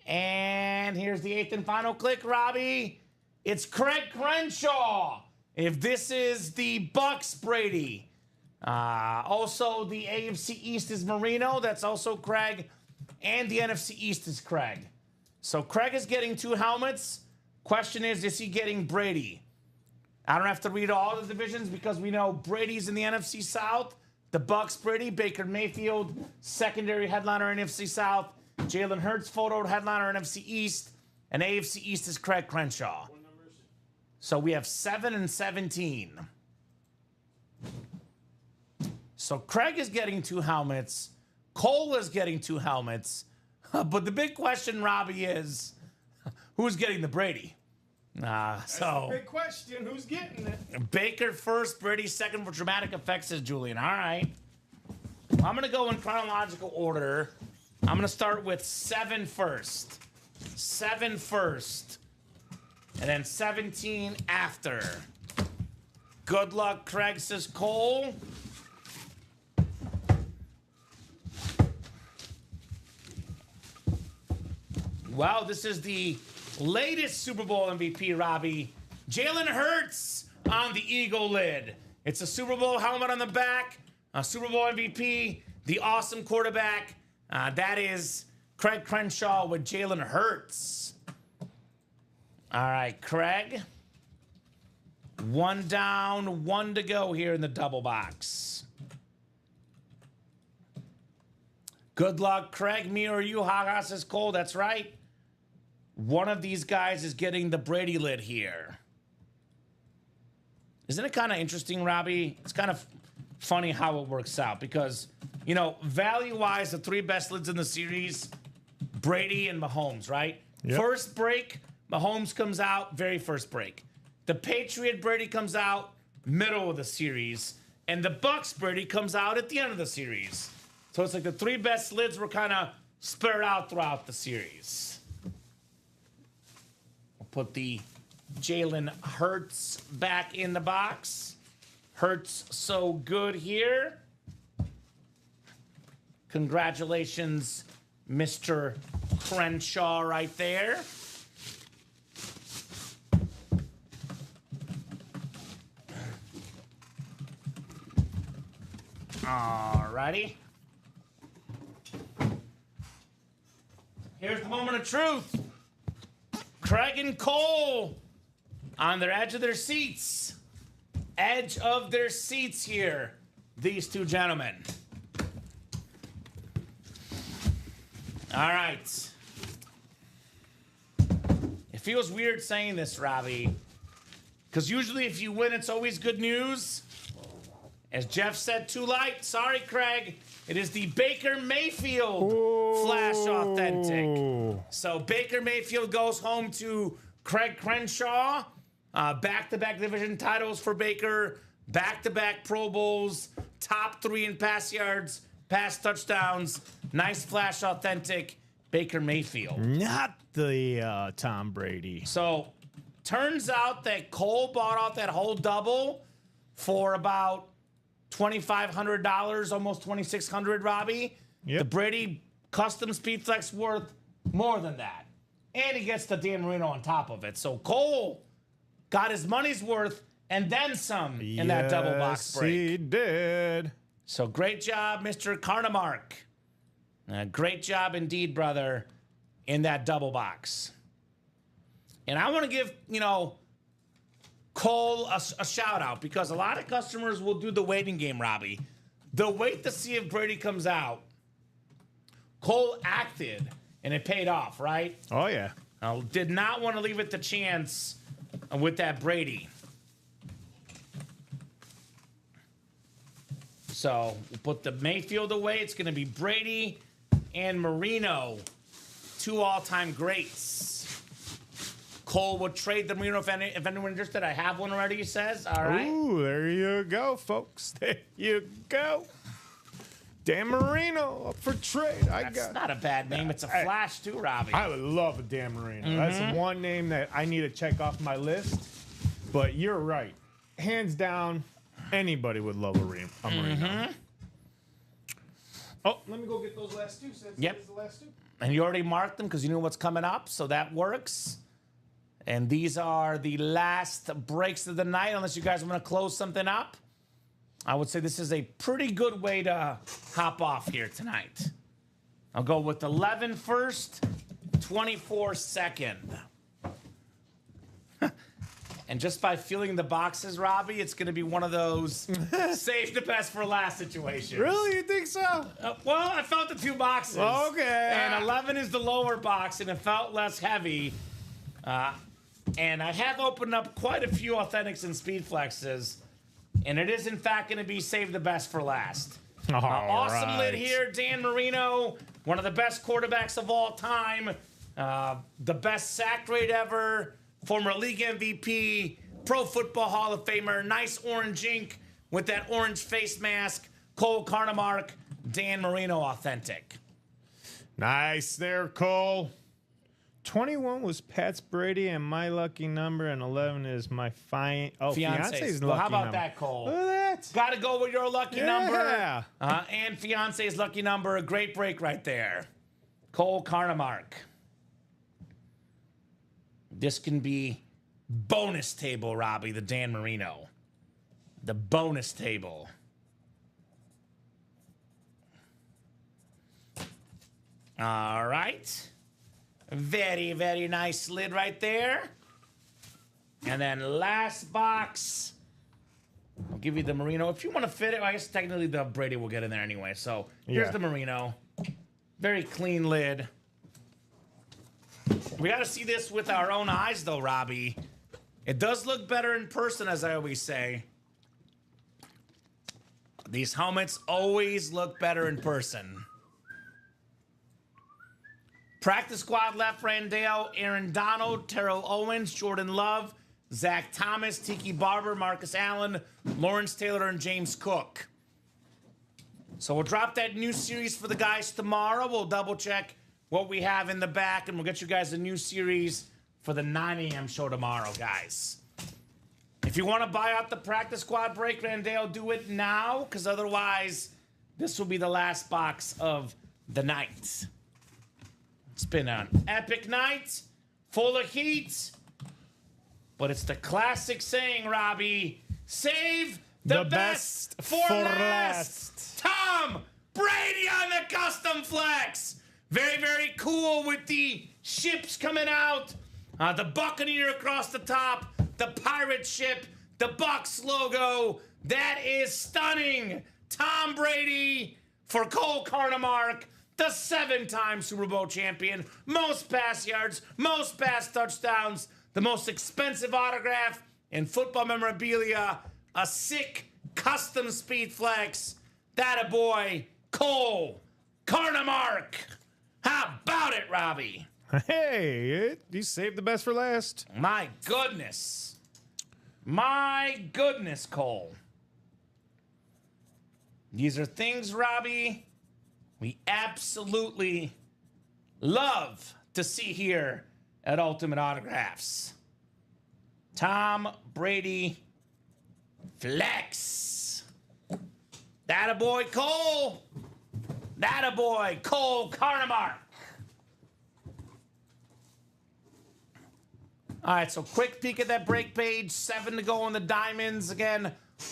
And here's the 8th and final click, Robbie. It's Craig Crenshaw. If this is the Bucks, Brady. Also, the AFC East is Marino. That's also Craig. And the NFC East is Craig. So Craig is getting 2 helmets. Question is he getting Brady? I don't have to read all the divisions because we know Brady's in the NFC South. The Bucks, Brady, Baker Mayfield, secondary headliner NFC South. Jalen Hurts, photo headliner NFC East. And AFC East is Craig Crenshaw. So we have 7 and 17. So Craig is getting 2 helmets. Cole is getting 2 helmets. But the big question, Robbie, is who's getting the Brady? Big question. Who's getting it? Baker first, Brady second for dramatic effects, says Julian. All right. I'm going to go in chronological order. I'm going to start with 7 first. 7 first. And then 17 after. Good luck, Craig, says Cole. Wow, this is the latest Super Bowl MVP, Robbie. Jalen Hurts on the Eagle lid. It's a Super Bowl helmet on the back. A Super Bowl MVP, the awesome quarterback. That is Craig Crenshaw with Jalen Hurts. All right, Craig. 1 down, 1 to go here in the double box. Good luck, Craig. Me or you, Haga says Cole. That's right. One of these guys is getting the Brady lid here. Isn't it kind of interesting, Robbie? It's kind of funny how it works out because, you know, value-wise, the 3 best lids in the series, Brady and Mahomes, right? Yep. First break, Mahomes comes out, very first break. The Patriot Brady comes out, middle of the series. And the Bucks Brady comes out at the end of the series. So it's like the 3 best lids were kind of spread out throughout the series. We'll put the Jalen Hurts back in the box. Hurts so good here. Congratulations, Mr. Crenshaw right there. Alrighty. Here's the moment of truth. Craig and Cole on their edge of their seats. Edge of their seats here. These 2 gentlemen. All right. It feels weird saying this, Robbie, because usually if you win, it's always good news. As Jeff said, too light. Sorry, Craig. It is the Baker Mayfield Flash Authentic. So Baker Mayfield goes home to Craig Crenshaw. Back-to-back division titles for Baker. Back-to-back Pro Bowls. Top 3 in pass yards, pass touchdowns. Nice Flash Authentic Baker Mayfield. Not the Tom Brady. So turns out that Cole bought off that whole double for about $2,500, almost $2,600, Robbie. Yep. The Brady custom Speed Flex worth more than that. And he gets the Dan Marino on top of it. So Cole got his money's worth and then some in that double box break. He did. So great job, Mr. Carnamark. Great job indeed, brother, in that double box. And I want to give, you know, Cole a shout out because a lot of customers will do the waiting game, Robbie. They'll wait to see if Brady comes out. Cole acted and it paid off, right? Oh, yeah. Did not want to leave it to chance with that Brady. So we'll put the Mayfield away. It's going to be Brady and Marino, 2 all-time greats. Cole would trade the Marino if anyone interested. I have one already, he says. All right. Ooh, there you go, folks. There you go. Dan Marino up for trade. That's not a bad name. It's a flash, too, Robbie. I would love a Dan Marino. That's one name that I need to check off my list. But you're right. Hands down, anybody would love a Marino. Oh, let me go get those last 2. Yep. The last 2. And you already marked them because you knew what's coming up, so that works. And these are the last breaks of the night, unless you guys want to close something up. I would say this is a pretty good way to hop off here tonight. I'll go with 11 first, 24 second. And just by feeling the boxes, Robbie, it's going to be one of those save the best for last situations. Really? You think so? Well, I felt the 2 boxes. Okay. And 11 is the lower box, and it felt less heavy. And I have opened up quite a few Authentics and Speed Flexes, and it is, in fact, going to be save the best for last. Awesome lid here. Dan Marino, one of the best quarterbacks of all time, the best sack rate ever, former league MVP, Pro Football Hall of Famer, nice orange ink with that orange face mask, Cole Carnamark, Dan Marino Authentic. Nice there, Cole. 21 was Pat's Brady and my lucky number, and 11 is my fiance's lucky Well, how about number. that, Cole? Look at that. Got to go with your lucky number. Yeah. And fiance's lucky number. A great break right there. Cole Carnamark. This can be bonus table, Robbie, the Dan Marino. The bonus table. All right. Very, very nice lid right there. And then last box. I'll give you the Marino. If you want to fit it, I guess technically the Brady will get in there anyway. So here's Yeah. the Marino. Very clean lid. We got to see this with our own eyes, though, Robbie. It does look better in person, as I always say. These helmets always look better in person. Practice squad left, Randall, Aaron Donald, Terrell Owens, Jordan Love, Zach Thomas, Tiki Barber, Marcus Allen, Lawrence Taylor, and James Cook. So we'll drop that new series for the guys tomorrow. We'll double check what we have in the back, and we'll get you guys a new series for the 9 a.m. show tomorrow, guys. If you want to buy out the practice squad break, Randall, do it now, because otherwise this will be the last box of the night. It's been an epic night, full of heat, but it's the classic saying, Robbie, save the best for last. Tom Brady on the custom flex. Very, very cool with the ships coming out. The Buccaneer across the top, the pirate ship, the Bucs logo. That is stunning. Tom Brady for Cole Carnemark, the 7-time Super Bowl champion, most pass yards, most pass touchdowns, the most expensive autograph in football memorabilia, a sick custom speed flex. That a boy, Cole Carnemark. How about it, Robbie? Hey, you saved the best for last. My goodness. My goodness, Cole. These are things, Robbie, we absolutely love to see here at Ultimate Autographs. Tom Brady flex. That a boy, Cole. That a boy, Cole Carnemark. All right, so quick peek at that break page. 7 to go on the diamonds. Again,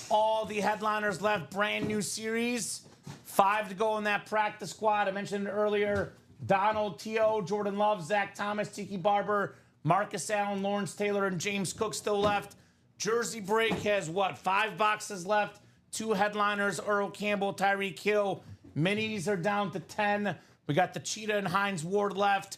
all the headliners left. Brand new series. 5 to go in that practice squad. I mentioned it earlier. Donald, T.O., Jordan Love, Zach Thomas, Tiki Barber, Marcus Allen, Lawrence Taylor, and James Cook still left. Jersey break has, 5 boxes left. 2 headliners, Earl Campbell, Tyreek Hill. Minis are down to 10. We got the Cheetah and Hines Ward left.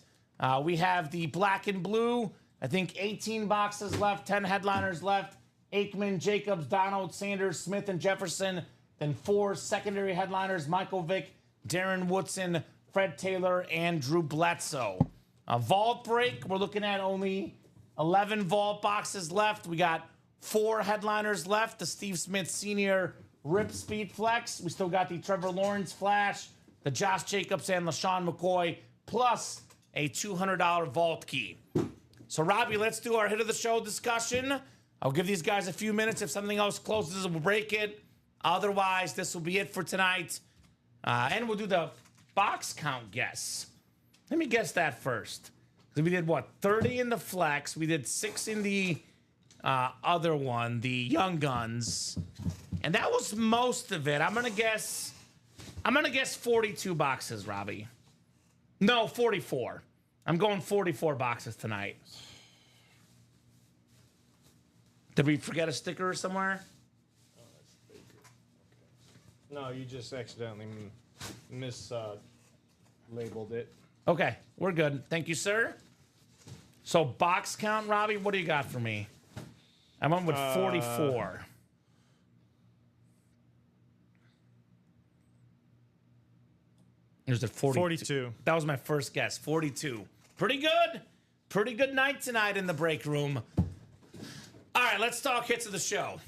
We have the black and blue. I think 18 boxes left, 10 headliners left. Aikman, Jacobs, Donald, Sanders, Smith, and Jefferson. Then 4 secondary headliners, Michael Vick, Darren Woodson, Fred Taylor, and Drew Bledsoe. A vault break, we're looking at only 11 vault boxes left. We got 4 headliners left. The Steve Smith Sr. Rip Speed Flex. We still got the Trevor Lawrence Flash, the Josh Jacobs, and LaShawn McCoy, plus a $200 vault key. So, Robbie, let's do our hit of the show discussion. I'll give these guys a few minutes. If something else closes, we'll break it. Otherwise, this will be it for tonight. And we'll do the box count guess. Let me guess that first. So we did, 30 in the flex. We did 6 in the other one, the Young Guns. And that was most of it. I'm going to guess 42 boxes, Robbie. No, 44. I'm going 44 boxes tonight. Did we forget a sticker somewhere? Oh, that's the baker. Okay. No, you just accidentally labeled it. Okay, we're good. Thank you, sir. So box count, Robbie, what do you got for me? I went with 44. There's a 42. That was my first guess. 42. Pretty good. Pretty good night tonight in the break room. All right, let's talk hits of the show.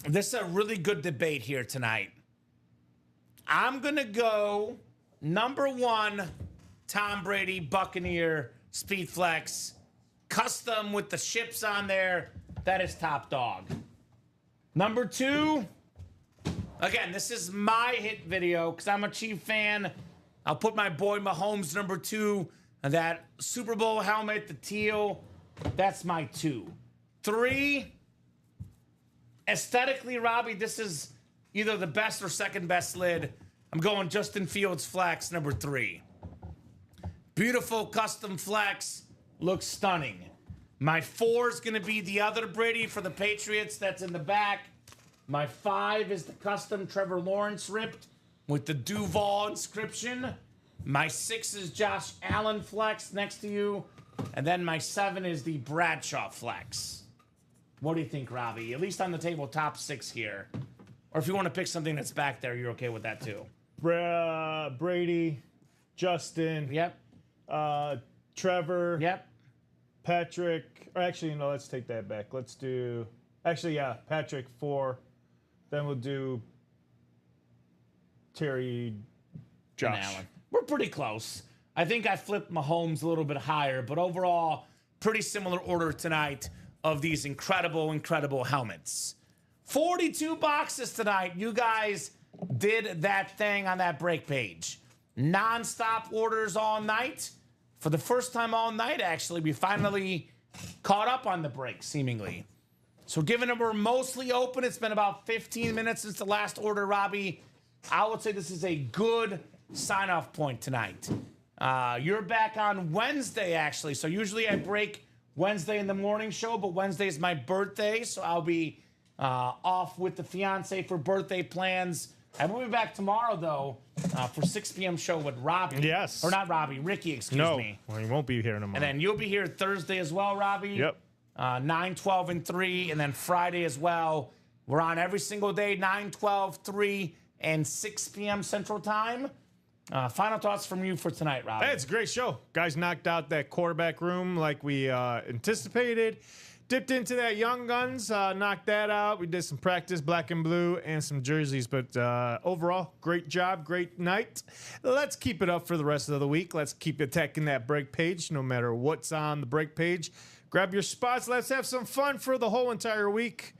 This is a really good debate here tonight. I'm going to go number 1, Tom Brady, Buccaneer, Speed Flex, custom with the ships on there. That is top dog. Number 2, again, this is my hit video because I'm a Chief fan. I'll put my boy Mahomes number 2, and that Super Bowl helmet, the teal. That's my 2. 3, aesthetically, Robbie, this is either the best or second best lid. I'm going Justin Fields Flex, number 3. Beautiful custom flex. Looks stunning. My 4 is going to be the other Brady for the Patriots. That's in the back. My 5 is the custom Trevor Lawrence ripped with the Duval inscription. My 6 is Josh Allen flex next to you. And then my 7 is the Bradshaw flex. What do you think, Robbie? At least on the table, top 6 here. Or if you want to pick something that's back there, you're okay with that too. Brady, Justin. Yep. Trevor. Yep. Patrick. Or actually, no, let's take that back. Let's do. Actually, yeah, Patrick 4. Then we'll do Terry, Josh. And Allen. We're pretty close. I think I flipped Mahomes a little bit higher, but overall, pretty similar order tonight of these incredible, incredible helmets. 42 boxes tonight. You guys did that thing on that break page. Non-stop orders all night. For the first time all night, actually, we finally caught up on the break, seemingly. So given that we're mostly open, it's been about 15 minutes since the last order, Robbie. I would say this is a good sign-off point tonight. You're back on Wednesday, actually. So usually I break Wednesday in the morning show, but Wednesday is my birthday, so I'll be off with the fiance for birthday plans. I will be back tomorrow, though, for 6 p.m. show with Robbie. Yes. Or not Robbie, Ricky, excuse me. Well, he won't be here tomorrow. And then you'll be here Thursday as well, Robbie. Yep. 9, 12, and 3. And then Friday as well. We're on every single day, 9, 12, 3, and 6 p.m. Central Time. Final thoughts from you for tonight, Robbie. Hey, it's a great show. Guys knocked out that quarterback room like we anticipated. Dipped into that Young Guns, knocked that out. We did some practice, black and blue, and some jerseys. But overall, great job, great night. Let's keep it up for the rest of the week. Let's keep attacking that break page, no matter what's on the break page. Grab your spots. Let's have some fun for the whole entire week.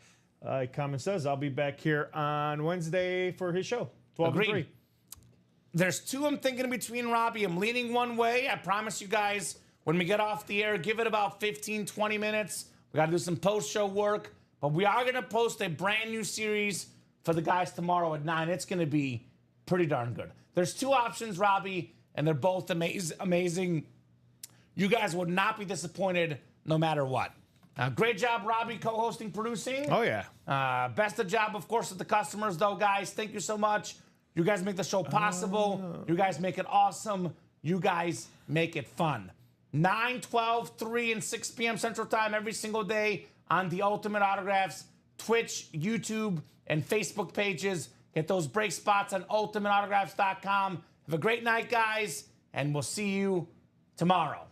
Kamen says I'll be back here on Wednesday for his show, 12 and 3. There's 2 I'm thinking between, Robbie. I'm leaning one way. I promise you guys, when we get off the air, give it about 15, 20 minutes. We got to do some post-show work. But we are going to post a brand new series for the guys tomorrow at 9. It's going to be pretty darn good. There's 2 options, Robbie, and they're both amazing. You guys would not be disappointed no matter what. Great job, Robbie, co-hosting, producing. Oh, yeah. Best of job, of course, with the customers, though, guys. Thank you so much. You guys make the show possible. You guys make it awesome. You guys make it fun. 9, 12, 3, and 6 p.m. Central Time every single day on the Ultimate Autographs, Twitch, YouTube, and Facebook pages. Get those break spots on ultimateautographs.com. Have a great night, guys, and we'll see you tomorrow.